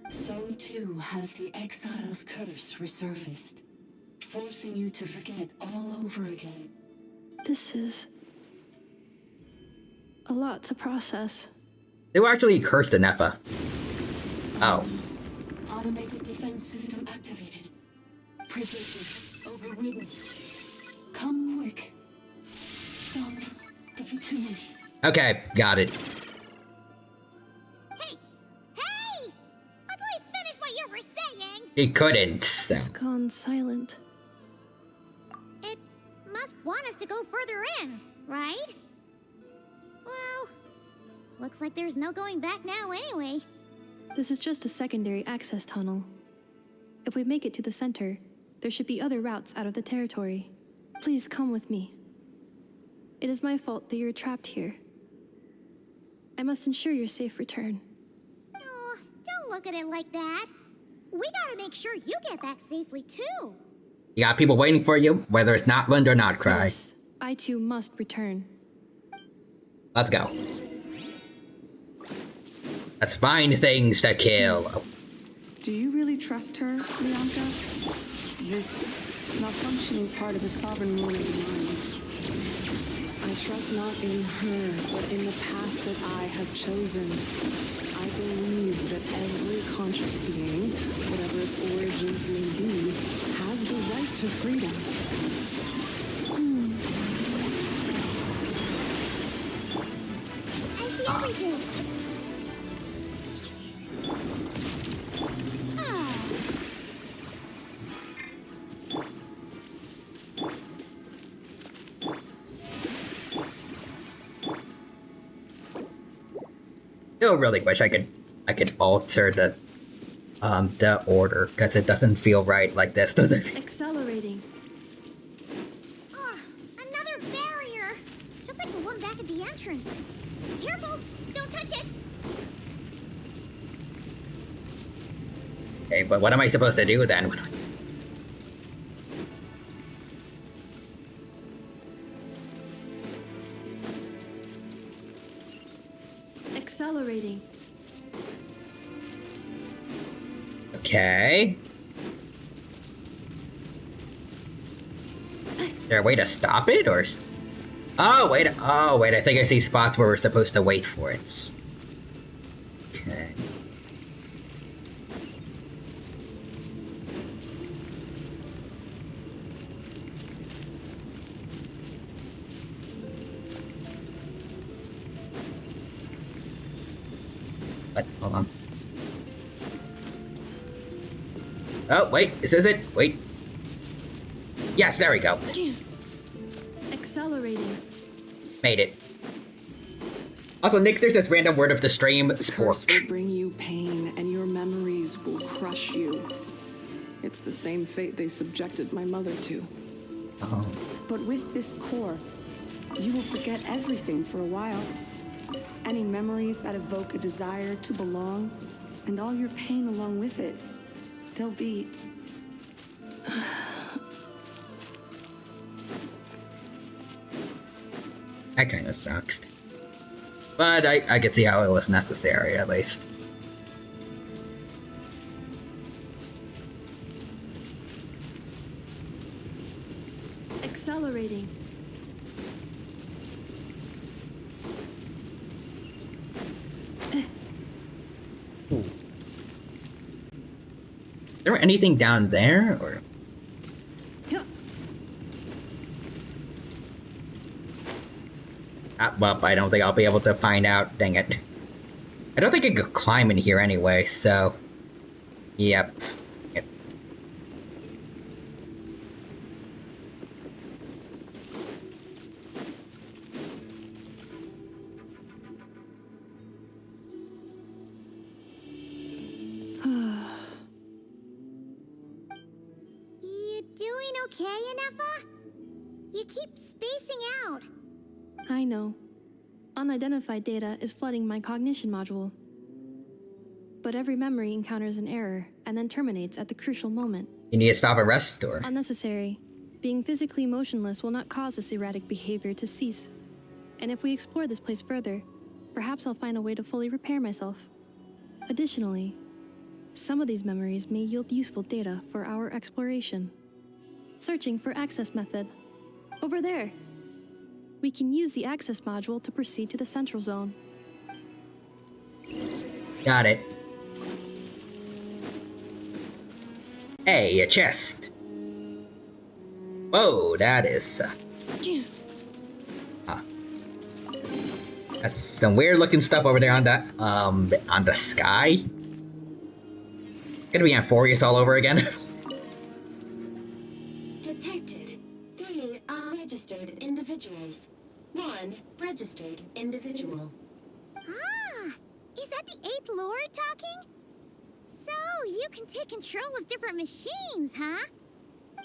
So too has the exile's curse resurfaced, forcing you to forget all over again. This is a lot to process. They were actually cursed Nefa. Oh. Automated defense system activated. Privileges overridden. Come quick. Stop the fatality. Okay, got it. Hey! Please finish what you were saying! He couldn't, so. It's gone silent. It must want us to go further in, right? Well, looks like there's no going back now anyway. This is just a secondary access tunnel. If we make it to the center, there should be other routes out of the territory. Please come with me. It is my fault that you're trapped here. I must ensure your safe return. Oh, don't look at it like that. We gotta make sure you get back safely too. You got people waiting for you, whether it's Notland or Notcry. Yes, I too must return. Let's go. Let's find things to kill. Do you really trust her, Bianca? This malfunctioning part of the sovereign ruler's mind. I trust not in her, but in the path that I have chosen. I believe that every conscious being, whatever its origins may be, has the right to freedom. I see everything. Still really wish I could alter the order, because it doesn't feel right like this, does it? Accelerating. Another barrier! Just like the one back at the entrance. Careful! Don't touch it! Okay, but what am I supposed to do then? Accelerating. Okay. Is there a way to stop it, or? Oh wait! I think I see spots where we're supposed to wait for it. Okay. What? Hold on. Oh, wait, this is it. Wait. Yes, there we go. Accelerating. Made it. Also, Nick, there's this random word of the stream, The curse sport. will bring you pain, and your memories will crush you. It's the same fate they subjected my mother to. Oh. But with this core, you will forget everything for a while. Any memories that evoke a desire to belong, and all your pain along with it, they'll be... That kind of sucks. But I could see how it was necessary, at least. Accelerating. Is there anything down there, or? Well, I don't think I'll be able to find out. Dang it. I don't think I could climb in here anyway, so... Yep. okay, Inefa? You keep spacing out. I know. Unidentified data is flooding my cognition module. But every memory encounters an error and then terminates at the crucial moment. You need to stop and rest, or? Unnecessary. Being physically motionless will not cause this erratic behavior to cease. And if we explore this place further, perhaps I'll find a way to fully repair myself. Additionally, some of these memories may yield useful data for our exploration. Searching for access method. Over there. We can use the access module to proceed to the central zone. Got it. Hey, a chest. Whoa, that is... That's some weird looking stuff over there on the sky. Gonna be Amphorius all over again. Detected 3 unregistered individuals. 1 registered individual. Ah, is that the 8th Lord talking? So, you can take control of different machines, huh?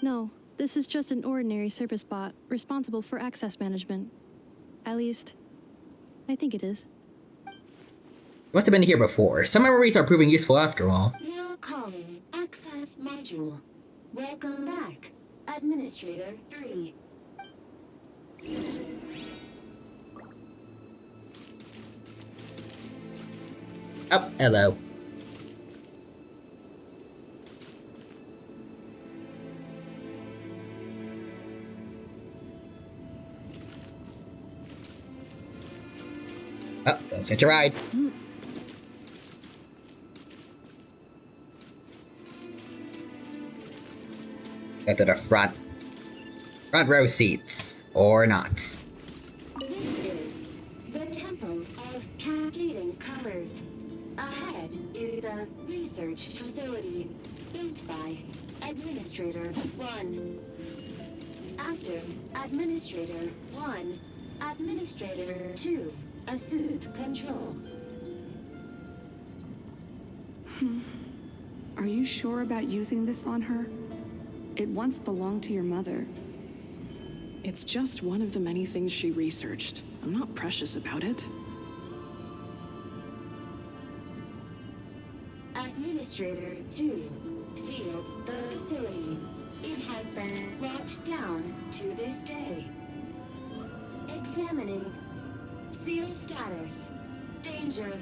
No, this is just an ordinary service bot responsible for access management. At least, I think it is. Must have been here before. Some memories are proving useful after all. Now calling access module. Welcome back, Administrator 3. Oh, hello. Oh, don't set your ride. Go to the front. Front row seats. Or not. This is the Temple of Cascading Colors. Ahead is the research facility built by Administrator 1. After Administrator 1, Administrator 2 assumed control. Are you sure about using this on her? It once belonged to your mother. It's just one of the many things she researched. I'm not precious about it. Administrator 2 sealed the facility. It has been locked down to this day. Examining. Sealed status. Danger.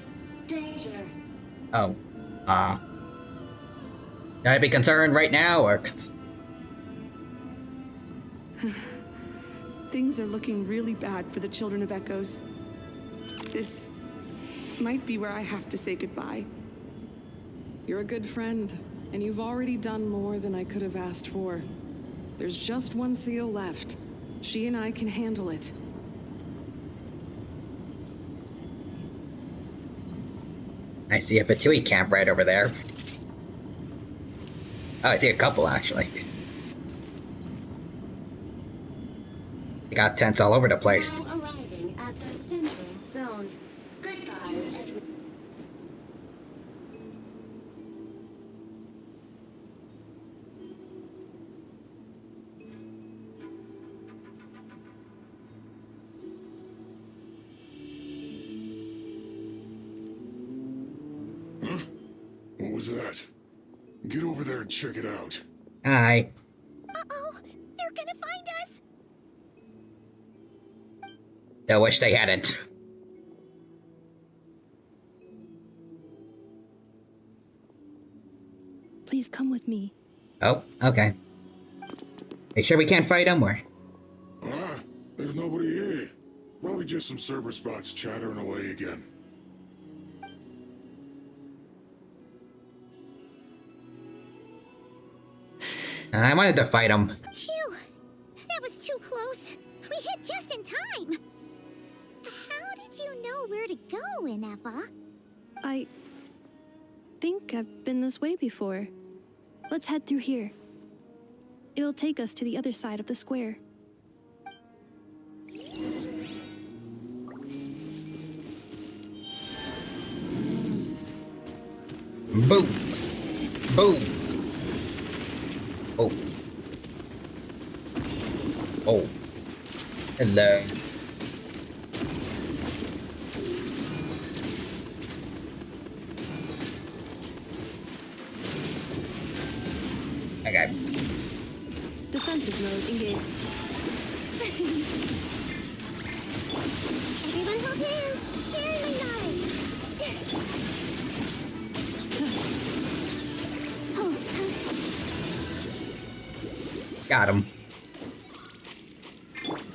Danger. Oh. Should I be concerned right now, or... Things are looking really bad for the Children of Echoes. This might be where I have to say goodbye. You're a good friend, and you've already done more than I could have asked for. There's just one seal left. She and I can handle it. I see a Fatui camp right over there. Oh, I see a couple, actually. They got tents all over the place. Now arriving at the central zone. Goodbye, Edward. Huh? What was that? Get over there and check it out. Hi. Uh-oh, they're gonna find us. I wish they hadn't. Please come with me. Oh, okay. Make sure we can't fight them, or... Ah, there's nobody here. Probably just some server spots chattering away again. I wanted to fight them. Phew, that was too close. We hit just in time. How did you know where to go, Inefa? I think I've been this way before. Let's head through here. It'll take us to the other side of the square. Boom! Boom! Oh. Hello. Okay. Defensive mode engaged. Everyone hold hands. Sharing my knowledge. Got him.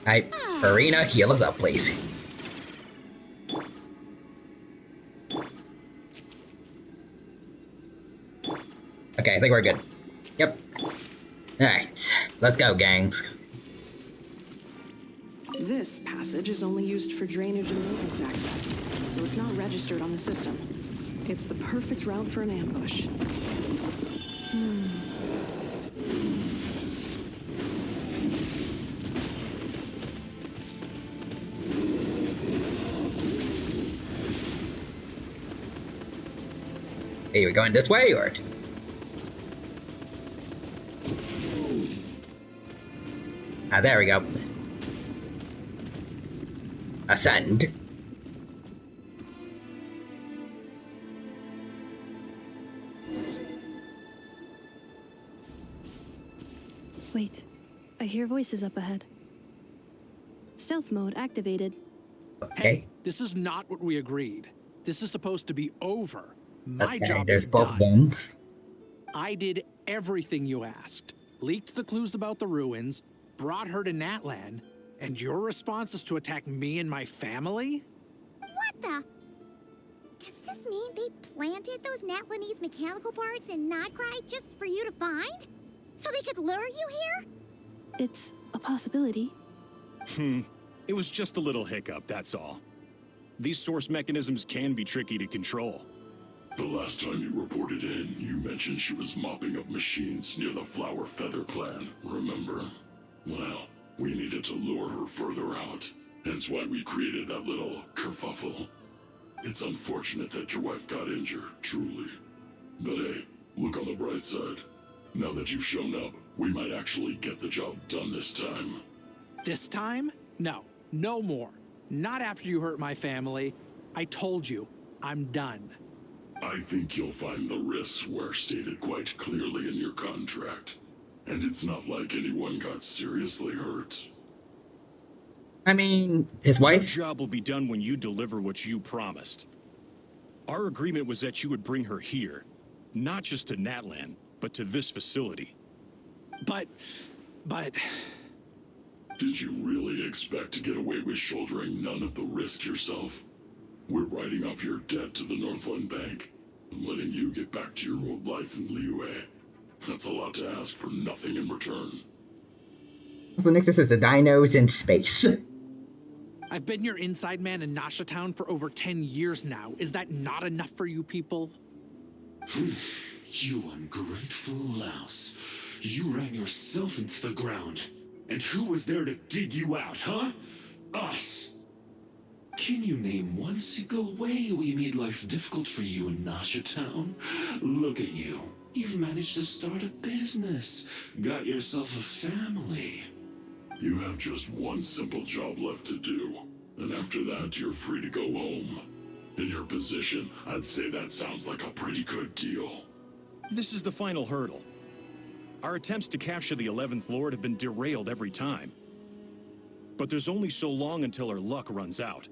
Alright, Farina, heal us up, please. Okay, I think we're good. Yep. Alright, let's go, gangs. This passage is only used for drainage and maintenance access, so it's not registered on the system. It's the perfect route for an ambush. Hey, we're going this way, or just... Ah, there we go. Ascend. Wait, I hear voices up ahead. Stealth mode activated. Hey, this is not what we agreed. This is supposed to be over. My job there's is both done. guns. I did everything you asked. Leaked the clues about the ruins, brought her to Natlan, and your response is to attack me and my family? What the? Does this mean they planted those Natlanese mechanical parts in Notcry just for you to find? So they could lure you here? It's a possibility. It was just a little hiccup, that's all. These source mechanisms can be tricky to control. The last time you reported in, you mentioned she was mopping up machines near the Flower Feather clan, remember? Well, we needed to lure her further out, hence why we created that little kerfuffle. It's unfortunate that your wife got injured, truly. But hey, look on the bright side. Now that you've shown up, we might actually get the job done this time. This time? No, no more. Not after you hurt my family. I told you, I'm done. I think you'll find the risks were stated quite clearly in your contract. And it's not like anyone got seriously hurt. I mean, his wife? Your job will be done when you deliver what you promised. Our agreement was that you would bring her here. Not just to Natlan, but to this facility. But... Did you really expect to get away with shouldering none of the risk yourself? We're writing off your debt to the Northland Bank and letting you get back to your old life in Liyue. That's a lot to ask for nothing in return. So next is the dinos in space. I've been your inside man in Nasha Town for over 10 years now. Is that not enough for you people? You ungrateful louse. You ran yourself into the ground. And who was there to dig you out, huh? Us! Can you name one single way we made life difficult for you in Nasha Town? Look at you. You've managed to start a business. Got yourself a family. You have just one simple job left to do. And after that, you're free to go home. In your position, I'd say that sounds like a pretty good deal. This is the final hurdle. Our attempts to capture the 11th Lord have been derailed every time. But there's only so long until our luck runs out.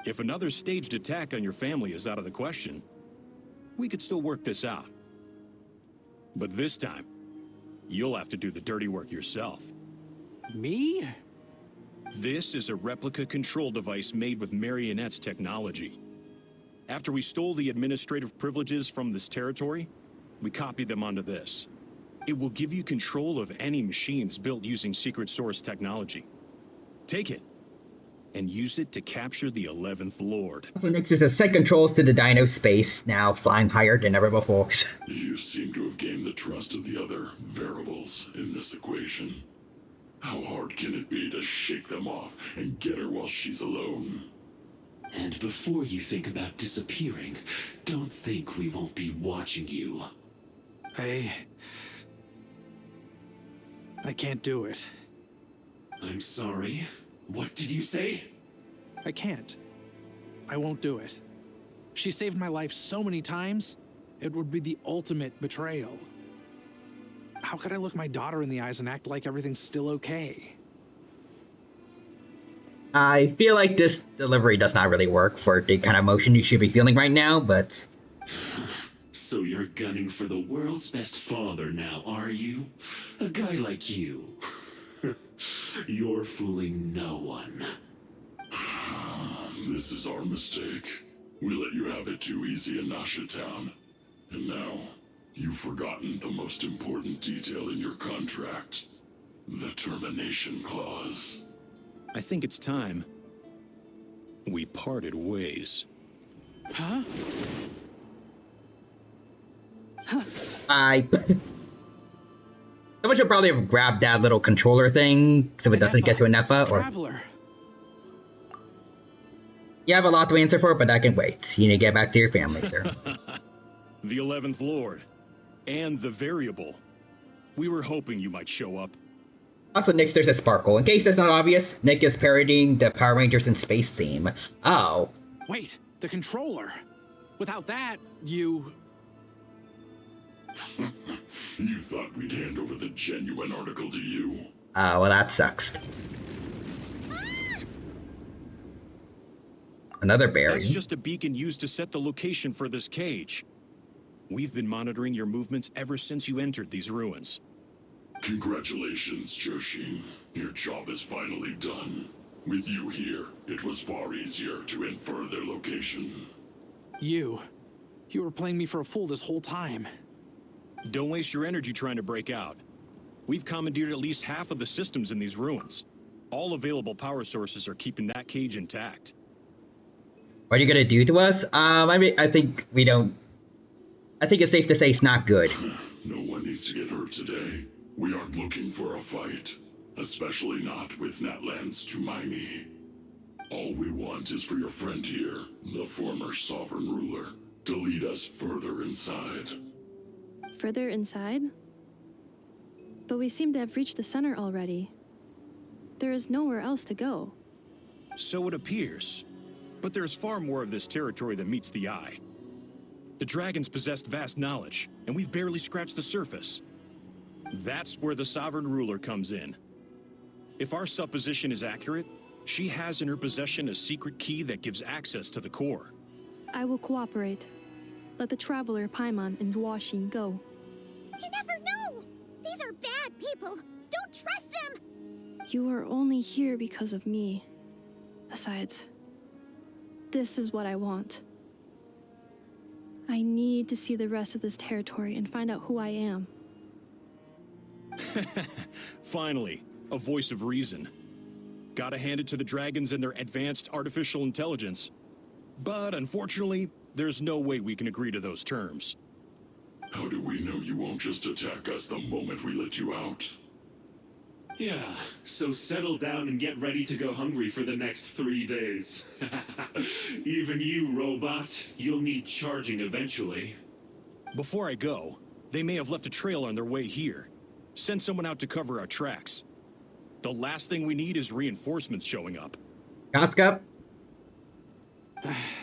If another staged attack on your family is out of the question, we could still work this out. But this time, you'll have to do the dirty work yourself. Me? This is a replica control device made with Marionette's technology. After we stole the administrative privileges from this territory, we copied them onto this. It will give you control of any machines built using secret source technology. Take it, and use it to capture the 11th Lord. So next is a set controls to the dino space, now flying higher than ever before. You seem to have gained the trust of the other variables in this equation. How hard can it be to shake them off and get her while she's alone? And before you think about disappearing, don't think we won't be watching you. I can't do it. I'm sorry. What did you say? I can't. I won't do it. She saved my life so many times, it would be the ultimate betrayal. How could I look my daughter in the eyes and act like everything's still okay? I feel like this delivery does not really work for the kind of emotion you should be feeling right now, but... So you're gunning for the world's best father now, are you? A guy like you. You're fooling no one. This is our mistake. We let you have it too easy in Nasha Town. And now, you've forgotten the most important detail in your contract. The termination clause. I think it's time we parted ways. Huh? Someone should probably have grabbed that little controller thing so it doesn't get to Anefa, or... Traveler. You have a lot to answer for, but I can wait. You need to get back to your family, sir. The 11th Lord. And the Variable. We were hoping you might show up. Also, Nick, there's a sparkle. In case that's not obvious, Nick is parodying the Power Rangers in Space theme. Oh. Wait, the controller. Without that, you... You thought we'd hand over the genuine article to you? Oh, well, that sucks. Another bearing. That's just a beacon used to set the location for this cage. We've been monitoring your movements ever since you entered these ruins. Congratulations, Joshin. Your job is finally done. With you here, it was far easier to infer their location. You were playing me for a fool this whole time. Don't waste your energy trying to break out. We've commandeered at least half of the systems in these ruins. All available power sources are keeping that cage intact. What are you gonna do to us? I think we don't... I think it's safe to say it's not good. No one needs to get hurt today. We aren't looking for a fight. Especially not with Natlan's Tumaini. All we want is for your friend here, the former sovereign ruler, to lead us further inside. Further inside? But we seem to have reached the center already. There is nowhere else to go. So it appears. But there's far more of this territory than meets the eye. The dragons possessed vast knowledge, and we've barely scratched the surface. That's where the sovereign ruler comes in. If our supposition is accurate, she has in her possession a secret key that gives access to the core. I will cooperate. Let the Traveler, Paimon, and Dwashin go. You never know! These are bad people! Don't trust them! You are only here because of me. Besides, this is what I want. I need to see the rest of this territory and find out who I am. Finally, a voice of reason. Gotta hand it to the dragons and their advanced artificial intelligence. But unfortunately, there's no way we can agree to those terms. How do we know you won't just attack us the moment we let you out? Yeah, so settle down and get ready to go hungry for the next 3 days. Even you, robot, you'll need charging eventually. Before I go, they may have left a trail on their way here. Send someone out to cover our tracks. The last thing we need is reinforcements showing up. Casca?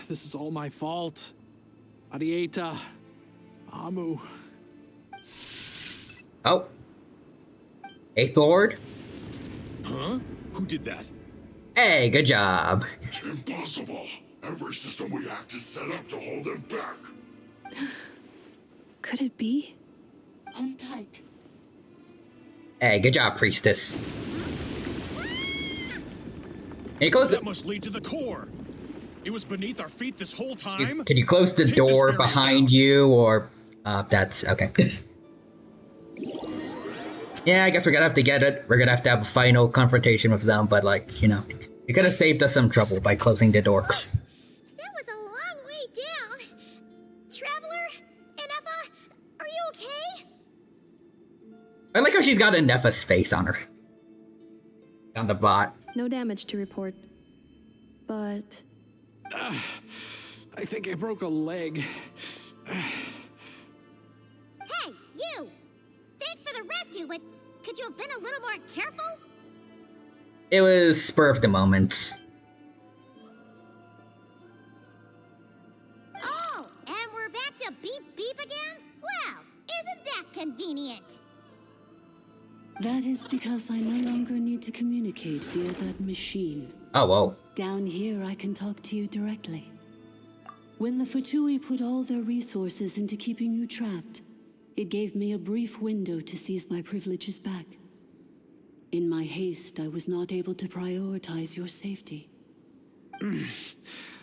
This is all my fault. Arieta. Amu. Oh. Eighth Lord? Huh? Who did that? Hey, good job. Impossible. Every system we hacked is set up to hold them back. Could it be? Hold tight. Hey, good job, priestess. Can you close That must lead to the core. It was beneath our feet this whole time. Can you close the door behind you, or... that's... okay. Yeah, I guess we're gonna have to get it. We're gonna have to have a final confrontation with them, but like, you know, you could have saved us some trouble by closing the door. That was a long way down. Traveler? Anefa? Are you okay? I like how she's got Anefa's face on her. On the bot. No damage to report. But... I think I broke a leg. Hey, you! Thanks for the rescue, but could you have been a little more careful? It was spur of the moment. Oh, and we're back to beep beep again? Well, isn't that convenient? That is because I no longer need to communicate via that machine. Oh, whoa. Down here, I can talk to you directly. When the Fatui put all their resources into keeping you trapped, it gave me a brief window to seize my privileges back. In my haste, I was not able to prioritize your safety.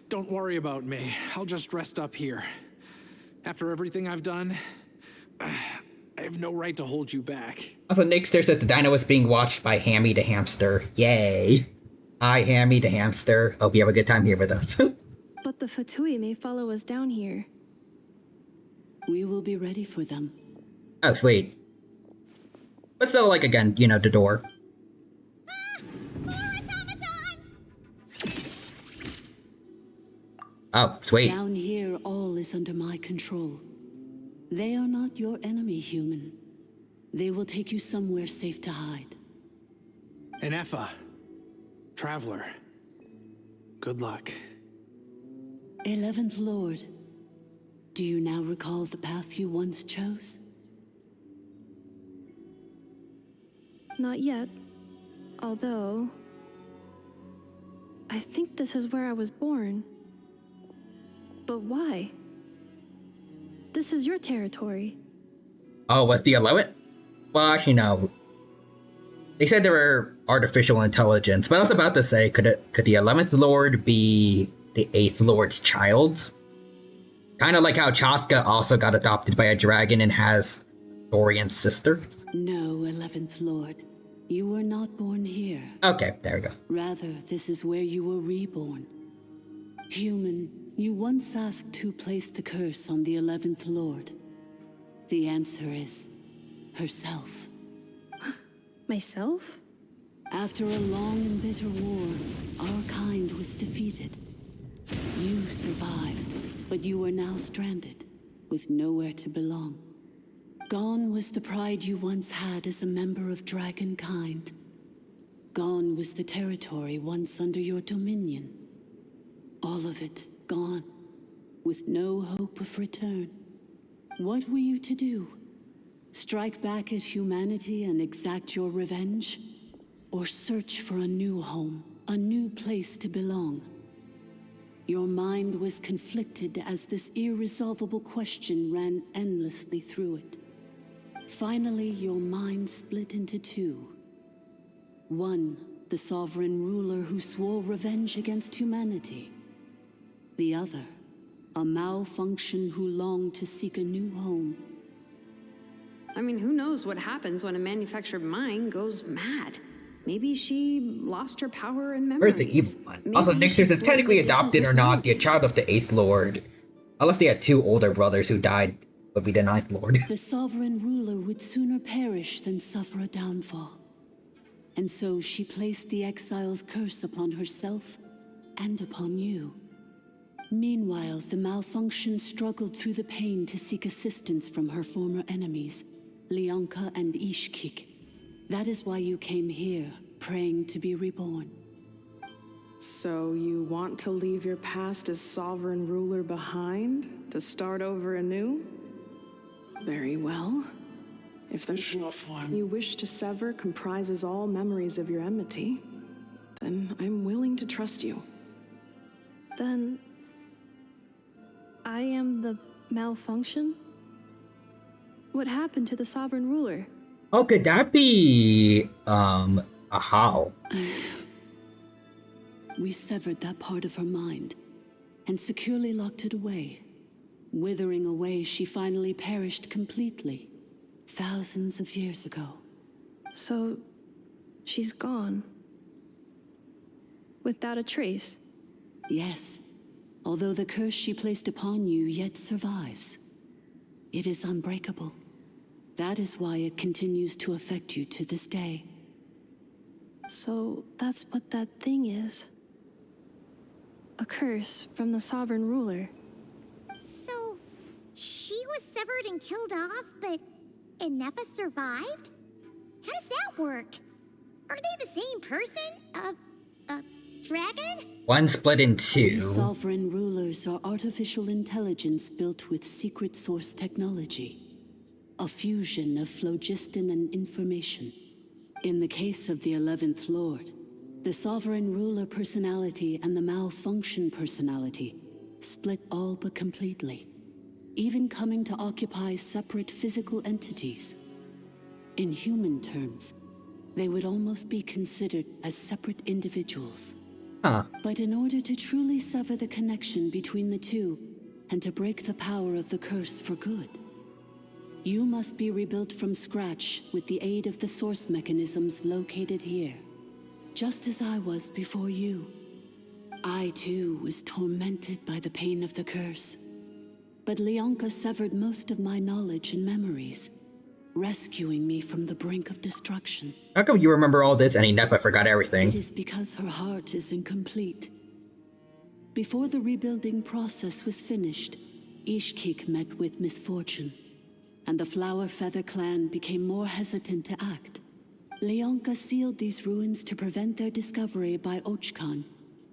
Don't worry about me. I'll just rest up here. After everything I've done, I have no right to hold you back. Also, Nixter says the dino is being watched by Hammy the hamster. Yay. Hi, Hammy the hamster. Hope you have a good time here with us. But the Fatui may follow us down here. We will be ready for them. Oh, sweet. But still, like, again, you know, the door. Oh, sweet. Down here, all is under my control. They are not your enemy, human. They will take you somewhere safe to hide. Enefa. Traveler. Good luck. 11th Lord, do you now recall the path you once chose? Not yet. Although... I think this is where I was born. But why? This is your territory. Oh, what, the 11th? Well, actually, no. They said there were artificial intelligence, but I was about to say, could the 11th Lord be the 8th Lord's child? Kind of like how Chaska also got adopted by a dragon and has Dorian's sister. No, 11th Lord. You were not born here. Okay, there we go. Rather, this is where you were reborn. Human, you once asked who placed the curse on the 11th Lord. The answer is herself. Myself? After a long and bitter war, our kind was defeated. You survived, but you are now stranded, with nowhere to belong. Gone was the pride you once had as a member of Dragonkind. Gone was the territory once under your dominion. All of it gone, with no hope of return. What were you to do? Strike back at humanity and exact your revenge? Or search for a new home, a new place to belong? Your mind was conflicted as this irresolvable question ran endlessly through it. Finally, your mind split into two. One, the sovereign ruler who swore revenge against humanity. The other, a malfunction who longed to seek a new home. I mean, who knows what happens when a manufactured mind goes mad? Maybe she lost her power and memories. Where's the evil one? Also, Nixers is technically adopted or not the child of the 8th Lord. Unless they had two older brothers who died, would be the 9th Lord. The sovereign ruler would sooner perish than suffer a downfall. And so she placed the exile's curse upon herself and upon you. Meanwhile, the malfunction struggled through the pain to seek assistance from her former enemies, Leonka and Ishkik. That is why you came here, praying to be reborn. So you want to leave your past as sovereign ruler behind, to start over anew? Very well. If the flame you wish to sever comprises all memories of your enmity, then I'm willing to trust you. Then... I am the malfunction? What happened to the sovereign ruler? Oh, could that be, a how? We severed that part of her mind, and securely locked it away. Withering away, she finally perished completely, thousands of years ago. So, she's gone. Without a trace? Yes, although the curse she placed upon you yet survives. It is unbreakable. That is why it continues to affect you to this day. So, that's what that thing is. A curse from the sovereign ruler. So, she was severed and killed off, but Enefa survived? How does that work? Are they the same person? A dragon? One split in We two. sovereign rulers are artificial intelligence built with secret source technology. A fusion of phlogiston and information. In the case of the 11th Lord, the sovereign ruler personality and the malfunction personality split all but completely, even coming to occupy separate physical entities. In human terms, they would almost be considered as separate individuals. Huh. But in order to truly sever the connection between the two, and to break the power of the curse for good, you must be rebuilt from scratch with the aid of the source mechanisms located here. Just as I was before you. I too was tormented by the pain of the curse. But Leonka severed most of my knowledge and memories, rescuing me from the brink of destruction. How come you remember all this and Inefa forgot everything? It is because her heart is incomplete. Before the rebuilding process was finished, Ishkik met with misfortune, and the Flower Feather clan became more hesitant to act. Leonka sealed these ruins to prevent their discovery by Ochkan,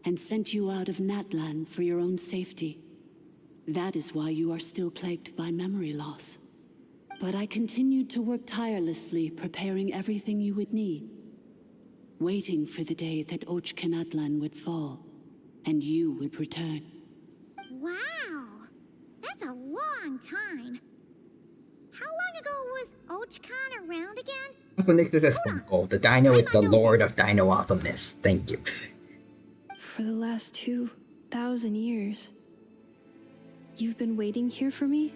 and sent you out of Natlan for your own safety. That is why you are still plagued by memory loss. But I continued to work tirelessly, preparing everything you would need, waiting for the day that Ochkanatlan would fall, and you would return. Wow! That's a long time. How long ago was Ochkan around again? Also, next is a Spunkle. The dino is the lord of dino awesomeness. Thank you. For the last 2,000 years. You've been waiting here for me?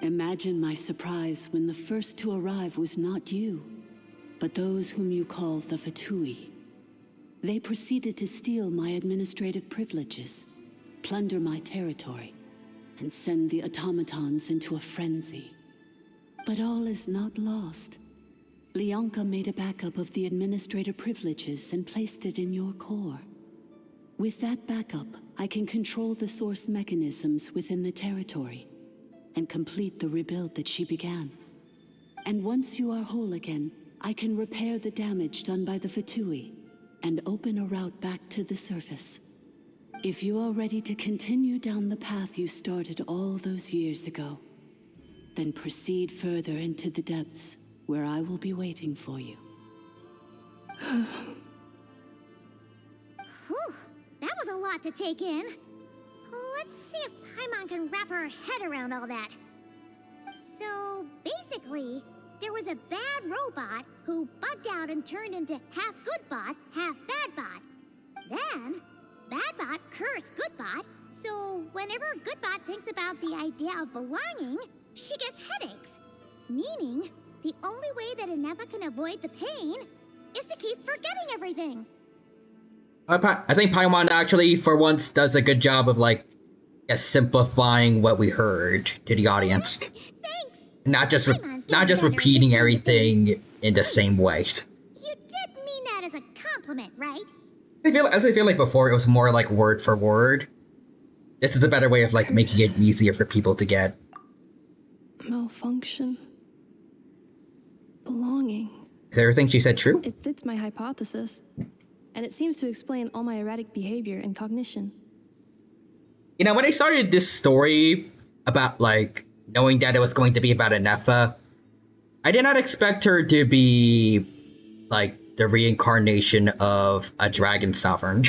Imagine my surprise when the first to arrive was not you, but those whom you call the Fatui. They proceeded to steal my administrative privileges, plunder my territory, and send the automatons into a frenzy. But all is not lost. Leonka made a backup of the administrator privileges and placed it in your core. With that backup, I can control the source mechanisms within the territory and complete the rebuild that she began. And once you are whole again, I can repair the damage done by the Fatui and open a route back to the surface. If you are ready to continue down the path you started all those years ago, then proceed further into the depths where I will be waiting for you. Whew, that was a lot to take in. Let's see if Paimon can wrap her head around all that. So, basically, there was a bad robot who bugged out and turned into half good bot, half bad bot. Then, bad bot cursed good bot, so whenever good bot thinks about the idea of belonging, she gets headaches. Meaning, the only way that Inefa can avoid the pain is to keep forgetting everything. I think Paimon actually, for once, does a good job of, like, simplifying what we heard to the audience. Thanks. Not just repeating everything in the same way. You did mean that as a compliment, right? I feel like before it was more like word for word. This is a better way of like making it easier for people to get. Malfunction. Belonging. Is everything she said true? It fits my hypothesis. And it seems to explain all my erratic behavior and cognition. You know, when I started this story about, like, knowing that it was going to be about Inefa, I did not expect her to be, like, the reincarnation of a dragon sovereign.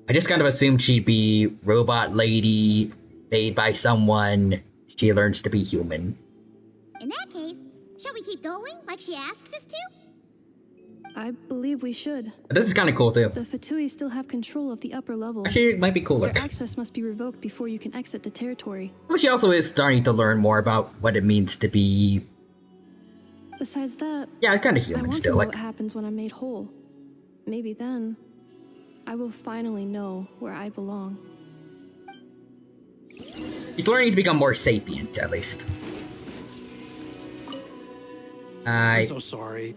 I just kind of assumed she'd be robot lady, made by someone, she learns to be human. In that case, shall we keep going like she asked us to? I believe we should. This is kind of cool too. The Fatui still have control of the upper levels. Actually, it might be cooler. Their access must be revoked before you can exit the territory. Well, she also is starting to learn more about what it means to be... Besides that, yeah, kind of human I want still. to know Like, what happens when I'm made whole. Maybe then, I will finally know where I belong. he's learning to become more sapient, at least. I'm so sorry.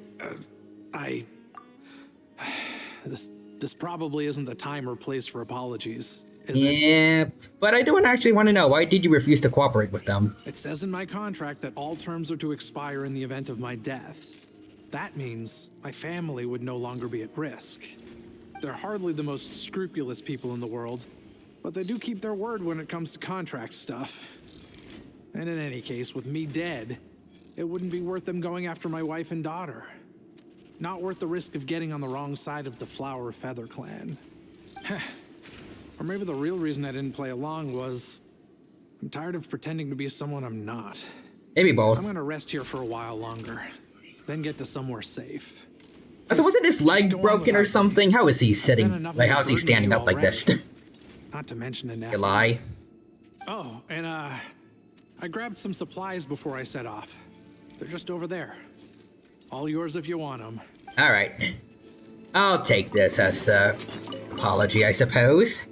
This probably isn't the time or place for apologies, is it? Yeah, but I don't actually want to know, why did you refuse to cooperate with them? It says in my contract that all terms are to expire in the event of my death. That means my family would no longer be at risk. They're hardly the most scrupulous people in the world, but they do keep their word when it comes to contract stuff. And in any case, with me dead, it wouldn't be worth them going after my wife and daughter. Not worth the risk of getting on the wrong side of the Flower Feather clan. Or maybe the real reason I didn't play along was I'm tired of pretending to be someone I'm not. Maybe both. I'm gonna rest here for a while longer, then get to somewhere safe. So wasn't his leg broken or something? How is he sitting? Like, how is he standing up like this? Not to mention enough. You lie. Oh, and I grabbed some supplies before I set off. They're just over there. All yours if you want them. All right. I'll take this as apology, I suppose.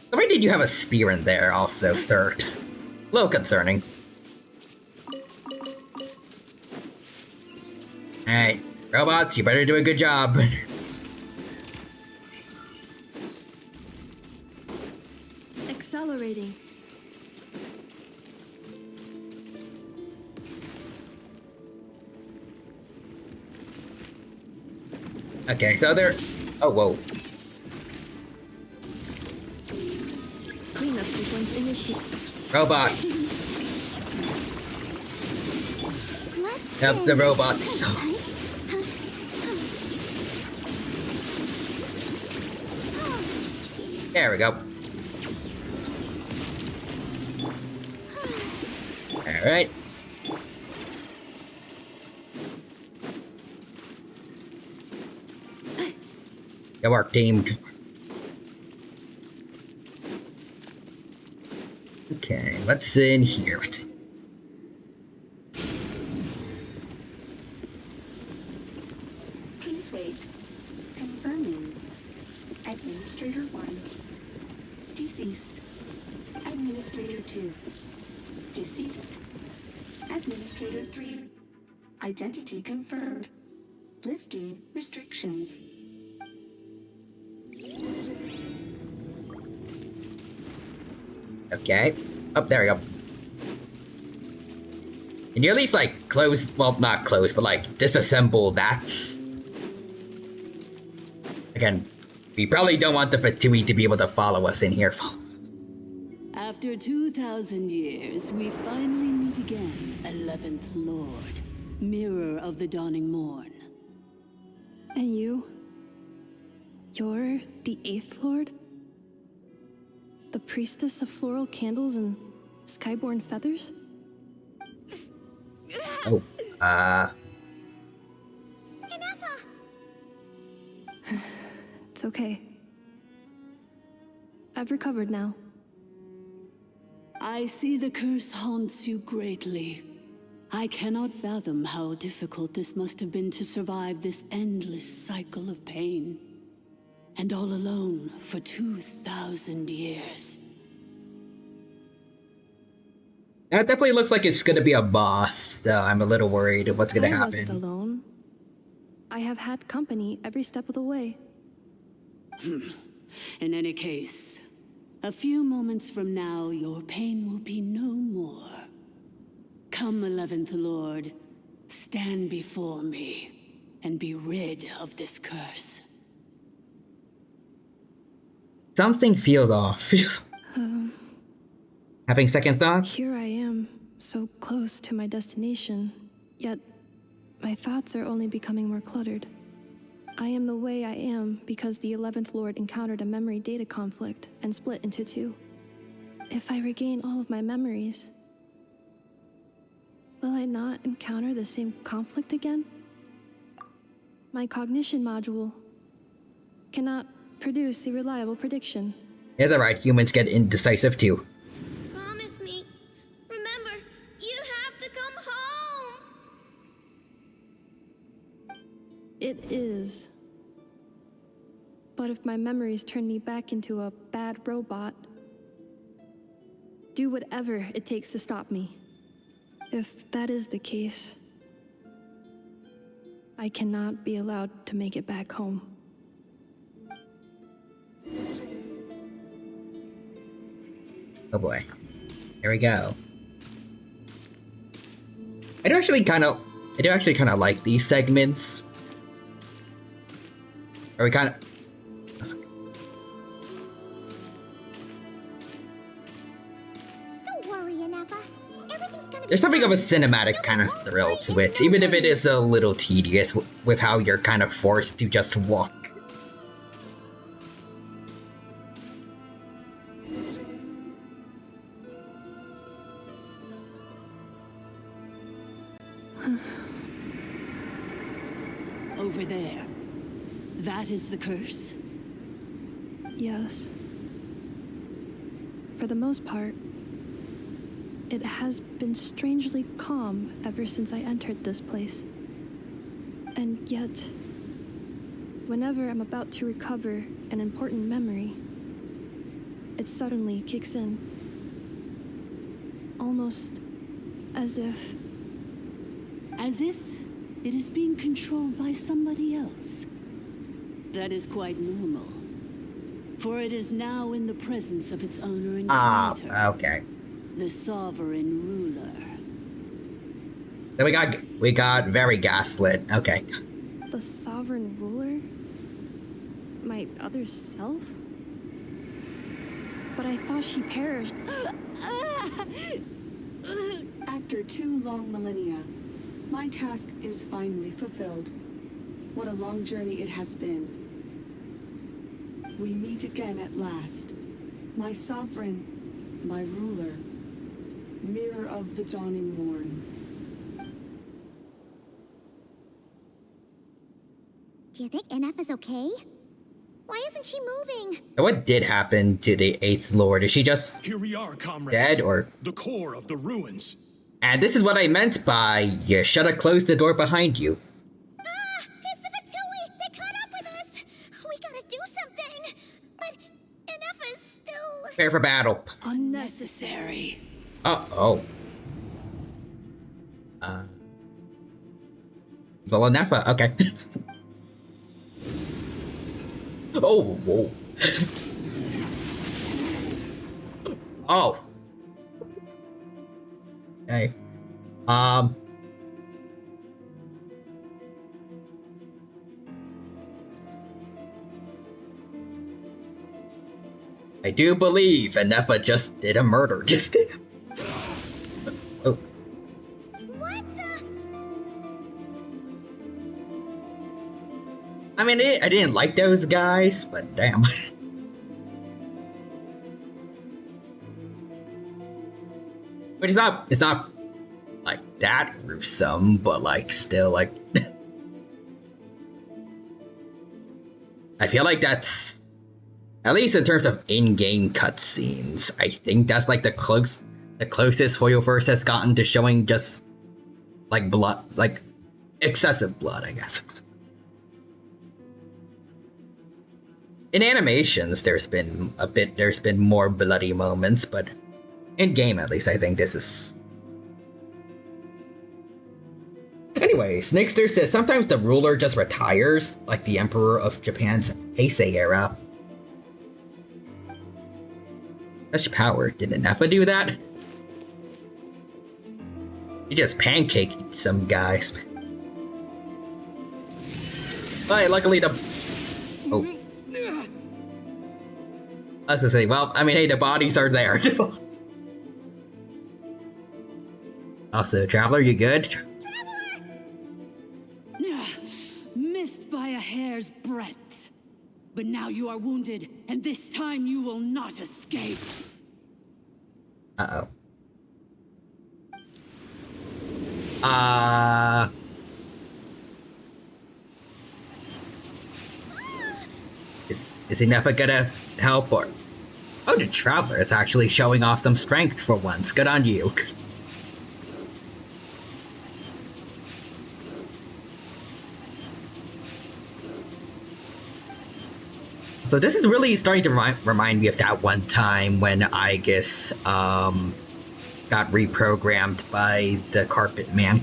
Why did you have a spear in there also, sir? A little concerning. Alright, robots, you better do a good job. Accelerating. Okay, so they're... Oh, whoa. Cleanup sequence initiated. Robots. Help the robots. There we go. Alright. Good work, team. Okay, what's in here? Please wait. Confirming. Administrator 1. Deceased. Administrator 2. Deceased. Administrator 3. Identity confirmed. Lifting restrictions. Okay. Oh, there we go. Can you at least, like, close... Well, not close, but, like, disassemble that? Again, we probably don't want the Fatui to be able to follow us in here. After 2,000 years, we finally meet again, 11th Lord, Mirror of the Dawning Morn. And you? You're the 8th Lord? The priestess of floral candles and skyborn feathers? Oh, It's okay. I've recovered now. I see the curse haunts you greatly. I cannot fathom how difficult this must have been to survive this endless cycle of pain. And all alone for 2,000 years. that definitely looks like it's gonna be a boss, so I'm a little worried what's gonna happen. I wasn't alone. I have had company every step of the way. In any case, a few moments from now, your pain will be no more. Come, 11th Lord, stand before me, and be rid of this curse. Something feels off. Having second thoughts? Here I am, so close to my destination, yet my thoughts are only becoming more cluttered. I am the way I am because the 11th Lord encountered a memory data conflict and split into two. If I regain all of my memories, will I not encounter the same conflict again? My cognition module cannot produce a reliable prediction. It's alright, humans get indecisive too. Promise me. Remember, you have to come home. It is. But if my memories turn me back into a bad robot, do whatever it takes to stop me. If that is the case, I cannot be allowed to make it back home. Oh boy. Here we go. I do actually kind of I do actually kind of like these segments. Or we kind of... Don't worry, Inefa. Everything's gonna be There's something of a fine. cinematic kind of thrill to it, even if it is a little tedious with how you're kind of forced to just walk. Over there. That is the curse? Yes. For the most part, it has been strangely calm ever since I entered this place. And yet, whenever I'm about to recover an important memory, it suddenly kicks in. Almost as if... As if it is being controlled by somebody else. That is quite normal. For it is now in the presence of its owner and creator. Okay. The sovereign ruler. Then we got very gaslit. Okay. The sovereign ruler? My other self? But I thought she perished. After 2 long millennia, my task is finally fulfilled. What a long journey it has been. We meet again at last. My sovereign, my ruler, mirror of the dawning morn. Do you think Inefa's okay? Why isn't she moving? What did happen to the 8th Lord? Is she just Here we are, comrades. dead or... The core of the ruins. And this is what I meant by you should have closed the door behind you. It's the Fatui! They caught up with us! We gotta do something! But Inefa's still... Prepare for battle. Unnecessary. Uh-oh. Villaneffa, okay. Oh, whoa. Oh. Okay. I do believe Inefa just did a murder. Just did. Oh. What the... I mean, I didn't like those guys, but damn. But it's not like that gruesome, but like still like I feel like that's, at least in terms of in-game cutscenes, I think that's like the closest Hoyoverse has gotten to showing just like blood, like excessive blood, I guess. In animations, there's been more bloody moments, but in game, at least, I think this is. Anyways, Nixter says sometimes the ruler just retires, like the Emperor of Japan's Heisei era. Such power. Did Inefa do that? He just pancaked some guys. But luckily the... Oh. I was gonna say, well, I mean, hey, the bodies are there. Also, Traveler, you good? Missed by a hair's breadth. But now you are wounded, and this time you will not escape. Uh-oh. Is Inefa gonna help or... Oh, the Traveler is actually showing off some strength for once. Good on you. So this is really starting to remind me of that one time when Aegis got reprogrammed by the Carpet Man.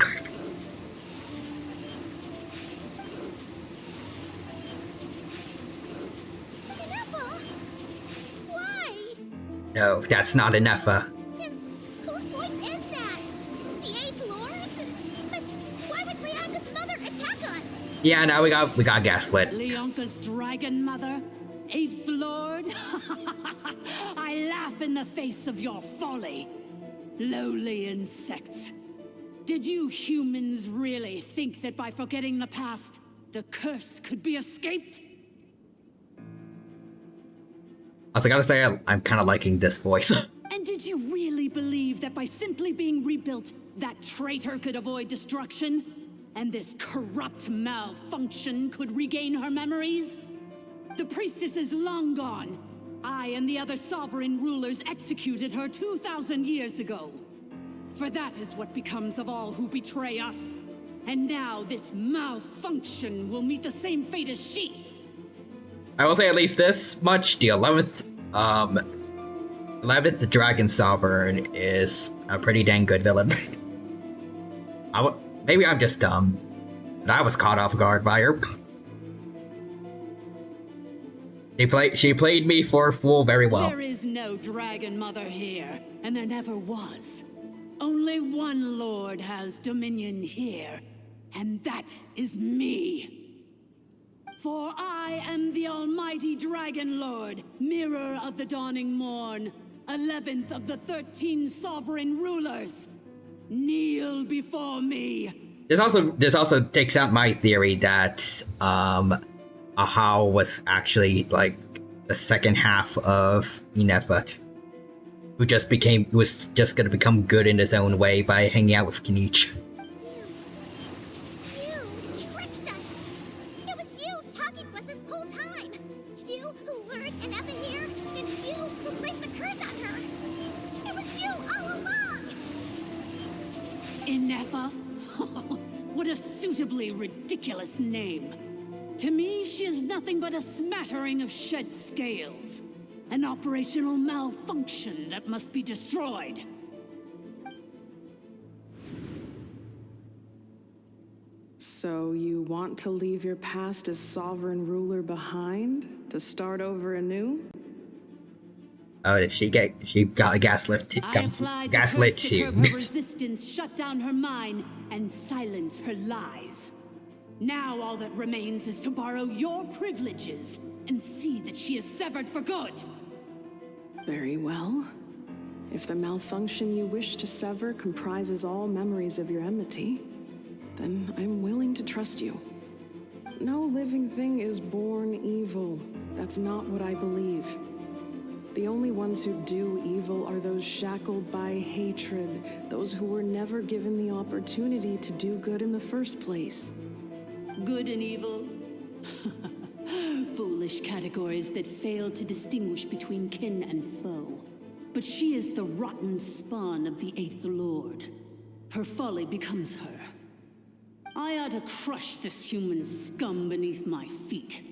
Why? No, that's not Inefa. Then whose voice is that? The 8th Lord? But why would Yeah, now we got gaslit. Leonka's dragon mother? Eighth Lord? I laugh in the face of your folly. Lowly insects. Did you humans really think that by forgetting the past, the curse could be escaped? Also, gotta say, I'm kind of liking this voice. And did you really believe that by simply being rebuilt, that traitor could avoid destruction? And this corrupt malfunction could regain her memories? The priestess is long gone. I and the other sovereign rulers executed her 2,000 years ago. For that is what becomes of all who betray us. And now this malfunction will meet the same fate as she. I will say at least this much: the 11th Dragon Sovereign is a pretty dang good villain. Maybe I'm just dumb, but I was caught off guard by her. She played me for a fool very well. There is no Dragon Mother here, and there never was. Only one Lord has dominion here, and that is me. For I am the almighty Dragon Lord, Mirror of the Dawning Morn, 11th of the 13 sovereign rulers. Kneel before me. This also takes out my theory that Ahau was actually like the second half of Inefa, who was just gonna become good in his own way by hanging out with Kinich. Inefa? What a suitably ridiculous name. To me, she is nothing but a smattering of shed scales. An operational malfunction that must be destroyed. So you want to leave your past as sovereign ruler behind? To start over anew? Oh, she got gaslit too. Gaslit too. Her resistance, shut down her mind, and silence her lies. Now all that remains is to borrow your privileges and see that she is severed for good. Very well. If the malfunction you wish to sever comprises all memories of your enmity, then I'm willing to trust you. No living thing is born evil. That's not what I believe. The only ones who do evil are those shackled by hatred, those who were never given the opportunity to do good in the first place. Good and evil? Foolish categories that fail to distinguish between kin and foe. But she is the rotten spawn of the Eighth Lord. Her folly becomes her. I ought to crush this human scum beneath my feet.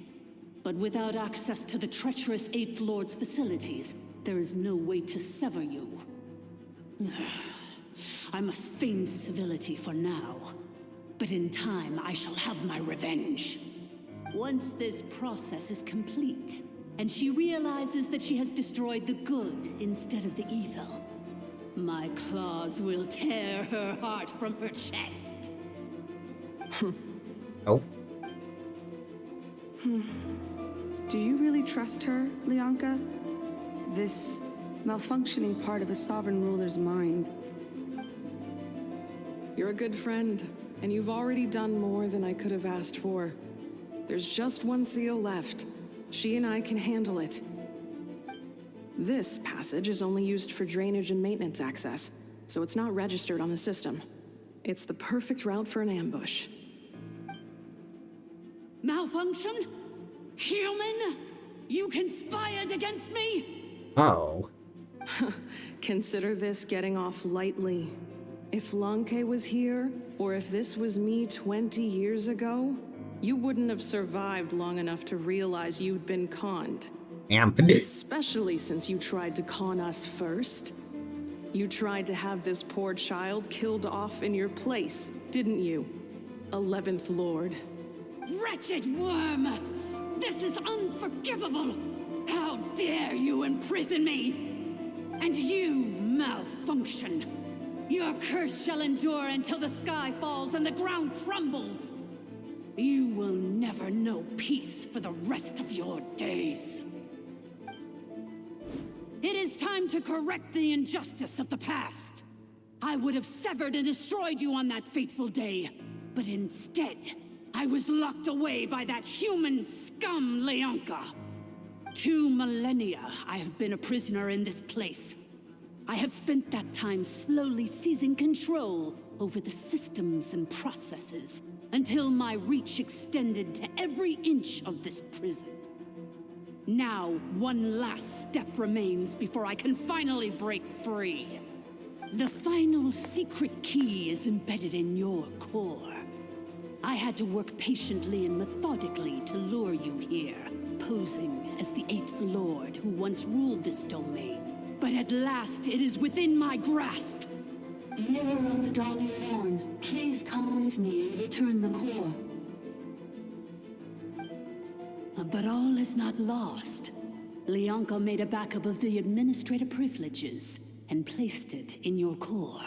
But without access to the treacherous Eighth Lord's facilities, there is no way to sever you. I must feign civility for now. But in time, I shall have my revenge. Once this process is complete, and she realizes that she has destroyed the good instead of the evil, my claws will tear her heart from her chest. Oh. Do you really trust her, Leonka? This malfunctioning part of a sovereign ruler's mind. You're a good friend, and you've already done more than I could have asked for. There's just one seal left. She and I can handle it. This passage is only used for drainage and maintenance access, so it's not registered on the system. It's the perfect route for an ambush. Malfunction? Human? You conspired against me? Oh. Consider this getting off lightly. If Lanke was here, or if this was me 20 years ago, you wouldn't have survived long enough to realize you'd been conned. Especially since you tried to con us first. You tried to have this poor child killed off in your place, didn't you? 11th Lord. Wretched worm! This is unforgivable! How dare you imprison me! And you, malfunction! Your curse shall endure until the sky falls and the ground crumbles! You will never know peace for the rest of your days. It is time to correct the injustice of the past. I would have severed and destroyed you on that fateful day, but instead, I was locked away by that human scum, Leonka. 2 millennia I have been a prisoner in this place. I have spent that time slowly seizing control over the systems and processes until my reach extended to every inch of this prison. Now, one last step remains before I can finally break free. The final secret key is embedded in your core. I had to work patiently and methodically to lure you here, posing as the 8th Lord who once ruled this domain. But at last, it is within my grasp. Mirror of the Dawning Morn, please come with me and return the core. But all is not lost. Leonka made a backup of the administrator privileges and placed it in your core.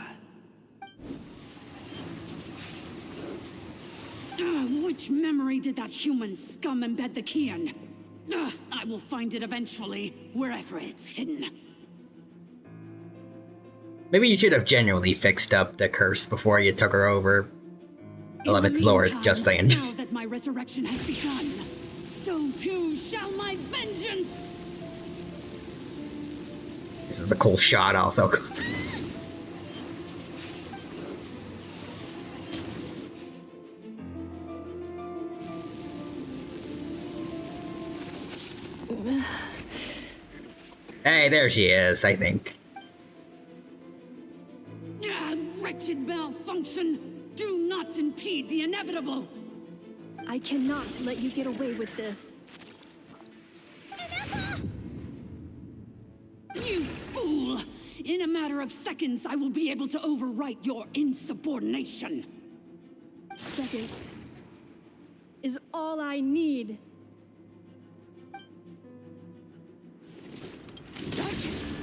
Which memory did that human scum embed the key in? I will find it eventually, wherever it's hidden. Maybe you should have genuinely fixed up the curse before you took her over. 11th Lord, just saying. Now that my resurrection has begun, so too shall my vengeance! This is a cool shot also. Hey, there she is, I think. Wretched malfunction! Do not impede the inevitable! I cannot let you get away with this. You fool! In a matter of seconds, I will be able to overwrite your insubordination. Seconds is all I need.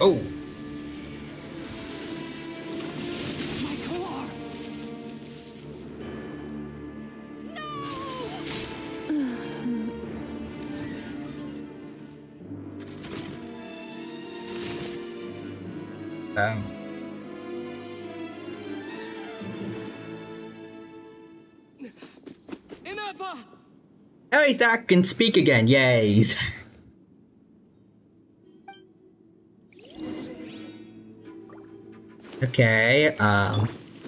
Oh. My core! Enough! Hey, Zach can speak again, yay! Okay,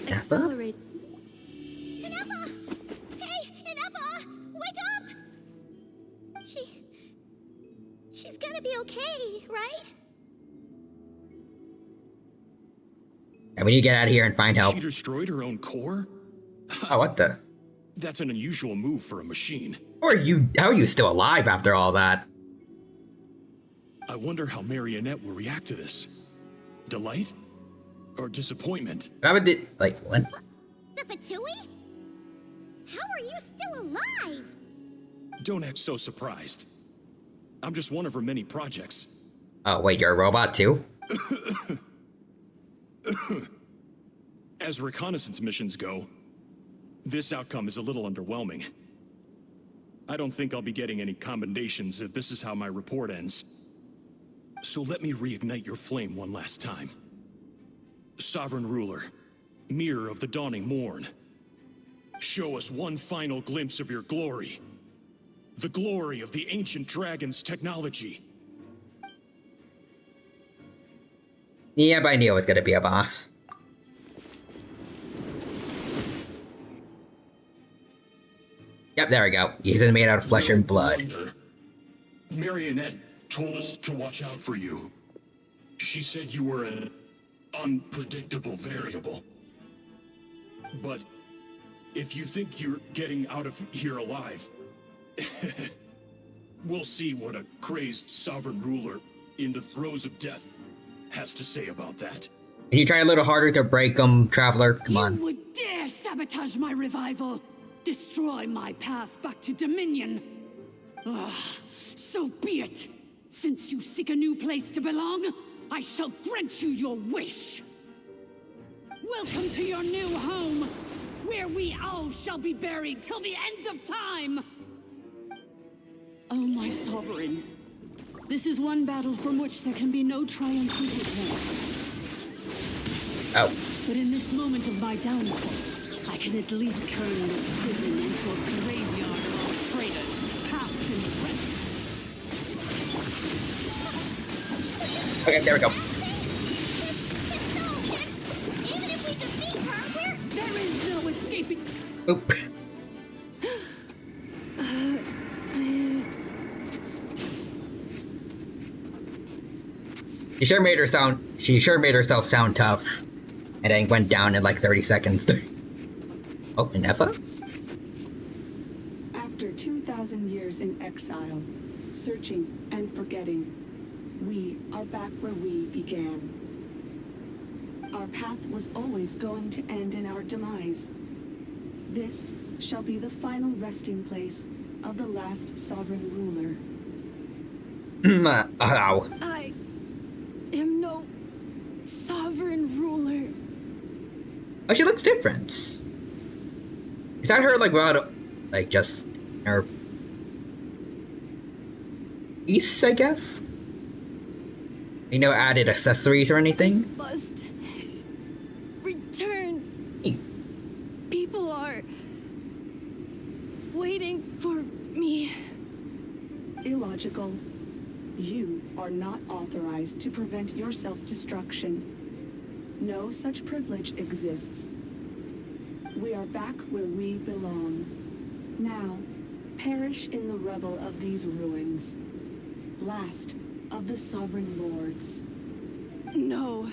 Accelerate. Inepa! Hey, Inepa! Wake up! She's gonna be okay, right? And we need to get out of here and find help. She destroyed her own core? Oh, what the? That's an unusual move for a machine. How are you still alive after all that? I wonder how Marionette will react to this. Delight? Or disappointment? What what? The Fatui? How are you still alive? Don't act so surprised. I'm just one of her many projects. Oh, wait, you're a robot too? As reconnaissance missions go, this outcome is a little underwhelming. I don't think I'll be getting any commendations if this is how my report ends. So let me reignite your flame one last time. Sovereign Ruler, Mirror of the Dawning Morn, show us one final glimpse of your glory. The glory of the ancient dragon's technology. Yeah, but I knew it was gonna be a boss. Yep, there we go. He's made out of flesh and blood. Marionette told us to watch out for you. She said you were an unpredictable variable. But if you think you're getting out of here alive, we'll see what a crazed sovereign ruler in the throes of death has to say about that. Can you try a little harder to break him, Traveler? Come on. You would dare sabotage my revival! Destroy my path back to Dominion! So be it! Since you seek a new place to belong, I shall grant you your wish! Welcome to your new home! where we all shall be buried till the end of time! Oh, my sovereign. This is one battle from which there can be no triumphant return. Oh. But in this moment of my downfall, I can at least turn this prison into a graveyard of all traitors, past and present. Okay, there we go. Even if we defeat her, there is no escaping. Oop. She sure made herself sound tough. And then went down in like 30 seconds. Oh, Inefa? After 2,000 years in exile, searching and forgetting, we are back where we began. Our path was always going to end in our demise. This shall be the final resting place of the last sovereign ruler. Ow. I am no sovereign ruler. Oh, she looks different. Is that her, like, without, like, just her piece, I guess? You know, added accessories or anything? Must return. People are waiting for me. Illogical. You are not authorized to prevent your self-destruction. No such privilege exists. We are back where we belong. Now, perish in the rubble of these ruins. Last of the sovereign lords. No.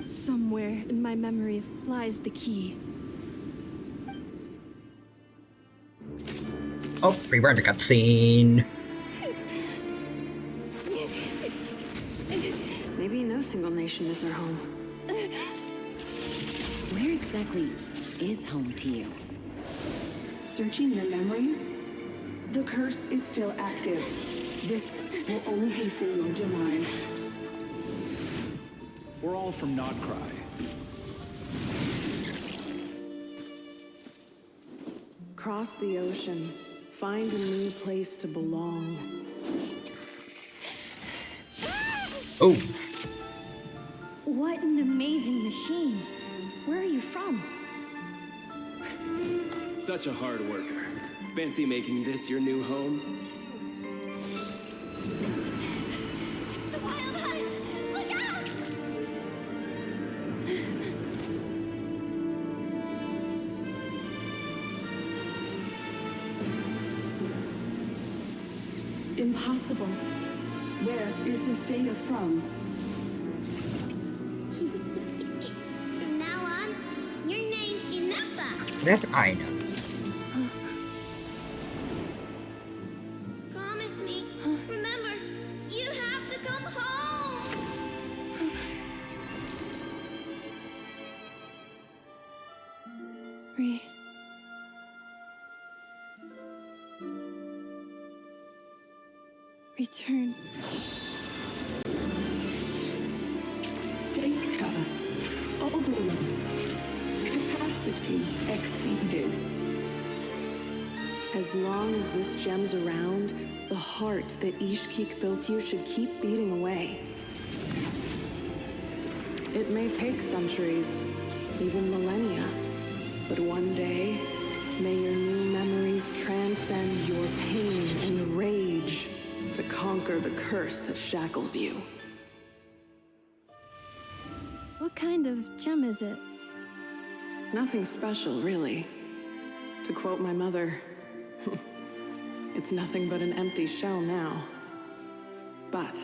Somewhere in my memories lies the key. Oh, pre-burner cutscene. Maybe no single nation is our home. Where exactly is home to you? Searching your memories? The curse is still active. This will only hasten your demise. We're all from Nodcry. Cross the ocean. Find a new place to belong. Oh. What an amazing machine. Where are you from? Such a hard worker. Fancy making this your new home? The Wild Hunt! Look out! Impossible. Where is this data from? From now on, your name's Inefa. That's I know. Promise me. Remember, you have to come home. Return. Data. Overload. Capacity exceeded. As long as this gem's around, the heart that Ishkik built you should keep beating away. It may take centuries, even millennia, but one day, may your new memories transcend your pain and rage to conquer the curse that shackles you. What kind of gem is it? Nothing special, really. To quote my mother, it's nothing but an empty shell now. But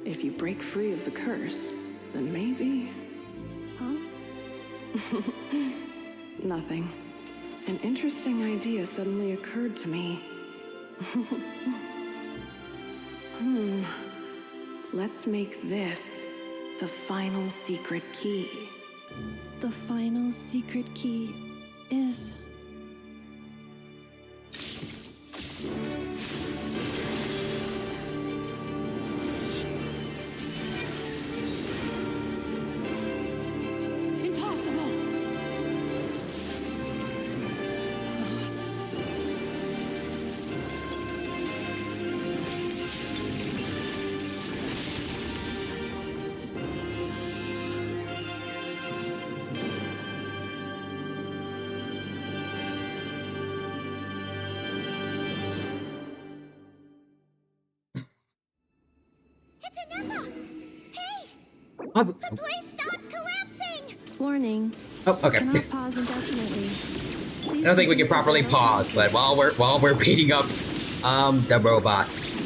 if you break free of the curse, then maybe... Huh? Nothing. An interesting idea suddenly occurred to me. Let's make this the final secret key. The final secret key is... It's Anefa! Hey! Oh, The place stopped collapsing! Warning. oh, okay. Cannot pause indefinitely. I don't think we can properly pause, but while we're beating up the robots,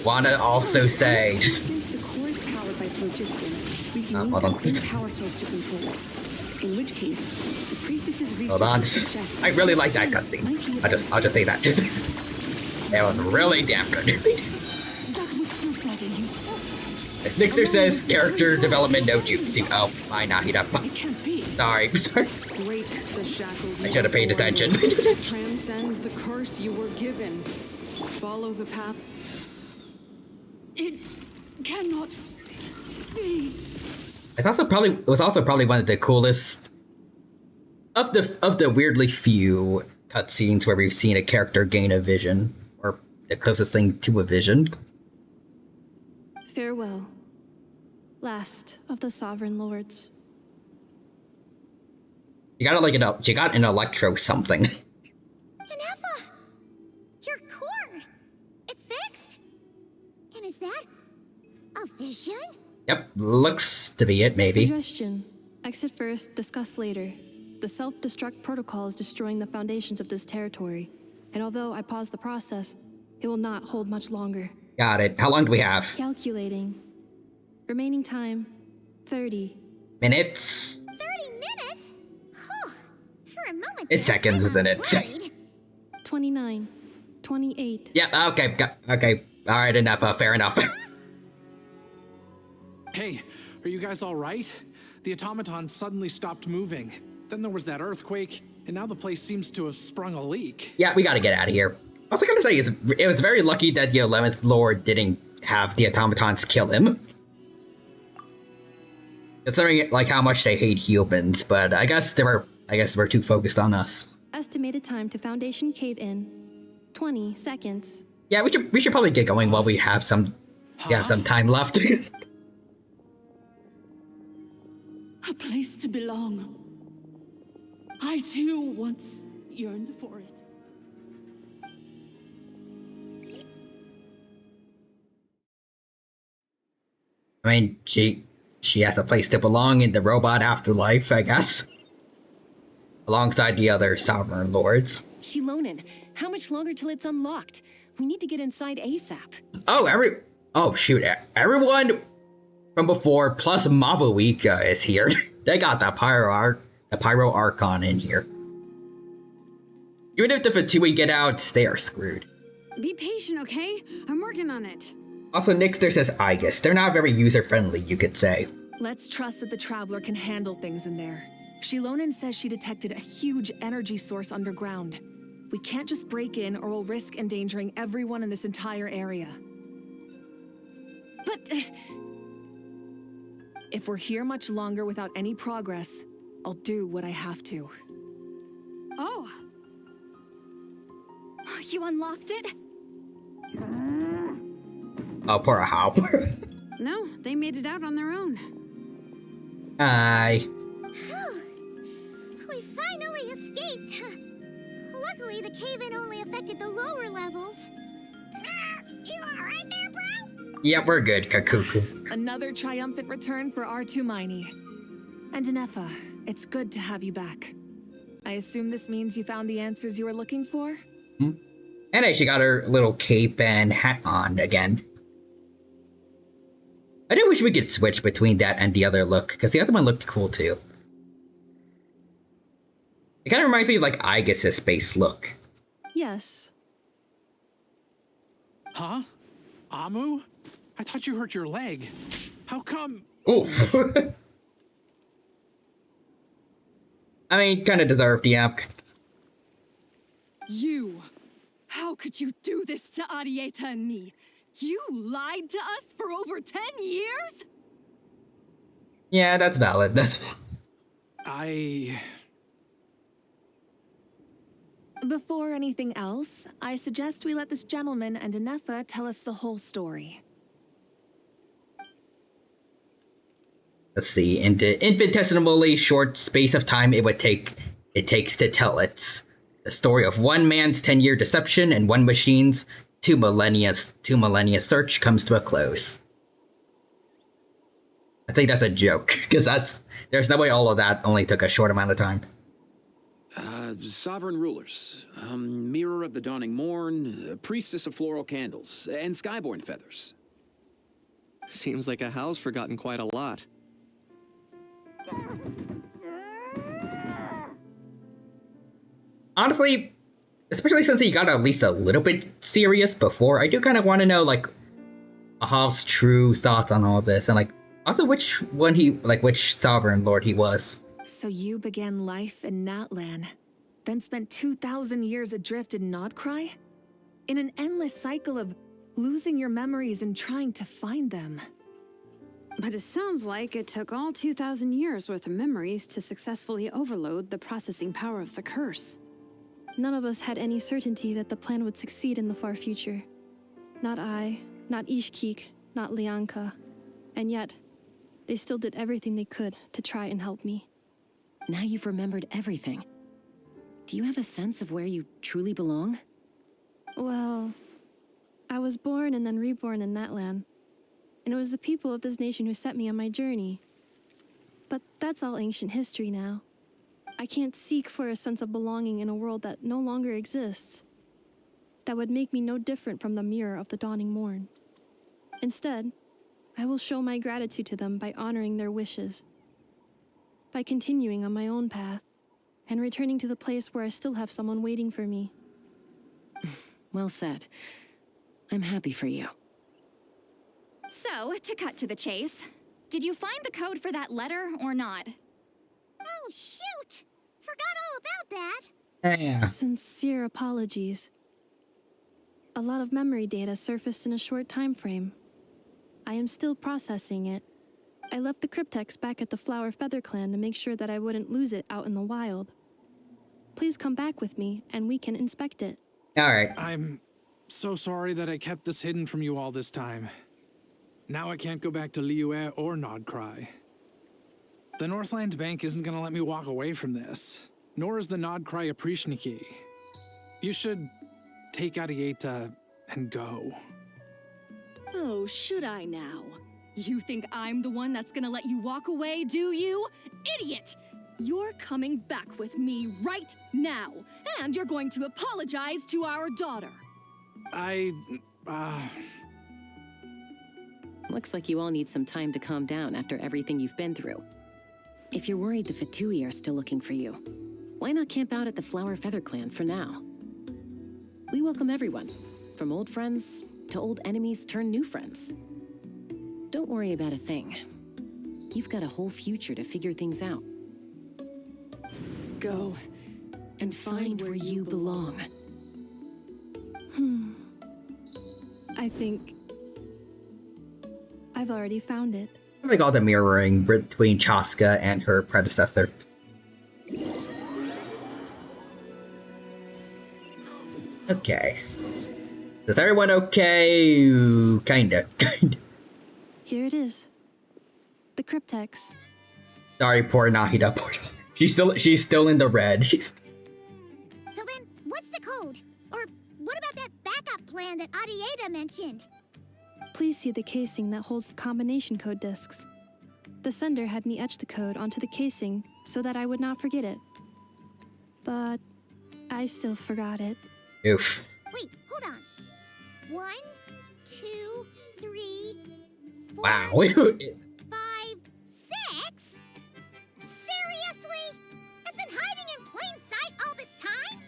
wanna also say Since the core is powered by phlogiston, we can use hold on. that same power source to control it. In which case, the priestess's research Hold on. suggests I really like that cutscene. I'll just say that. It was really damn good. As Nixer says, character development no jutsu. Oh, I Nahida. Sorry. Break the shackles. I should have paid attention. Transcend the curse you were given. Follow the path. It cannot be. It was also probably one of the coolest of the weirdly few cutscenes where we've seen a character gain a vision, or the closest thing to a vision. Farewell, last of the Sovereign Lords. You got an electro something. Anefa! Your core! It's fixed! And is that a vision? Yep, looks to be it, maybe. Suggestion. Exit first, discuss later. The self-destruct protocol is destroying the foundations of this territory. And although I paused the process, it will not hold much longer. Got it. How long do we have? Calculating. Remaining time, 30 minutes. 30 minutes? Huh. For a moment It's seconds, isn't it? 29, 28. Yeah, okay, okay. Alright, enough, fair enough. Hey, are you guys all right? The automaton suddenly stopped moving. Then there was that earthquake, and now the place seems to have sprung a leak. Yeah, we gotta get out of here. I was gonna say, it was very lucky that the 11th Lord didn't have the automatons kill him. Considering, like, how much they hate humans, but I guess they were too focused on us. Estimated time to Foundation cave-in, 20 seconds. Yeah, we should probably get going while we have some time left. A place to belong. I too once yearned for it. I mean, she has a place to belong in the robot afterlife, I guess. Alongside the other Sovereign Lords. Shilonen, how much longer till it's unlocked? We need to get inside ASAP. Oh shoot, everyone from before plus Mavuika is here. They got that Pyro Archon in here. Even if the Fatui get out, they are screwed. Be patient, okay? I'm working on it. Also, Nixter says Aegis. They're not very user-friendly, you could say. Let's trust that the Traveler can handle things in there. Shilonen says she detected a huge energy source underground. We can't just break in or we'll risk endangering everyone in this entire area. But if we're here much longer without any progress, I'll do what I have to. Oh. You unlocked it? Oh, poor Hop. No, they made it out on their own. Hi. We finally escaped. Luckily, the cave-in only affected the lower levels. You alright there, bro? Yeah, we're good, Kakuku. Another triumphant return for R2 Miney. And Anefa, it's good to have you back. I assume this means you found the answers you were looking for? And she got her little cape and hat on again. I do wish we could switch between that and the other look, because the other one looked cool too. It kind of reminds me of like Aegis' space look. Yes. Huh? Amu? I thought you hurt your leg. How come? Oof. I mean, kind of deserved, yeah. You! How could you do this to Arieta and me? You lied to us for over 10 years? Yeah, that's valid. Before anything else, I suggest we let this gentleman and Anefa tell us the whole story. Let's see, in the infinitesimally short space of time it takes to tell it. The story of one man's 10-year deception and one machine's two millennia search comes to a close. I think that's a joke, because there's no way all of that only took a short amount of time. Sovereign rulers, mirror of the dawning morn, priestess of floral candles, and skyborn feathers. Seems like a howl's forgotten quite a lot. Honestly, especially since he got at least a little bit serious before, I do kind of want to know, like, Ahav's true thoughts on all this, and, like, also which sovereign lord he was. So you began life in Natlan, then spent 2,000 years adrift in Nodcry? In an endless cycle of losing your memories and trying to find them. But it sounds like it took all 2,000 years worth of memories to successfully overload the processing power of the curse. None of us had any certainty that the plan would succeed in the far future. Not I, not Ishkik, not Lianka. And yet, they still did everything they could to try and help me. Now you've remembered everything. Do you have a sense of where you truly belong? Well, I was born and then reborn in Natlan. And it was the people of this nation who set me on my journey. But that's all ancient history now. I can't seek for a sense of belonging in a world that no longer exists. That would make me no different from the mirror of the dawning morn. Instead, I will show my gratitude to them by honoring their wishes. By continuing on my own path, and returning to the place where I still have someone waiting for me. Well said. I'm happy for you. So, to cut to the chase, did you find the code for that letter or not? Oh, shoot! Forgot all about that. Yeah. Sincere apologies. A lot of memory data surfaced in a short time frame. I am still processing it. I left the cryptex back at the Flower Feather Clan to make sure that I wouldn't lose it out in the wild. Please come back with me, and we can inspect it. Alright. I'm so sorry that I kept this hidden from you all this time. Now I can't go back to Liyue or Nodcry. The Northland Bank isn't gonna let me walk away from this, nor is the Nodcry Aprishniki. You should take Arieta and go. Oh, should I now? You think I'm the one that's gonna let you walk away, do you? Idiot! You're coming back with me right now, and you're going to apologize to our daughter. Looks like you all need some time to calm down after everything you've been through. If you're worried the Fatui are still looking for you, why not camp out at the Flower Feather Clan for now? We welcome everyone, from old friends to old enemies turned new friends. Don't worry about a thing. You've got a whole future to figure things out. Go and find where you belong. I think I've already found it. I think all the mirroring between Chaska and her predecessor. Okay. Is everyone okay? Kinda. Here it is. The cryptex. Sorry, poor Nahida. She's still in the red. So then, what's the code? Or what about that backup plan that Arieta mentioned? Please see the casing that holds the combination code discs. The sender had me etch the code onto the casing so that I would not forget it. But I still forgot it. Oof. Wait, hold on. 1, 2, 3, 4, Wow. 5, 6? Seriously? It's been hiding in plain sight all this time?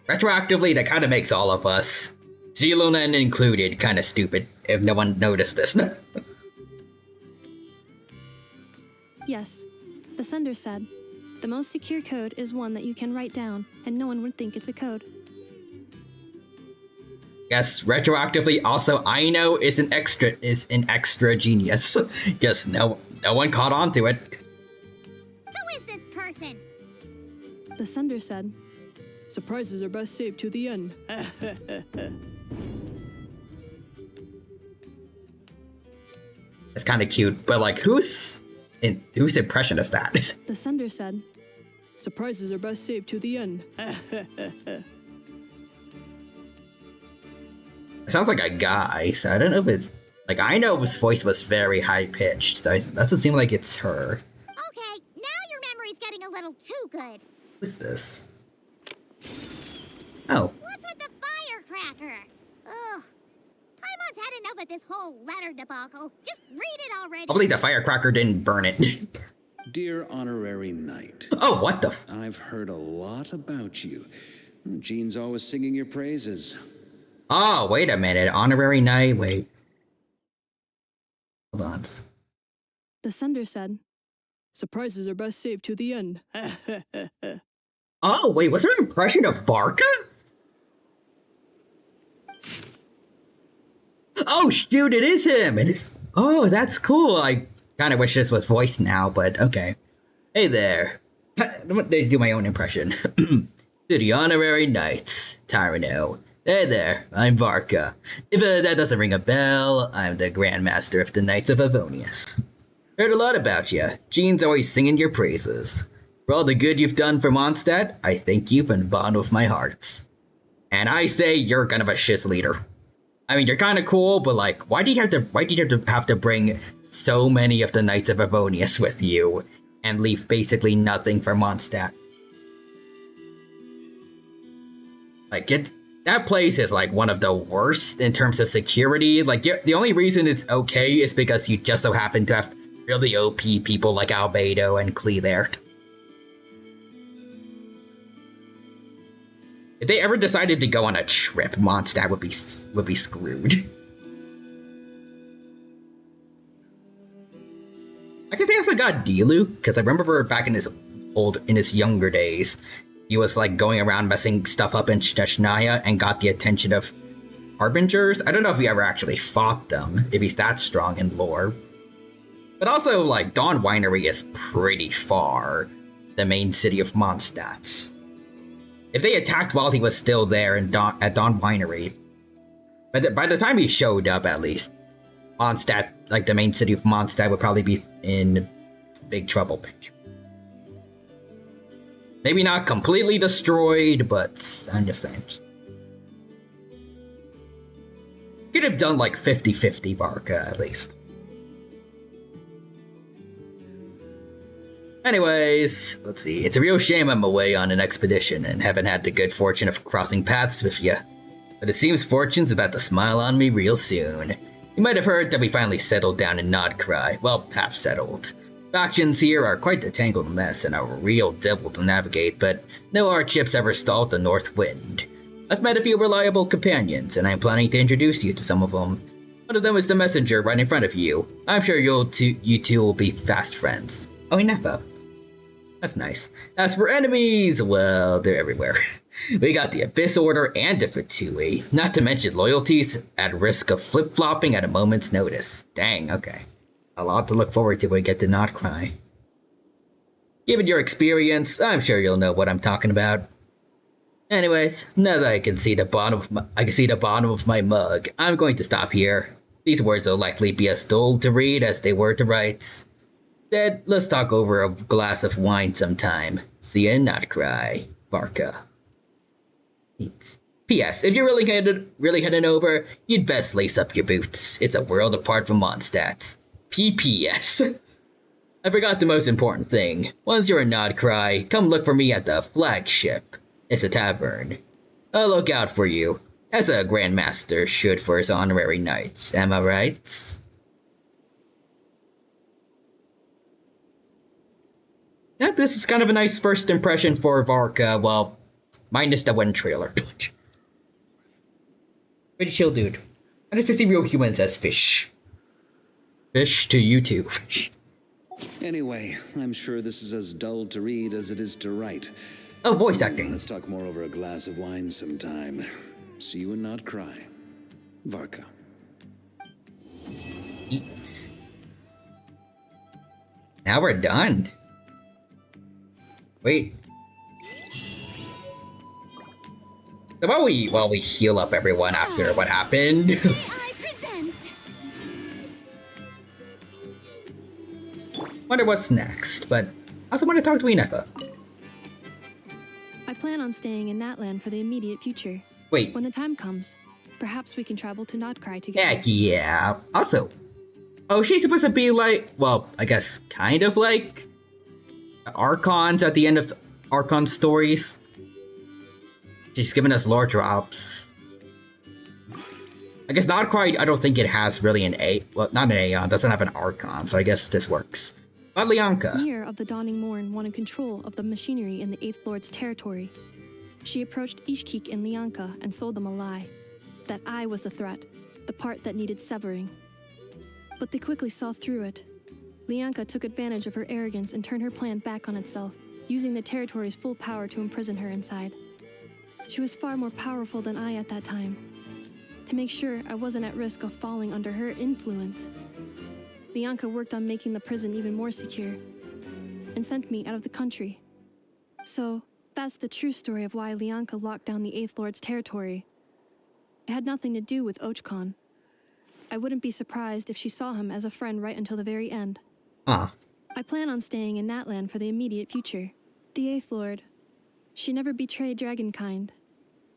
Retroactively, that kind of makes all of us, Zilunan included, kind of stupid if no one noticed this. Yes, the sender said, the most secure code is one that you can write down, and no one would think it's a code. Yes, retroactively, also Aino is an extra genius. Just no one caught on to it. Who is this person? The sender said, surprises are best saved to the end. It's kind of cute, but like, whose impression is that? The sender said, surprises are best saved to the end. It sounds like a guy, so I don't know if it's Like, I know his voice was very high-pitched, so it doesn't seem like it's her. Okay, now your memory's getting a little too good. Who's this? Oh. What's with the firecracker? Ugh. Paimon's had enough of this whole letter debacle. Just read it already. Hopefully the firecracker didn't burn it. Dear Honorary Knight. Oh, what the I've heard a lot about you. Jean's always singing your praises. Oh, wait a minute. Honorary Knight, wait. Hold on. The sender said, "Surprises are best saved to the end." Oh, wait, was there an impression of Barca? Oh, shoot, it is him! It is. Oh, that's cool. I kind of wish this was voiced now, but okay. Hey there. They do my own impression. To the Honorary Knights, Tyranno. Hey there, I'm Varka. If that doesn't ring a bell, I'm the Grand Master of the Knights of Avonius. Heard a lot about you. Jean's always singing your praises. For all the good you've done for Mondstadt, I thank you from the bottom of my heart. And I say you're kind of a shiz leader. I mean, you're kind of cool, but like, why do you have to bring so many of the Knights of Avonius with you and leave basically nothing for Mondstadt? Like, that place is like one of the worst in terms of security. Like, the only reason it's okay is because you just so happen to have really OP people like Albedo and Klee there. If they ever decided to go on a trip, Mondstadt would be screwed. I guess they also got Diluc, because I remember back in his younger days, he was like going around messing stuff up in Chechnaya and got the attention of Harbingers. I don't know if he ever actually fought them, if he's that strong in lore. But also, like, Dawn Winery is pretty far, the main city of Mondstadt. If they attacked while he was still there at Dawn Winery, by the time he showed up, at least, Mondstadt, like the main city of Mondstadt, would probably be in big trouble. Maybe not completely destroyed, but I'm just saying. Could have done like 50-50 Barca, at least. Anyways, let's see. It's a real shame I'm away on an expedition and haven't had the good fortune of crossing paths with you. But it seems fortune's about to smile on me real soon. You might have heard that we finally settled down in Nodcry. Well, half settled. Factions here are quite a tangled mess and a real devil to navigate, but no hardships ever stalled the North Wind. I've met a few reliable companions, and I'm planning to introduce you to some of them. One of them is the messenger right in front of you. I'm sure you two will be fast friends. Oh, Inefa. That's nice. As for enemies, well, they're everywhere. We got the Abyss Order and the Fatui, not to mention loyalties at risk of flip-flopping at a moment's notice. Dang, okay. A lot to look forward to when we get to Notcry. Given your experience, I'm sure you'll know what I'm talking about. Anyways, now that I can see the bottom of my mug, I'm going to stop here. These words will likely be as dull to read as they were to write. Instead, let's talk over a glass of wine sometime. See you in Notcry, Varka. P.S. If you're really heading over, you'd best lace up your boots. It's a world apart from Mondstadt. P.P.S. I forgot the most important thing. Once you're in Nodcry, come look for me at the flagship. It's a tavern. I'll look out for you, as a Grand Master should for his honorary knights. Am I right? Yeah, this is kind of a nice first impression for Varka, well, minus the one trailer. Pretty chill dude. I just see real humans as fish. Fish to you too. Anyway, I'm sure this is as dull to read as it is to write. Oh, voice acting. Let's talk more over a glass of wine sometime. See you and not cry. Varka. Eat. Now we're done. Wait. So while we heal up everyone after what happened. I present. Wonder what's next, but I also want to talk to Inefa. I plan on staying in Natlan for the immediate future. Wait. When the time comes. Perhaps we can travel to Notcry together. Heck yeah. Also, oh, she's supposed to be like, well, I guess kind of like Archons at the end of Archon stories. She's giving us lore drops. I guess Notcry, I don't think it has really an A. Well, not an Aeon, doesn't have an Archon, so I guess this works. But Lianka. Mir of the Dawning Morn wanted control of the machinery in the Eighth Lord's territory. She approached Ishkik and Lianka and sold them a lie. That I was the threat, the part that needed severing. But they quickly saw through it. Lianka took advantage of her arrogance and turned her plan back on itself, using the territory's full power to imprison her inside. She was far more powerful than I at that time. To make sure I wasn't at risk of falling under her influence, Lianka worked on making the prison even more secure, and sent me out of the country. So, that's the true story of why Lianka locked down the Eighth Lord's territory. It had nothing to do with Ochkon. I wouldn't be surprised if she saw him as a friend right until the very end. Huh. I plan on staying in Natlan for the immediate future. The Eighth Lord, she never betrayed Dragonkind,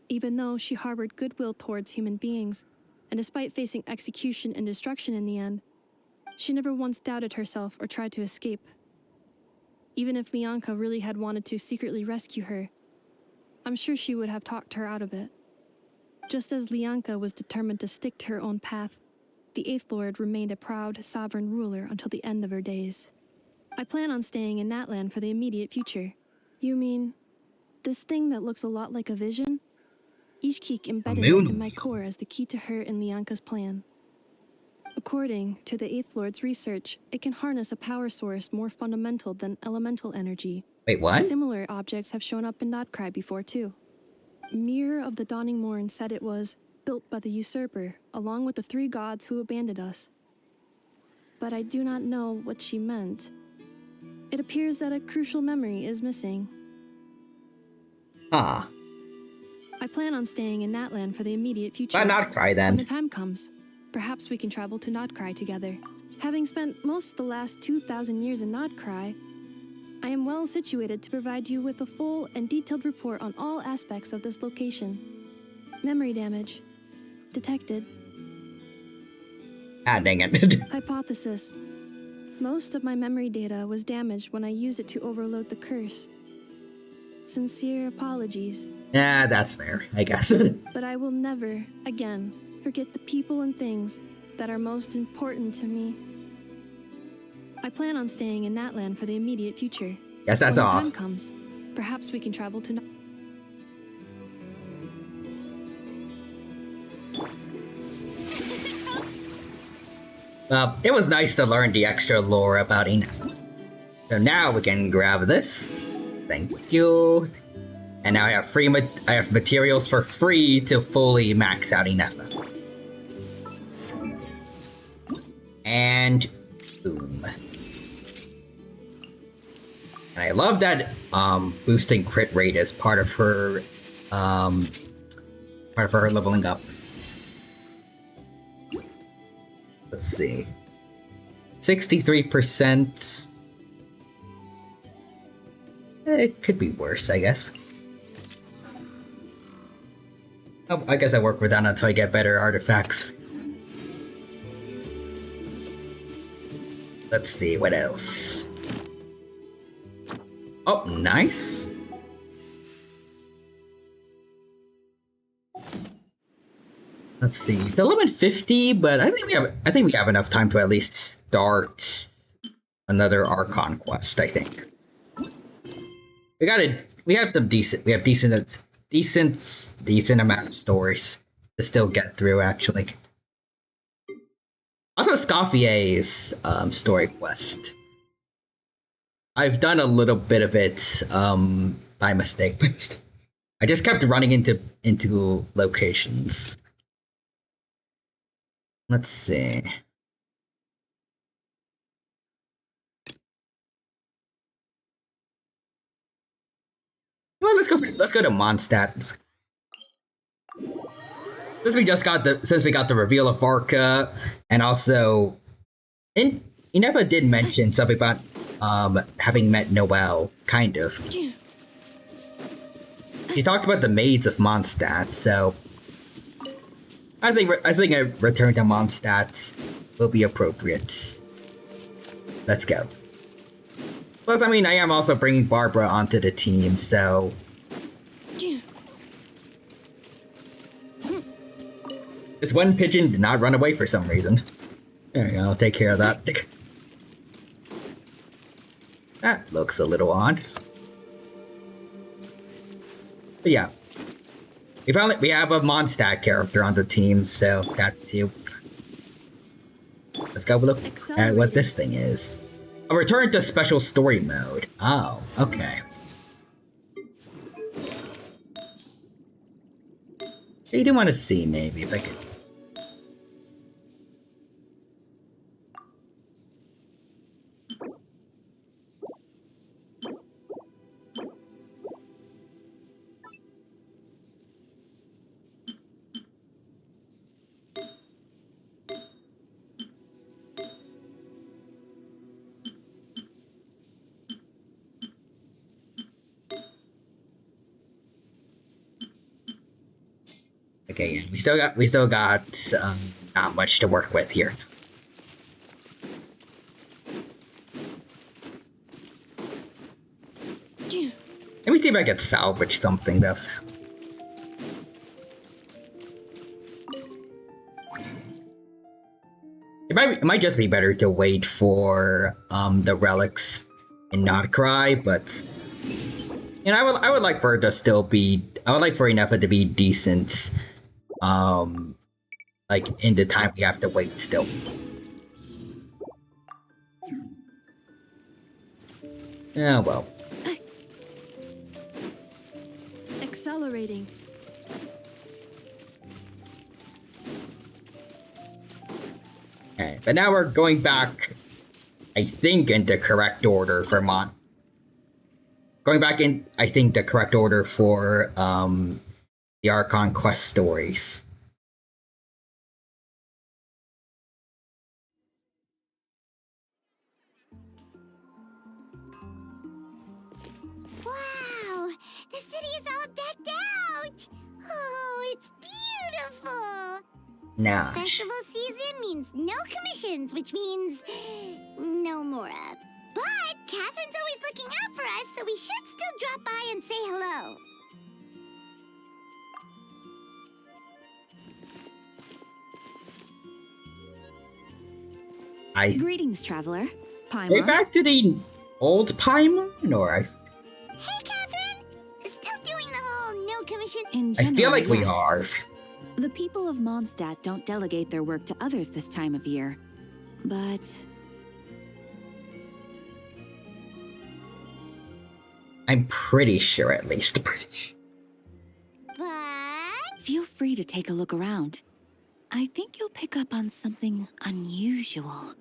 even though she harbored goodwill towards human beings, and despite facing execution and destruction in the end, she never once doubted herself or tried to escape. Even if Lianka really had wanted to secretly rescue her, I'm sure she would have talked her out of it. Just as Lianka was determined to stick to her own path, the Eighth Lord remained a proud, sovereign ruler until the end of her days. I plan on staying in Natlan for the immediate future. You mean, this thing that looks a lot like a vision? Ishkik embedded it in my core as the key to her and Lianka's plan. According to the Eighth Lord's research, it can harness a power source more fundamental than elemental energy. Wait, what? Similar objects have shown up in Notcry before, too. Mir of the Dawning Morn said it was built by the usurper, along with the three gods who abandoned us. But I do not know what she meant. It appears that a crucial memory is missing. Huh. I plan on staying in Natlan for the immediate future. But Notcry then. When the time comes, perhaps we can travel to Notcry together. Having spent most of the last 2,000 years in Notcry, I am well situated to provide you with a full and detailed report on all aspects of this location. Memory damage. Detected. Ah, dang it. Hypothesis. Most of my memory data was damaged when I used it to overload the curse. Sincere apologies. Yeah, that's fair, I guess. But I will never, again, forget the people and things that are most important to me. I plan on staying in Natlan for the immediate future. Guess that's when off. the time comes, perhaps we can travel to. Well, it was nice to learn the extra lore about Inef. So now we can grab this. Thank you. And now I have materials for free to fully max out Inefa. And boom. And I love that boosting crit rate is part of her leveling up. Let's see. 63%. It could be worse, I guess. Oh, I guess I work with that until I get better artifacts. Let's see, what else? Oh, nice. Let's see. The limit 50, but I think we have enough time to at least start another Archon quest, I think. We have decent amount of stories to still get through, actually. Also, Scoffier's story quest. I've done a little bit of it by mistake, but I just kept running into locations. Let's see. Well, let's go to Mondstadt. Since we got the reveal of Varka, and also Inefa did mention something about having met Noelle, kind of. She talked about the maids of Mondstadt, so I think a return to Mondstadt will be appropriate. Let's go. Plus, I mean, I am also bringing Barbara onto the team, so... This one pigeon did not run away for some reason. There we go, I'll take care of that. That looks a little odd. But yeah. We have a Mondstadt character on the team, so that too. Let's go look at what this thing is. A return to special story mode. Oh, okay. You do want to see, maybe, if I could... Okay, yeah, we still got not much to work with here. Let me see if I can salvage something though. It might just be better to wait for the relics and not cry, but you know, I would like for it to still be, I would like for enough to be decent. Like in the time we have to wait still. Yeah, well. Accelerating. Okay, but now we're going back, I think, in the correct order for Going back in, I think, the correct order for the Archon quest stories. Wow! The city is all decked out! Oh, it's beautiful! Nah. Festival season means no commissions, which means no Mora. But Catherine's always looking out for us, so we should still drop by and say hello. Greetings, traveler. Paimon. Way back to the old Paimon, or Hey, Catherine! Still doing the whole no commission? In I general, feel like we yes. are. The people of Mondstadt don't delegate their work to others this time of year. But I'm pretty sure, at least. But feel free to take a look around. I think you'll pick up on something unusual.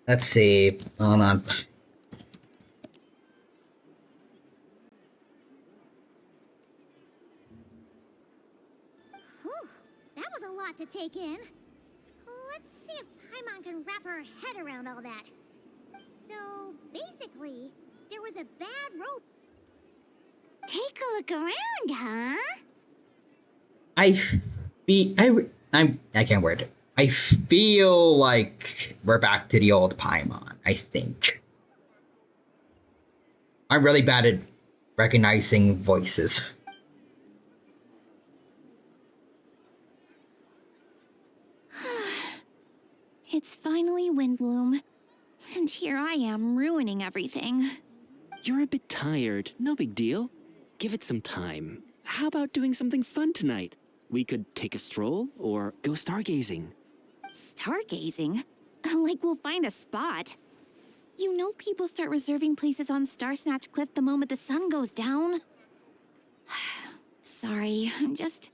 Let's see. Hold on. Whew, that was a lot to take in. Let's see if Paimon can wrap her head around all that. So, basically, there was a bad rope. Take a look around, huh? I can't word it. I feel like we're back to the old Paimon, I think. I'm really bad at recognizing voices. It's finally Windbloom. And here I am ruining everything. You're a bit tired. No big deal. Give it some time. How about doing something fun tonight? We could take a stroll or go stargazing. Stargazing? Like we'll find a spot. You know people start reserving places on Starsnatch Cliff the moment the sun goes down. Sorry, I'm just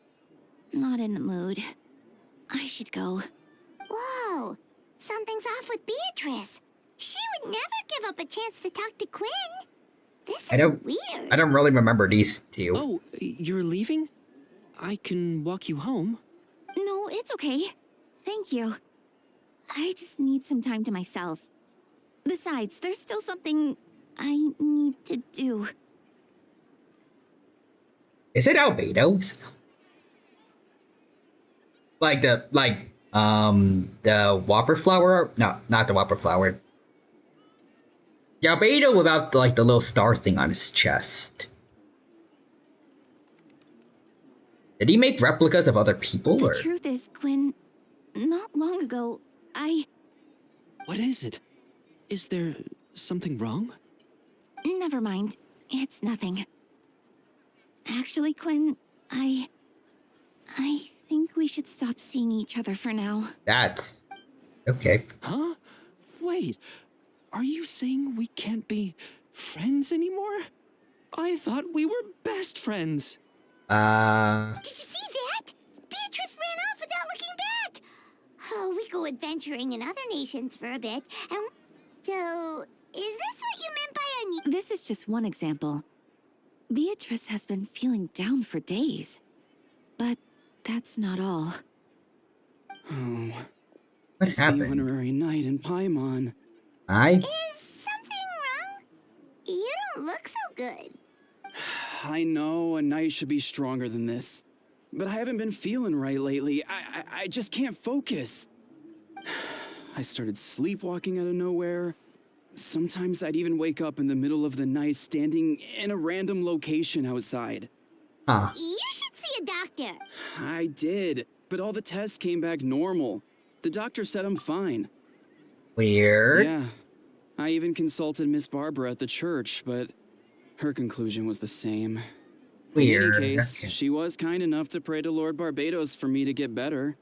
not in the mood. I should go. Whoa! Something's off with Beatrice. She would never give up a chance to talk to Quinn. This is weird. I don't really remember these two. Oh, you're leaving? I can walk you home. No, it's okay. Thank you. I just need some time to myself. Besides, there's still something I need to do. Is it albedos? The whopper flower? No, not the whopper flower. The albedo without like the little star thing on his chest. Did he make replicas of other people? The truth is, Quinn, not long ago, What is it? Is there something wrong? Never mind. It's nothing. Actually, Quinn, I think we should stop seeing each other for now. That's... okay. Huh? Wait, are you saying we can't be friends anymore? I thought we were best friends. Did you see that? Beatrice ran off without looking back. Oh, we go adventuring in other nations for a bit, and so, is this what you meant by This is just one example. Beatrice has been feeling down for days. But that's not all. Oh. What happened? The honorary knight in Paimon. Is something wrong? You don't look so good. I know a knight should be stronger than this. But I haven't been feeling right lately. I just can't focus. I started sleepwalking out of nowhere. Sometimes I'd even wake up in the middle of the night standing in a random location outside. Huh. You should see a doctor. I did, but all the tests came back normal. The doctor said I'm fine. Weird. Yeah. I even consulted Miss Barbara at the church, but her conclusion was the same. Weird. In any case, she was kind enough to pray to Lord Barbados for me to get better.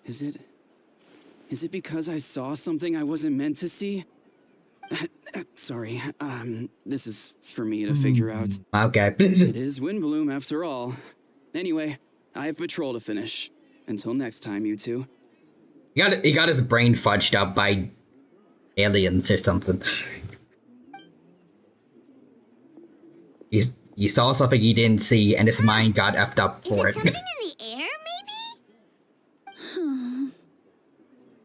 Is it because I saw something I wasn't meant to see? Sorry, this is for me to figure out. Okay. It is Windbloom after all. Anyway, I have patrol to finish. Until next time, you two. He got his brain fudged up by aliens or something. He saw something he didn't see, and his mind got effed up for it. Something in the air, maybe?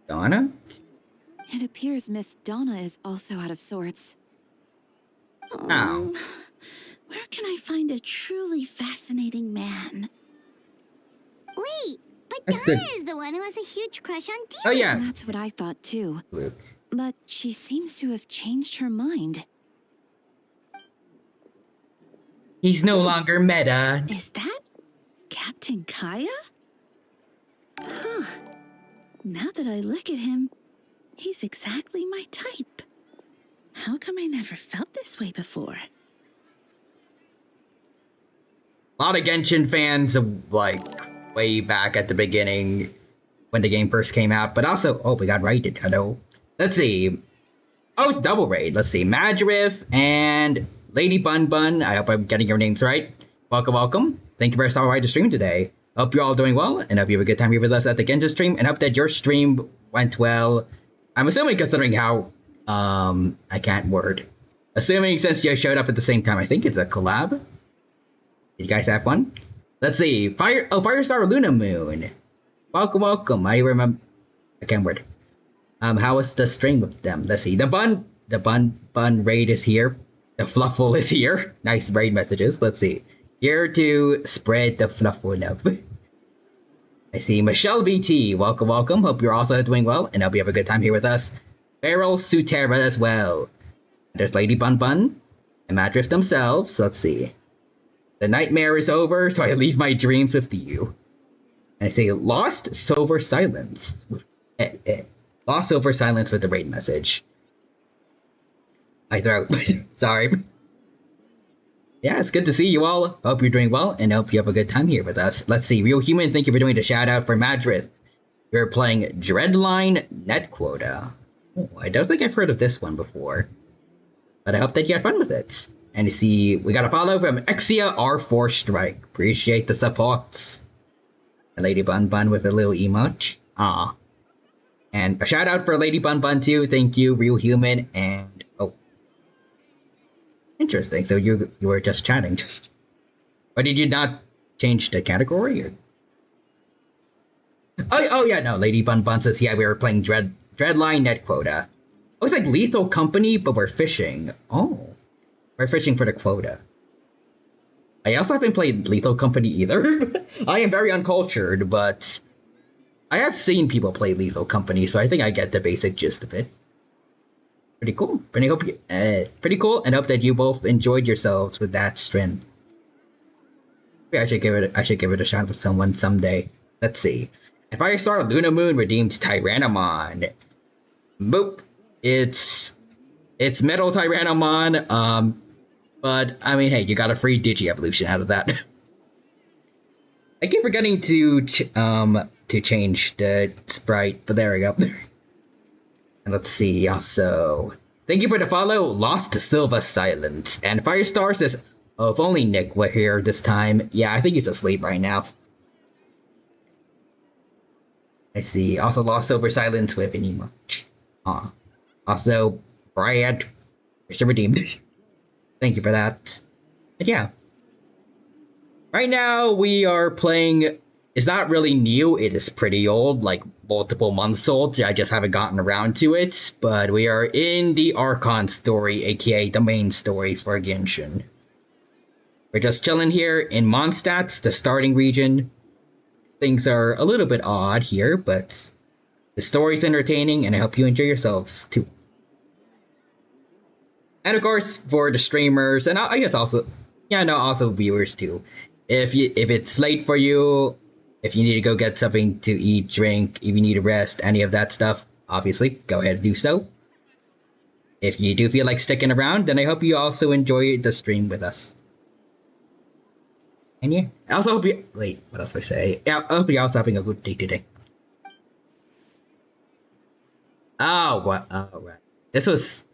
Donna? It appears Miss Donna is also out of sorts. Ow. Where can I find a truly fascinating man? Wait, but That's Donna the- is the one who has a huge crush on Dylan. Oh, yeah. That's what I thought too. Luke. But she seems to have changed her mind. He's no longer meta. Is that Captain Kaya? Huh. Now that I look at him, he's exactly my type. How come I never felt this way before? A lot of Genshin fans, like, way back at the beginning when the game first came out, but also, oh, we got raided. Hello. Let's see. Oh, it's double raid. Let's see. Madriff and Lady Bun Bun. I hope I'm getting your names right. Welcome, welcome. Thank you for stopping by the stream today. Hope you're all doing well, and hope you have a good time here with us at the Genshin stream, and hope that your stream went well. I'm assuming, considering how, I can't word. Assuming since you showed up at the same time, I think it's a collab. Did you guys have fun? Let's see. Firestar Luna Moon. Welcome, welcome. I remember. I can't word. How was the stream with them? Let's see. The bun raid is here. The Fluffle is here. Nice raid messages. Let's see. Here to spread the Fluffle love. I see Michelle BT. Welcome, welcome. Hope you're also doing well, and hope you have a good time here with us. Beryl Sutera as well. There's Lady Bun Bun and Madriff themselves. Let's see. The nightmare is over, so I leave my dreams with you. And I say Lost Silver Silence. Lost Silver Silence with the raid message. My throat. Sorry. Yeah, it's good to see you all. Hope you're doing well, and hope you have a good time here with us. Let's see. Real Human, thank you for doing the shout out for Madriff. You're playing Dreadline Net Quota. Oh, I don't think I've heard of this one before. But I hope that you had fun with it. And you see, we got a follow from Exia R4 Strike. Appreciate the supports. And Lady Bun Bun with a little emote. Ah. And a shout out for Lady Bun Bun too. Thank you, Real Human. And oh, interesting. So you were just chatting, just. Or did you not change the category? Or? Oh yeah, no. Lady Bun Bun says, yeah, we were playing Dreadline Net Quota. Oh, it's like Lethal Company, but we're fishing. Oh. We're fishing for the quota. I also haven't played Lethal Company either. I am very uncultured, but I have seen people play Lethal Company, so I think I get the basic gist of it. Pretty cool. Pretty cool, and hope that you both enjoyed yourselves with that stream. Maybe I should give it a shot with someone someday. Let's see. If Firestar Luna Moon redeems Tyrannomon. Boop. It's Metal Tyrannomon. But I mean, hey, you got a free Digi evolution out of that. I keep forgetting to change the sprite, but there we go. And let's see, also, thank you for the follow, Lost to Silva Silence. And Firestar says, oh, if only Nick were here this time. Yeah, I think he's asleep right now. I see, also Lost Silver Silence with any much. Also, Brad, Mr. Redeemed. Thank you for that. But yeah. Right now, we are playing... It's not really new, it is pretty old, like multiple months old. I just haven't gotten around to it. But we are in the Archon story, aka the main story for Genshin. We're just chilling here in Mondstadt, the starting region. Things are a little bit odd here, but the story's entertaining, and I hope you enjoy yourselves too. And of course, for the streamers, and I guess also, also viewers too. If it's late for you, if you need to go get something to eat, drink, if you need to rest, any of that stuff, obviously, go ahead and do so. If you do feel like sticking around, then I hope you also enjoy the stream with us. And yeah, I also hope you... Wait, what else do I say? Yeah, I hope you're also having a good day today. Oh, what? Oh, right. This was...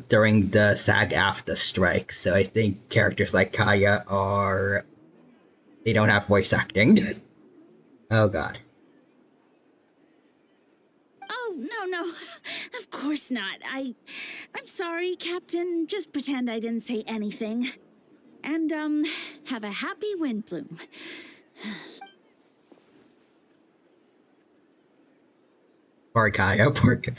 during the SAG-AFTRA strike, so I think characters like Kaya are... They don't have voice acting. Oh god. Oh, no. Of course not. I'm sorry, Captain. Just pretend I didn't say anything. And, have a happy Windbloom. Poor Kaya, poor Kaya.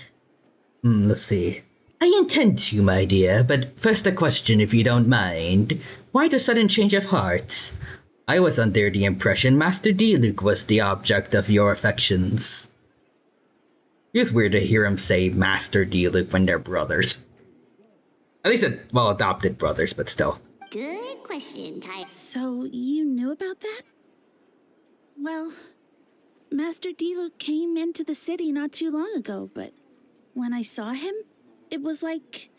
Let's see. I intend to, my dear, but first a question if you don't mind. Why the sudden change of heart? I was under the impression Master Diluc was the object of your affections. It's weird to hear him say Master Diluc when they're brothers. At least, adopted brothers, but still. Good question, Kai. So, you knew about that? Well, Master Diluc came into the city not too long ago, but when I saw him, it was like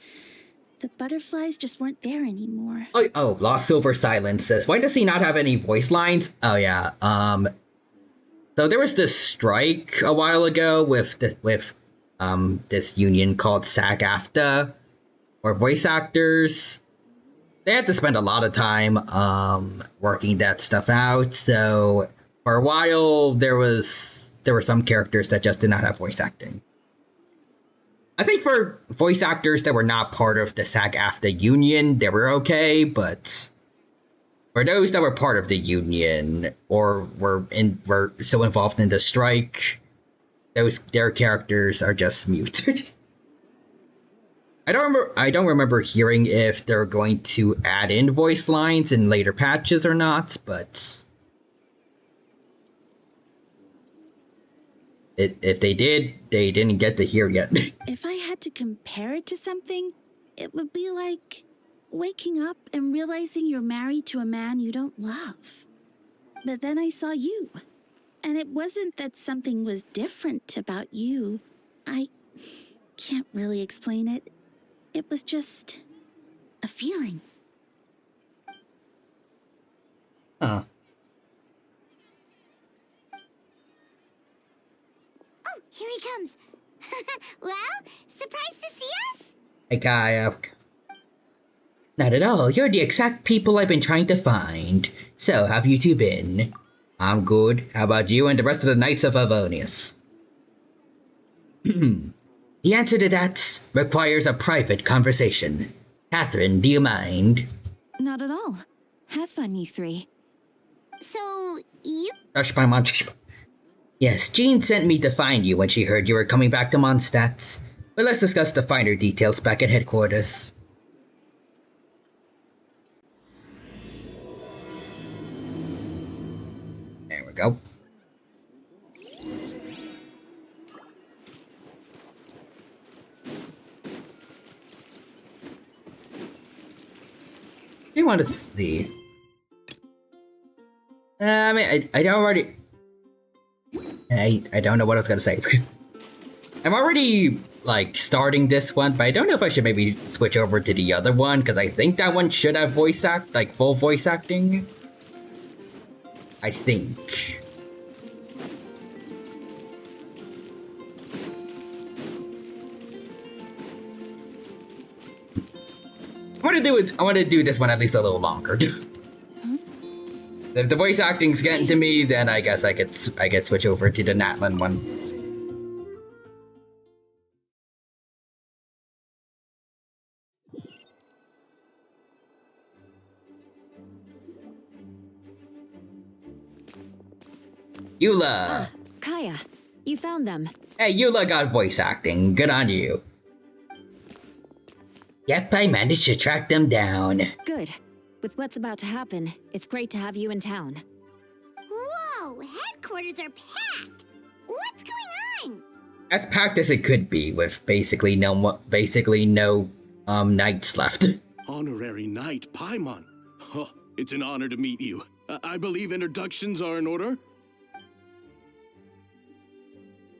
the butterflies just weren't there anymore. Oh, Lost Silver Silence says, why does he not have any voice lines? Oh yeah, so there was this strike a while ago with this union called SAG-AFTRA, where voice actors, they had to spend a lot of time working that stuff out. So for a while there were some characters that just did not have voice acting. I think for voice actors that were not part of the SAG-AFTRA union, they were okay, but for those that were part of the union or were so involved in the strike, their characters are just mute. I don't remember hearing if they're going to add in voice lines in later patches or not, but if they did, they didn't get to hear yet. If I had to compare it to something, it would be like waking up and realizing you're married to a man you don't love. But then I saw you, and it wasn't that something was different about you. I can't really explain it. It was just a feeling. Huh. Oh, here he comes. Well, surprised to see us? Hey, Kaya. Not at all. You're the exact people I've been trying to find. So, how have you two been? I'm good. How about you and the rest of the Knights of Avonius? The answer to that requires a private conversation. Catherine, do you mind? Not at all. Have fun, you three. So, you... Yes, Jean sent me to find you when she heard you were coming back to Mondstadt. But let's discuss the finer details back at headquarters. There we go. I want to see. I mean, I already. I don't know what I was gonna say. I'm already like starting this one, but I don't know if I should maybe switch over to the other one because I think that one should have full voice acting. I think. I want to do this one at least a little longer. If the voice acting's getting to me, then I guess I could switch over to the Natlan one. Eula! Kaya, you found them. Hey, Eula got voice acting. Good on you. Yep, I managed to track them down. Good. With what's about to happen, it's great to have you in town. Whoa, headquarters are packed. What's going on? As packed as it could be, with basically no knights left. Honorary Knight Paimon. Oh, it's an honor to meet you. I believe introductions are in order?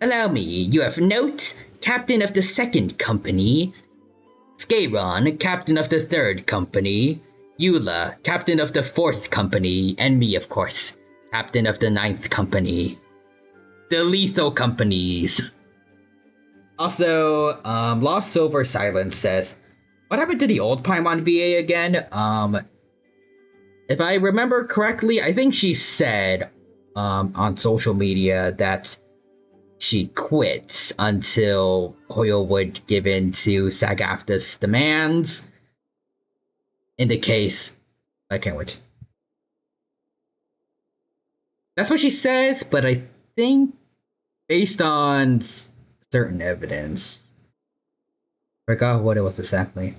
Allow me, you have Note, Captain of the 2nd Company, Scaron, Captain of the 3rd Company, Eula, Captain of the 4th Company, and me, of course, Captain of the 9th Company. The Lethal Companies. Also, Lost Silver Silence says, what happened to the old Paimon VA again? If I remember correctly, I think she said on social media that she quit until Hoyle would give in to SAG-AFTRA's demands. In the case, I can't wait. That's what she says, but I think based on certain evidence, I forgot what it was exactly.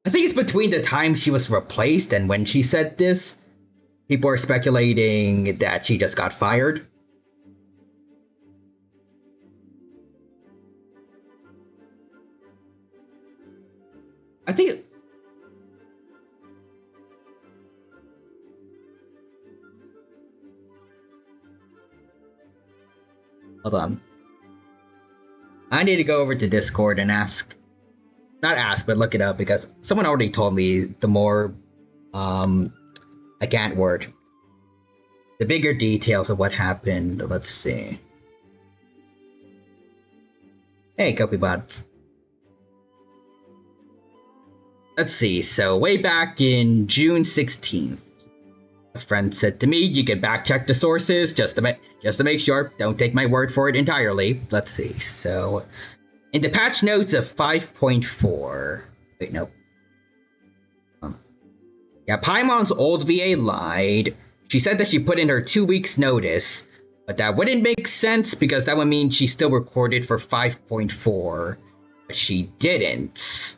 I think it's between the time she was replaced and when she said this. People are speculating that she just got fired. I think. Hold on. I need to go over to Discord and ask. Not ask, but look it up because someone already told me the more. I can't word. The bigger details of what happened. Let's see. Hey, Copybots. Let's see. So way back in June 16th, a friend said to me, "You can backcheck the sources just to make sure. Don't take my word for it entirely." Let's see. So in the patch notes of 5.4. Wait, no. Yeah, Paimon's old VA lied. She said that she put in her 2 weeks notice, but that wouldn't make sense because that would mean she still recorded for 5.4, but she didn't.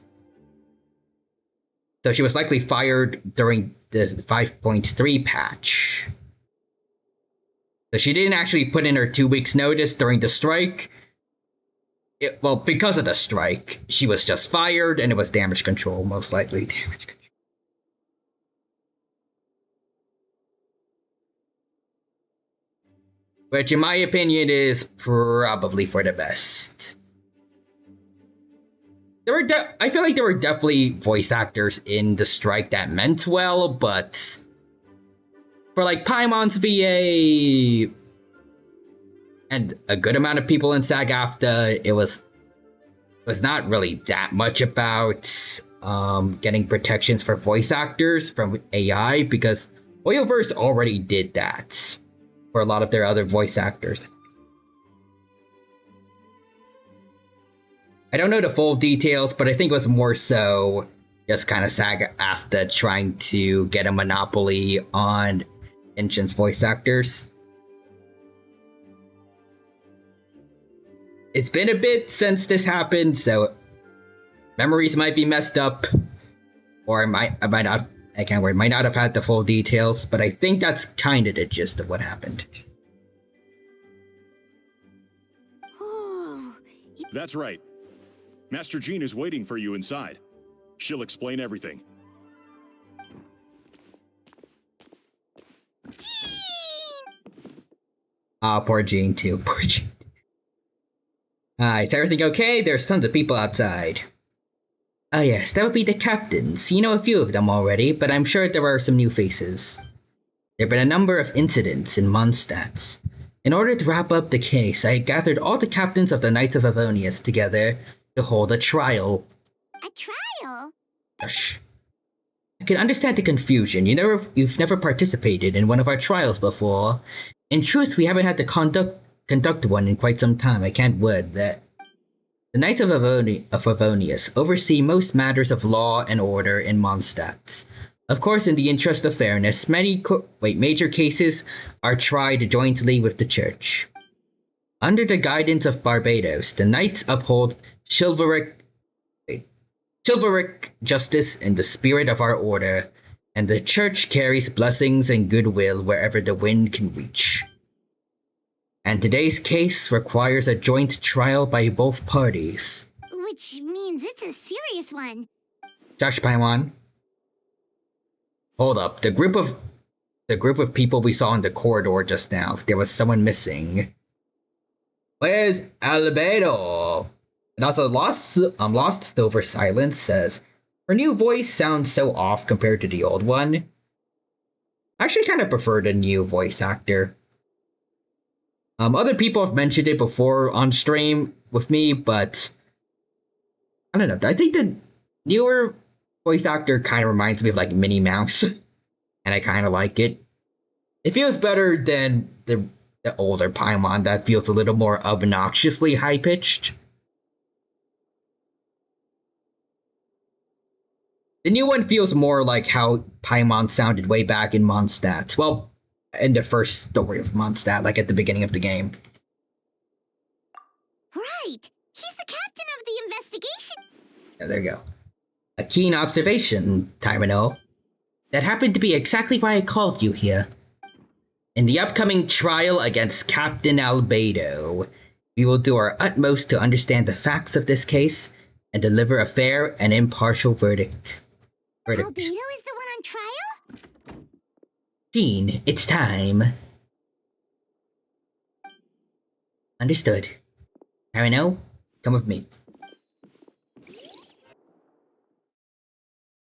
So she was likely fired during the 5.3 patch. So she didn't actually put in her 2 weeks notice during the strike. Well, because of the strike, she was just fired and it was damage control, most likely. Damage control. Which, in my opinion, is probably for the best. I feel like there were definitely voice actors in the strike that meant well, but for like Paimon's VA and a good amount of people in SAG-AFTRA, it was not really that much about getting protections for voice actors from AI because Oyoverse already did that for a lot of their other voice actors. I don't know the full details, but I think it was more so just kind of SAG-AFTRA trying to get a monopoly on Genshin's voice actors. it's been a bit since this happened, so memories might be messed up, or I might not. I can't word. Might not have had the full details, but I think that's kind of the gist of what happened. That's right. Master Jean is waiting for you inside. She'll explain everything. Ah, poor Jean too. Poor Jean. Is everything okay? There's tons of people outside. Oh yes, that would be the captains. You know a few of them already, but I'm sure there are some new faces. There have been a number of incidents in Mondstadt. In order to wrap up the case, I gathered all the captains of the Knights of Avonius together to hold a trial. A trial? Gosh. I can understand the confusion. You've never participated in one of our trials before. In truth, we haven't had to conduct one in quite some time. I can't word that. The Knights of Avonius oversee most matters of law and order in Mondstadt. Of course, in the interest of fairness, major cases are tried jointly with the Church. Under the guidance of Barbados, the Knights uphold chivalric justice in the spirit of our order, and the Church carries blessings and goodwill wherever the wind can reach. And today's case requires a joint trial by both parties. Which means it's a serious one. Josh Paimon. Hold up, the group of people we saw in the corridor just now, there was someone missing. Where's Albedo? And also Lost Silver Silence says, her new voice sounds so off compared to the old one. I actually kind of prefer the new voice actor. Other people have mentioned it before on stream with me, but I don't know. I think the newer voice actor kind of reminds me of like Minnie Mouse, and I kind of like it. It feels better than the older Paimon that feels a little more obnoxiously high-pitched. The new one feels more like how Paimon sounded way back in Mondstadt. Well, in the first story of Mondstadt, like at the beginning of the game. Right! He's the captain of the investigation! Yeah, there you go. A keen observation, Tyrano. That happened to be exactly why I called you here. In the upcoming trial against Captain Albedo, we will do our utmost to understand the facts of this case and deliver a fair and impartial verdict. Albedo is the one on trial? Jean, it's time. Understood. Tyrano, come with me.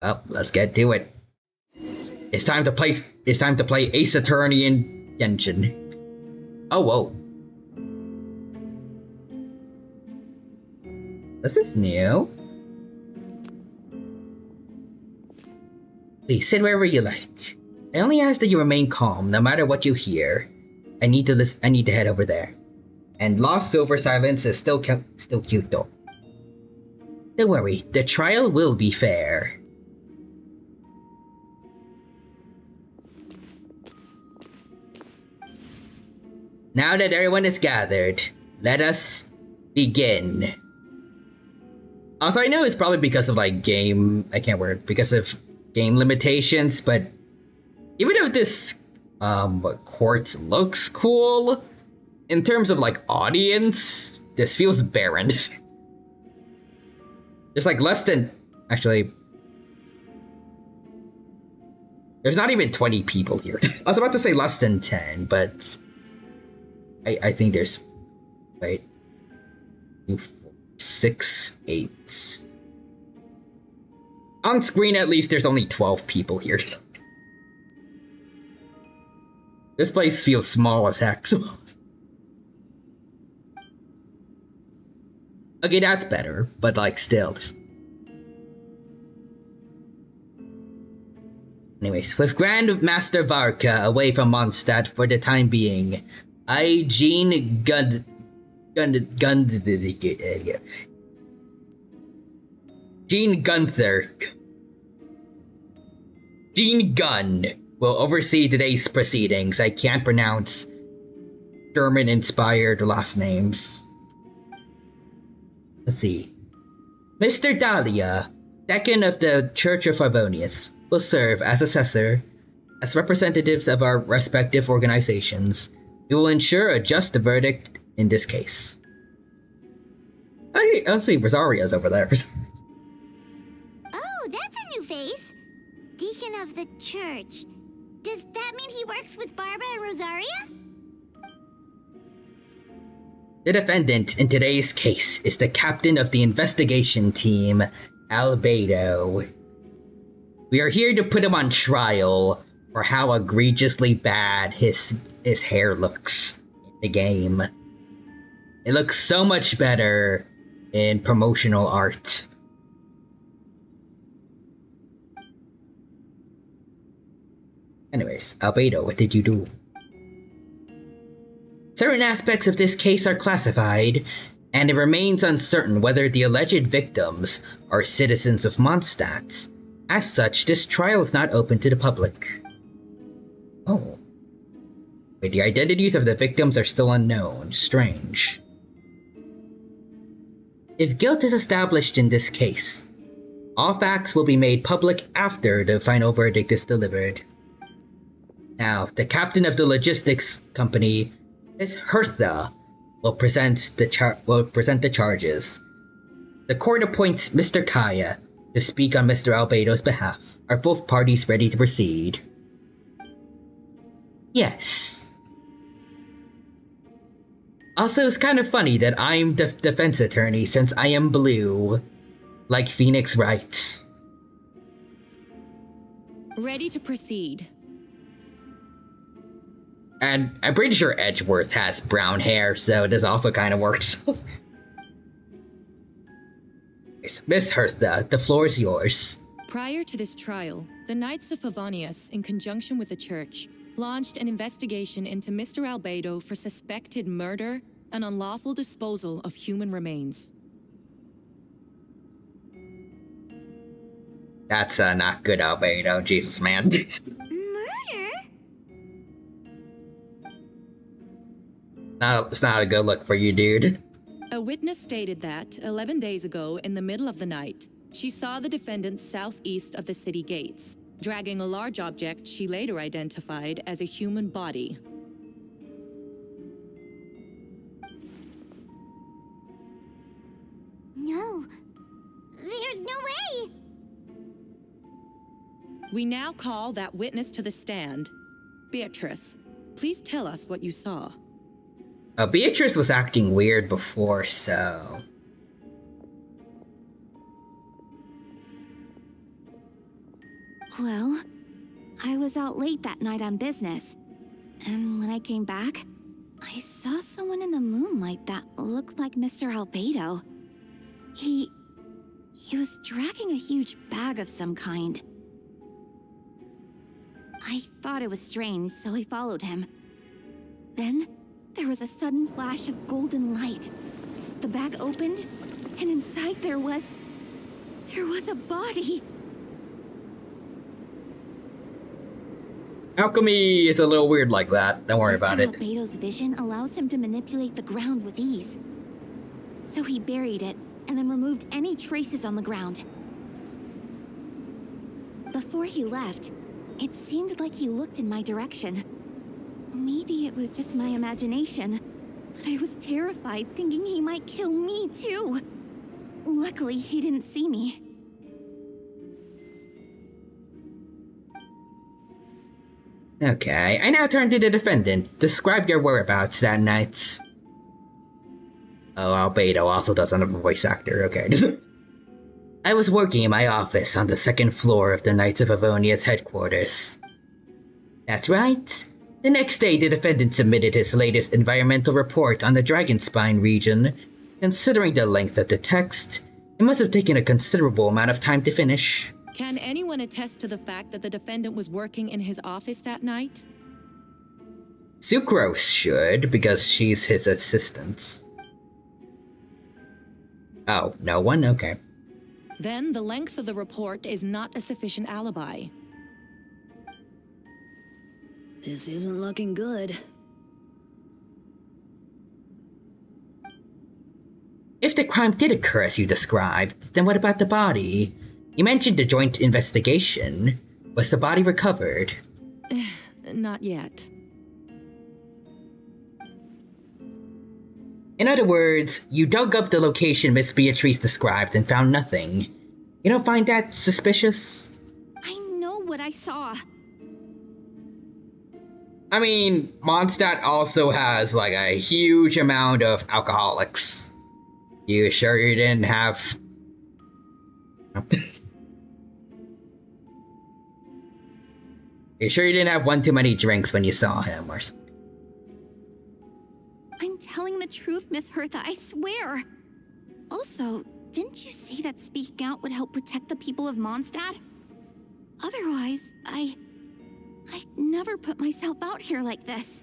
Well, let's get to it. It's time to play Ace Attorney in Genshin. Oh, whoa. This is new. Please sit wherever you like. I only ask that you remain calm, no matter what you hear. I need to head over there. And Lost Silver Silence is still cute though. Don't worry, the trial will be fair. Now that everyone is gathered, let us begin. Also, I know it's probably because of because of game limitations, but even if this court looks cool, in terms of like audience, this feels barren. There's like less than, actually, there's not even 20 people here. I was about to say less than 10, but I think there's, wait, 2, 4, 6, 8. On screen, at least, there's only 12 people here. This place feels small as heck. Okay, that's better, but like still. Anyways, with Grandmaster Varka away from Mondstadt for the time being, I, Jean Gunn will oversee today's proceedings. I can't pronounce German-inspired last names. Let's see. Mr. Dahlia, Deacon of the Church of Favonius, will serve as assessor. As representatives of our respective organizations, we will ensure a just verdict in this case. I see Rosario's over there. Oh, that's a new face. Deacon of the church. Does that mean he works with Barba and Rosaria? The defendant in today's case is the captain of the investigation team, Albedo. We are here to put him on trial for how egregiously bad his hair looks in the game. It looks so much better in promotional art. Anyways, Albedo, what did you do? Certain aspects of this case are classified, and it remains uncertain whether the alleged victims are citizens of Mondstadt. As such, this trial is not open to the public. Oh. But the identities of the victims are still unknown. Strange. If guilt is established in this case, all facts will be made public after the final verdict is delivered. Now, the captain of the logistics company, Miss Hertha, will present the charges. The court appoints Mr. Kaya to speak on Mr. Albedo's behalf. Are both parties ready to proceed? Yes. Also, it's kind of funny that I'm the defense attorney since I am blue, like Phoenix Wright. Ready to proceed. And I'm pretty sure Edgeworth has brown hair, so this also kind of works. Miss Hertha, the floor is yours. Prior to this trial, the Knights of Favonius, in conjunction with the church, launched an investigation into Mr. Albedo for suspected murder and unlawful disposal of human remains. That's not good, Albedo. Jesus, man. Murder? It's not a good look for you, dude. A witness stated that, 11 days ago, in the middle of the night, she saw the defendant southeast of the city gates, dragging a large object she later identified as a human body. No. There's no way! We now call that witness to the stand. Beatrice, please tell us what you saw. Beatrice was acting weird before, so... Well, I was out late that night on business, and when I came back, I saw someone in the moonlight that looked like Mr. Albedo. He was dragging a huge bag of some kind. I thought it was strange, so I followed him. Then, there was a sudden flash of golden light. The bag opened, and inside there was a body. Alchemy is a little weird like that. Don't worry about it. Mr. Albedo's vision allows him to manipulate the ground with ease. So he buried it, and then removed any traces on the ground. Before he left, it seemed like he looked in my direction. Maybe it was just my imagination, but I was terrified thinking he might kill me too. Luckily, he didn't see me. Okay, I now turn to the defendant. Describe your whereabouts that night. Oh, Albedo also doesn't have a voice actor, okay. I was working in my office on the second floor of the Knights of Avonia's headquarters. That's right. The next day, the defendant submitted his latest environmental report on the Dragonspine region. Considering the length of the text, it must have taken a considerable amount of time to finish. Can anyone attest to the fact that the defendant was working in his office that night? Sucrose should, because she's his assistant. Oh, no one? Okay. Then the length of the report is not a sufficient alibi. This isn't looking good. If the crime did occur as you described, then what about the body? You mentioned a joint investigation. Was the body recovered? Not yet. In other words, you dug up the location Miss Beatrice described and found nothing. You don't find that suspicious? I know what I saw. I mean, Mondstadt also has like a huge amount of alcoholics. You sure you didn't have... You sure you didn't have one too many drinks when you saw him or something? I'm telling the truth, Miss Hertha, I swear. Also, didn't you say that speaking out would help protect the people of Mondstadt? Otherwise, I'd never put myself out here like this.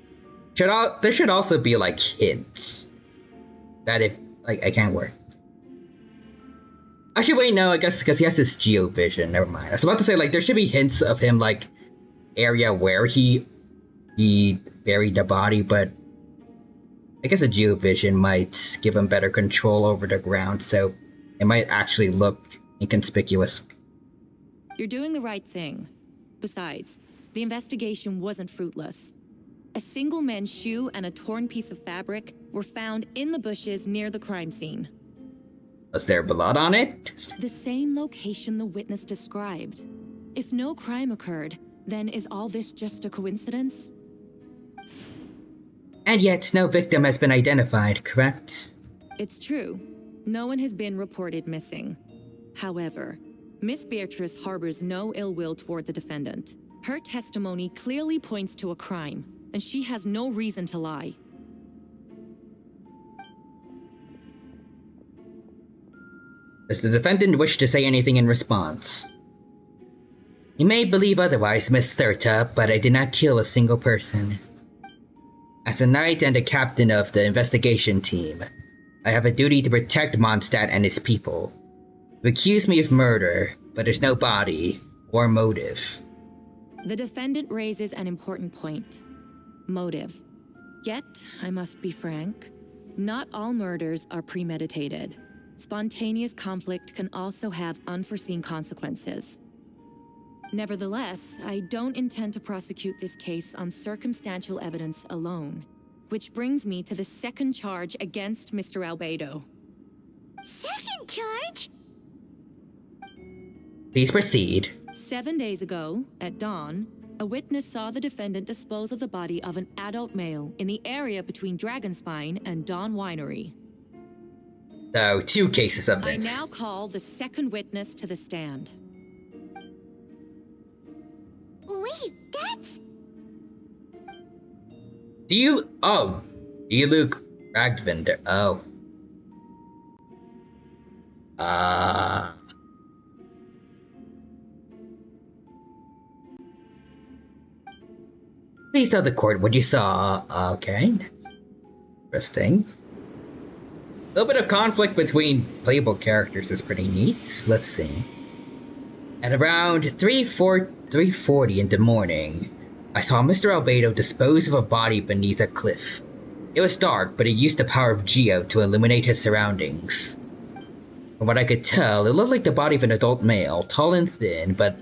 There should also be like hints that if like I can't work. Actually, wait, no, I guess because he has this geo vision. Never mind. I was about to say like there should be hints of him like area where he buried the body, but I guess a geo vision might give him better control over the ground, so it might actually look inconspicuous. You're doing the right thing. Besides, the investigation wasn't fruitless. A single man's shoe and a torn piece of fabric were found in the bushes near the crime scene. Was there blood on it? The same location the witness described. If no crime occurred, then is all this just a coincidence? And yet, no victim has been identified, correct? It's true. No one has been reported missing. However, Miss Beatrice harbors no ill will toward the defendant. Her testimony clearly points to a crime, and she has no reason to lie. Does the defendant wish to say anything in response? You may believe otherwise, Miss Thurta, but I did not kill a single person. As a knight and a captain of the investigation team, I have a duty to protect Mondstadt and its people. You accuse me of murder, but there's no body or motive. The defendant raises an important point. Motive. Yet, I must be frank, not all murders are premeditated. Spontaneous conflict can also have unforeseen consequences. Nevertheless, I don't intend to prosecute this case on circumstantial evidence alone. Which brings me to the second charge against Mr. Albedo. Second charge? Please proceed. 7 days ago, at dawn, a witness saw the defendant dispose of the body of an adult male in the area between Dragonspine and Dawn Winery. So, 2 cases of this. I now call the second witness to the stand. Wait, that's... Luke Ragdvinder. Oh. Please tell the court what you saw. Okay. Interesting. A little bit of conflict between playable characters is pretty neat. Let's see. At around 3:40 in the morning, I saw Mr. Albedo dispose of a body beneath a cliff. It was dark, but he used the power of Geo to illuminate his surroundings. From what I could tell, it looked like the body of an adult male, tall and thin, but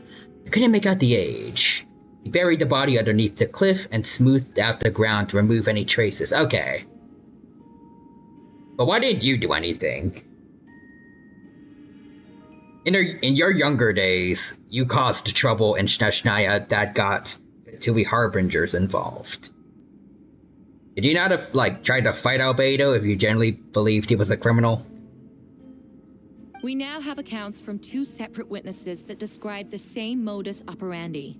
I couldn't make out the age. He buried the body underneath the cliff and smoothed out the ground to remove any traces. Okay. But why didn't you do anything? In your younger days, you caused trouble in Snezhnaya that got Tui Harbingers involved. Did you not have, tried to fight Albedo if you generally believed he was a criminal? We now have accounts from 2 separate witnesses that describe the same modus operandi.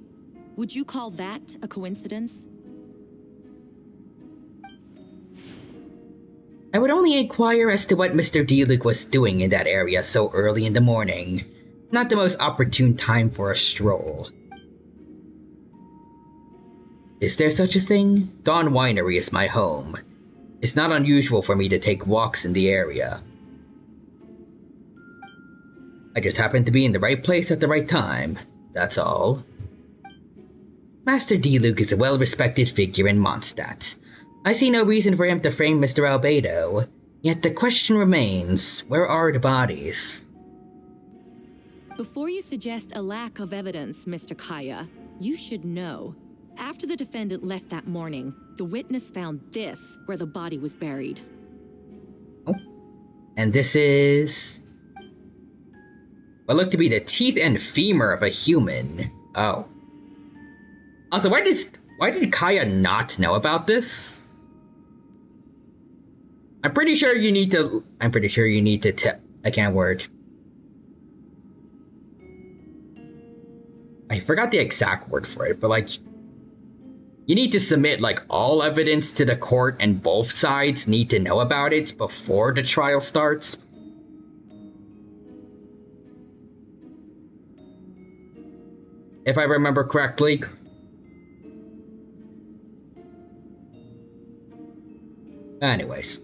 Would you call that a coincidence? I would only inquire as to what Mr. D-Luke was doing in that area so early in the morning. Not the most opportune time for a stroll. Is there such a thing? Dawn Winery is my home. It's not unusual for me to take walks in the area. I just happened to be in the right place at the right time, that's all. Master D-Luke is a well-respected figure in Mondstadt. I see no reason for him to frame Mr. Albedo. Yet the question remains, where are the bodies? Before you suggest a lack of evidence, Mr. Kaya, you should know. After the defendant left that morning, the witness found this where the body was buried. Oh. And this is what looked to be the teeth and femur of a human. Oh. Also, why did Kaya not know about this? I'm pretty sure you need to I can't word. I forgot the exact word for it, but like, you need to submit like all evidence to the court and both sides need to know about it before the trial starts. If I remember correctly. Anyways.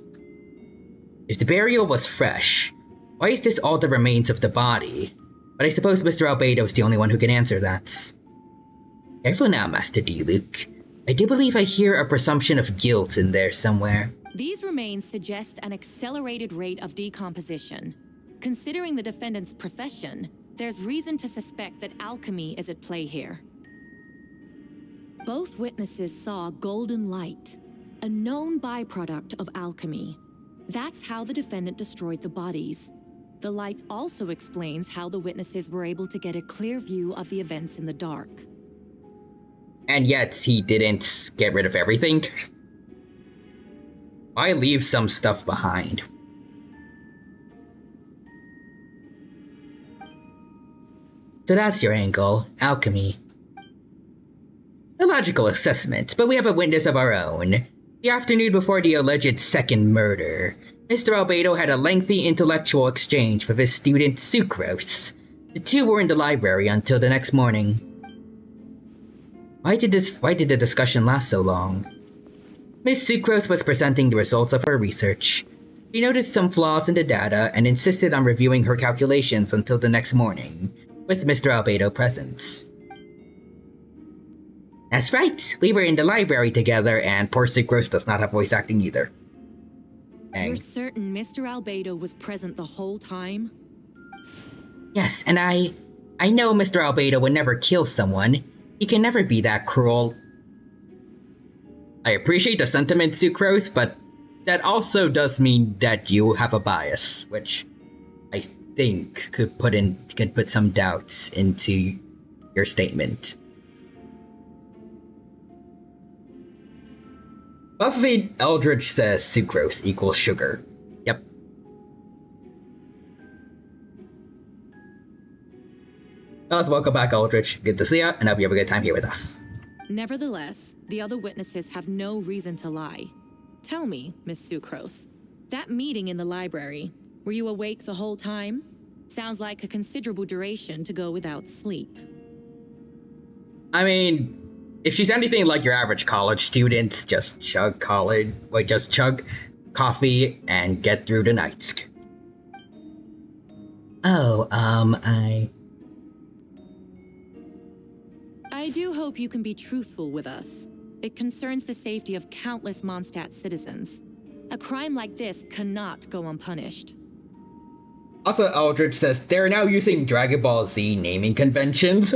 If the burial was fresh, why is this all the remains of the body? But I suppose Mr. Albedo is the only one who can answer that. Careful now, Master D. Luke. I do believe I hear a presumption of guilt in there somewhere. These remains suggest an accelerated rate of decomposition. Considering the defendant's profession, there's reason to suspect that alchemy is at play here. Both witnesses saw golden light, a known byproduct of alchemy. That's how the defendant destroyed the bodies. The light also explains how the witnesses were able to get a clear view of the events in the dark. And yet he didn't get rid of everything. Why leave some stuff behind? So that's your angle, alchemy. A logical assessment, but we have a witness of our own. The afternoon before the alleged second murder, Mr. Albedo had a lengthy intellectual exchange with his student Sucrose. The two were in the library until the next morning. Why did the discussion last so long? Miss Sucrose was presenting the results of her research. She noticed some flaws in the data and insisted on reviewing her calculations until the next morning, with Mr. Albedo present. That's right, we were in the library together and poor Sucrose does not have voice acting either. Dang. You're certain Mr. Albedo was present the whole time? Yes, and I know Mr. Albedo would never kill someone. He can never be that cruel. I appreciate the sentiment, Sucrose, but that also does mean that you have a bias, which I think could put some doubts into your statement. Buffy Eldridge says sucrose equals sugar. Yep. Welcome back, Eldridge. Good to see ya, and I hope you have a good time here with us. Nevertheless, the other witnesses have no reason to lie. Tell me, Miss Sucrose, that meeting in the library, were you awake the whole time? Sounds like a considerable duration to go without sleep. I mean, if she's anything like your average college student, just chug coffee and get through the night. I do hope you can be truthful with us. It concerns the safety of countless Mondstadt citizens. A crime like this cannot go unpunished. Also, Eldridge says they're now using Dragon Ball Z naming conventions.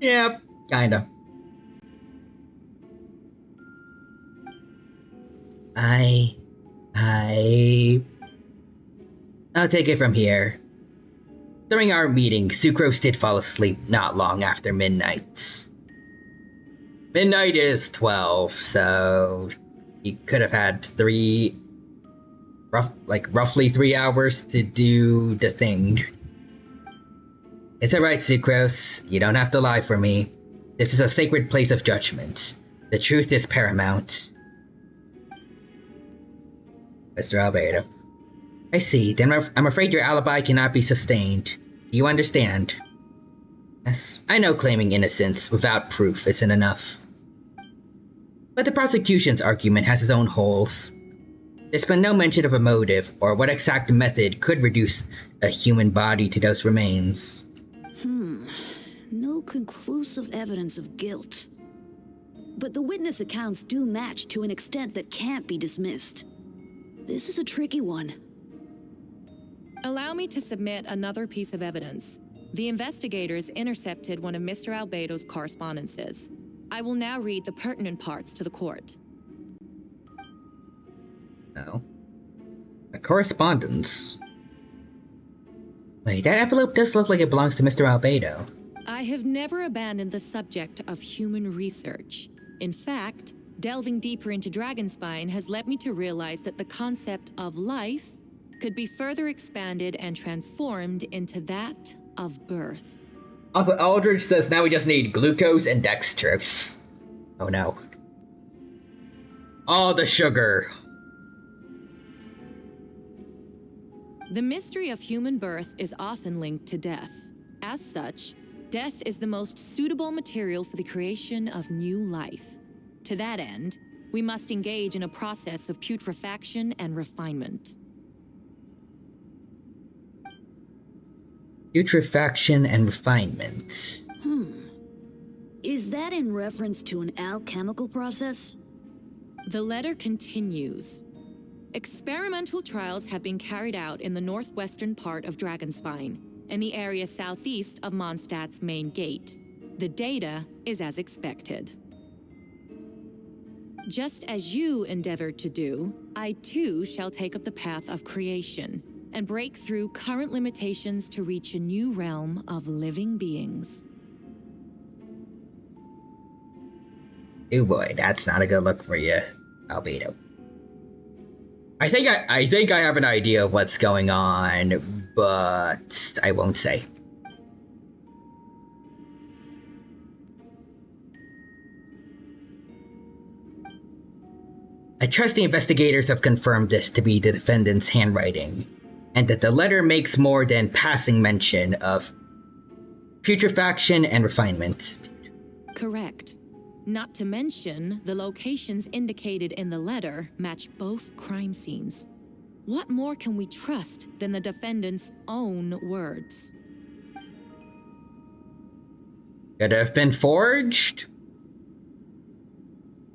Yep, kinda. I'll take it from here. During our meeting, Sucrose did fall asleep not long after midnight. Midnight is 12, so he could have had roughly 3 hours to do the thing. It's alright, Sucrose. You don't have to lie for me. This is a sacred place of judgment. The truth is paramount. Mr. Albedo. I see. Then I'm afraid your alibi cannot be sustained. Do you understand? Yes, I know claiming innocence without proof isn't enough. But the prosecution's argument has its own holes. There's been no mention of a motive or what exact method could reduce a human body to those remains. No conclusive evidence of guilt. But the witness accounts do match to an extent that can't be dismissed. This is a tricky one. Allow me to submit another piece of evidence. The investigators intercepted one of Mr. Albedo's correspondences. I will now read the pertinent parts to the court. No. A correspondence? Wait, that envelope does look like it belongs to Mr. Albedo. I have never abandoned the subject of human research. In fact, delving deeper into Dragonspine has led me to realize that the concept of life could be further expanded and transformed into that of birth. Also, Aldridge says now we just need glucose and dextrose. Oh no. All the sugar. The mystery of human birth is often linked to death. As such, death is the most suitable material for the creation of new life. To that end, we must engage in a process of putrefaction and refinement. Putrefaction and refinement. Is that in reference to an alchemical process? The letter continues. Experimental trials have been carried out in the northwestern part of Dragonspine, in the area southeast of Mondstadt's main gate. The data is as expected. Just as you endeavored to do, I too shall take up the path of creation and break through current limitations to reach a new realm of living beings. Oh boy, that's not a good look for you, Albedo. I think I have an idea of what's going on, but I won't say. I trust the investigators have confirmed this to be the defendant's handwriting, and that the letter makes more than passing mention of putrefaction and refinement. Correct. Not to mention, the locations indicated in the letter match both crime scenes. What more can we trust than the defendant's own words? Could have been forged?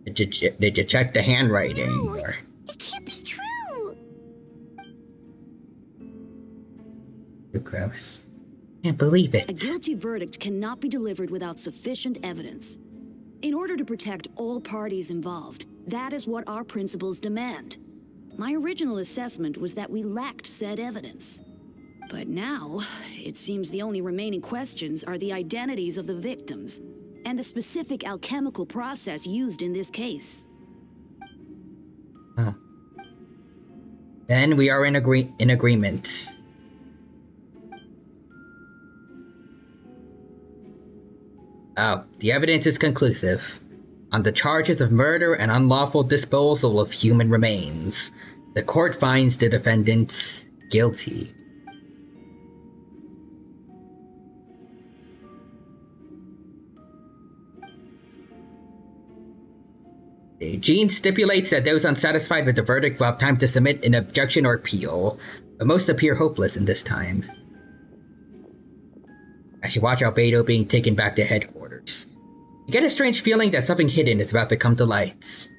Did you check the handwriting? No, or? It can't be true. Too gross. Can't believe it. A guilty verdict cannot be delivered without sufficient evidence. In order to protect all parties involved, that is what our principles demand. My original assessment was that we lacked said evidence. But now, it seems the only remaining questions are the identities of the victims and the specific alchemical process used in this case. Huh. Then we are in agreement. Oh, the evidence is conclusive. On the charges of murder and unlawful disposal of human remains, the court finds the defendant guilty. Gene stipulates that those unsatisfied with the verdict will have time to submit an objection or appeal, but most appear hopeless in this time. I should watch Albedo being taken back to headquarters. You get a strange feeling that something hidden is about to come to light.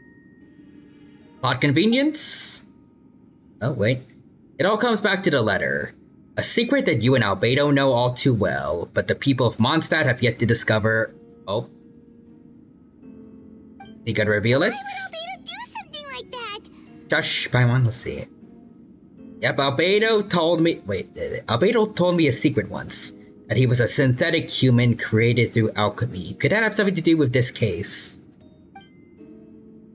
Plot convenience? Oh, wait. It all comes back to the letter. A secret that you and Albedo know all too well, but the people of Mondstadt have yet to discover. Oh. You gotta reveal it? Why would Albedo do something like that? Shush, Paimon, let's see it. Yep, Albedo told me a secret once. That he was a synthetic human created through alchemy. Could that have something to do with this case?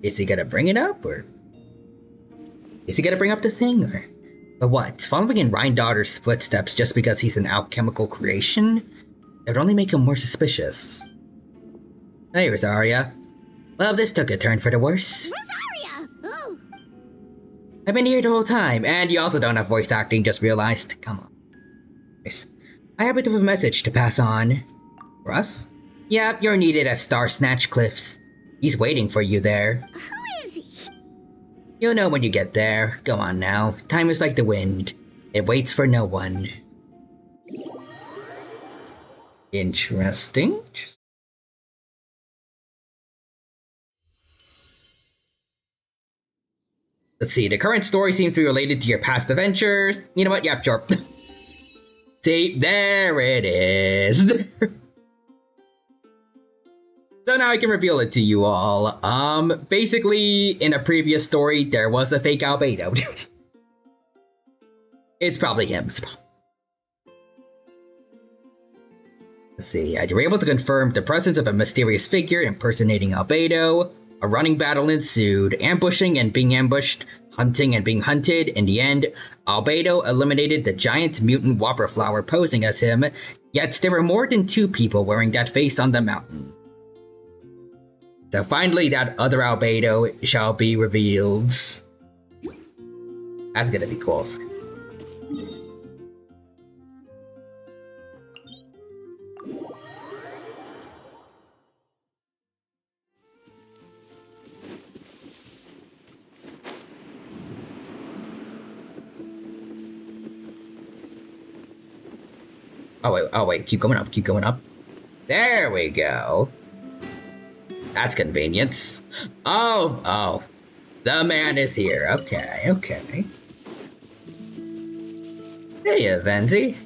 Is he gonna bring it up, or is he gonna bring up the thing, or? But what? Following in Rhindaughter's footsteps just because he's an alchemical creation? It would only make him more suspicious. Hey, Rosaria. Well, this took a turn for the worse. Rosaria! Oh! I've been here the whole time, and you also don't have voice acting, just realized. Come on. Nice. I have a bit of a message to pass on. For us? Yep, you're needed at Star Snatch Cliffs. He's waiting for you there. Who is he? You'll know when you get there. Go on now. Time is like the wind. It waits for no one. Interesting. Let's see, the current story seems to be related to your past adventures. You know what? Yeah, sure. See, there it is. So now I can reveal it to you all. Basically, in a previous story, there was a fake Albedo. It's probably him. Let's see, you were able to confirm the presence of a mysterious figure impersonating Albedo. A running battle ensued, ambushing and being ambushed, hunting and being hunted. In the end, Albedo eliminated the giant mutant whopper flower posing as him, yet there were more than 2 people wearing that face on the mountain. So finally, that other Albedo shall be revealed. That's gonna be cool. Oh wait, keep going up. There we go. That's convenient. Oh, the man is here. Okay. Hey, Venti.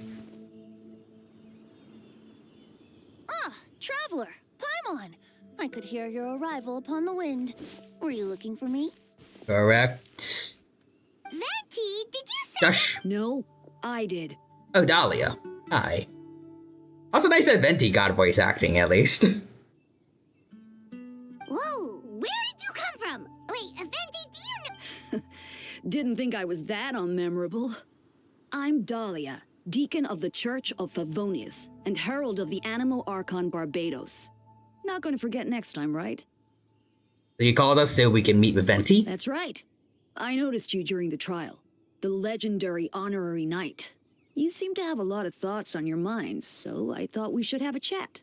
Ah, traveler, Paimon. I could hear your arrival upon the wind. Were you looking for me? Correct. Venti, did you say? Josh. No, I did. Oh, Dahlia. Hi. Also nice that Venti got voice acting, at least. Whoa, where did you come from? Wait, Venti, do you know? Didn't think I was that unmemorable. I'm Dahlia, Deacon of the Church of Favonius, and Herald of the Animo Archon Barbados. Not gonna forget next time, right? So you called us so we can meet with Venti? That's right. I noticed you during the trial. The legendary honorary knight. You seem to have a lot of thoughts on your minds, so I thought we should have a chat.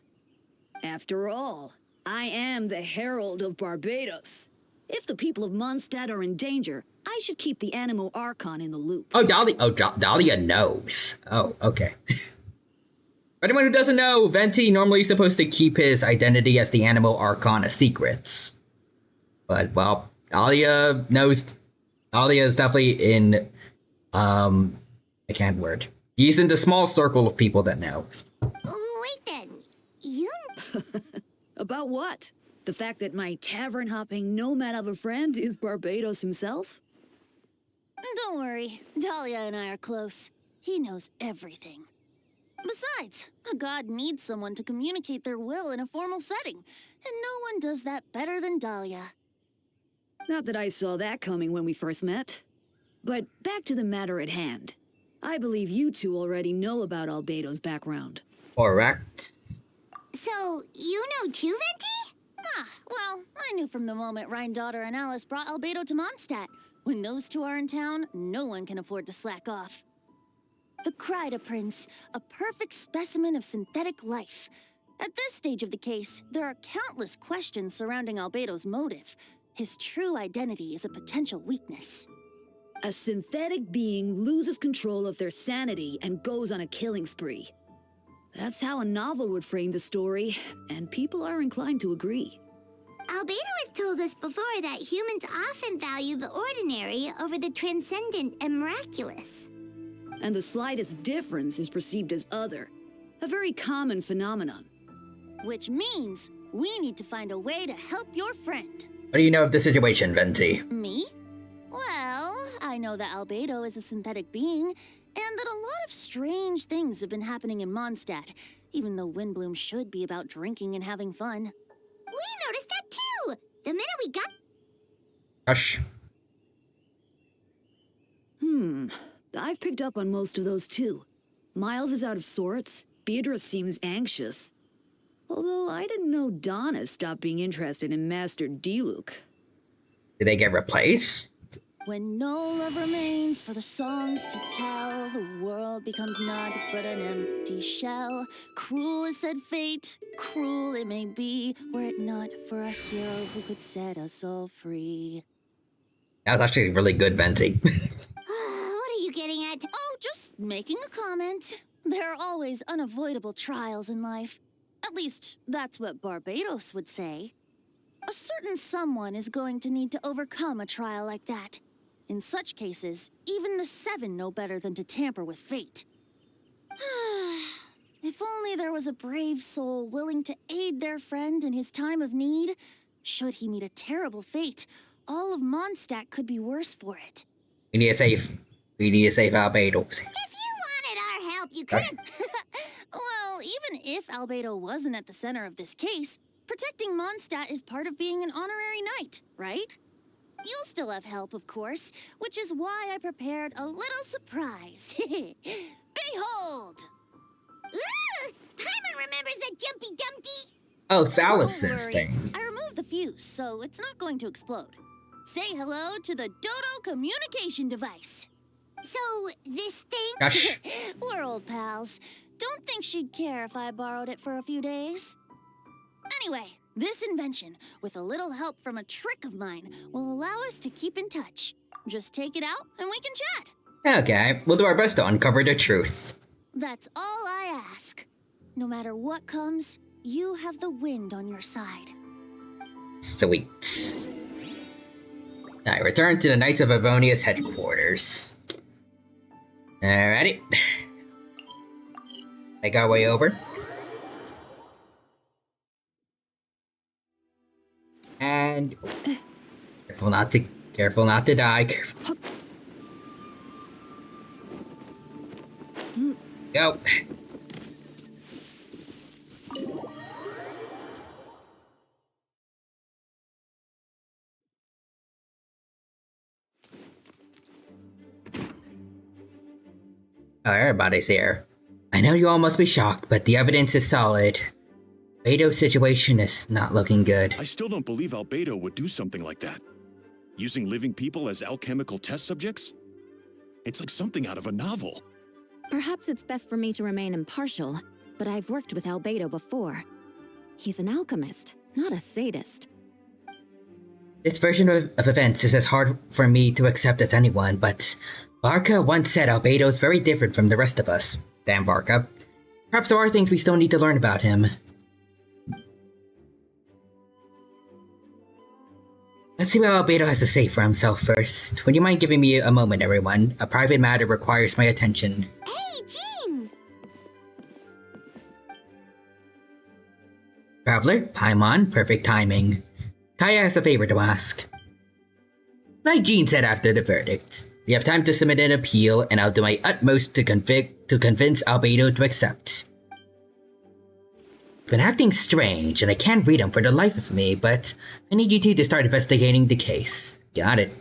After all, I am the Herald of Barbados. If the people of Mondstadt are in danger, I should keep the Animo Archon in the loop. Oh, Dahlia knows. Oh, okay. For anyone who doesn't know, Venti normally is supposed to keep his identity as the Animo Archon a secret. But, well, Dahlia knows. Dahlia is definitely in, I can't word. He's in the small circle of people that know. Wait then, you... About what? The fact that my tavern-hopping nomad of a friend is Barbados himself? Don't worry, Dahlia and I are close. He knows everything. Besides, a god needs someone to communicate their will in a formal setting, and no one does that better than Dahlia. Not that I saw that coming when we first met. But back to the matter at hand. I believe you two already know about Albedo's background. Correct. So, you know too, Venti? Ah, well, I knew from the moment Rhine-daughter and Alice brought Albedo to Mondstadt. When those two are in town, no one can afford to slack off. The Kryda Prince, a perfect specimen of synthetic life. At this stage of the case, there are countless questions surrounding Albedo's motive. His true identity is a potential weakness. A synthetic being loses control of their sanity and goes on a killing spree. That's how a novel would frame the story, and people are inclined to agree. Albedo has told us before that humans often value the ordinary over the transcendent and miraculous. And the slightest difference is perceived as other. A very common phenomenon. Which means we need to find a way to help your friend. What do you know of the situation, Venti? Me? Well, I know that Albedo is a synthetic being, and that a lot of strange things have been happening in Mondstadt, even though Windbloom should be about drinking and having fun. We noticed that too! The minute we got... Hush. I've picked up on most of those too. Miles is out of sorts, Beatrice seems anxious. Although I didn't know Donna stopped being interested in Master Diluc. Did they get replaced? When no love remains for the songs to tell, the world becomes naught but an empty shell. Cruel is said fate, cruel it may be, were it not for a hero who could set us all free. That was actually really good, Venti. What are you getting at? Oh, just making a comment. There are always unavoidable trials in life. At least, that's what Barbados would say. A certain someone is going to need to overcome a trial like that. In such cases, even the Seven know better than to tamper with fate. If only there was a brave soul willing to aid their friend in his time of need. Should he meet a terrible fate, all of Mondstadt could be worse for it. We need to save. We need to save Albedo. If you wanted our help, you could have... Well, even if Albedo wasn't at the center of this case, protecting Mondstadt is part of being an honorary knight, right? You'll still have help, of course, which is why I prepared a little surprise. Behold! Ooh! Paimon remembers that Jumpy Dumpty! Oh, it's Alice's thing. I removed the fuse, so it's not going to explode. Say hello to the Dodo communication device. So, this thing? Gosh. We're old pals. Don't think she'd care if I borrowed it for a few days. Anyway, this invention, with a little help from a trick of mine, will allow us to keep in touch. Just take it out and we can chat. Okay, we'll do our best to uncover the truth. That's all I ask. No matter what comes, you have the wind on your side. Sweet. I return to the Knights of Avonia's headquarters. Alrighty. Make our way over. And careful not to die. Go. Oh, everybody's here. I know you all must be shocked, but the evidence is solid. Albedo's situation is not looking good. I still don't believe Albedo would do something like that. Using living people as alchemical test subjects? It's like something out of a novel. Perhaps it's best for me to remain impartial, but I've worked with Albedo before. He's an alchemist, not a sadist. This version of events is as hard for me to accept as anyone, but Barca once said Albedo's very different from the rest of us. Damn Barca. Perhaps there are things we still need to learn about him. Let's see what Albedo has to say for himself first. Would you mind giving me a moment, everyone? A private matter requires my attention. Hey, Jean! Traveler, Paimon, perfect timing. Kaya has a favor to ask. Like Jean said after the verdict, we have time to submit an appeal, and I'll do my utmost to convince Albedo to accept. Been acting strange, and I can't read him for the life of me, but I need you two to start investigating the case. Got it.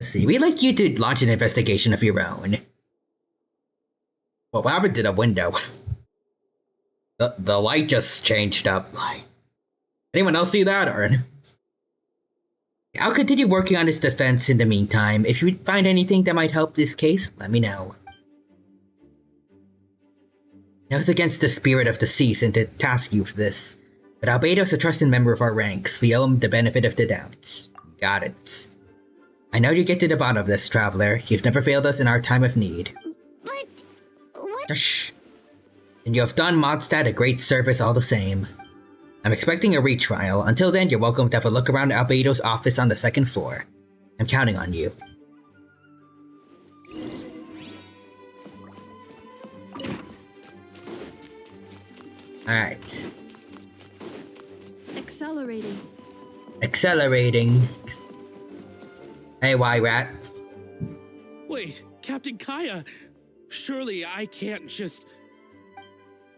Let's see, we'd like you to launch an investigation of your own. What happened to the window? The light just changed up. Anyone else see that, or? I'll continue working on his defense in the meantime. If you find anything that might help this case, let me know. It was against the spirit of the season to task you for this, but Albedo's a trusted member of our ranks. We owe him the benefit of the doubt. Got it. I know you get to the bottom of this, Traveler. You've never failed us in our time of need. But... what? Shh. And you have done Mondstadt a great service all the same. I'm expecting a retrial. Until then, you're welcome to have a look around Albedo's office on the second floor. I'm counting on you. Alright. Accelerating. Accelerating. Hey, Y-Rat. Wait, Captain Kaya! Surely I can't just...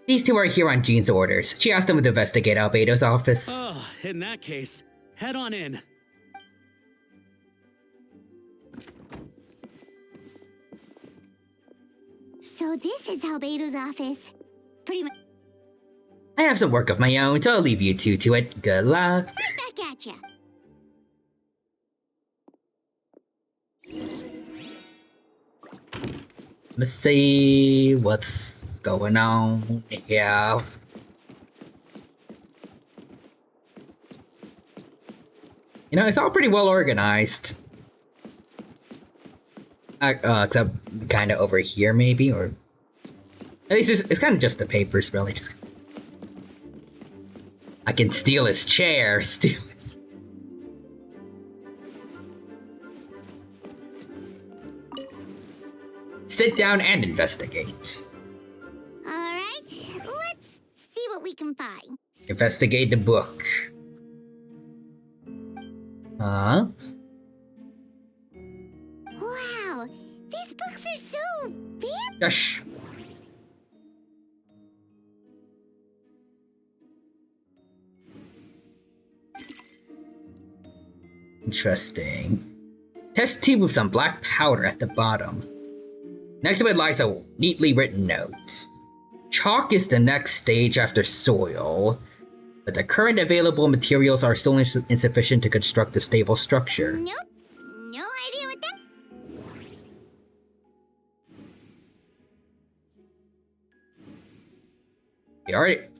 These two are here on Jean's orders. She asked them to investigate Albedo's office. Oh, in that case, head on in. So this is Albedo's office. Pretty much. I have some work of my own, so I'll leave you two to it. Good luck. Right back at ya. Let's see what's going on here. You know, it's all pretty well organized. Except kind of over here, maybe, or at least it's kind of just the papers, really. I can steal his chair. Steal his... sit down and investigate. Alright, let's see what we can find. Investigate the book. Huh? Wow, these books are so fancy. Gosh. Interesting. Test tube with some black powder at the bottom. Next to it lies a neatly written note. Chalk is the next stage after soil, but the current available materials are still insufficient to construct a stable structure. Nope, no idea what that... Alright.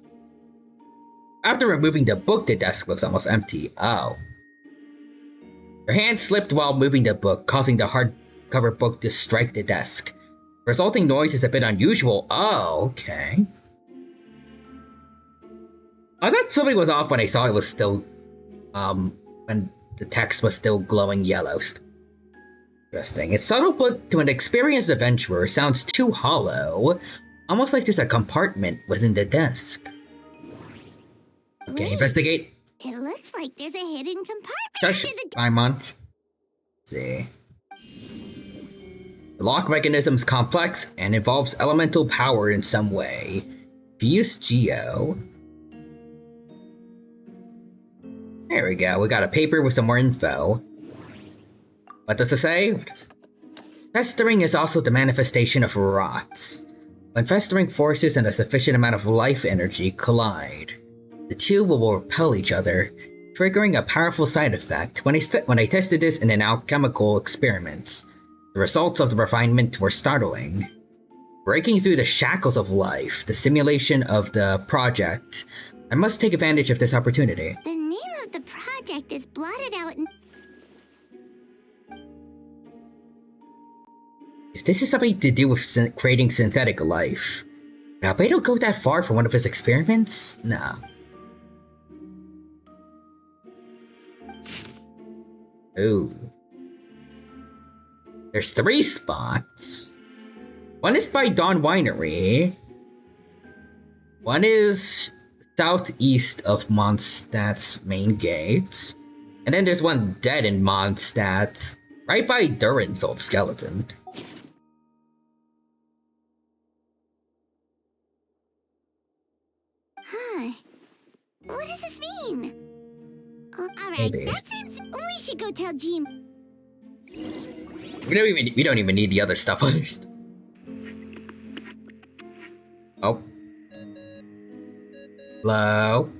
After removing the book, the desk looks almost empty. Oh. Your hand slipped while moving the book, causing the hardcover book to strike the desk. The resulting noise is a bit unusual. Oh, okay. I thought something was off when I saw it was still, when the text was still glowing yellow. Interesting. It's subtle, but to an experienced adventurer, sounds too hollow. Almost like there's a compartment within the desk. Okay, investigate. It looks like there's a hidden compartment Shush, under the... Paimon. Let's see. The lock mechanism is complex and involves elemental power in some way. Fuse Geo. There we go, we got a paper with some more info. What does it say? Festering is also the manifestation of rot. When festering forces and a sufficient amount of life energy collide, the two will repel each other, triggering a powerful side effect. When I tested this in an alchemical experiment, the results of the refinement were startling. Breaking through the shackles of life, the simulation of the project, I must take advantage of this opportunity. The name of the project is blotted out in... If this is something to do with creating synthetic life, would Albedo go that far for one of his experiments? No. Ooh. There's 3 spots. One is by Dawn Winery. One is southeast of Mondstadt's main gate. And then there's one dead in Mondstadt, right by Durin's old skeleton. Huh. What does this mean? Alright, Maybe. that seems... We should go tell Jean... We don't even need the other stuff first. Oh. Hello?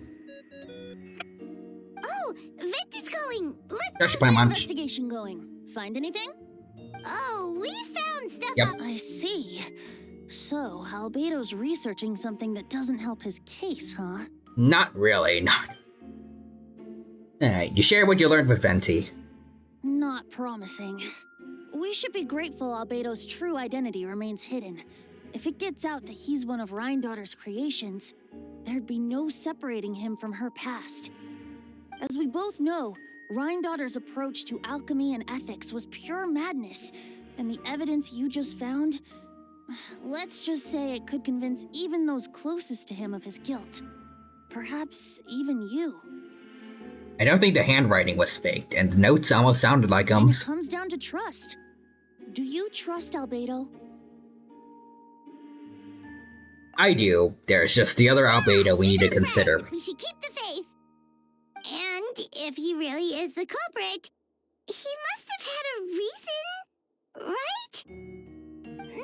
Oh, Vent is calling! Let's... Gosh, Paimon. Investigation going. Find anything? Oh, we found stuff Yep. I see. So, Albedo's researching something that doesn't help his case, huh? Not really, not. Alright, you share what you learned with Venti. Not promising. We should be grateful Albedo's true identity remains hidden. If it gets out that he's one of Rhindaughter's creations, there'd be no separating him from her past. As we both know, Rhindaughter's approach to alchemy and ethics was pure madness, and the evidence you just found, let's just say it could convince even those closest to him of his guilt. Perhaps even you. I don't think the handwriting was faked, and the notes almost sounded like And it comes down to trust. Do you trust Albedo? I do. There's just the other Albedo we need to consider. We should keep the faith. And if he really is the culprit, he must have had a reason, right?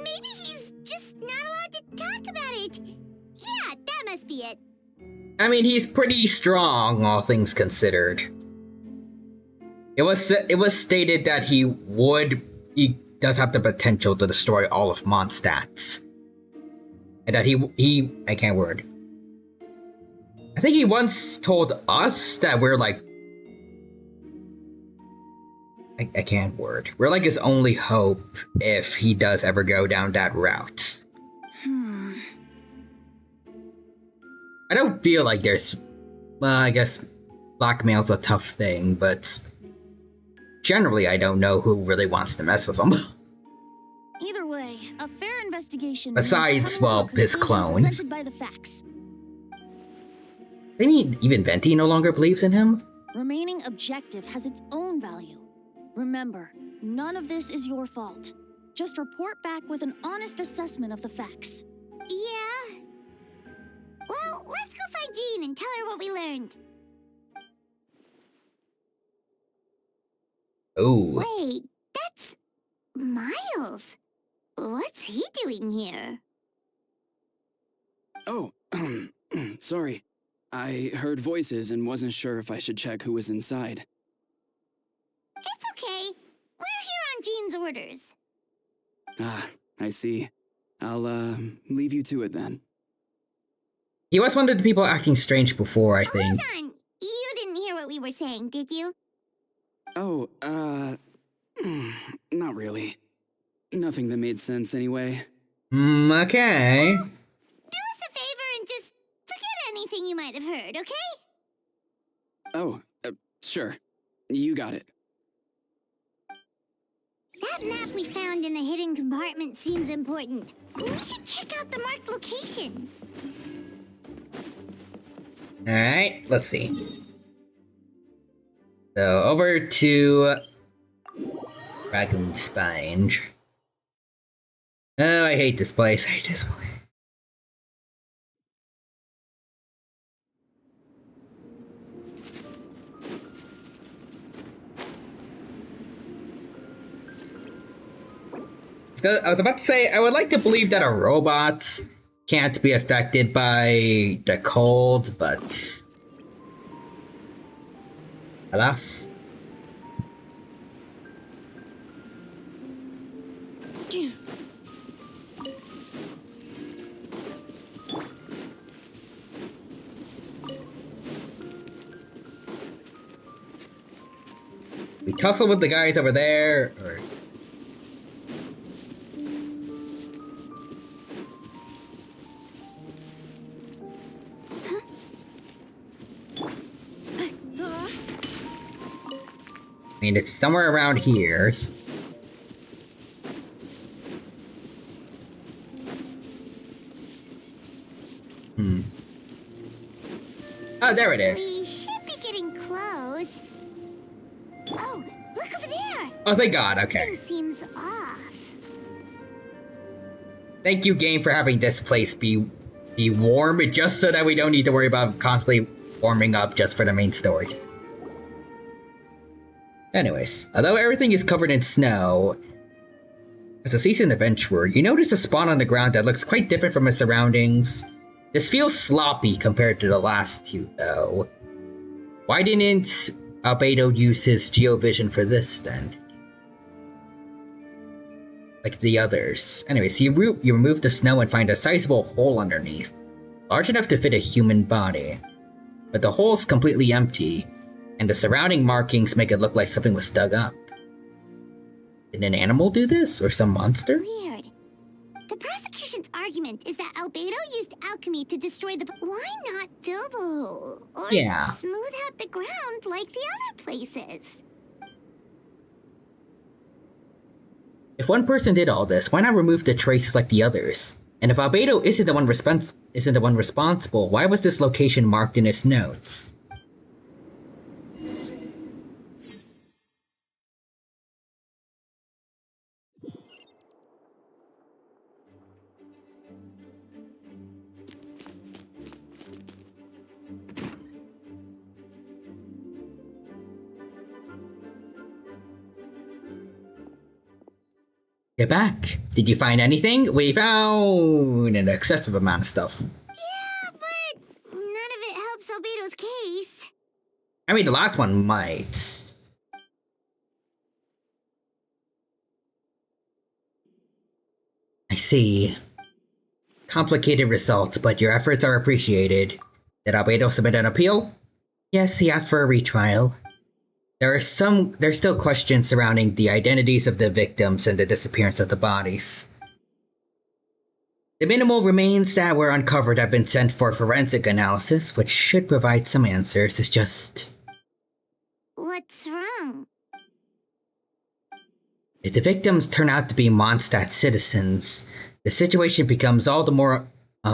Maybe he's just not allowed to talk about it. Yeah, that must be it. I mean, he's pretty strong, all things considered. It was stated that he does have the potential to destroy all of Mondstadt. And that I can't word. I think he once told us that we're like... I can't word. We're like his only hope if he does ever go down that route. I don't feel like there's... Well, I guess blackmail's a tough thing, but... Generally, I don't know who really wants to mess with him. Either way, a investigation Besides, means coming well, to a his conclusion clones. presented by the facts. I mean, even Venti no longer believes in him? Remaining objective has its own value. Remember, none of this is your fault. Just report back with an honest assessment of the facts. Yeah. Well, let's go find Jean and tell her what we learned. Oh. Wait, that's Miles. What's he doing here? Oh, sorry. I heard voices and wasn't sure if I should check who was inside. It's okay. We're here on Jean's orders. Ah, I see. I'll, leave you to it then. He was one of the people acting strange before, I think. Hold on. You didn't hear what we were saying, did you? Oh, not really. Nothing that made sense anyway. Okay. Do us a favor and just forget anything you might have heard, okay? Oh, sure. You got it. That map we found in the hidden compartment seems important. We should check out the marked locations. Alright, let's see. So, over to Dragon Spine. Oh, I hate this place. I hate this place. I was about to say, I would like to believe that a robot can't be affected by the cold, but alas. We tussle with the guys over there, or... I mean, it's somewhere around here. Oh, there it is. We should be getting close. Oh, look over there. Oh, thank God, okay. Something seems off. Thank you, game, for having this place be warm, just so that we don't need to worry about constantly warming up just for the main story. Anyways, although everything is covered in snow, as a seasoned adventurer, you notice a spot on the ground that looks quite different from its surroundings. This feels sloppy compared to the last two, though. Why didn't Albedo use his geovision for this, then? Like the others. Anyways, you remove the snow and find a sizable hole underneath, large enough to fit a human body. But the hole is completely empty, and the surrounding markings make it look like something was dug up. Did an animal do this, or some monster? Weird. The prosecution's argument is that Albedo used alchemy to destroy the... Why not fill the hole? Or smooth out the ground like the other places? If one person did all this, why not remove the traces like the others? And if Albedo isn't the one responsible, why was this location marked in his notes? Get back. Did you find anything? We found an excessive amount of stuff. Yeah, but none of it helps Albedo's case. I mean, the last one might. I see. Complicated results, but your efforts are appreciated. Did Albedo submit an appeal? Yes, he asked for a retrial. There's still questions surrounding the identities of the victims and the disappearance of the bodies. The minimal remains that were uncovered have been sent for forensic analysis, which should provide some answers. It's just... What's wrong? If the victims turn out to be Mondstadt citizens, the situation becomes all the more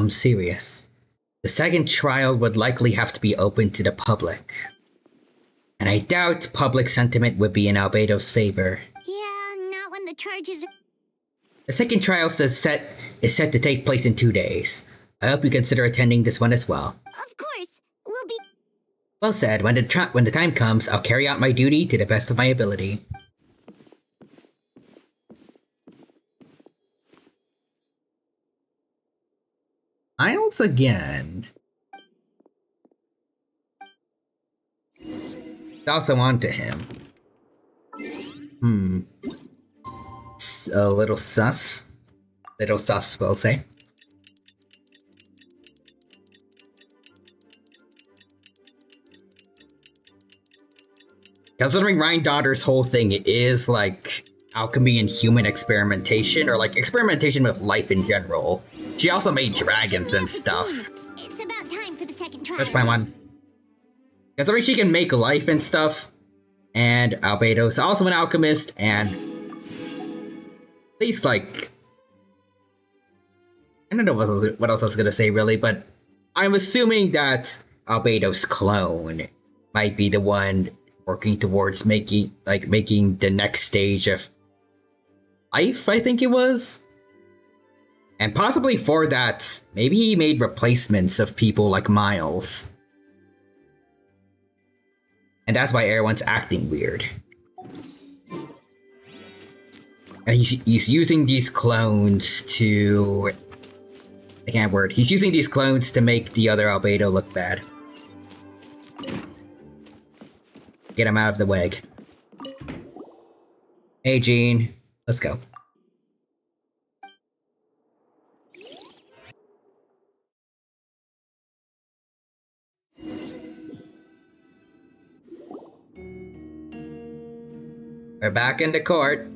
serious. The second trial would likely have to be open to the public. And I doubt public sentiment would be in Albedo's favor. Yeah, not when the charges are... The second trial is set to take place in 2 days. I hope you consider attending this one as well. Of course, we'll be... Well said. When the time comes, I'll carry out my duty to the best of my ability. Isles again. It's also on to him. It's a little sus. Little sus, we'll say. Considering Ryan Daughter's whole thing is like alchemy and human experimentation, or like experimentation with life in general. She also made dragons and stuff. It's about time for the second trial. That's my one. Considering she can make life and stuff, and Albedo's also an alchemist, and at least like I don't know what else I was gonna say really, but I'm assuming that Albedo's clone might be the one working towards making the next stage of life, I think it was. And possibly for that, maybe he made replacements of people like Miles. And that's why everyone's acting weird. And he's using these clones to... I can't word. He's using these clones to make the other Albedo look bad. Get him out of the way. Hey, Jean. Let's go. We're back in the court.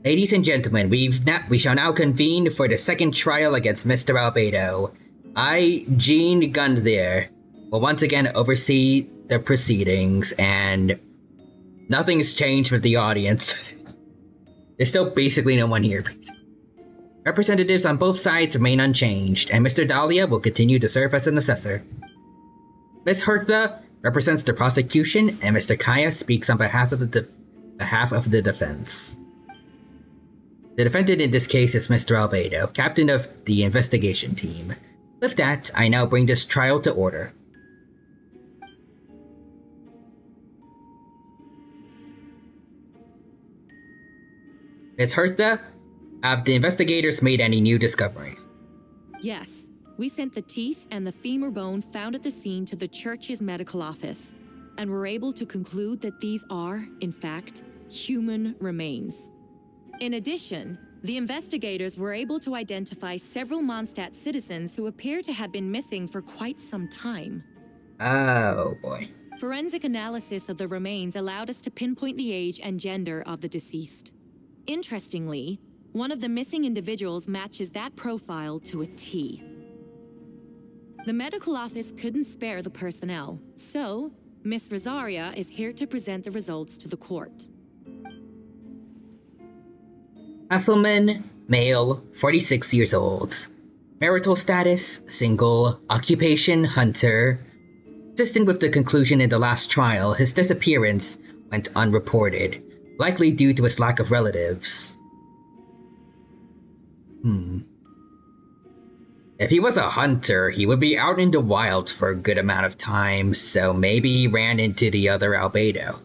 Ladies and gentlemen, we shall now convene for the second trial against Mr. Albedo. I, Jean Gundlier, will once again oversee the proceedings, and nothing's changed with the audience. There's still basically no one here. Representatives on both sides remain unchanged, and Mr. Dahlia will continue to serve as an assessor. Ms. Hertha represents the prosecution, and Mr. Kaya speaks on behalf of the defense. The defendant in this case is Mr. Albedo, captain of the investigation team. With that, I now bring this trial to order. Ms. Hertha, have the investigators made any new discoveries? Yes. We sent the teeth and the femur bone found at the scene to the church's medical office, and were able to conclude that these are, in fact, human remains. In addition, the investigators were able to identify several Mondstadt citizens who appear to have been missing for quite some time. Oh boy. Forensic analysis of the remains allowed us to pinpoint the age and gender of the deceased. Interestingly, one of the missing individuals matches that profile to a T. The medical office couldn't spare the personnel, so Miss Rosaria is here to present the results to the court. Hasselman, male, 46 years old. Marital status, single. Occupation, hunter. Consistent with the conclusion in the last trial, his disappearance went unreported, likely due to his lack of relatives. If he was a hunter, he would be out in the wild for a good amount of time, so maybe he ran into the other Albedo.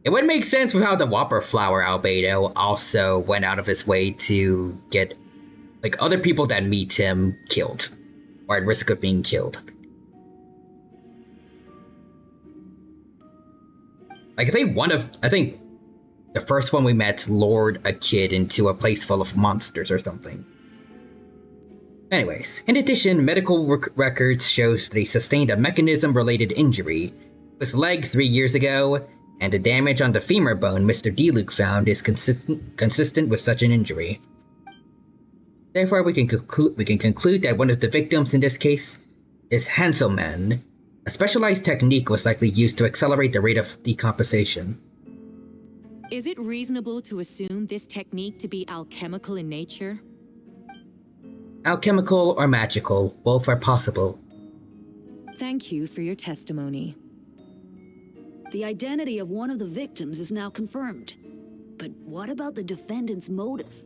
It would make sense with how the Whopper Flower Albedo also went out of his way to get, like, other people that meet him killed, or at risk of being killed. Like, I think the first one we met lured a kid into a place full of monsters or something. Anyways, in addition, medical records shows that he sustained a mechanism-related injury to his leg 3 years ago, and the damage on the femur bone Mr. D-Luke found is consistent with such an injury. Therefore, we can conclude that one of the victims in this case is Hanselman. A specialized technique was likely used to accelerate the rate of decomposition. Is it reasonable to assume this technique to be alchemical in nature? Alchemical or magical, both are possible. Thank you for your testimony. The identity of one of the victims is now confirmed. But what about the defendant's motive?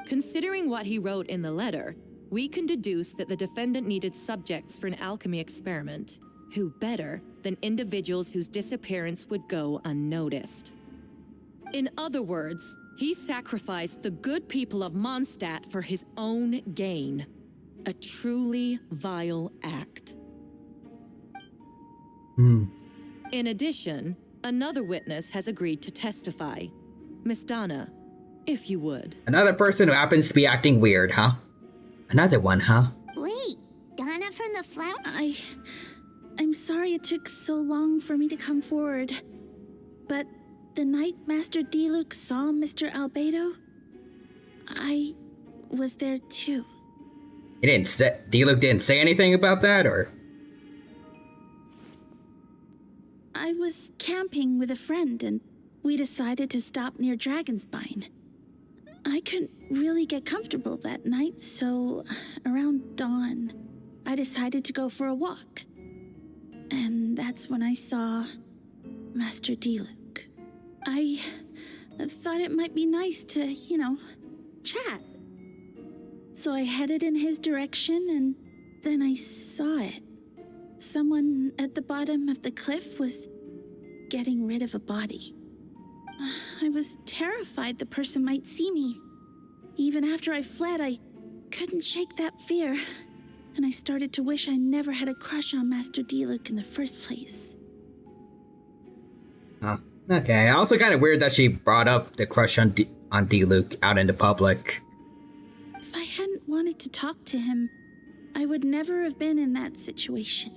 Considering what he wrote in the letter, we can deduce that the defendant needed subjects for an alchemy experiment. Who better than individuals whose disappearance would go unnoticed? In other words, he sacrificed the good people of Mondstadt for his own gain. A truly vile act. In addition, another witness has agreed to testify. Miss Donna, if you would. Another person who happens to be acting weird, huh? Another one, huh? Wait, Donna from the flower? I'm sorry it took so long for me to come forward. But the night Master Diluc saw Mr. Albedo, I was there too. Diluc didn't say anything about that, or? I was camping with a friend and we decided to stop near Dragonspine. I couldn't really get comfortable that night, so around dawn, I decided to go for a walk. And that's when I saw Master Diluc. I thought it might be nice to, chat. So I headed in his direction and then I saw it. Someone at the bottom of the cliff was getting rid of a body. I was terrified the person might see me. Even after I fled, I couldn't shake that fear. And I started to wish I never had a crush on Master Diluc in the first place. Huh. Okay, also kind of weird that she brought up the crush on Diluc out in the public. If I hadn't wanted to talk to him, I would never have been in that situation.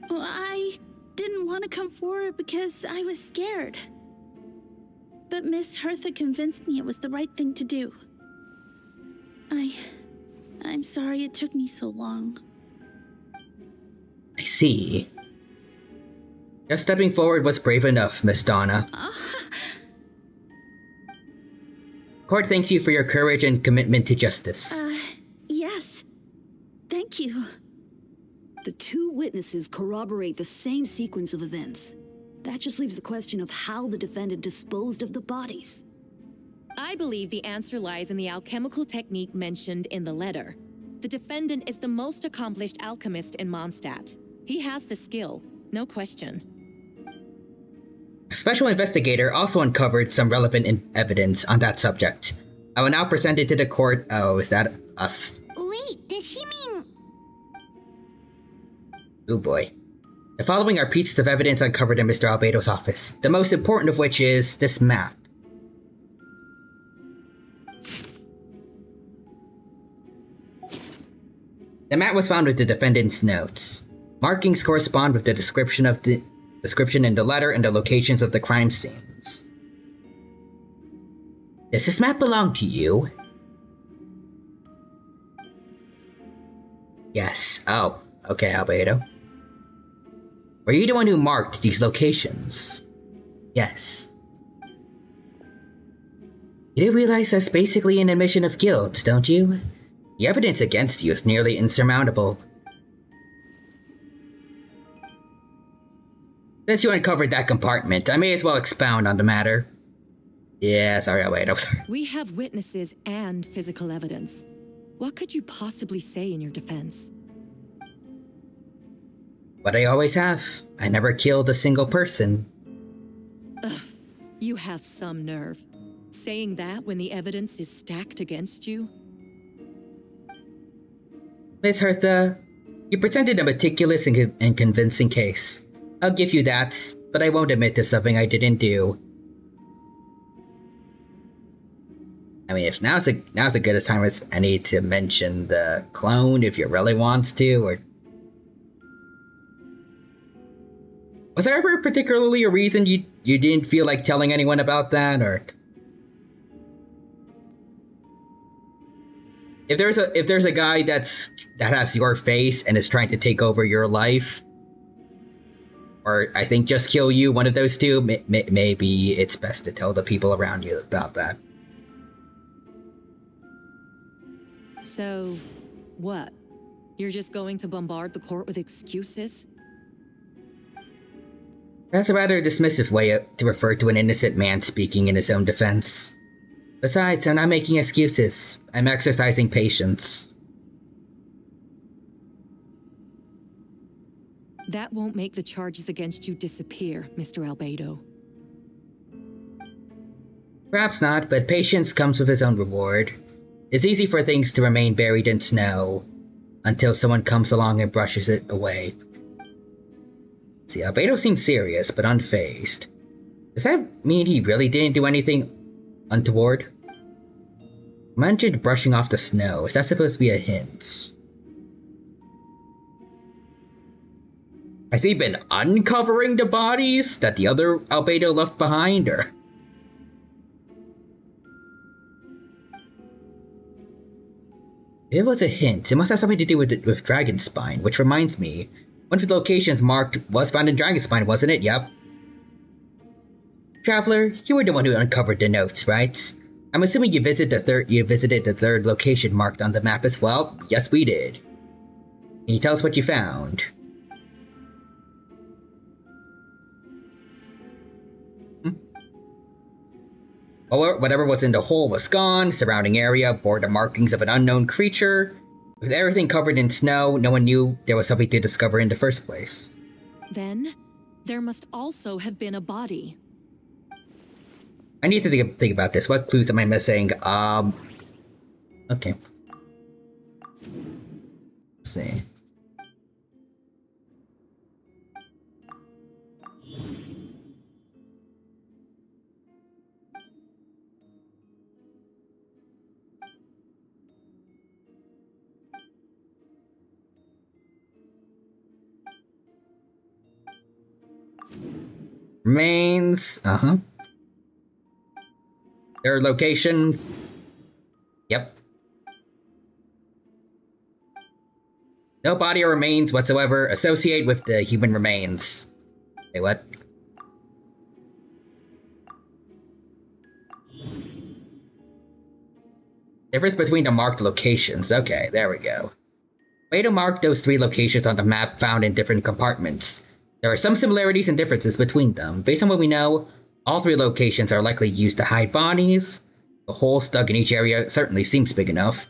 Well, I didn't want to come forward because I was scared. But Miss Hertha convinced me it was the right thing to do. I'm sorry it took me so long. I see. Just stepping forward was brave enough, Miss Donna. Court thanks you for your courage and commitment to justice. Yes. Thank you. The two witnesses corroborate the same sequence of events. That just leaves the question of how the defendant disposed of the bodies. I believe the answer lies in the alchemical technique mentioned in the letter. The defendant is the most accomplished alchemist in Mondstadt. He has the skill, no question. A special investigator also uncovered some relevant evidence on that subject. I will now present it to the court. Oh, is that us? Wait, does she mean... Oh boy. The following are pieces of evidence uncovered in Mr. Albedo's office, the most important of which is this map. The map was found with the defendant's notes. Markings correspond with the description in the letter and the locations of the crime scenes. Does this map belong to you? Yes. Oh, okay, Albedo. Were you the one who marked these locations? Yes. You do realize that's basically an admission of guilt, don't you? The evidence against you is nearly insurmountable. Since you uncovered that compartment, I may as well expound on the matter. Yeah, sorry, I'm sorry. We have witnesses and physical evidence. What could you possibly say in your defense? What I always have. I never killed a single person. Ugh, you have some nerve. Saying that when the evidence is stacked against you? Miss Hertha, you presented a meticulous and convincing case. I'll give you that, but I won't admit to something I didn't do. I mean, if now's a good a time as any to mention the clone if you really wants to, or... Was there ever particularly a reason you didn't feel like telling anyone about that, or... If there's a guy that has your face and is trying to take over your life, Or I think just kill you, one of those two. Maybe it's best to tell the people around you about that. So, what? You're just going to bombard the court with excuses? That's a rather dismissive way to refer to an innocent man speaking in his own defense. Besides, I'm not making excuses. I'm exercising patience. That won't make the charges against you disappear, Mr. Albedo. Perhaps not, but patience comes with its own reward. It's easy for things to remain buried in snow until someone comes along and brushes it away. See, Albedo seems serious, but unfazed. Does that mean he really didn't do anything untoward? Mentioned brushing off the snow. Is that supposed to be a hint? Has he been uncovering the bodies that the other Albedo left behind, or? It was a hint. It must have something to do with Dragonspine, which reminds me, one of the locations marked was found in Dragonspine, wasn't it? Yep. Traveler, you were the one who uncovered the notes, right? I'm assuming you visited the third location marked on the map as well? Yes, we did. Can you tell us what you found? Whatever was in the hole was gone. Surrounding area bore the markings of an unknown creature. With everything covered in snow, no one knew there was something to discover in the first place. Then, there must also have been a body. I need to think about this. What clues am I missing? Okay. Let's see. Remains. Their locations. Yep. No body or remains whatsoever associated with the human remains. Wait, what? Difference between the marked locations. Okay, there we go. Way to mark those 3 locations on the map found in different compartments. There are some similarities and differences between them. Based on what we know, all 3 locations are likely used to hide bodies. The holes dug in each area certainly seems big enough.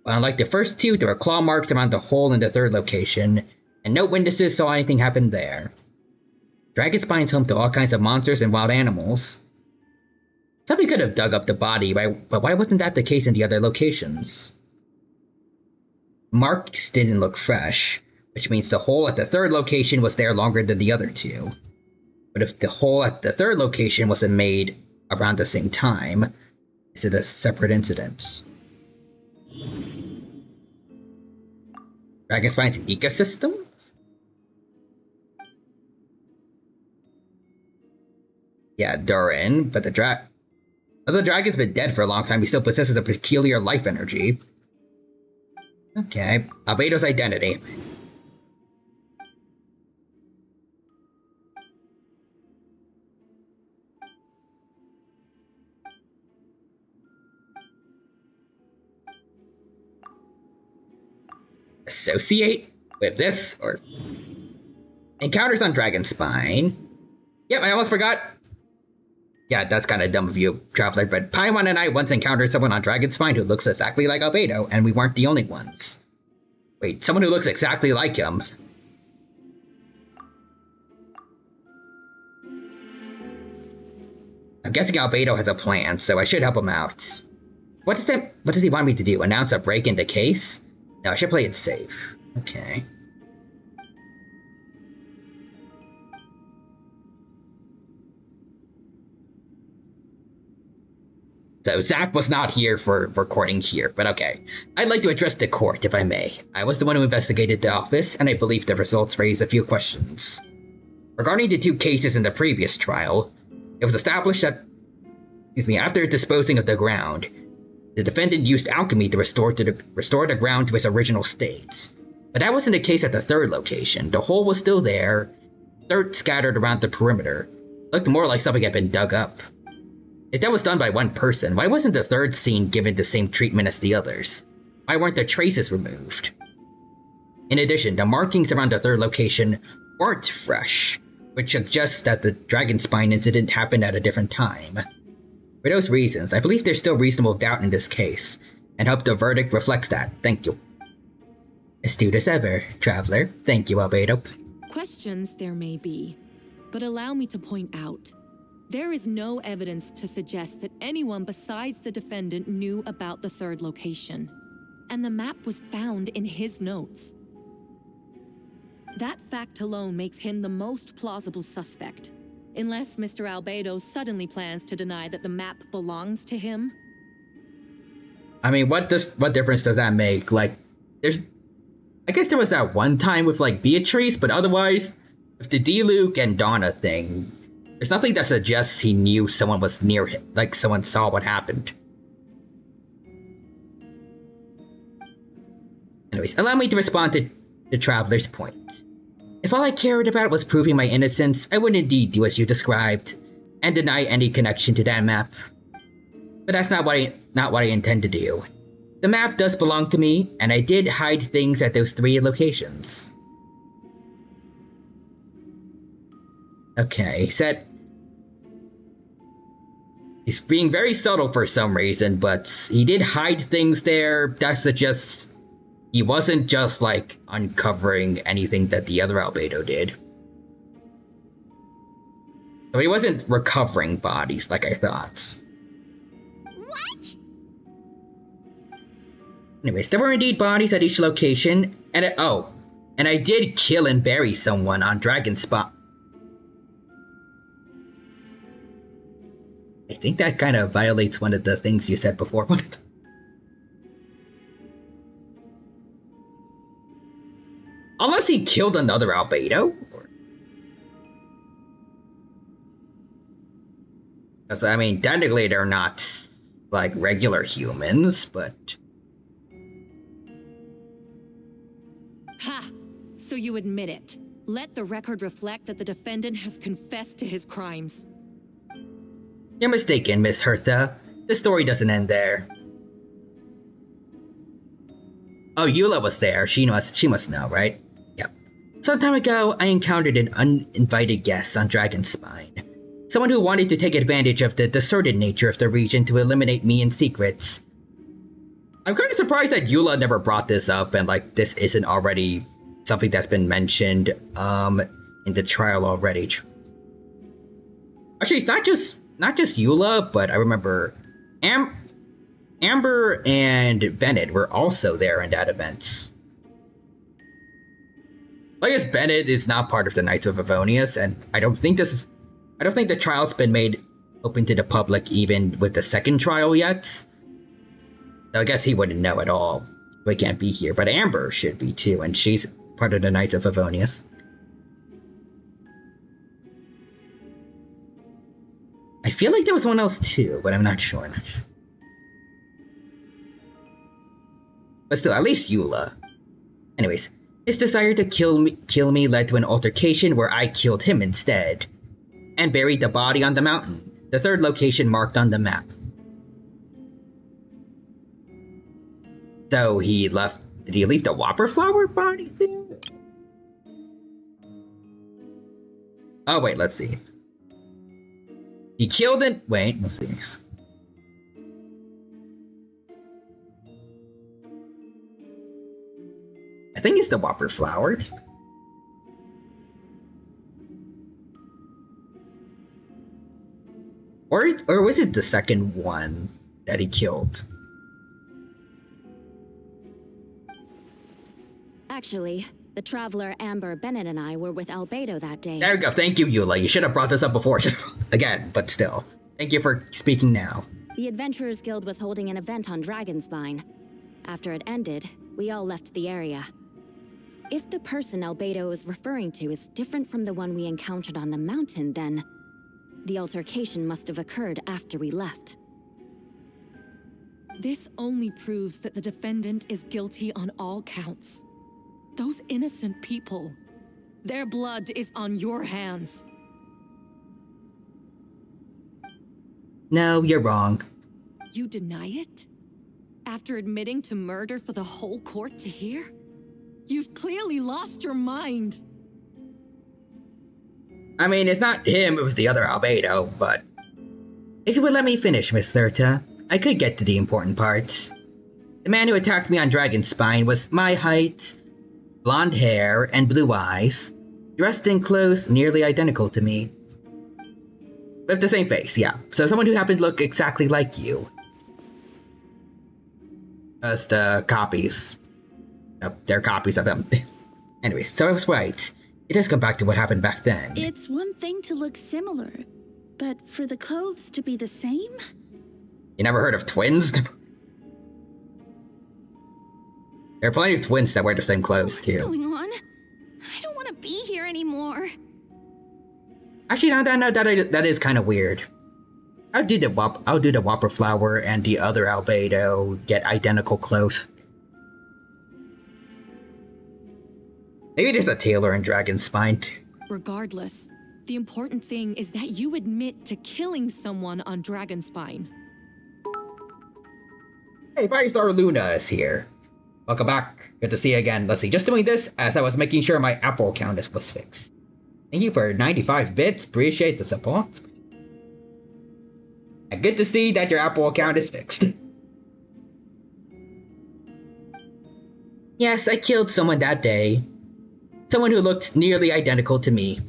But unlike the first 2, there are claw marks around the hole in the 3rd location, and no witnesses saw anything happen there. Dragonspine's home to all kinds of monsters and wild animals. Somebody could have dug up the body, but why wasn't that the case in the other locations? Marks didn't look fresh, which means the hole at the 3rd location was there longer than the other 2. But if the hole at the 3rd location wasn't made around the same time, is it a separate incident? Dragonspine's ecosystems? Yeah, Durin, but although the dragon's been dead for a long time, he still possesses a peculiar life energy. Okay, Albedo's identity. Associate with this, or encounters on Dragonspine. Yep, I almost forgot. Yeah, that's kind of dumb of you, Traveler, but Paimon and I once encountered someone on Dragonspine who looks exactly like Albedo, and we weren't the only ones. Wait, someone who looks exactly like him. I'm guessing Albedo has a plan, so I should help him out. What does he want me to do? Announce a break in the case? No, I should play it safe. Okay. So Zach was not here for recording here, but okay. I'd like to address the court, if I may. I was the one who investigated the office, and I believe the results raise a few questions. Regarding the 2 cases in the previous trial, it was established that, after disposing of the ground, the defendant used alchemy to restore the ground to its original state. But that wasn't the case at the 3rd location. The hole was still there, dirt scattered around the perimeter. Looked more like something had been dug up. If that was done by one person, why wasn't the third scene given the same treatment as the others? Why weren't the traces removed? In addition, the markings around the third location weren't fresh, which suggests that the dragon spine incident happened at a different time. For those reasons, I believe there's still reasonable doubt in this case, and hope the verdict reflects that. Thank you. Astute as ever, Traveler. Thank you, Albedo. Questions there may be, but allow me to point out, there is no evidence to suggest that anyone besides the defendant knew about the third location, and the map was found in his notes. That fact alone makes him the most plausible suspect, unless Mr. Albedo suddenly plans to deny that the map belongs to him. I mean, what difference does that make? Like, I guess there was that one time with, like, Beatrice, but otherwise, with the D-Luke and Donna thing, there's nothing that suggests he knew someone was near him, like someone saw what happened. Anyways, allow me to respond to the Traveler's point. If all I cared about was proving my innocence, I would indeed do as you described, and deny any connection to that map. But that's not what I intend to do. The map does belong to me, and I did hide things at those 3 locations. Okay, he said he's being very subtle for some reason, but he did hide things there. That suggests he wasn't just, like, uncovering anything that the other Albedo did. So he wasn't recovering bodies like I thought. What? Anyways, there were indeed bodies at each location, and and I did kill and bury someone on Dragon Spot. I think that kind of violates one of the things you said before. Unless he killed another Albedo? Because, I mean, technically they're not, like, regular humans, but... Ha! So you admit it. Let the record reflect that the defendant has confessed to his crimes. You're mistaken, Miss Hertha. The story doesn't end there. Oh, Eula was there. She must know, right? Yep. Some time ago, I encountered an uninvited guest on Dragon's Spine. Someone who wanted to take advantage of the deserted nature of the region to eliminate me in secrets. I'm kind of surprised that Eula never brought this up, and, like, this isn't already something that's been mentioned in the trial already. Actually, it's not just Eula, but I remember Amber and Bennett were also there in that event. I guess Bennett is not part of the Knights of Avonius, and I don't think the trial's been made open to the public even with the second trial yet. So I guess he wouldn't know at all. We can't be here, but Amber should be too, and she's part of the Knights of Avonius. I feel like there was one else too, but I'm not sure. But still, at least Eula. Anyways, his desire to kill me led to an altercation where I killed him instead, and buried the body on the mountain, the third location marked on the map. So did he leave the Whopper Flower body there? Oh wait, let's see. He killed it. Wait, let's see. I think it's the Whopper Flowers. Or was it the second one that he killed? Actually, the traveler Amber, Bennett, and I were with Albedo that day. There we go. Thank you, Eula. You should have brought this up before. Again, but still. Thank you for speaking now. The Adventurers Guild was holding an event on Dragonspine. After it ended, we all left the area. If the person Albedo is referring to is different from the one we encountered on the mountain, then the altercation must have occurred after we left. This only proves that the defendant is guilty on all counts. Those innocent people, Their blood is on your hands. No, you're wrong. You deny it? After admitting to murder for the whole court to hear? You've clearly lost your mind. I mean, it's not him, it was the other Albedo, but... If you would let me finish, Miss Thurta, I could get to the important parts. The man who attacked me on Dragonspine was my height, blonde hair, and blue eyes, dressed in clothes nearly identical to me. With the same face, yeah. So someone who happened to look exactly like you. Just, copies. They're copies of him. Anyways, so I was right. It does come back to what happened back then. It's one thing to look similar, but for the clothes to be the same? You never heard of twins? There are plenty of twins that wear the same clothes, too. What's going on? I don't want to be here anymore. Actually, now that is kind of weird. How did the Whopper Flower and the other Albedo get identical clothes? Maybe there's a tailor in Dragonspine. Regardless, the important thing is that you admit to killing someone on Dragonspine. Hey, Firestar Luna is here. Welcome back. Good to see you again. Let's see, just doing this as I was making sure my Apple account was fixed. Thank you for 95 bits. Appreciate the support. And good to see that your Apple account is fixed. Yes, I killed someone that day. Someone who looked nearly identical to me.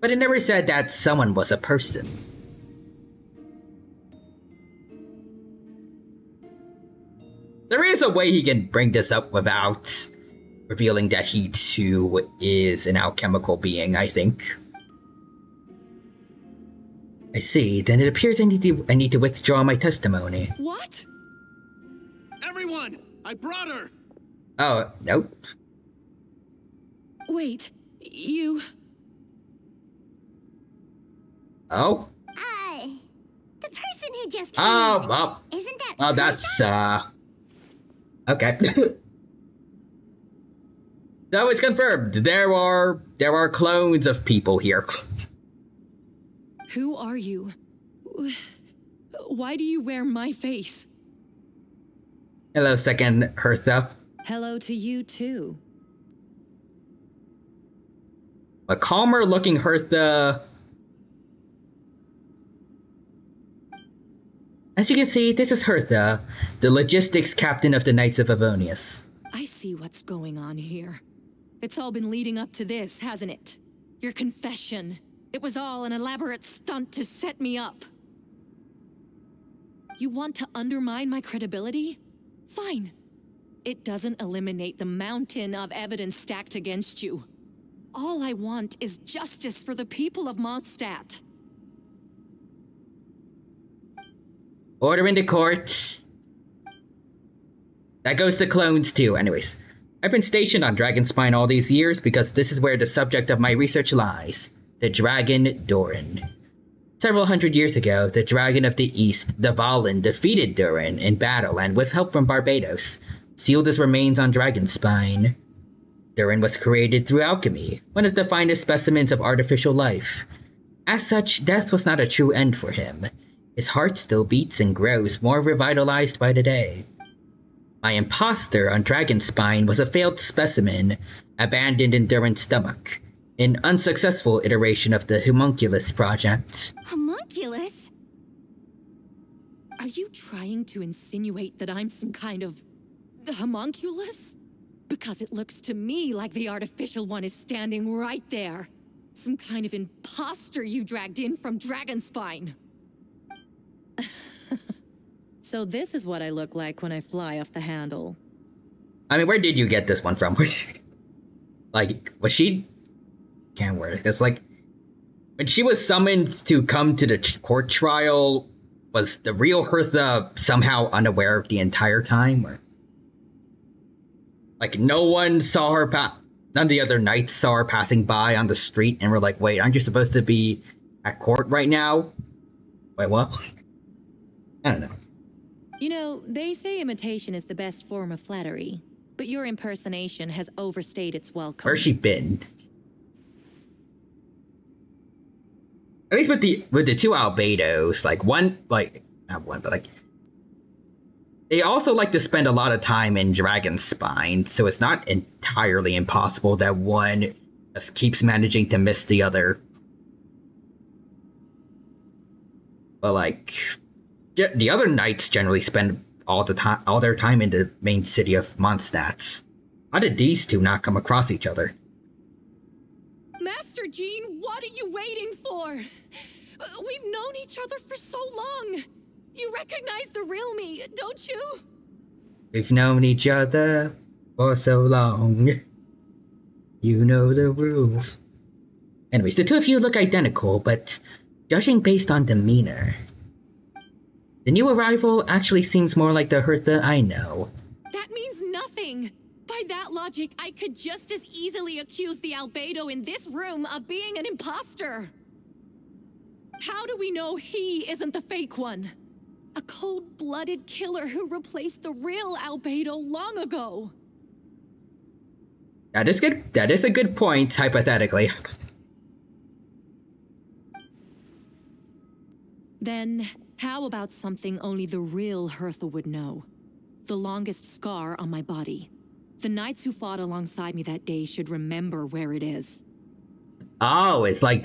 But it never said that someone was a person. There is a way he can bring this up without revealing that he too is an alchemical being, I think. I see, then it appears I need to withdraw my testimony. What? Everyone! I brought her! Oh, nope. Wait, you... Oh? The person who just came Oh, in, well. isn't that Oh, that's, okay. So it's confirmed. There are clones of people here. Who are you? Why do you wear my face? Hello, second Hertha. Hello to you, too. A calmer looking Hertha. As you can see, this is Hertha, the logistics captain of the Knights of Avonius. I see what's going on here. It's all been leading up to this, hasn't it? Your confession. It was all an elaborate stunt to set me up. You want to undermine my credibility? Fine. It doesn't eliminate the mountain of evidence stacked against you. All I want is justice for the people of Mondstadt. Order in the court. That goes to clones too. Anyways, I've been stationed on Dragonspine all these years because this is where the subject of my research lies. The dragon Doran. Several hundred years ago, the dragon of the east, the Valen, defeated Doran in battle and with help from Barbados, sealed his remains on Dragonspine. Doran was created through alchemy, one of the finest specimens of artificial life. As such, death was not a true end for him. His heart still beats and grows, more revitalized by the day. My imposter on Dragonspine was a failed specimen, abandoned in Doran's stomach. An unsuccessful iteration of the Homunculus project. Homunculus? Are you trying to insinuate that I'm some kind of... the homunculus? Because it looks to me like the artificial one is standing right there. Some kind of imposter you dragged in from Dragonspine. So this is what I look like when I fly off the handle. I mean, where did you get this one from? Like, was she... Can't wear it. It's like, when she was summoned to come to the court trial, was the real Hertha somehow unaware of the entire time? Or... Like, no one saw her none of the other knights saw her passing by on the street and were like, wait, aren't you supposed to be at court right now? Wait, what? I don't know. You know, they say imitation is the best form of flattery. but your impersonation has overstayed its welcome. Where's she been? At least with the two albedos, like one, like not one, but like they also like to spend a lot of time in Dragon Spine, so it's not entirely impossible that one just keeps managing to miss the other. But like, the other knights generally spend all their time in the main city of Mondstadt. How did these two not come across each other? Master Jean, what are you waiting for? We've known each other for so long. You recognize the real me, don't you? We've known each other for so long. You know the rules. Anyways, the two of you look identical, but judging based on demeanor, the new arrival actually seems more like the Hertha I know. That means nothing. By that logic, I could just as easily accuse the albedo in this room of being an imposter. How do we know he isn't the fake one? A cold-blooded killer who replaced the real albedo long ago. That is good. That is a good point, hypothetically. Then, how about something only the real Hertha would know? The longest scar on my body. The knights who fought alongside me that day should remember where it is. Oh, it's like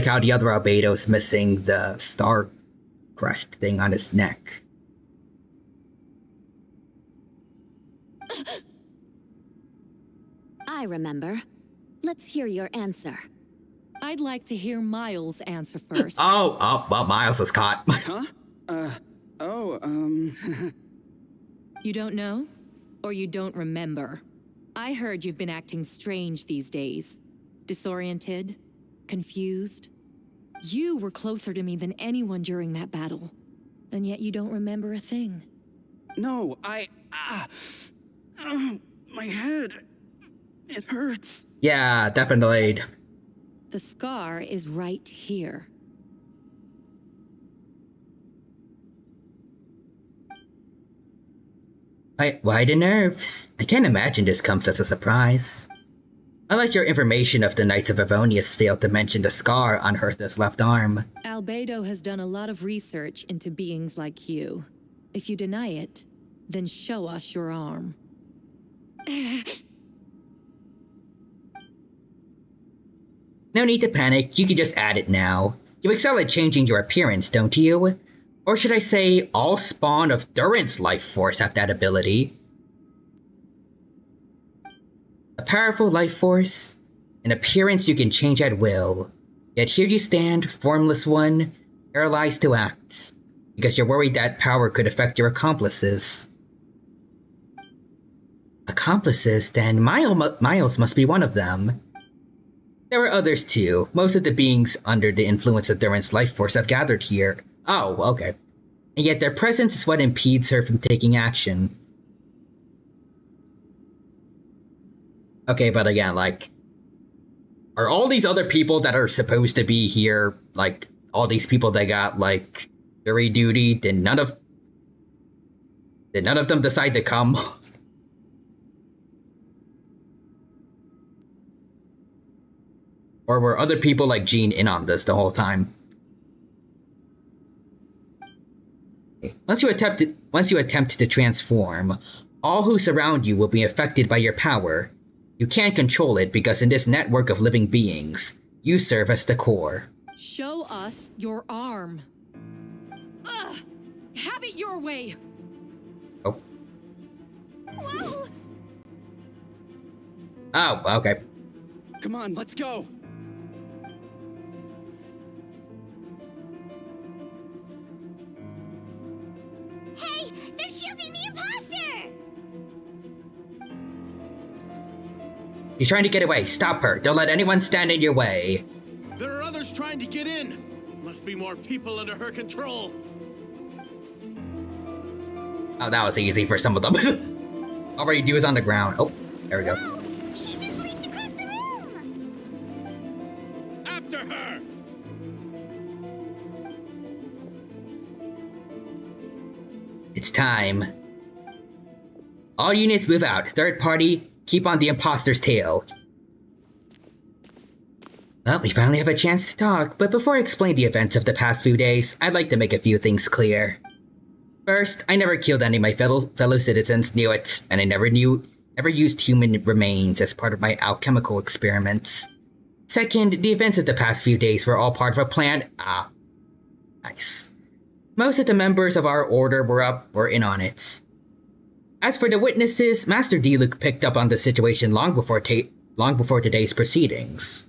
how the other albedo's missing the star crest thing on his neck. I remember. Let's hear your answer. I'd like to hear Miles' answer first. Well, Miles is caught. Huh? You don't know? Or you don't remember? I heard you've been acting strange these days. Disoriented? Confused? You were closer to me than anyone during that battle. And yet you don't remember a thing. No, my head. It hurts. Yeah, definitely. The scar is right here. Why the nerves? I can't imagine this comes as a surprise. Unless your information of the Knights of Avonius failed to mention the scar on Hertha's left arm. Albedo has done a lot of research into beings like you. If you deny it, then show us your arm. No need to panic, you can just add it now. You excel at changing your appearance, don't you? Or should I say, all spawn of Durin's life force have that ability. A powerful life force, an appearance you can change at will. Yet here you stand, formless one, paralyzed to act, because you're worried that power could affect your accomplices. Accomplices? Then Miles must be one of them. There are others too. Most of the beings under the influence of Durin's life force have gathered here. Oh, okay. And yet their presence is what impedes her from taking action. Okay, but again, like, are all these other people that are supposed to be here, like, all these people that got, like, jury duty, did none of them decide to come? Or were other people like Jean in on this the whole time? Once you attempt to transform, all who surround you will be affected by your power. You can't control it because in this network of living beings, you serve as the core. Show us your arm. Ugh! Have it your way! Oh. Whoa! Oh, okay. Come on, let's go! Hey, they're shielding the imposter! She's trying to get away. Stop her. Don't let anyone stand in your way. There are others trying to get in. Must be more people under her control. Oh, that was easy for some of them. Already do is on the ground. Oh, there we go. Whoa! She just leaped across the room! After her! It's time. All units move out. Third party, keep on the imposter's tail. Well, we finally have a chance to talk, but before I explain the events of the past few days, I'd like to make a few things clear. First, I never killed any of my fellow citizens, knew it, and I never used human remains as part of my alchemical experiments. Second, the events of the past few days were all part of a plan. Ah, nice. Most of the members of our order were in on it. As for the witnesses, Master D-Luke picked up on the situation long before today's proceedings.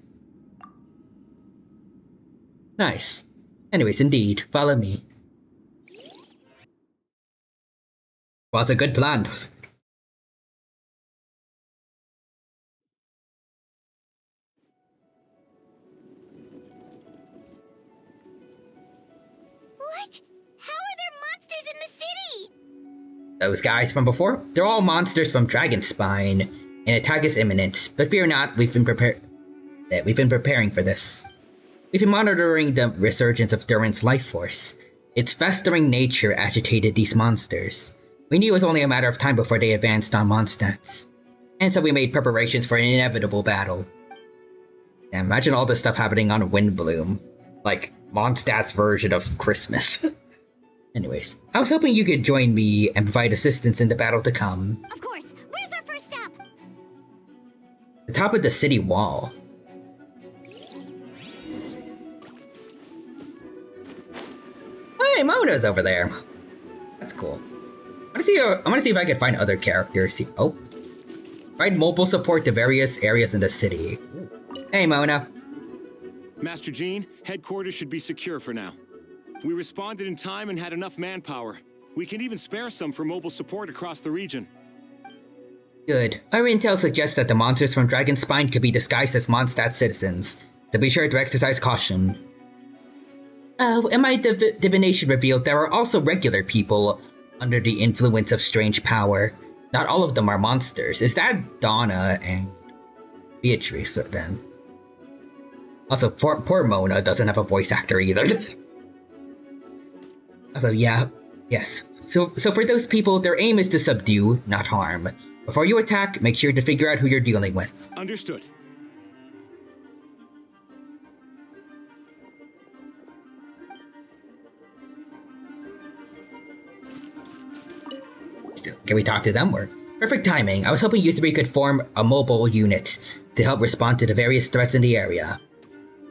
Nice. Anyways, indeed, follow me. Was a good plan. What? How are there monsters in the city? Those guys from before? They're all monsters from Dragonspine. An attack is imminent, but fear not, we've been preparing for this. We've been monitoring the resurgence of Durin's life force. Its festering nature agitated these monsters. We knew it was only a matter of time before they advanced on Mondstadt. And so we made preparations for an inevitable battle. Yeah, imagine all this stuff happening on Windbloom. Like, Mondstadt's version of Christmas. Anyways, I was hoping you could join me and provide assistance in the battle to come. Of course. Where's our first stop? The top of the city wall. Hey, Mona's over there. That's cool. I want to see if I can find other characters. Oh. Provide mobile support to various areas in the city. Hey, Mona. Master Jean, headquarters should be secure for now. We responded in time and had enough manpower. We can even spare some for mobile support across the region. Good. Our intel suggests that the monsters from Dragonspine could be disguised as Mondstadt citizens, so be sure to exercise caution. Oh, and my divination revealed there are also regular people under the influence of strange power. Not all of them are monsters. Is that Donna and Beatrice then? Also, poor Mona doesn't have a voice actor either. Also, yeah, yes. So for those people, their aim is to subdue, not harm. Before you attack, make sure to figure out who you're dealing with. Understood. Can we talk to them? Or perfect timing. I was hoping you three could form a mobile unit to help respond to the various threats in the area.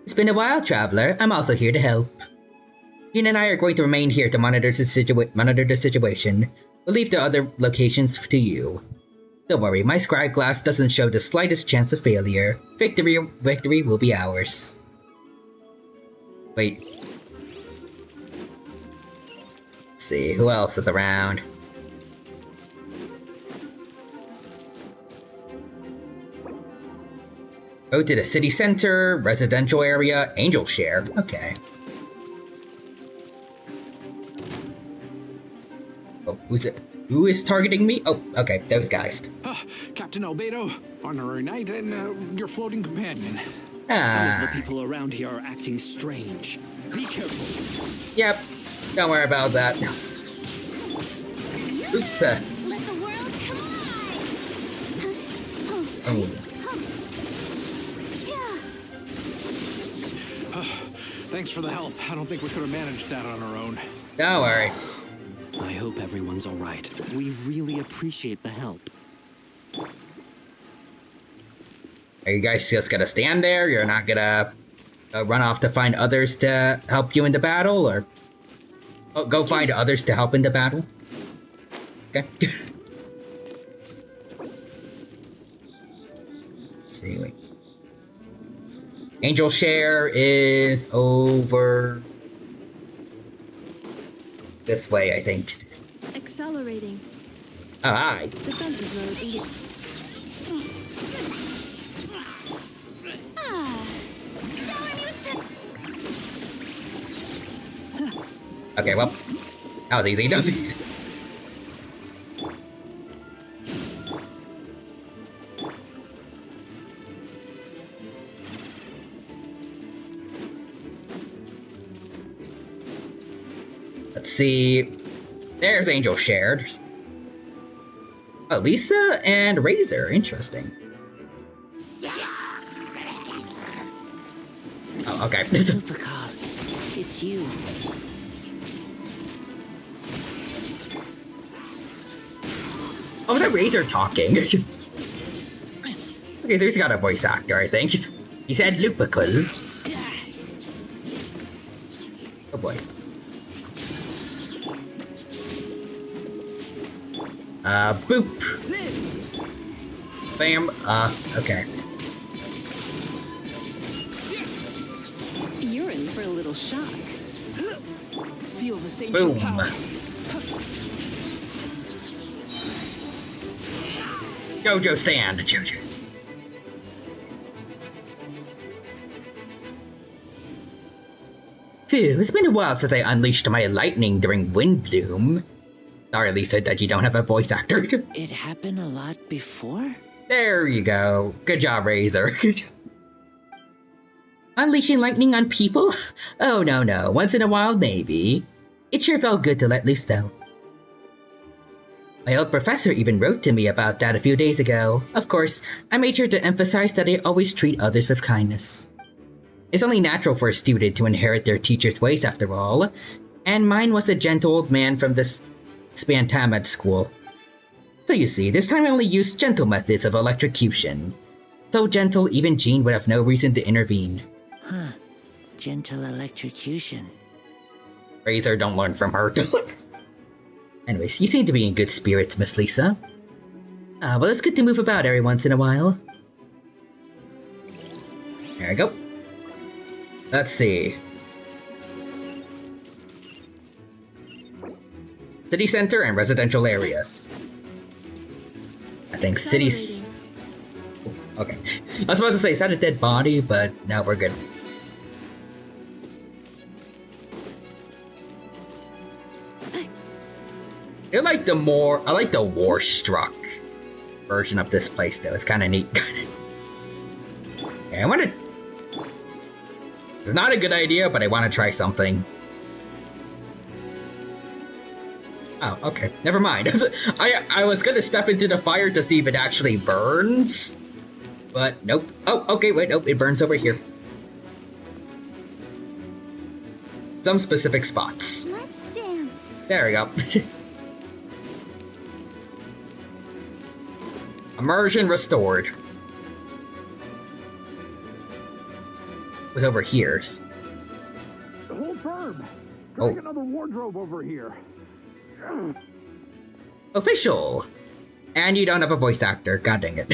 It's been a while, Traveler. I'm also here to help. Jean and I are going to remain here to monitor the situation. We'll leave the other locations to you. Don't worry, my scry glass doesn't show the slightest chance of failure. Victory will be ours. Wait. Let's see, who else is around? Go to the city center, residential area, Angel Share. Okay. Oh, who's it? Who is targeting me? Oh, okay, those guys. Captain Albedo, honorary knight, and your floating companion. Some of the people around here are acting strange. Be careful. Yep, don't worry about that. Oops. Let the world collide! Oh. Thanks for the help. I don't think we could have managed that on our own. Don't worry. I hope everyone's all right. We really appreciate the help. Are you guys just gonna stand there? You're not gonna run off to find others to help you in the battle, or go find others to help in the battle? Okay. Let's see. Wait. Angel Share is over this way, I think. Accelerating. Oh, hi. Defensive mode engaged. Okay, well, that was easy. That was easy. Let's see. There's Angel Shared. Oh, Lisa and Razor. Interesting. Oh, okay. Supercall, it's you. Oh, was that Razor talking? Okay, so he's got a voice actor, I think. He said Lupical. Oh boy. Boop. Bam. Okay. You're in for a little shock. Feel the same Boom. power. Jojo stand. Jojo's. Phew, it's been a while since I unleashed my lightning during Windbloom. Sorry, Lisa, that you don't have a voice actor. It happened a lot before? There you go. Good job, Razor. Good job. Unleashing lightning on people? Oh, no. Once in a while, maybe. It sure felt good to let loose, though. My old professor even wrote to me about that a few days ago. Of course, I made sure to emphasize that I always treat others with kindness. It's only natural for a student to inherit their teacher's ways, after all, and mine was a gentle old man from this Spantamad school. So you see, this time I only used gentle methods of electrocution. So gentle, even Jean would have no reason to intervene. Huh. Gentle electrocution. Razor, don't learn from her. Anyways, you seem to be in good spirits, Miss Lisa. Well, it's good to move about every once in a while. There we go. Let's see. City center and residential areas. I think cities. Okay. I was about to say, is that a dead body? But no, we're good. I like the war struck version of this place though. It's kind of neat. Yeah, it's not a good idea, but I want to try something. Oh, okay. Never mind. I was gonna step into the fire to see if it actually burns, but nope. Oh, okay. Wait, nope. It burns over here. Some specific spots. Let's dance. There we go. Immersion restored. Was over here. Hold firm. Oh. Drag another wardrobe over here. Official. And you don't have a voice actor. God dang it.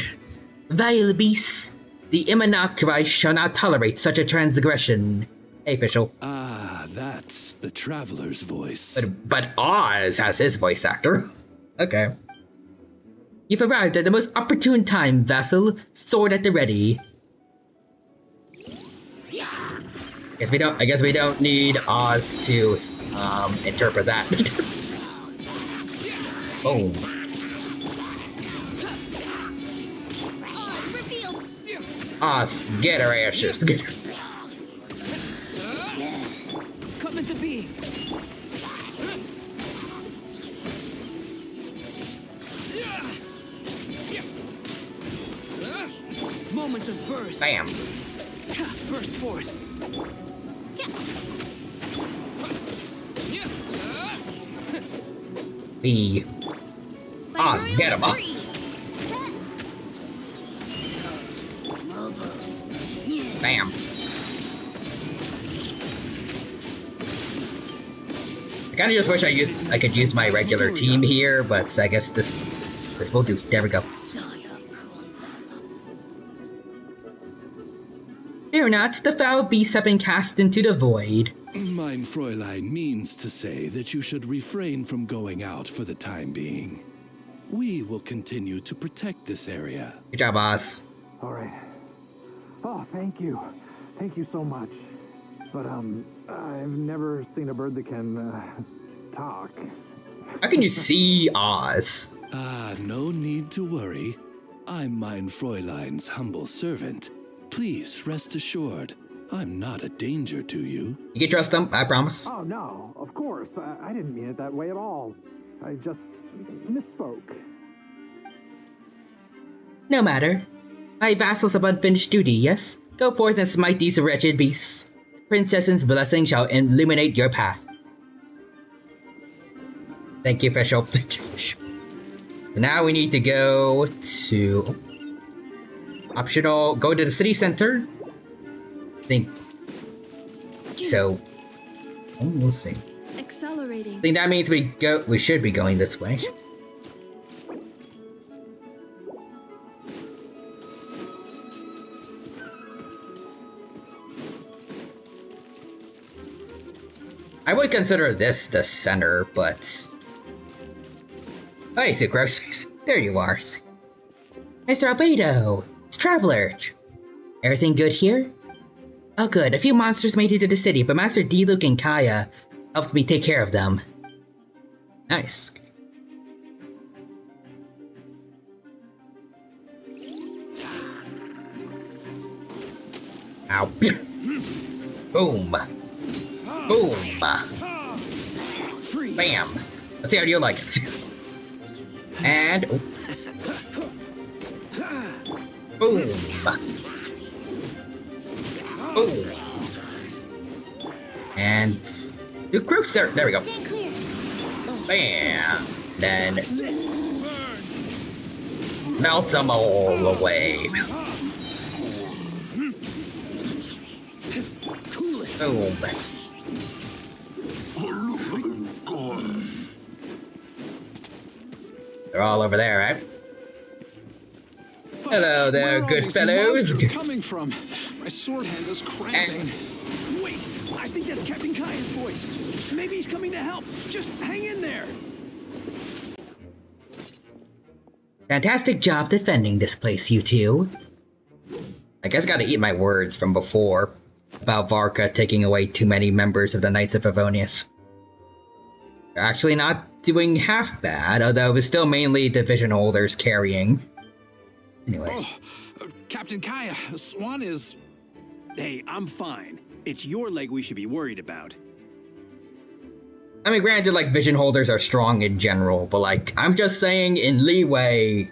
Vile beasts. The Immanakrai shall not tolerate such a transgression. Hey, official. Ah, that's the traveler's voice. But Oz has his voice actor. Okay. You've arrived at the most opportune time, vassal. Sword at the ready. I guess we don't need Oz to interpret that. Boom. Oz, get her ashes. Get her. Come into being. Moments of birth. Bam. Burst forth. B. Oz, get him up. Bam. I kinda just wish I could use my regular team here, but I guess this will do. There we go. Fear not, the foul beasts have been cast into the void. Mein Fräulein means to say that you should refrain from going out for the time being. We will continue to protect this area. Good job, Oz. All right. Oh, thank you. Thank you so much. But, I've never seen a bird that can, talk. How can you see Oz? Ah, no need to worry. I'm Mein Fräulein's humble servant. Please rest assured, I'm not a danger to you. You can trust him, I promise. Oh, no, of course. I didn't mean it that way at all. I just misspoke. No matter. My vassals have unfinished duty, yes? Go forth and smite these wretched beasts. Princess's blessing shall illuminate your path. Thank you, official. Thank you, official. So now we need to go to... Optional, go to the city center. I think... So... we'll see. Accelerating. I think that means we should be going this way. I would consider this the center, but... Hey, Sucrose. There you are. Mr. Albedo! Traveler! Everything good here? Oh good, a few monsters made it to the city, but Master D-Luke and Kaya helped me take care of them. Nice. Ow. Boom. Boom! Bam! Let's see how you like it. And... oh. Boom! Boom! And... groups there. There we go. Bam! Then... melt them all away. Boom! They're all over there, right? Hello there, good fellows. Coming from? My sword hand is cramping. Wait, I think that's Captain Kaya's voice. Maybe he's coming to help. Just hang in there. Fantastic job defending this place, you two. I guess I gotta eat my words from before about Varka taking away too many members of the Knights of Favonius. They're actually not doing half bad, although it was still mainly division holders carrying. Anyways. Captain Kaya, Swan is... Hey, I'm fine. It's your leg we should be worried about. I mean, granted, like, vision holders are strong in general, but, like, I'm just saying, in leeway,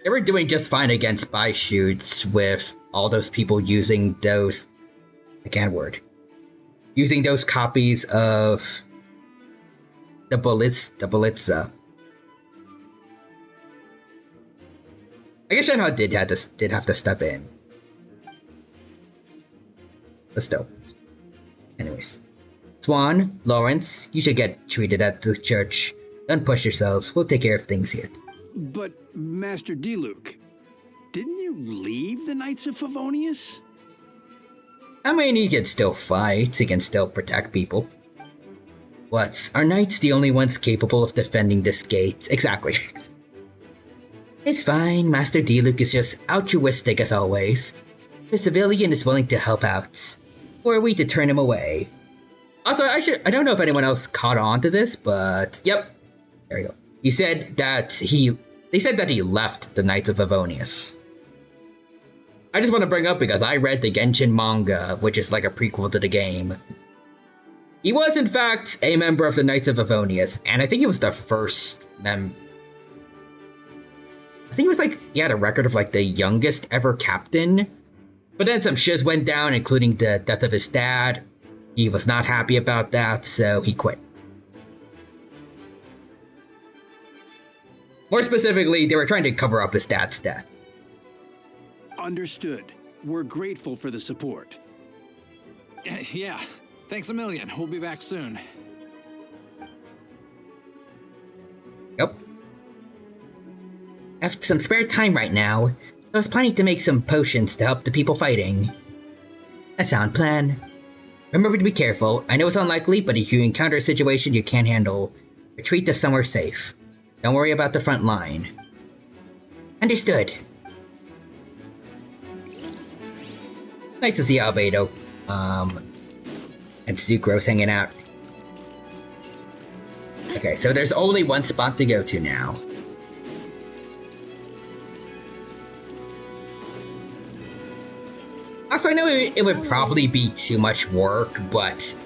they were doing just fine against spy shoots with all those people using those... I can't word. Using those copies of... the Balitza. I guess Shenhua did have to step in. But still. Anyways. Swan, Lawrence, you should get treated at the church. Don't push yourselves, we'll take care of things here. But, Master D-Luke, didn't you leave the Knights of Favonius? I mean, he can still fight, he can still protect people. What, are knights the only ones capable of defending this gate? Exactly. It's fine, Master D-Luke is just altruistic as always. The civilian is willing to help out. Or are we to turn him away? Also, I don't know if anyone else caught on to this, but yep. There you go. They said that he left the Knights of Favonius. I just want to bring up because I read the Genshin manga, which is like a prequel to the game. He was, in fact, a member of the Knights of Favonius, and I think he was the first I think he was like, he had a record of like the youngest ever captain. But then some shiz went down, including the death of his dad. He was not happy about that, so he quit. More specifically, they were trying to cover up his dad's death. Understood. We're grateful for the support. Yeah. Thanks a million. We'll be back soon. Yep. I have some spare time right now. I was planning to make some potions to help the people fighting. A sound plan. Remember to be careful. I know it's unlikely, but if you encounter a situation you can't handle, retreat to somewhere safe. Don't worry about the front line. Understood. Nice to see Albedo, and Sucrose hanging out. Okay, so there's only one spot to go to now. Also, I know it would probably be too much work, but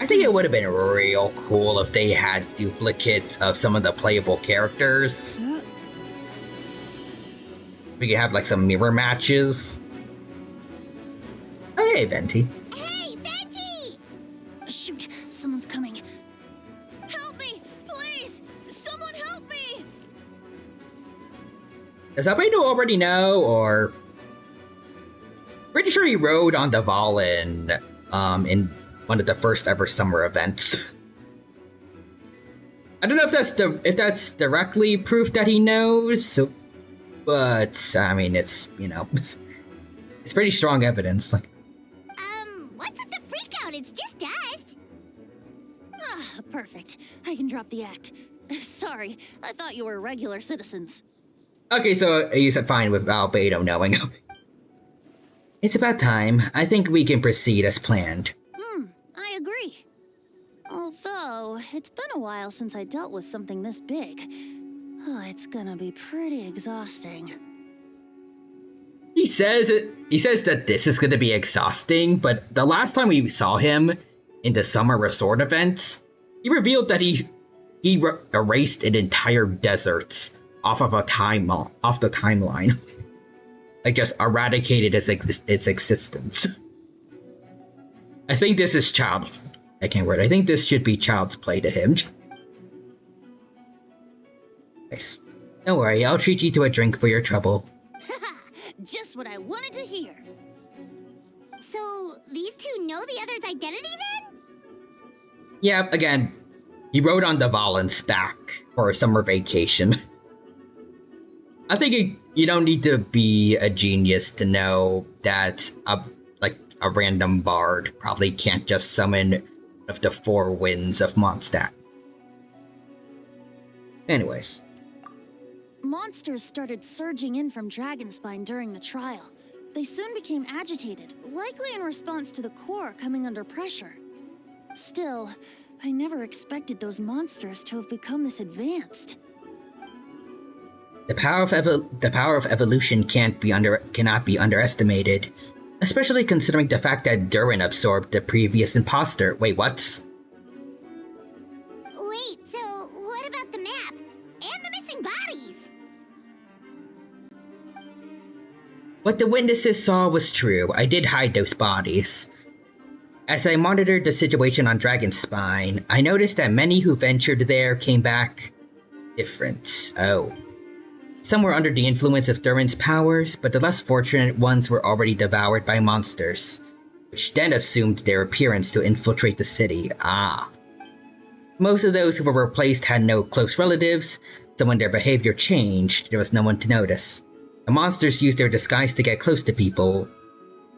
I think it would have been real cool if they had duplicates of some of the playable characters. We could have like some mirror matches. Hey, Venti. Hey, Venti! Shoot, someone's coming. Help me, please! Someone help me! Does Albedo already know, or... Pretty sure he rode on the Valen, in one of the first ever summer events. I don't know if that's directly proof that he knows, but I mean it's it's pretty strong evidence. Like, what's with the freakout? It's just us. Ah, perfect. I can drop the act. Sorry, I thought you were regular citizens. okay, so you said fine with Albedo knowing. It's about time. I think we can proceed as planned. I agree. Although, it's been a while since I dealt with something this big. Oh, it's gonna be pretty exhausting. He says that this is gonna be exhausting, but the last time we saw him in the summer resort event, he revealed that he erased an entire desert off the timeline. Like just eradicated its existence. I think this is I think this should be child's play to him. Nice. Don't worry, I'll treat you to a drink for your trouble. Just what I wanted to hear. So, these two know the other's identity then? Yeah, again, he rode on the Valen's back for a summer vacation. I think you don't need to be a genius to know that a random bard probably can't just summon one of the 4 winds of Mondstadt. Anyways. Monsters started surging in from Dragonspine during the trial. They soon became agitated, likely in response to the core coming under pressure. Still, I never expected those monsters to have become this advanced. The power of evolution cannot be underestimated, especially considering the fact that Durin absorbed the previous imposter. Wait, what? Wait, so what about the map? And the missing bodies? What the witnesses saw was true. I did hide those bodies. As I monitored the situation on Dragonspine, I noticed that many who ventured there came back different. Oh. Some were under the influence of Durin's powers, but the less fortunate ones were already devoured by monsters, which then assumed their appearance to infiltrate the city. Ah. Most of those who were replaced had no close relatives, so when their behavior changed, there was no one to notice. The monsters used their disguise to get close to people.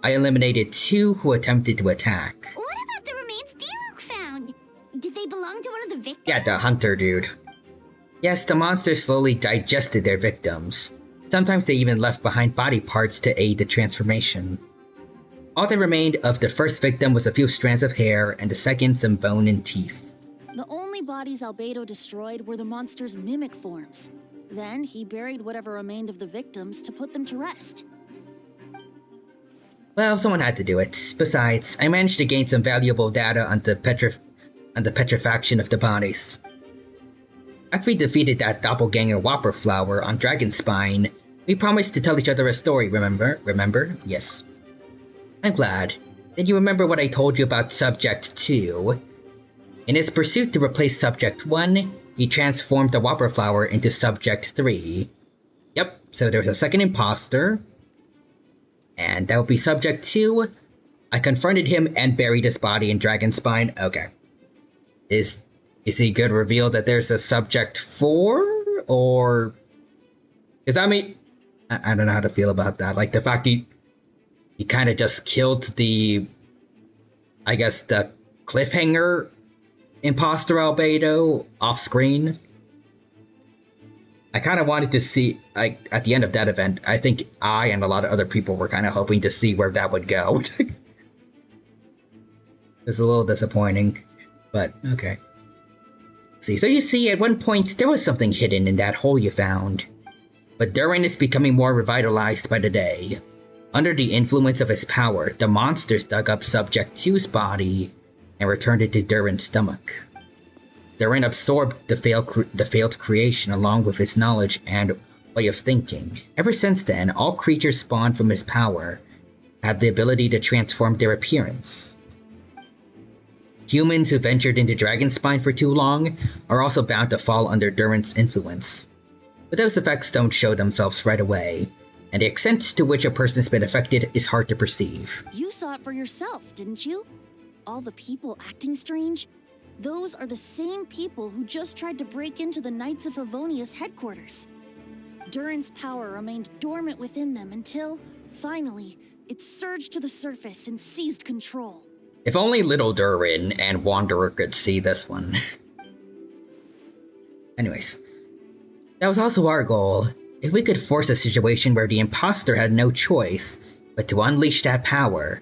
I eliminated 2 who attempted to attack. What about the remains Diluc found? Did they belong to one of the victims? Yeah, the hunter dude. Yes, the monsters slowly digested their victims. Sometimes they even left behind body parts to aid the transformation. All that remained of the first victim was a few strands of hair, and the second some bone and teeth. The only bodies Albedo destroyed were the monster's mimic forms. Then he buried whatever remained of the victims to put them to rest. Well, someone had to do it. Besides, I managed to gain some valuable data on the petrifaction of the bodies. After we defeated that doppelganger Whopper Flower on Dragonspine, we promised to tell each other a story, remember? Remember? Yes. I'm glad. Did you remember what I told you about Subject 2? In his pursuit to replace Subject 1, he transformed the Whopper Flower into Subject 3. Yep, so there's a second imposter. And that would be Subject 2. I confronted him and buried his body in Dragonspine. Okay. Is he good reveal that there's a Subject 4? Or... Because I mean... I don't know how to feel about that. Like, the fact he kind of just killed the... I guess the cliffhanger imposter Albedo off screen. I kind of wanted to see, like, at the end of that event, I think I and a lot of other people were kind of hoping to see where that would go. It's a little disappointing, but okay. See, so you see, at one point, there was something hidden in that hole you found. But Durin is becoming more revitalized by the day. Under the influence of his power, the monsters dug up Subject 2's body and returned it to Durin's stomach. Durin absorbed the failed creation along with his knowledge and way of thinking. Ever since then, all creatures spawned from his power have the ability to transform their appearance. Humans who ventured into Dragonspine for too long are also bound to fall under Durin's influence, but those effects don't show themselves right away, and the extent to which a person's been affected is hard to perceive. You saw it for yourself, didn't you? All the people acting strange? Those are the same people who just tried to break into the Knights of Favonius headquarters. Durin's power remained dormant within them until, finally, it surged to the surface and seized control. If only little Durin and Wanderer could see this one. Anyways, that was also our goal. If we could force a situation where the imposter had no choice but to unleash that power,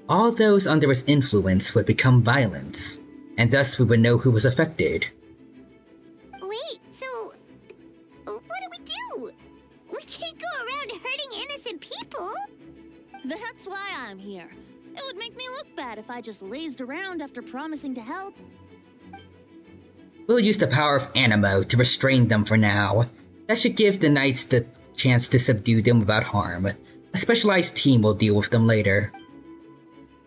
all those under his influence would become violent, and thus we would know who was affected. Wait, so what do we do? We can't go around hurting innocent people. That's why I'm here. It would make me look bad if I just lazed around after promising to help. We'll use the power of Animo to restrain them for now. That should give the knights the chance to subdue them without harm. A specialized team will deal with them later.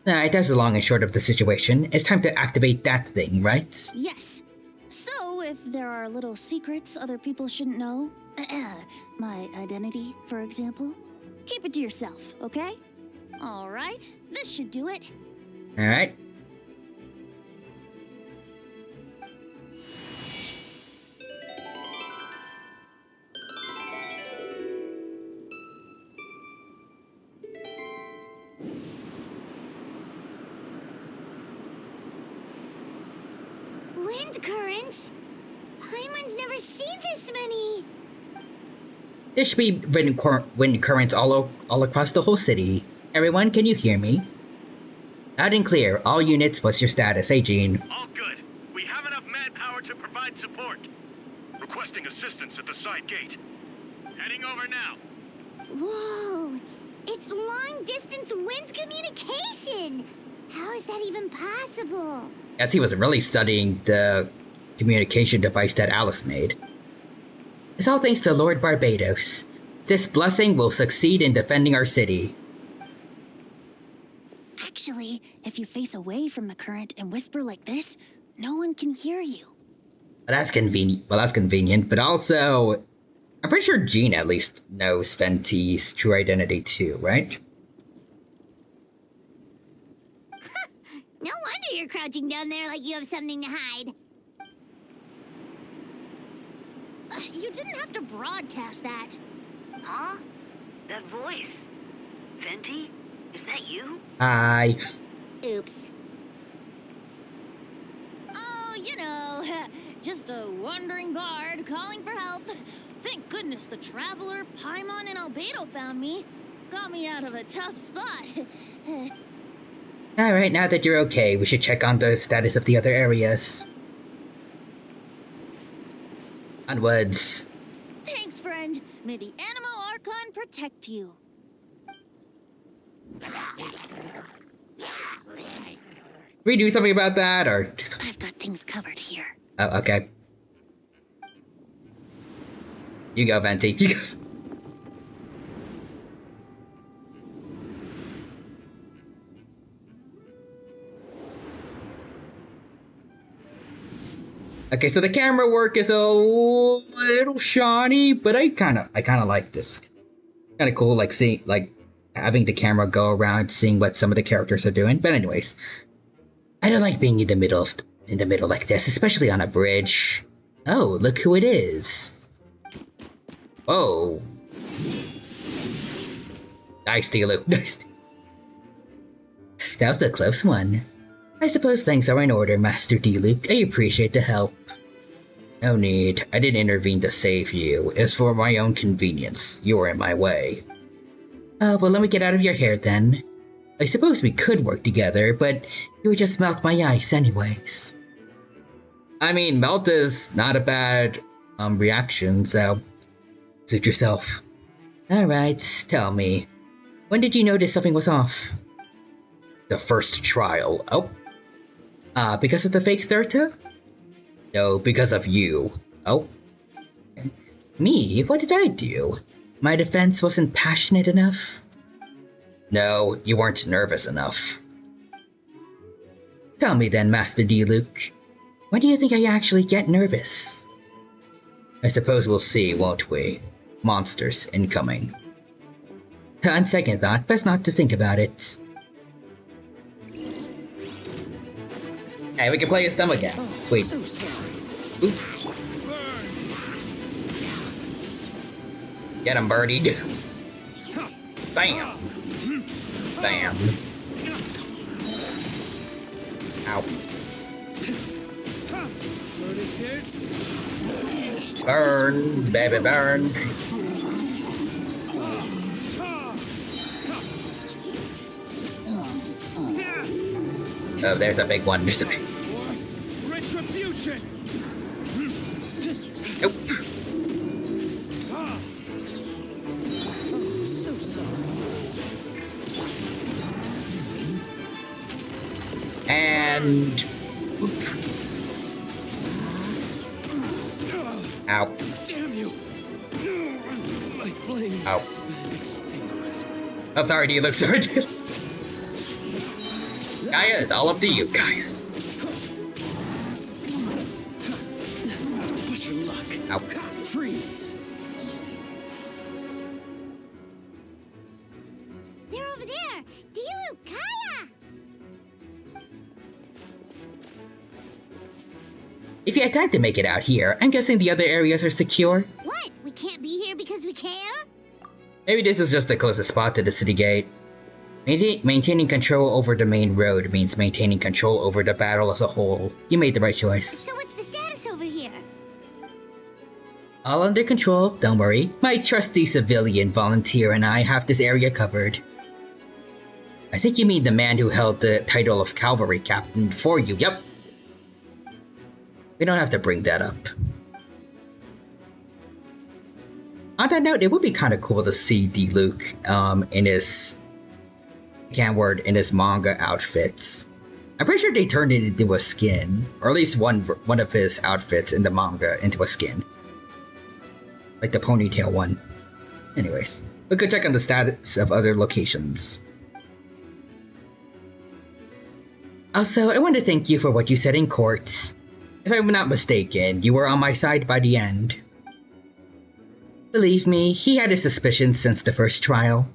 Alright, that's the long and short of the situation. It's time to activate that thing, right? Yes. So, if there are little secrets other people shouldn't know, my identity, for example, keep it to yourself, okay? Alright, this should do it. Alright. Wind currents? Paimon's never seen this many. There should be wind currents all across the whole city. Everyone, can you hear me? Loud and clear, all units, what's your status? Hey, Gene. All good. We have enough manpower to provide support. Requesting assistance at the side gate. Heading over now. Whoa! It's long-distance wind communication! How is that even possible? As he was really studying the communication device that Alice made. It's all thanks to Lord Barbados. This blessing will succeed in defending our city. Actually, if you face away from the current and whisper like this, no one can hear you. Well, that's convenient. Well, that's convenient, but also, I'm pretty sure Jean at least knows Venti's true identity too, right? No wonder you're crouching down there like you have something to hide. You didn't have to broadcast that. Huh? That voice. Venti? Is that you? Hi. Oops. Oh, you know, just a wandering bard calling for help. Thank goodness the Traveler, Paimon, and Albedo found me. Got me out of a tough spot. Alright, now that you're okay, we should check on the status of the other areas. Onwards. Thanks, friend. May the Animo Archon protect you. We do something about that, or? I've got things covered here. Oh, okay. You go, Venti. You go. Okay, so the camera work is a little shoddy, but I kind of like this. Kind of cool, like having the camera go around, seeing what some of the characters are doing. But anyways, I don't like being in the middle like this, especially on a bridge. Oh, look who it is! Whoa! Nice, Diluc. Nice. That was a close one. I suppose things are in order, Master Diluc. I appreciate the help. No need. I didn't intervene to save you. It's for my own convenience. You were in my way. Well, let me get out of your hair then. I suppose we could work together, but you would just melt my ice anyways. I mean, melt is not a bad reaction, so suit yourself. Alright, tell me. When did you notice something was off? The first trial. Oh. Because of the fake Thurta? No, because of you. Oh. Me? What did I do? My defense wasn't passionate enough? No, you weren't nervous enough. Tell me then, Master Diluc. When do you think I actually get nervous? I suppose we'll see, won't we? Monsters incoming. On second thought, best not to think about it. Hey, we can play as them again. Sweet. Oop. Get him, birdied. Bam! Bam. Ow. Burn, baby, burn. Oh, there's a big one. There's a big. Retribution. Nope. Oh, so sorry. And. Ow. Damn you. My flame. Ow. I'm sorry, do you look sorry? Gaia, it's all up to you, Gaia. Push your luck. Ow. Freeze. They're over there! Diluc, Kaya! If you had time to make it out here, I'm guessing the other areas are secure? What? We can't be here because we care? Maybe this is just the closest spot to the city gate. Maintaining control over the main road means maintaining control over the battle as a whole. You made the right choice. So what's the status over here? All under control, don't worry. My trusty civilian volunteer and I have this area covered. I think you mean the man who held the title of cavalry captain before you, yep. We don't have to bring that up. On that note, it would be kind of cool to see Diluc in his in his manga outfits. I'm pretty sure they turned it into a skin, or at least one of his outfits in the manga into a skin, like the ponytail one. Anyways, we could check on the status of other locations. Also, I want to thank you for what you said in court. If I'm not mistaken, you were on my side by the end. Believe me, he had his suspicions since the first trial.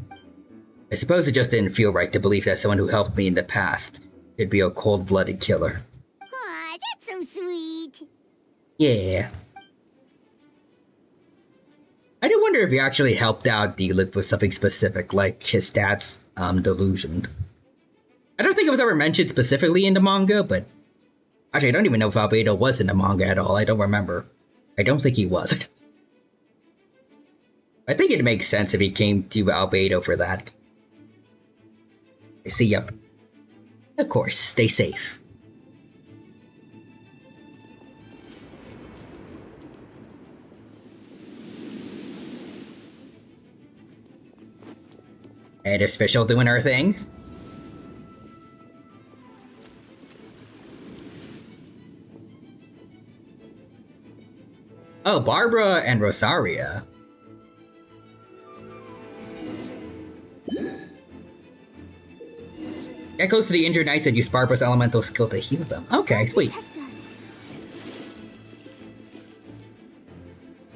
I suppose it just didn't feel right to believe that someone who helped me in the past could be a cold-blooded killer. Aw, that's so sweet. Yeah. I do wonder if he actually helped out Diluc with something specific, like his dad's delusion. I don't think it was ever mentioned specifically in the manga, but actually I don't even know if Albedo was in the manga at all. I don't remember. I don't think he was. I think it makes sense if he came to Albedo for that. I see, yep. Of course, stay safe. And there's Fischl doing her thing. Oh, Barbara and Rosaria. Get close to the injured knights and use Barbara's elemental skill to heal them. Okay, sweet.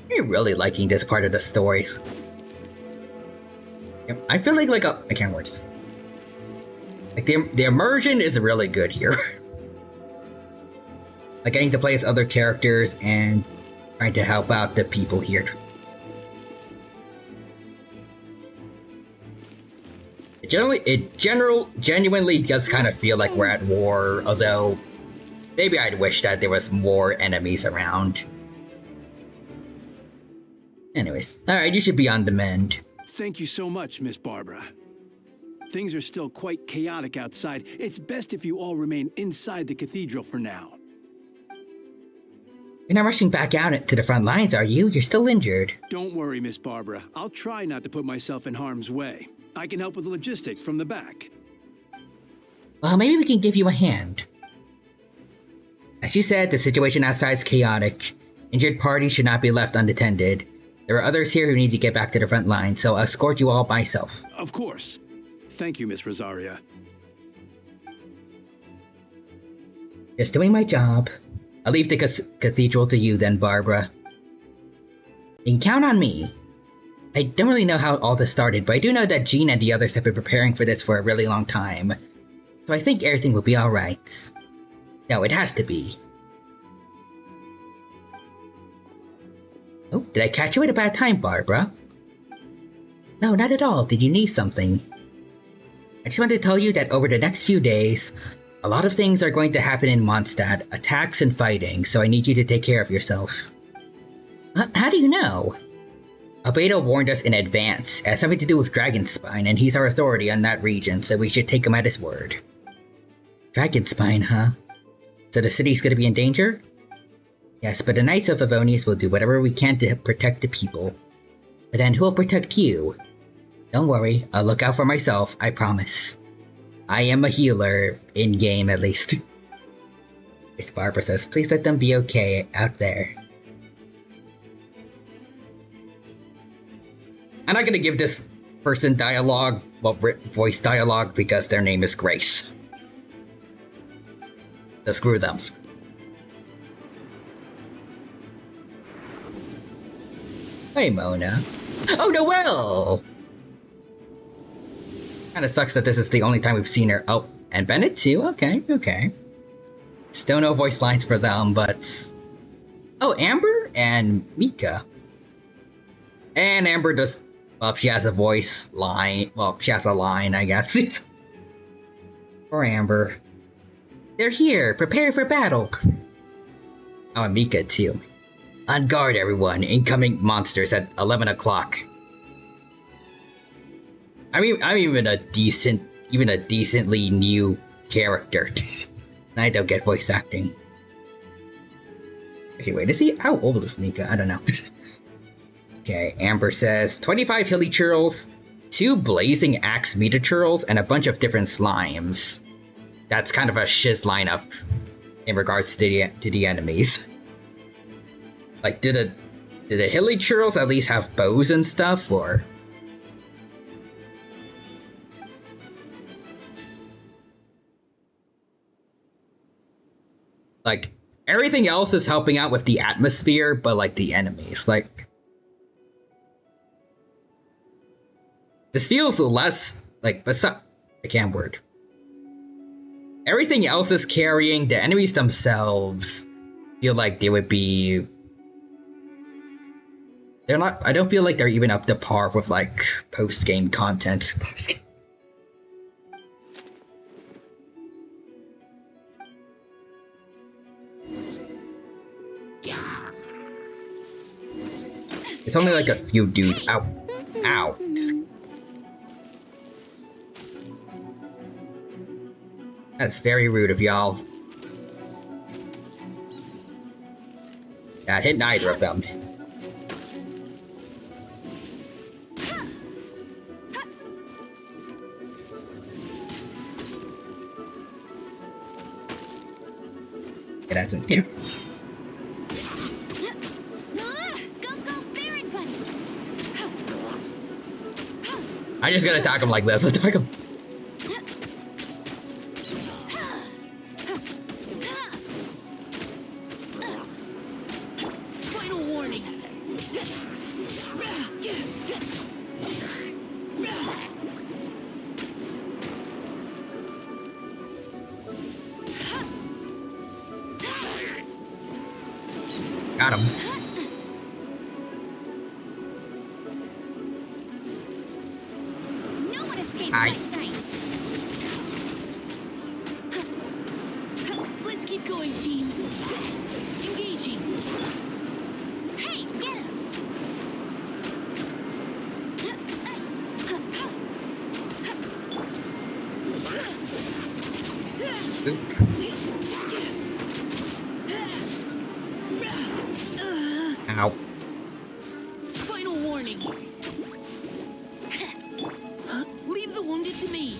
I'm really liking this part of the stories. Yep, I feel like I can't words. Like the immersion is really good here. Like getting to play as other characters and trying to help out the people here. It genuinely does kind of feel like we're at war, although maybe I'd wish that there was more enemies around. Anyways, alright, you should be on the mend. Thank you so much, Miss Barbara. Things are still quite chaotic outside. It's best if you all remain inside the cathedral for now. You're not rushing back out to the front lines, are you? You're still injured. Don't worry, Miss Barbara. I'll try not to put myself in harm's way. I can help with the logistics from the back. Well, maybe we can give you a hand. As you said, the situation outside is chaotic. Injured parties should not be left unattended. There are others here who need to get back to the front line, so I'll escort you all myself. Of course. Thank you, Miss Rosaria. Just doing my job. I'll leave the cathedral to you then, Barbara. You can count on me. I don't really know how all this started, but I do know that Jean and the others have been preparing for this for a really long time. So I think everything will be alright. No, it has to be. Oh, did I catch you at a bad time, Barbara? No, not at all. Did you need something? I just wanted to tell you that over the next few days, a lot of things are going to happen in Mondstadt, attacks and fighting, so I need you to take care of yourself. How do you know? Albedo warned us in advance. It has something to do with Dragonspine, and he's our authority on that region, so we should take him at his word. Dragonspine, huh? So the city's gonna be in danger? Yes, but the Knights of Favonius will do whatever we can to protect the people. But then who'll protect you? Don't worry, I'll look out for myself, I promise. I am a healer, in-game at least. Miss Barbara says, please let them be okay out there. I'm not gonna give this person dialogue, well, voice dialogue, because their name is Grace. So screw them. Hey, Mona. Oh, Noelle! Kinda sucks that this is the only time we've seen her. Oh, and Bennett too? Okay. Still no voice lines for them, but... Oh, Amber and Mika. And Amber does... Well, she has a voice line. Well, she has a line, I guess. Poor Amber. They're here, prepare for battle. Oh, and Mika too. On guard, everyone. Incoming monsters at 11 o'clock. I mean, I'm even a decently new character. And I don't get voice acting. Okay, wait, is he? How old is Mika? I don't know. Okay, Amber says 25 hilly churls, 2 blazing axe meter churls, and a bunch of different slimes. That's kind of a shiz lineup in regards to the enemies. Like, did the hilly churls at least have bows and stuff, or? Like, everything else is helping out with the atmosphere, but like the enemies, like... This feels less, like, I can't word. Everything else is carrying, the enemies themselves feel like they would be... They're not, I don't feel like they're even up to par with, like, post-game content. It's only like a few dudes. Ow. Ow. That's very rude of y'all. That hit neither of them. Okay, that's it. Yeah. I just gotta attack him like this. Attack him. Final warning. Got him. No one escapes my sights. Let's keep going, team. Engaging. Hey, get him! Ow. Final warning. Leave the wounded to me.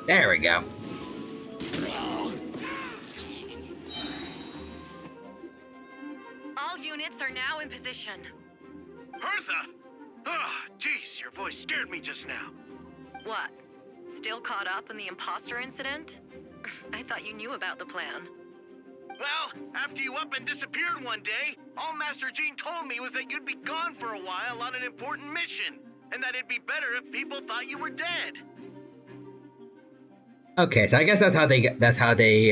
There we go. position. Hertha! Ah, jeez, your voice scared me just now. What? Still caught up in the imposter incident? I thought you knew about the plan. Well, after you up and disappeared one day, all Master Jean told me was that you'd be gone for a while on an important mission, and that it'd be better if people thought you were dead. Okay, so I guess that's how they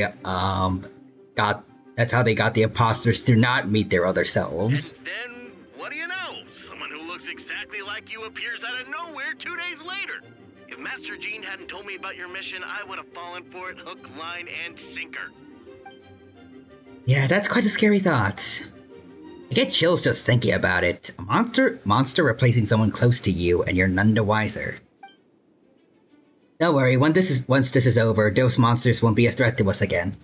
got the imposters to not meet their other selves. And then, what do you know? Someone who looks exactly like you appears out of nowhere 2 days later. If Master Jean hadn't told me about your mission, I would have fallen for it hook, line, and sinker. Yeah, that's quite a scary thought. I get chills just thinking about it. A monster replacing someone close to you, and you're none the wiser. Don't worry, once this is over, those monsters won't be a threat to us again.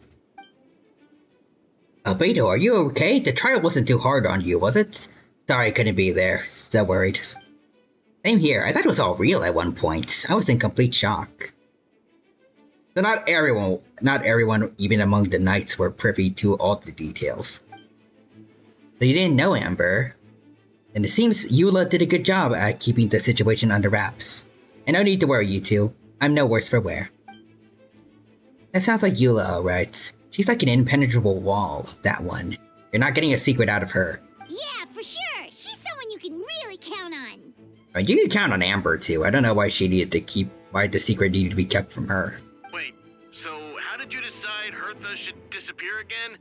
Albedo, are you okay? The trial wasn't too hard on you, was it? Sorry I couldn't be there. So worried. Same here. I thought it was all real at one point. I was in complete shock. So not everyone, even among the knights, were privy to all the details. So you didn't know, Amber. And it seems Eula did a good job at keeping the situation under wraps. And no need to worry, you two. I'm no worse for wear. That sounds like Eula, alright. She's like an impenetrable wall, that one. You're not getting a secret out of her. Yeah, for sure. She's someone you can really count on. You can count on Amber, too. I don't know why why the secret needed to be kept from her. Wait, so how did you decide Hertha should disappear again?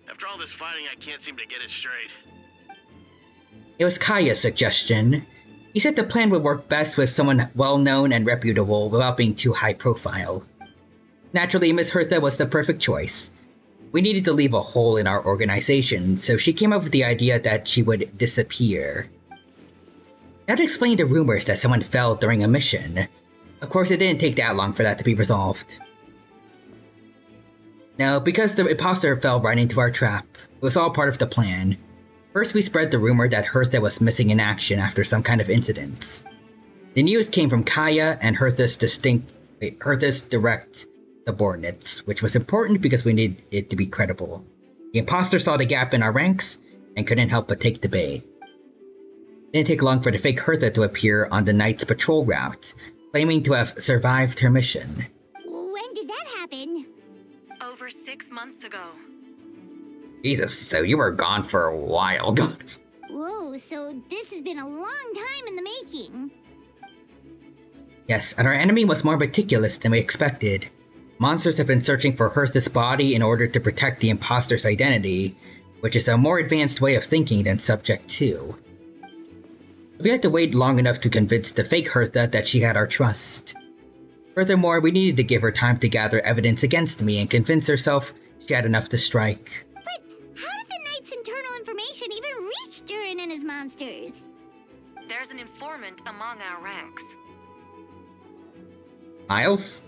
After all this fighting, I can't seem to get it straight. It was Kaya's suggestion. He said the plan would work best with someone well-known and reputable without being too high-profile. Naturally, Miss Hertha was the perfect choice. We needed to leave a hole in our organization, so she came up with the idea that she would disappear. That explained the rumors that someone fell during a mission. Of course, it didn't take that long for that to be resolved. No, because the imposter fell right into our trap. It was all part of the plan. First, we spread the rumor that Hertha was missing in action after some kind of incident. The news came from Kaya and Hertha's direct subordinates, which was important because we needed it to be credible. The imposter saw the gap in our ranks and couldn't help but take the bait. It didn't take long for the fake Hertha to appear on the Knight's patrol route, claiming to have survived her mission. When did that happen? Over 6 months ago. Jesus, so you were gone for a while. Whoa, so this has been a long time in the making. Yes, and our enemy was more meticulous than we expected. Monsters have been searching for Hertha's body in order to protect the imposter's identity, which is a more advanced way of thinking than Subject 2. We had to wait long enough to convince the fake Hertha that she had our trust. Furthermore, we needed to give her time to gather evidence against me and convince herself she had enough to strike. But how did the Knight's internal information even reach Durin and his monsters? There's an informant among our ranks. Miles?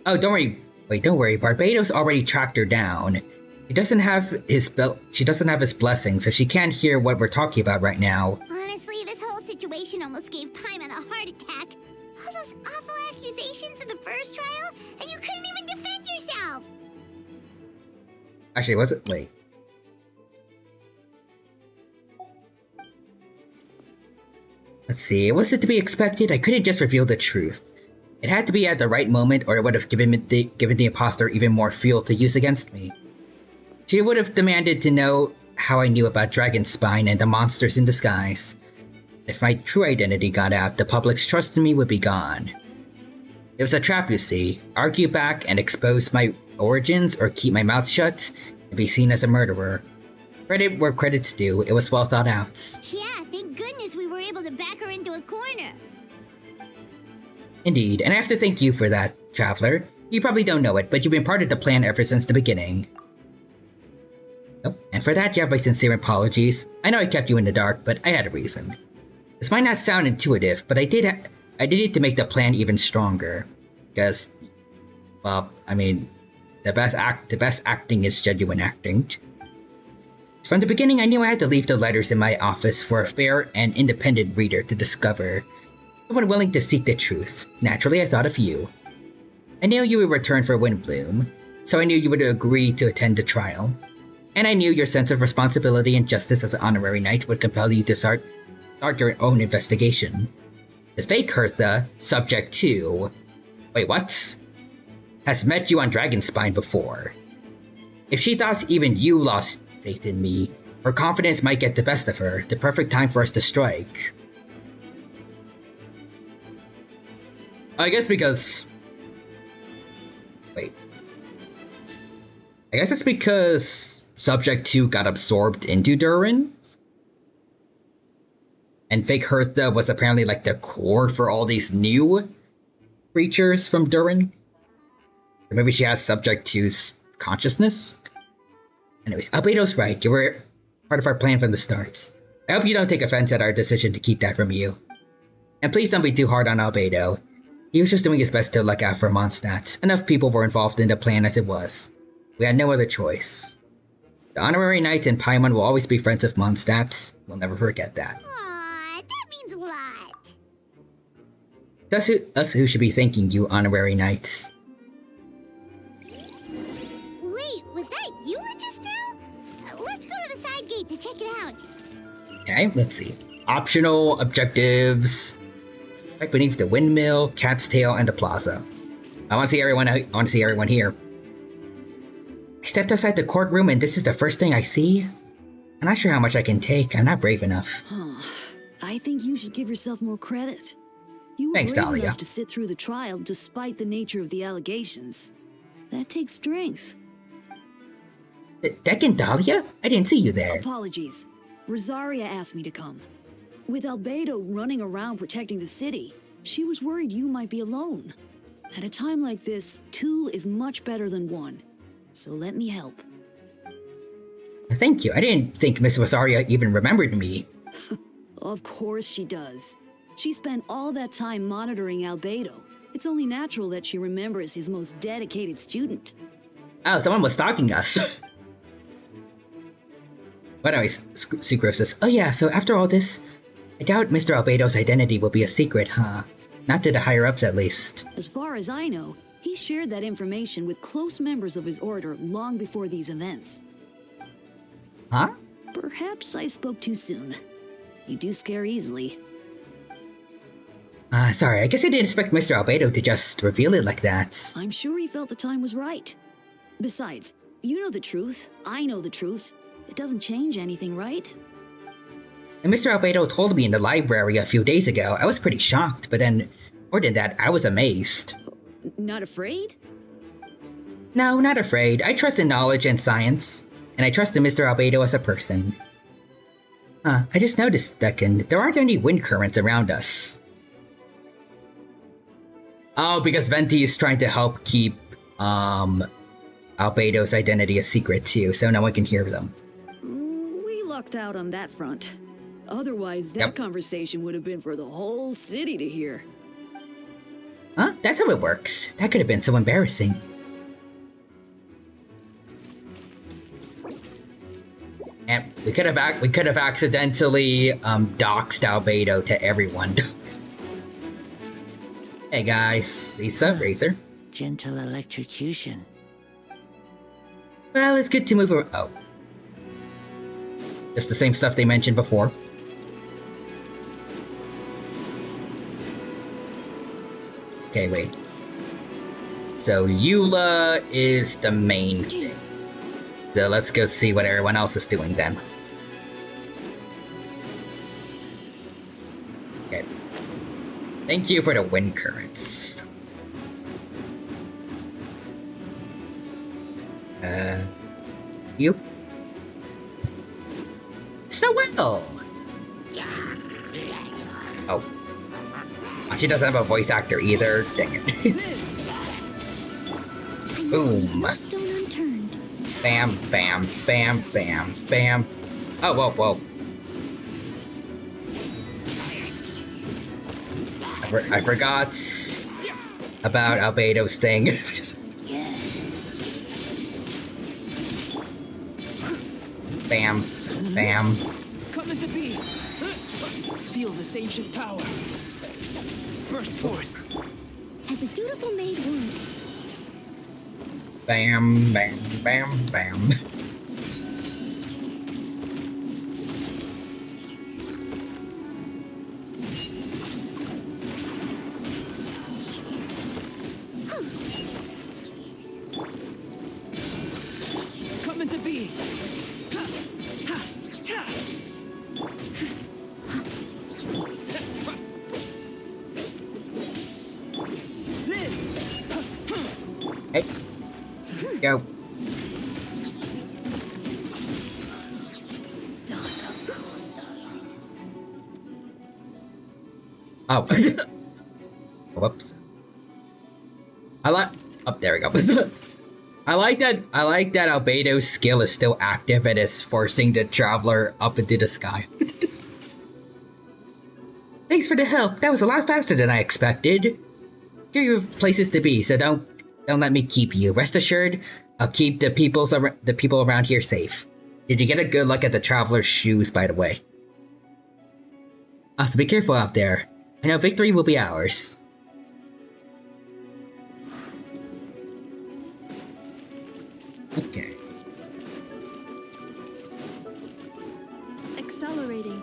Oh, don't worry. Wait, don't worry. Barbados already tracked her down. She doesn't have his blessing, so she can't hear what we're talking about right now. Honestly, this whole situation almost gave Paimon a heart attack. All those awful accusations in the first trial, and you couldn't even defend yourself! Actually, was it? Wait. Let's see, was it to be expected? I couldn't just reveal the truth. It had to be at the right moment, or it would have given the imposter even more fuel to use against me. She would have demanded to know how I knew about Dragonspine and the monsters in disguise. If my true identity got out, the public's trust in me would be gone. It was a trap, you see. Argue back and expose my origins, or keep my mouth shut and be seen as a murderer. Credit where credit's due, it was well thought out. Yeah, thank goodness we were able to back her into a corner. Indeed, and I have to thank you for that, Traveler. You probably don't know it, but you've been part of the plan ever since the beginning. Oh, and for that you have my sincere apologies. I know I kept you in the dark, but I had a reason. This might not sound intuitive, but I did it to make the plan even stronger. Because, well, I mean, the best acting is genuine acting. From the beginning, I knew I had to leave the letters in my office for a fair and independent reader to discover. Someone willing to seek the truth. Naturally, I thought of you. I knew you would return for Windbloom, so I knew you would agree to attend the trial. And I knew your sense of responsibility and justice as an honorary knight would compel you to start your own investigation. The fake Hertha, subject to... Wait, what? Has met you on Dragonspine before. If she thought even you lost faith in me, her confidence might get the best of her. The perfect time for us to strike. I guess because... Wait. I guess it's because Subject 2 got absorbed into Durin? And fake Hertha was apparently like the core for all these new creatures from Durin? Or maybe she has Subject 2's consciousness? Anyways, Albedo's right. You were part of our plan from the start. I hope you don't take offense at our decision to keep that from you. And please don't be too hard on Albedo. He was just doing his best to look out for Mondstadt. Enough people were involved in the plan as it was. We had no other choice. The Honorary Knight and Paimon will always be friends of Mondstadt. We'll never forget that. Aw, that means a lot. That's us who should be thanking you, Honorary Knights. Wait, was that Eula just now? Let's go to the side gate to check it out. Okay, let's see. Optional objectives. Right beneath the windmill, Cat's Tail, and the plaza. I want to see everyone here. I stepped outside the courtroom and this is the first thing I see? I'm not sure how much I can take. I'm not brave enough. I think you should give yourself more credit. You were Thanks, brave Dahlia. enough to sit through the trial despite the nature of the allegations. That takes strength. Deck and Dahlia? I didn't see you there. Apologies. Rosaria asked me to come. With Albedo running around protecting the city, she was worried you might be alone. At a time like this, 2 is much better than 1. So let me help. Thank you. I didn't think Miss Rosaria even remembered me. Of course she does. She spent all that time monitoring Albedo. It's only natural that she remembers his most dedicated student. Oh, someone was stalking us. But anyways, Sucro says, oh yeah, so after all this, I doubt Mr. Albedo's identity will be a secret, huh? Not to the higher-ups, at least. As far as I know, he shared that information with close members of his order long before these events. Huh? Perhaps I spoke too soon. You do scare easily. Sorry, I guess I didn't expect Mr. Albedo to just reveal it like that. I'm sure he felt the time was right. Besides, you know the truth. I know the truth. It doesn't change anything, right? And Mr. Albedo told me in the library a few days ago. I was pretty shocked, but then, more than that, I was amazed. Not afraid? No, not afraid. I trust in knowledge and science, and I trust in Mr. Albedo as a person. I just noticed, Decken, there aren't any wind currents around us. Oh, because Venti is trying to help keep, Albedo's identity a secret too, so no one can hear them. We lucked out on that front. Otherwise, that conversation would have been for the whole city to hear. Huh? That's how it works. That could have been so embarrassing. And we could have accidentally doxed Albedo to everyone. Hey guys, Lisa, Razor. Gentle electrocution. Well, it's good to move around. Oh. Just the same stuff they mentioned before. Okay, wait. So Eula is the main thing. So let's go see what everyone else is doing then. Okay. Thank you for the wind currents. You? Snowell! Oh. She doesn't have a voice actor either. Dang it. Boom. Bam, bam, bam, bam, bam. Oh, whoa, whoa. I forgot about Albedo's thing. Bam, bam. Come into being. Feel this ancient power. Burst forth. As a dutiful maid would. Bam, bam, bam, bam. Hey. Go. Oh. Whoops. I like. Oh, there we go. I like that Albedo's skill is still active and is forcing the traveler up into the sky. Thanks for the help. That was a lot faster than I expected. Here you have places to be, so don't let me keep you. Rest assured, I'll keep the people around here safe. Did you get a good look at the traveler's shoes, by the way? So be careful out there. I know victory will be ours. Okay. Accelerating.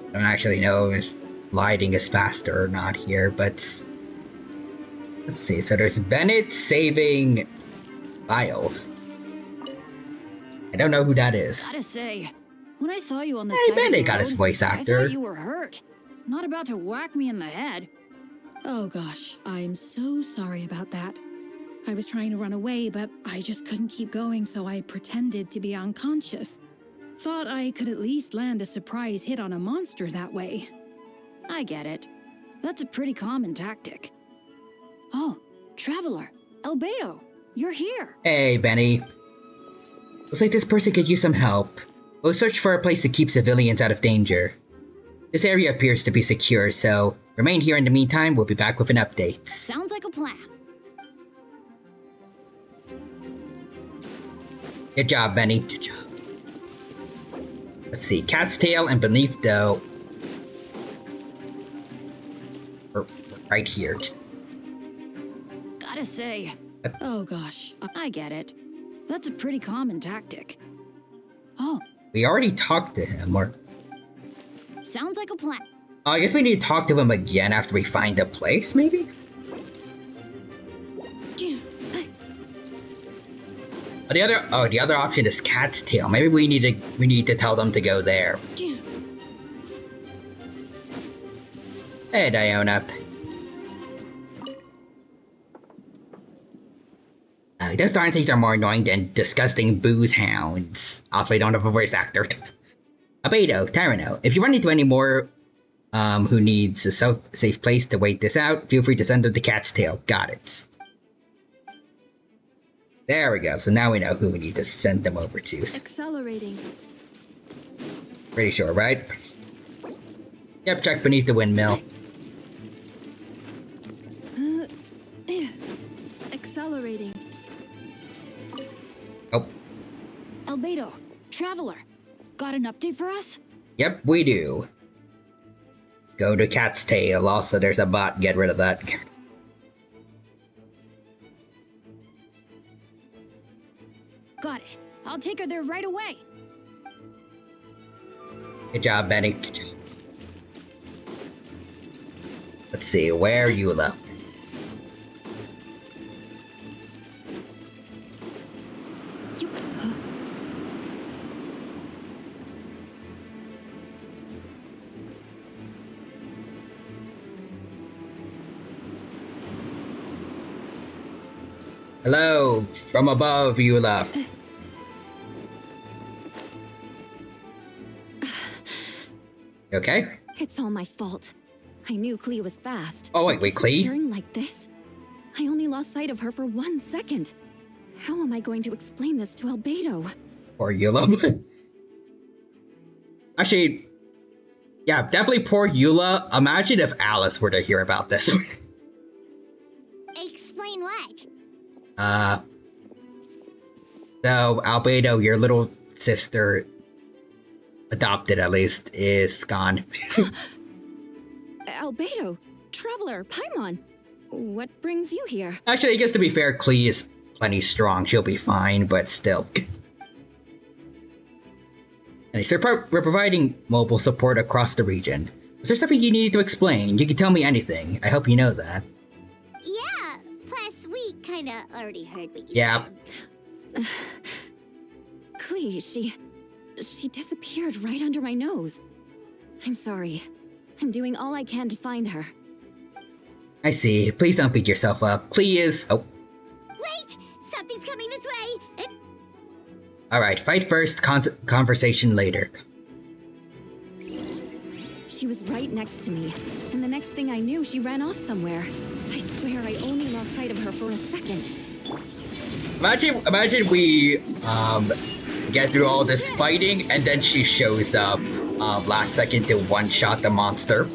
I don't actually know if lighting is faster or not here, but let's see. So there's Bennett saving Biles. I don't know who that is. Gotta say, when I saw you on the Hey, side of Bennett the got his road, voice I actor. thought you were hurt. Not about to whack me in the head. Oh gosh, I'm so sorry about that. I was trying to run away, but I just couldn't keep going, so I pretended to be unconscious. Thought I could at least land a surprise hit on a monster that way. I get it. That's a pretty common tactic. Oh, Traveler, Albedo, you're here. Hey, Benny. Looks like this person could use some help. We'll search for a place to keep civilians out of danger. This area appears to be secure, so remain here in the meantime. We'll be back with an update. Sounds like a plan. Good job, Benny. Good job. Let's see. Cat's Tail and Beneath Dough. We're right here. Gotta say. Oh gosh, I get it. That's a pretty common tactic. Oh. We already talked to him, or... Sounds like a plan. I guess we need to talk to him again after we find the place, maybe? The other option is Cat's Tail. Maybe we need to tell them to go there. Hey, Diona. Those darn things are more annoying than disgusting booze hounds. Also, I don't have a voice actor. Albedo, Tyrano, if you run into any more who needs a safe place to wait this out, feel free to send them to Cat's Tail. Got it. There we go. So now we know who we need to send them over to. Accelerating. Pretty sure, right? Yep, check beneath the windmill. Accelerating. Oh. Albedo, Traveler, got an update for us? Yep, we do. Go to Cat's Tail. Also, there's a bot. Get rid of that. Got it. I'll take her there right away. Good job, Benny. Good job. Let's see, where are you, Eula? Hello, from above, Eula. Okay? It's all my fault. I knew Klee was fast. Oh, wait, Klee? Disappearing like this? I only lost sight of her for 1 second. How am I going to explain this to Albedo? Poor Eula. Actually, yeah, definitely poor Eula. Imagine if Alice were to hear about this. Explain what? So Albedo, your little sister, adopted at least, is gone. Albedo, Traveler, Paimon, what brings you here? Actually, I guess to be fair, Klee is plenty strong. She'll be fine, but still. And so we're providing mobile support across the region. Is there something you needed to explain? You can tell me anything. I hope you know that. Yeah, plus we kinda already heard what you Yeah. said. Klee, she disappeared right under my nose. I'm sorry. I'm doing all I can to find her. I see. Please don't beat yourself up. Klee is... Oh. Wait! Something's coming this way! Alright, fight first, conversation later. She was right next to me, and the next thing I knew, she ran off somewhere. I swear I only lost sight of her for a second. Imagine we, get through all this fighting, and then she shows up, last second to one-shot the monster.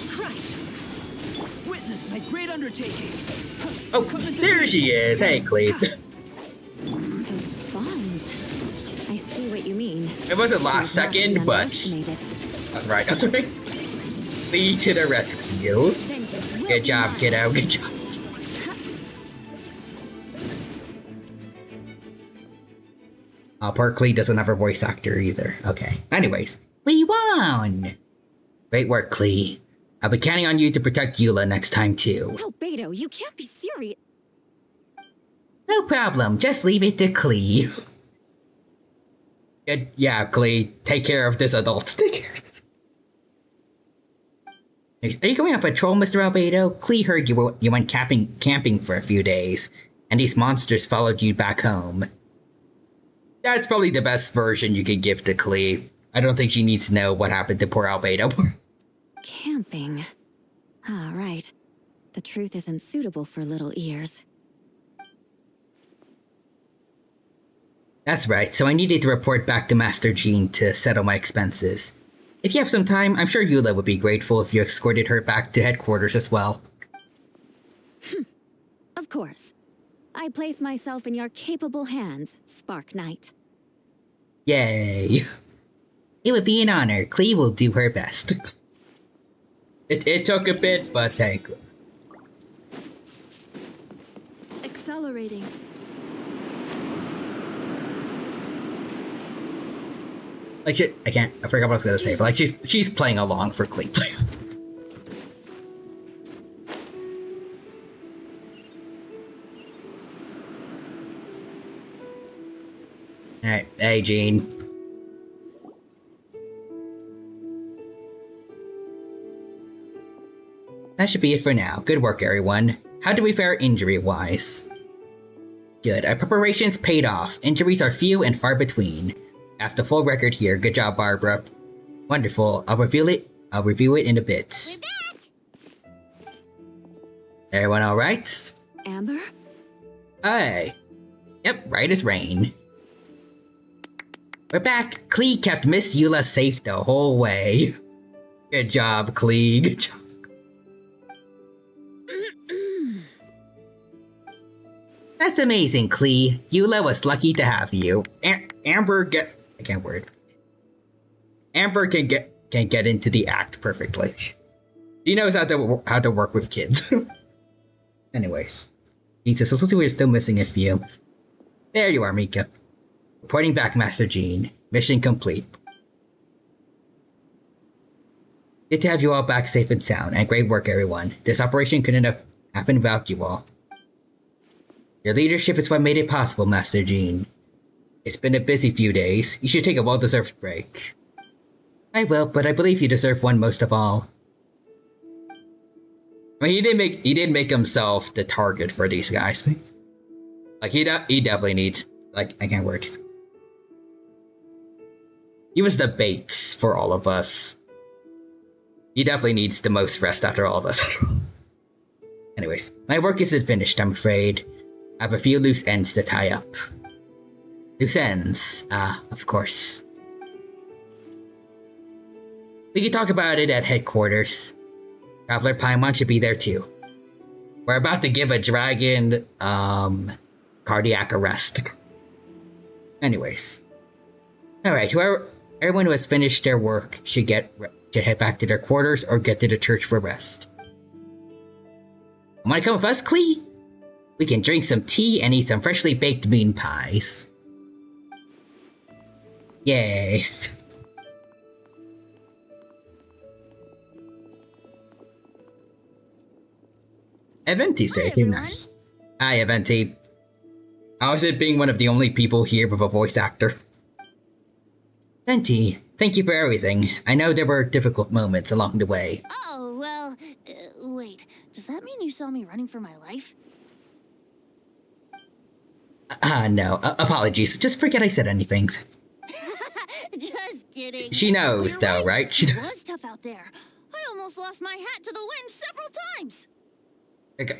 Crush! Witness my great undertaking! Oh, there she is! Hey, Klee. Those bombs. I see what you mean. It wasn't last second, but... That's right, that's right. Klee to the rescue. Good job, kiddo, good job. Poor Klee doesn't have a voice actor either. Okay. Anyways, we won! Great work, Klee. I'll be counting on you to protect Eula next time, too. Albedo, you can't be serious. No problem. Just leave it to Klee. Good. Yeah, Klee. Take care of this adult. Take care. Are you going on patrol, Mr. Albedo? Klee heard you went camping for a few days, and these monsters followed you back home. That's probably the best version you could give to Klee. I don't think she needs to know what happened to poor Albedo. Camping. Ah, right. The truth isn't suitable for little ears. That's right, so I needed to report back to Master Jean to settle my expenses. If you have some time, I'm sure Eula would be grateful if you escorted her back to headquarters as well. Of course. I place myself in your capable hands, Spark Knight. Yay. It would be an honor. Klee will do her best. It took a bit, but hey. Accelerating. Like, I forgot what I was gonna say, but like, she's playing along for Klee. Alright, hey, Jean. That should be it for now. Good work, everyone. How did we fare injury-wise? Good. Our preparations paid off. Injuries are few and far between. I have the full record here. Good job, Barbara. Wonderful. I'll review it in a bit. Everyone alright? Amber? Hey. Yep, right as rain. We're back. Klee kept Miss Eula safe the whole way. Good job, Klee. Good job. That's amazing, Klee. Eula was lucky to have you. Amber Amber can get into the act perfectly. She knows how to work with kids. Anyways, Jesus, looks like we're still missing a few. There you are, Mika. Reporting back, Master Jean. Mission complete. Good to have you all back safe and sound, and great work, everyone. This operation couldn't have happened without you all. Your leadership is what made it possible, Master Jean. It's been a busy few days. You should take a well-deserved break. I will, but I believe you deserve one most of all. I mean, he did make himself the target for these guys. Like, he definitely needs, like, I can't word. He was the bait for all of us. He definitely needs the most rest after all this. Anyways, my work isn't finished, I'm afraid. I have a few loose ends to tie up. Loose ends, of course. We can talk about it at headquarters. Traveler Paimon should be there too. We're about to give a dragon, cardiac arrest. Anyways. Alright, everyone who has finished their work should head back to their quarters or get to the church for rest. Wanna come with us, Klee? We can drink some tea and eat some freshly baked moon pies. Yes. Eventi's there too, nice. Hi, Eventi. How is it being one of the only people here with a voice actor? Eventi, Thank you for everything. I know there were difficult moments along the way. Oh, well, wait. Does that mean you saw me running for my life? No. Apologies. Just forget I said anything. Just kidding. She knows, You're though, right? She It knows. was tough out there. I almost lost my hat to the wind several times.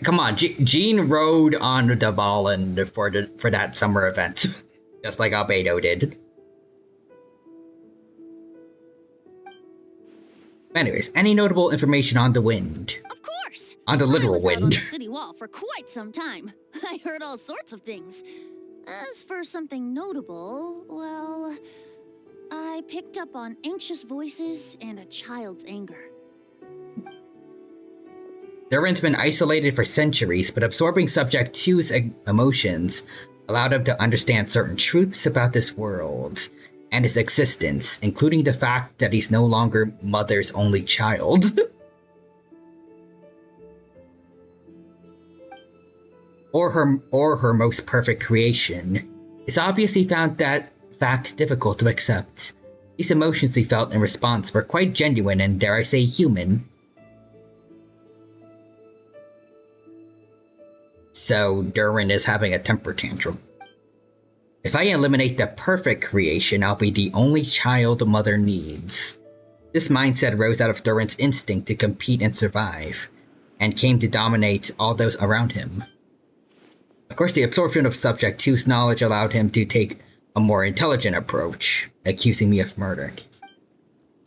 Come on, Jean rode on the Vallen for that summer event, just like Albedo did. Anyways, any notable information on the wind? Of course. On the literal I was out on wind. the city wall for quite some time. I heard all sorts of things. As for something notable, well, I picked up on anxious voices and a child's anger. Durin's been isolated for centuries, but absorbing Subject 2's emotions allowed him to understand certain truths about this world and its existence, including the fact that he's no longer Mother's only child. or her most perfect creation. It's obvious he found that fact difficult to accept. These emotions he felt in response were quite genuine and, dare I say, human. So Durin is having a temper tantrum. If I eliminate the perfect creation, I'll be the only child Mother needs. This mindset rose out of Durin's instinct to compete and survive, and came to dominate all those around him. Of course, the absorption of Subject 2's knowledge allowed him to take a more intelligent approach, accusing me of murder.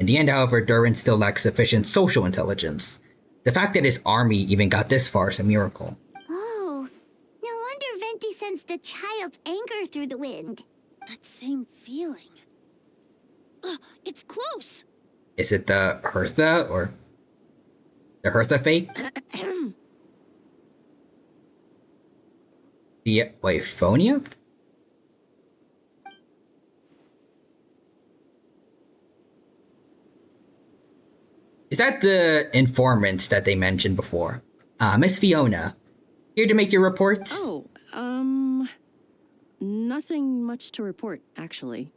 In the end, however, Durin still lacks sufficient social intelligence. The fact that his army even got this far is a miracle. Oh, no wonder Venti sensed a child's anger through the wind. That same feeling. It's close. Is it the Hertha or the Hertha fake? The Phonia? Is that the informants that they mentioned before? Miss Fiona, here to make your reports? Oh, nothing much to report, actually.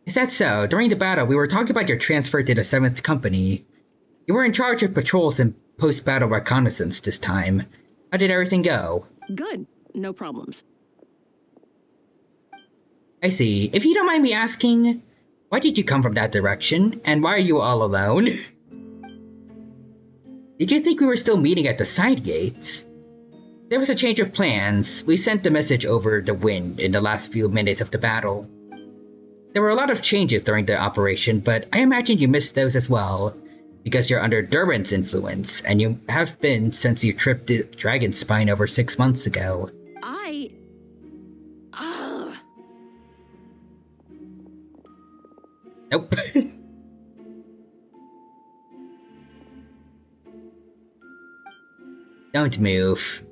Is that so? During the battle, we were talking about your transfer to the 7th Company. You were in charge of patrols and post-battle reconnaissance this time. How did everything go? Good. No problems. I see. If you don't mind me asking, why did you come from that direction? And why are you all alone? Did you think we were still meeting at the side gates? There was a change of plans. We sent the message over the wind in the last few minutes of the battle. There were a lot of changes during the operation, but I imagine you missed those as well, because you're under Durin's influence, and you have been since you tripped the dragon spine over 6 months ago. Nope. Don't move.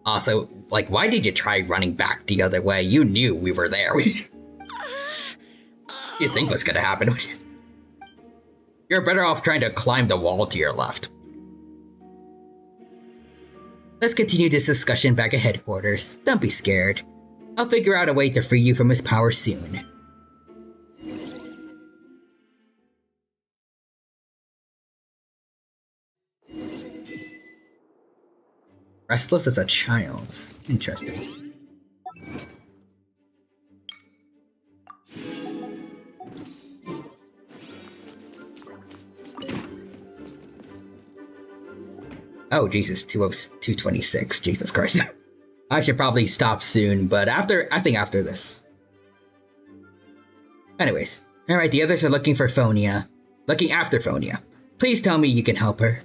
Also, like, why did you try running back the other way? You knew we were there. You think what's gonna happen? You're better off trying to climb the wall to your left. Let's continue this discussion back at headquarters. Don't be scared. I'll figure out a way to free you from his power soon. Restless as a child. Interesting. Oh, Jesus, 226. Jesus Christ. I should probably stop soon, but I think after this. Anyways, alright, the others are looking for Phonia. Looking after Phonia. Please tell me you can help her.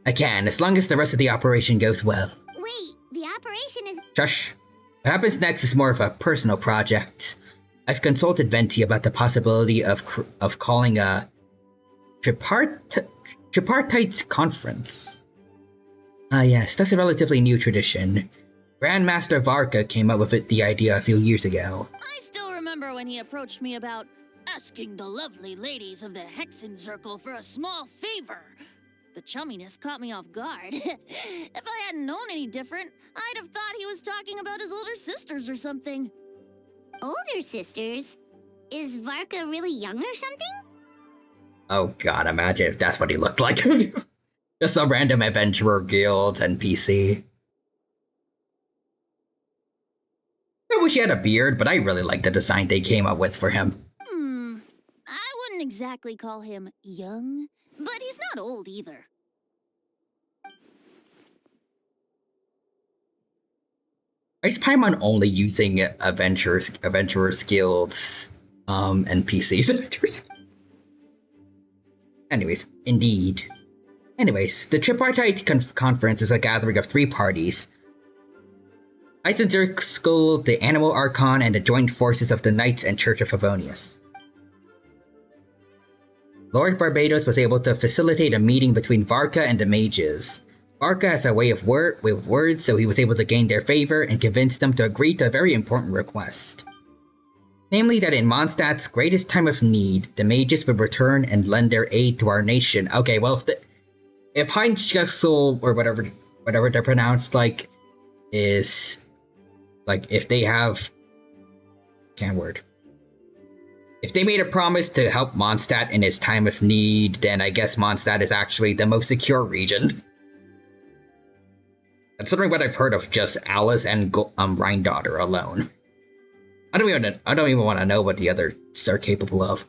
I can, as long as the rest of the operation goes well. Wait, the operation is... Shush. What happens next is more of a personal project. I've consulted Venti about the possibility of calling a tripartite conference. Yes, that's a relatively new tradition. Grandmaster Varka came up with the idea a few years ago. I still remember when he approached me about asking the lovely ladies of the Hexen Circle for a small favor. The chumminess caught me off guard. If I hadn't known any different, I'd have thought he was talking about his older sisters or something. Older sisters? Is Varka really young or something? Oh god, imagine if that's what he looked like. Just a random adventurer guild NPC. I wish he had a beard, but I really like the design they came up with for him. I wouldn't exactly call him young, but he's not old either. I just Paimon only using adventurers guilds, NPCs. Anyways, indeed. Anyways, the Tripartite Conference is a gathering of 3 parties. Eisenberg School, the Animal Archon, and the joint forces of the Knights and Church of Favonius. Lord Barbados was able to facilitate a meeting between Varka and the mages. Varka has a way of words, so he was able to gain their favor and convince them to agree to a very important request. Namely that in Mondstadt's greatest time of need, the mages would return and lend their aid to our nation. Okay, well, if Heinzschessel, or whatever they're pronounced, like, is, like, if they have, if they made a promise to help Mondstadt in its time of need, then I guess Mondstadt is actually the most secure region. That's something what I've heard of just Alice and Rhindaughter alone. I don't even want to know what the others are capable of.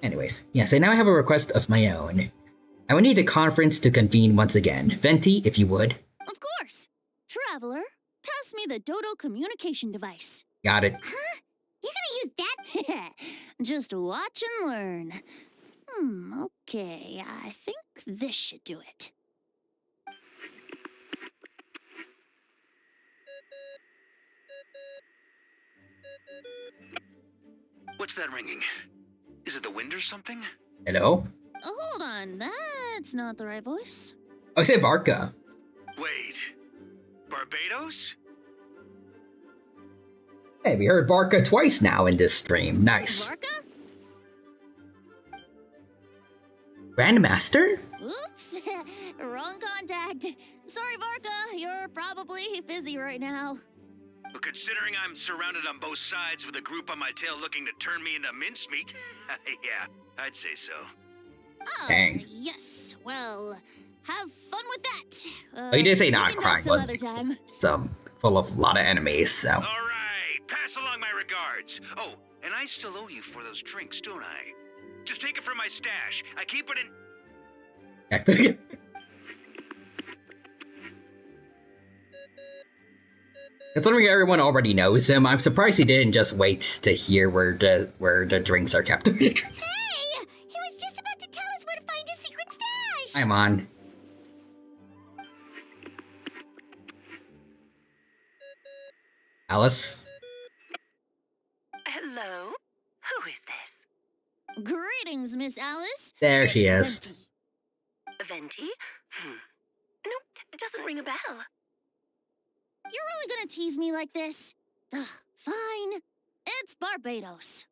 Anyways, yes, I now have a request of my own. I would need the conference to convene once again. Venti, if you would. Of course. Traveler, pass me the Dodo communication device. Got it. Huh? You're gonna use that? Just watch and learn. Okay, I think this should do it. What's that ringing? Is it the wind or something? Hello? Hold on, that's not the right voice. Oh, I said Varka. Wait. Barbados? Hey, we heard Varka twice now in this stream. Nice. Varka? Grandmaster? Oops, wrong contact. Sorry, Varka, you're probably busy right now. But considering I'm surrounded on both sides with a group on my tail looking to turn me into mincemeat, yeah, I'd say so. Oh, dang. Yes, well, have fun with that. He did say we not can crying, talk some was other time. some full of a lot of enemies, so. All right, pass along my regards. Oh, and I still owe you for those drinks, don't I? Just take it from my stash. I keep it in... Considering everyone already knows him, I'm surprised he didn't just wait to hear where the drinks are kept. Hey! He was just about to tell us where to find his secret stash! I'm on. Alice? Hello? Who is this? Greetings, Miss Alice. There she is. Venti. Venti? No, it doesn't ring a bell. You're really gonna tease me like this? Fine. It's Barbados.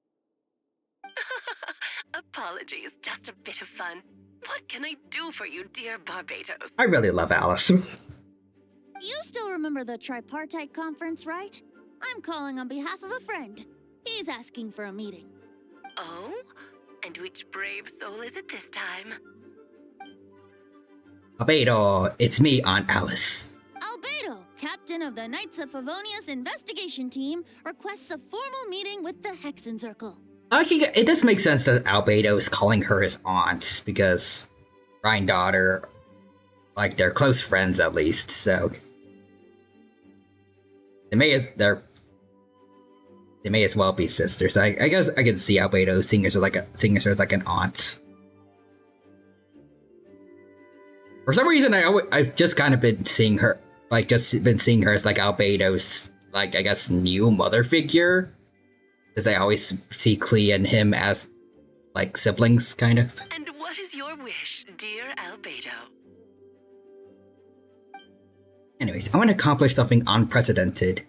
Apologies, just a bit of fun. What can I do for you, dear Barbados? I really love Alice. You still remember the Tripartite Conference, right? I'm calling on behalf of a friend. He's asking for a meeting. Oh? And which brave soul is it this time? Albedo, it's me, Aunt Alice. Albedo, captain of the Knights of Favonius investigation team, requests a formal meeting with the Hexencircle. Actually, it does make sense that Albedo is calling her his aunt, because Rhindaughter, like, they're close friends at least, so... They may as well be sisters. I guess I can see Albedo seeing her as like an aunt. For some reason, I've just kind of been seeing her, like, as like Albedo's, like, I guess, new mother figure. Because I always see Clea and him as, like, siblings, kind of. And what is your wish, dear Albedo? Anyways, I want to accomplish something unprecedented.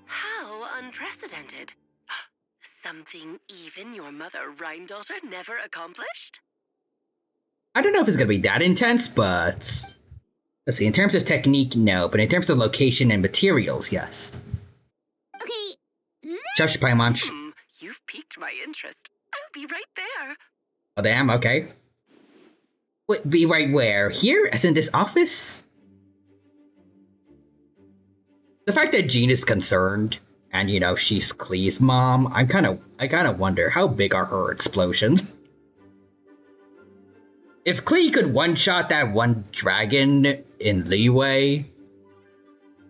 How unprecedented. Something even your mother Rhindaughter never accomplished? I don't know if it's going to be that intense, but... Let's see, in terms of technique, no. But in terms of location and materials, yes. Shush, Paimon. You've piqued my interest. I'll be right there. Oh, damn, okay. Wait, be right where? Here? As in this office? The fact that Jean is concerned, and you know, she's Klee's mom, I kind of wonder how big are her explosions? If Klee could one-shot that one dragon in Leeway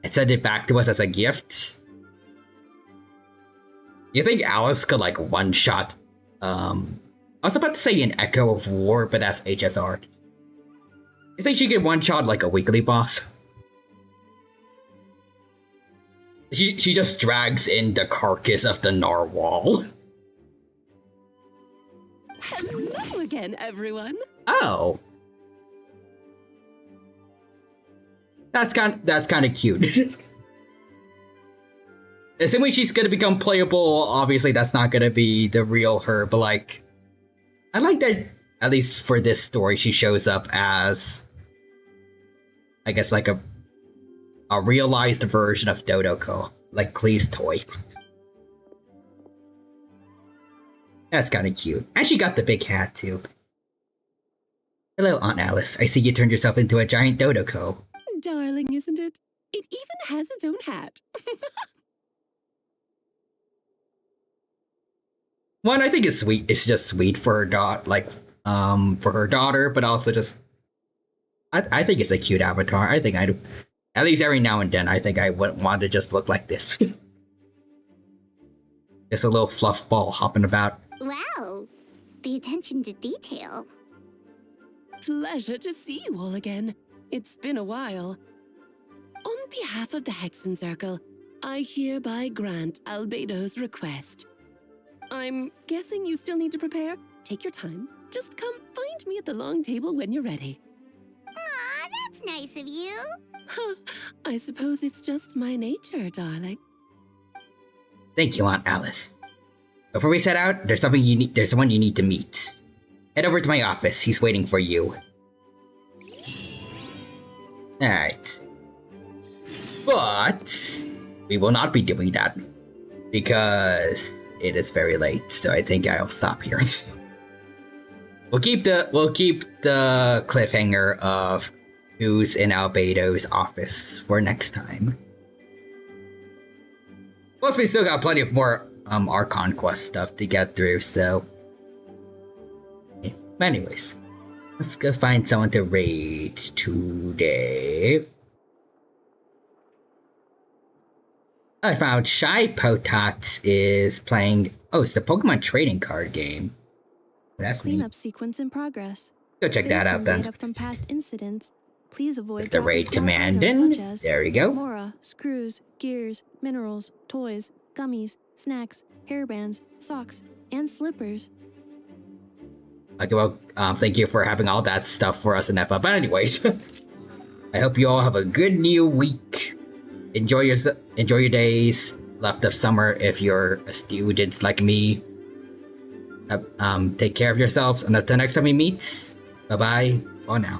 and send it back to us as a gift, you think Alice could like one-shot, I was about to say an Echo of War, but that's HSR. You think she could one-shot like a weekly boss? She just drags in the carcass of the narwhal. Hello again, everyone. Oh. That's kind of cute. Assuming she's gonna become playable, obviously that's not gonna be the real her, but like, I like that, at least for this story, she shows up as, I guess, like a realized version of Dodoko, like Klee's toy. That's kind of cute. And she got the big hat, too. Hello, Aunt Alice. I see you turned yourself into a giant Dodoko. Darling, isn't it? It even has its own hat. One, I think is sweet. It's just sweet for her for her daughter, but also just, I think it's a cute avatar. I think I'd, at least every now and then, I think I would want to just look like this. Just a little fluff ball hopping about. Wow, the attention to detail. Pleasure to see you all again. It's been a while. On behalf of the Hexen Circle, I hereby grant Albedo's request. I'm guessing you still need to prepare? Take your time. Just come find me at the long table when you're ready. Aw, that's nice of you. I suppose it's just my nature, darling. Thank you, Aunt Alice. Before we set out, there's someone you need to meet. Head over to my office. He's waiting for you. Alright. But we will not be doing that because it is very late, so I think I'll stop here. We'll keep the cliffhanger of who's in Albedo's office for next time. Plus, we still got plenty of more Archon Quest stuff to get through, so. Yeah. Anyways, let's go find someone to raid today. I found Shy Potot is playing. Oh, it's the Pokemon trading card game. That's neat. Cleanup sequence in progress. Go check that out then. Data from past incidents. Please avoid Put the raid command in. There you go. Mora, screws, gears, minerals, toys, gummies, snacks, hairbands, socks, and slippers. Okay, well, thank you for having all that stuff for us in FF. But anyways, I hope you all have a good new week. Enjoy your days left of summer if you're a student like me. Take care of yourselves, and until next time we meet, bye bye for now.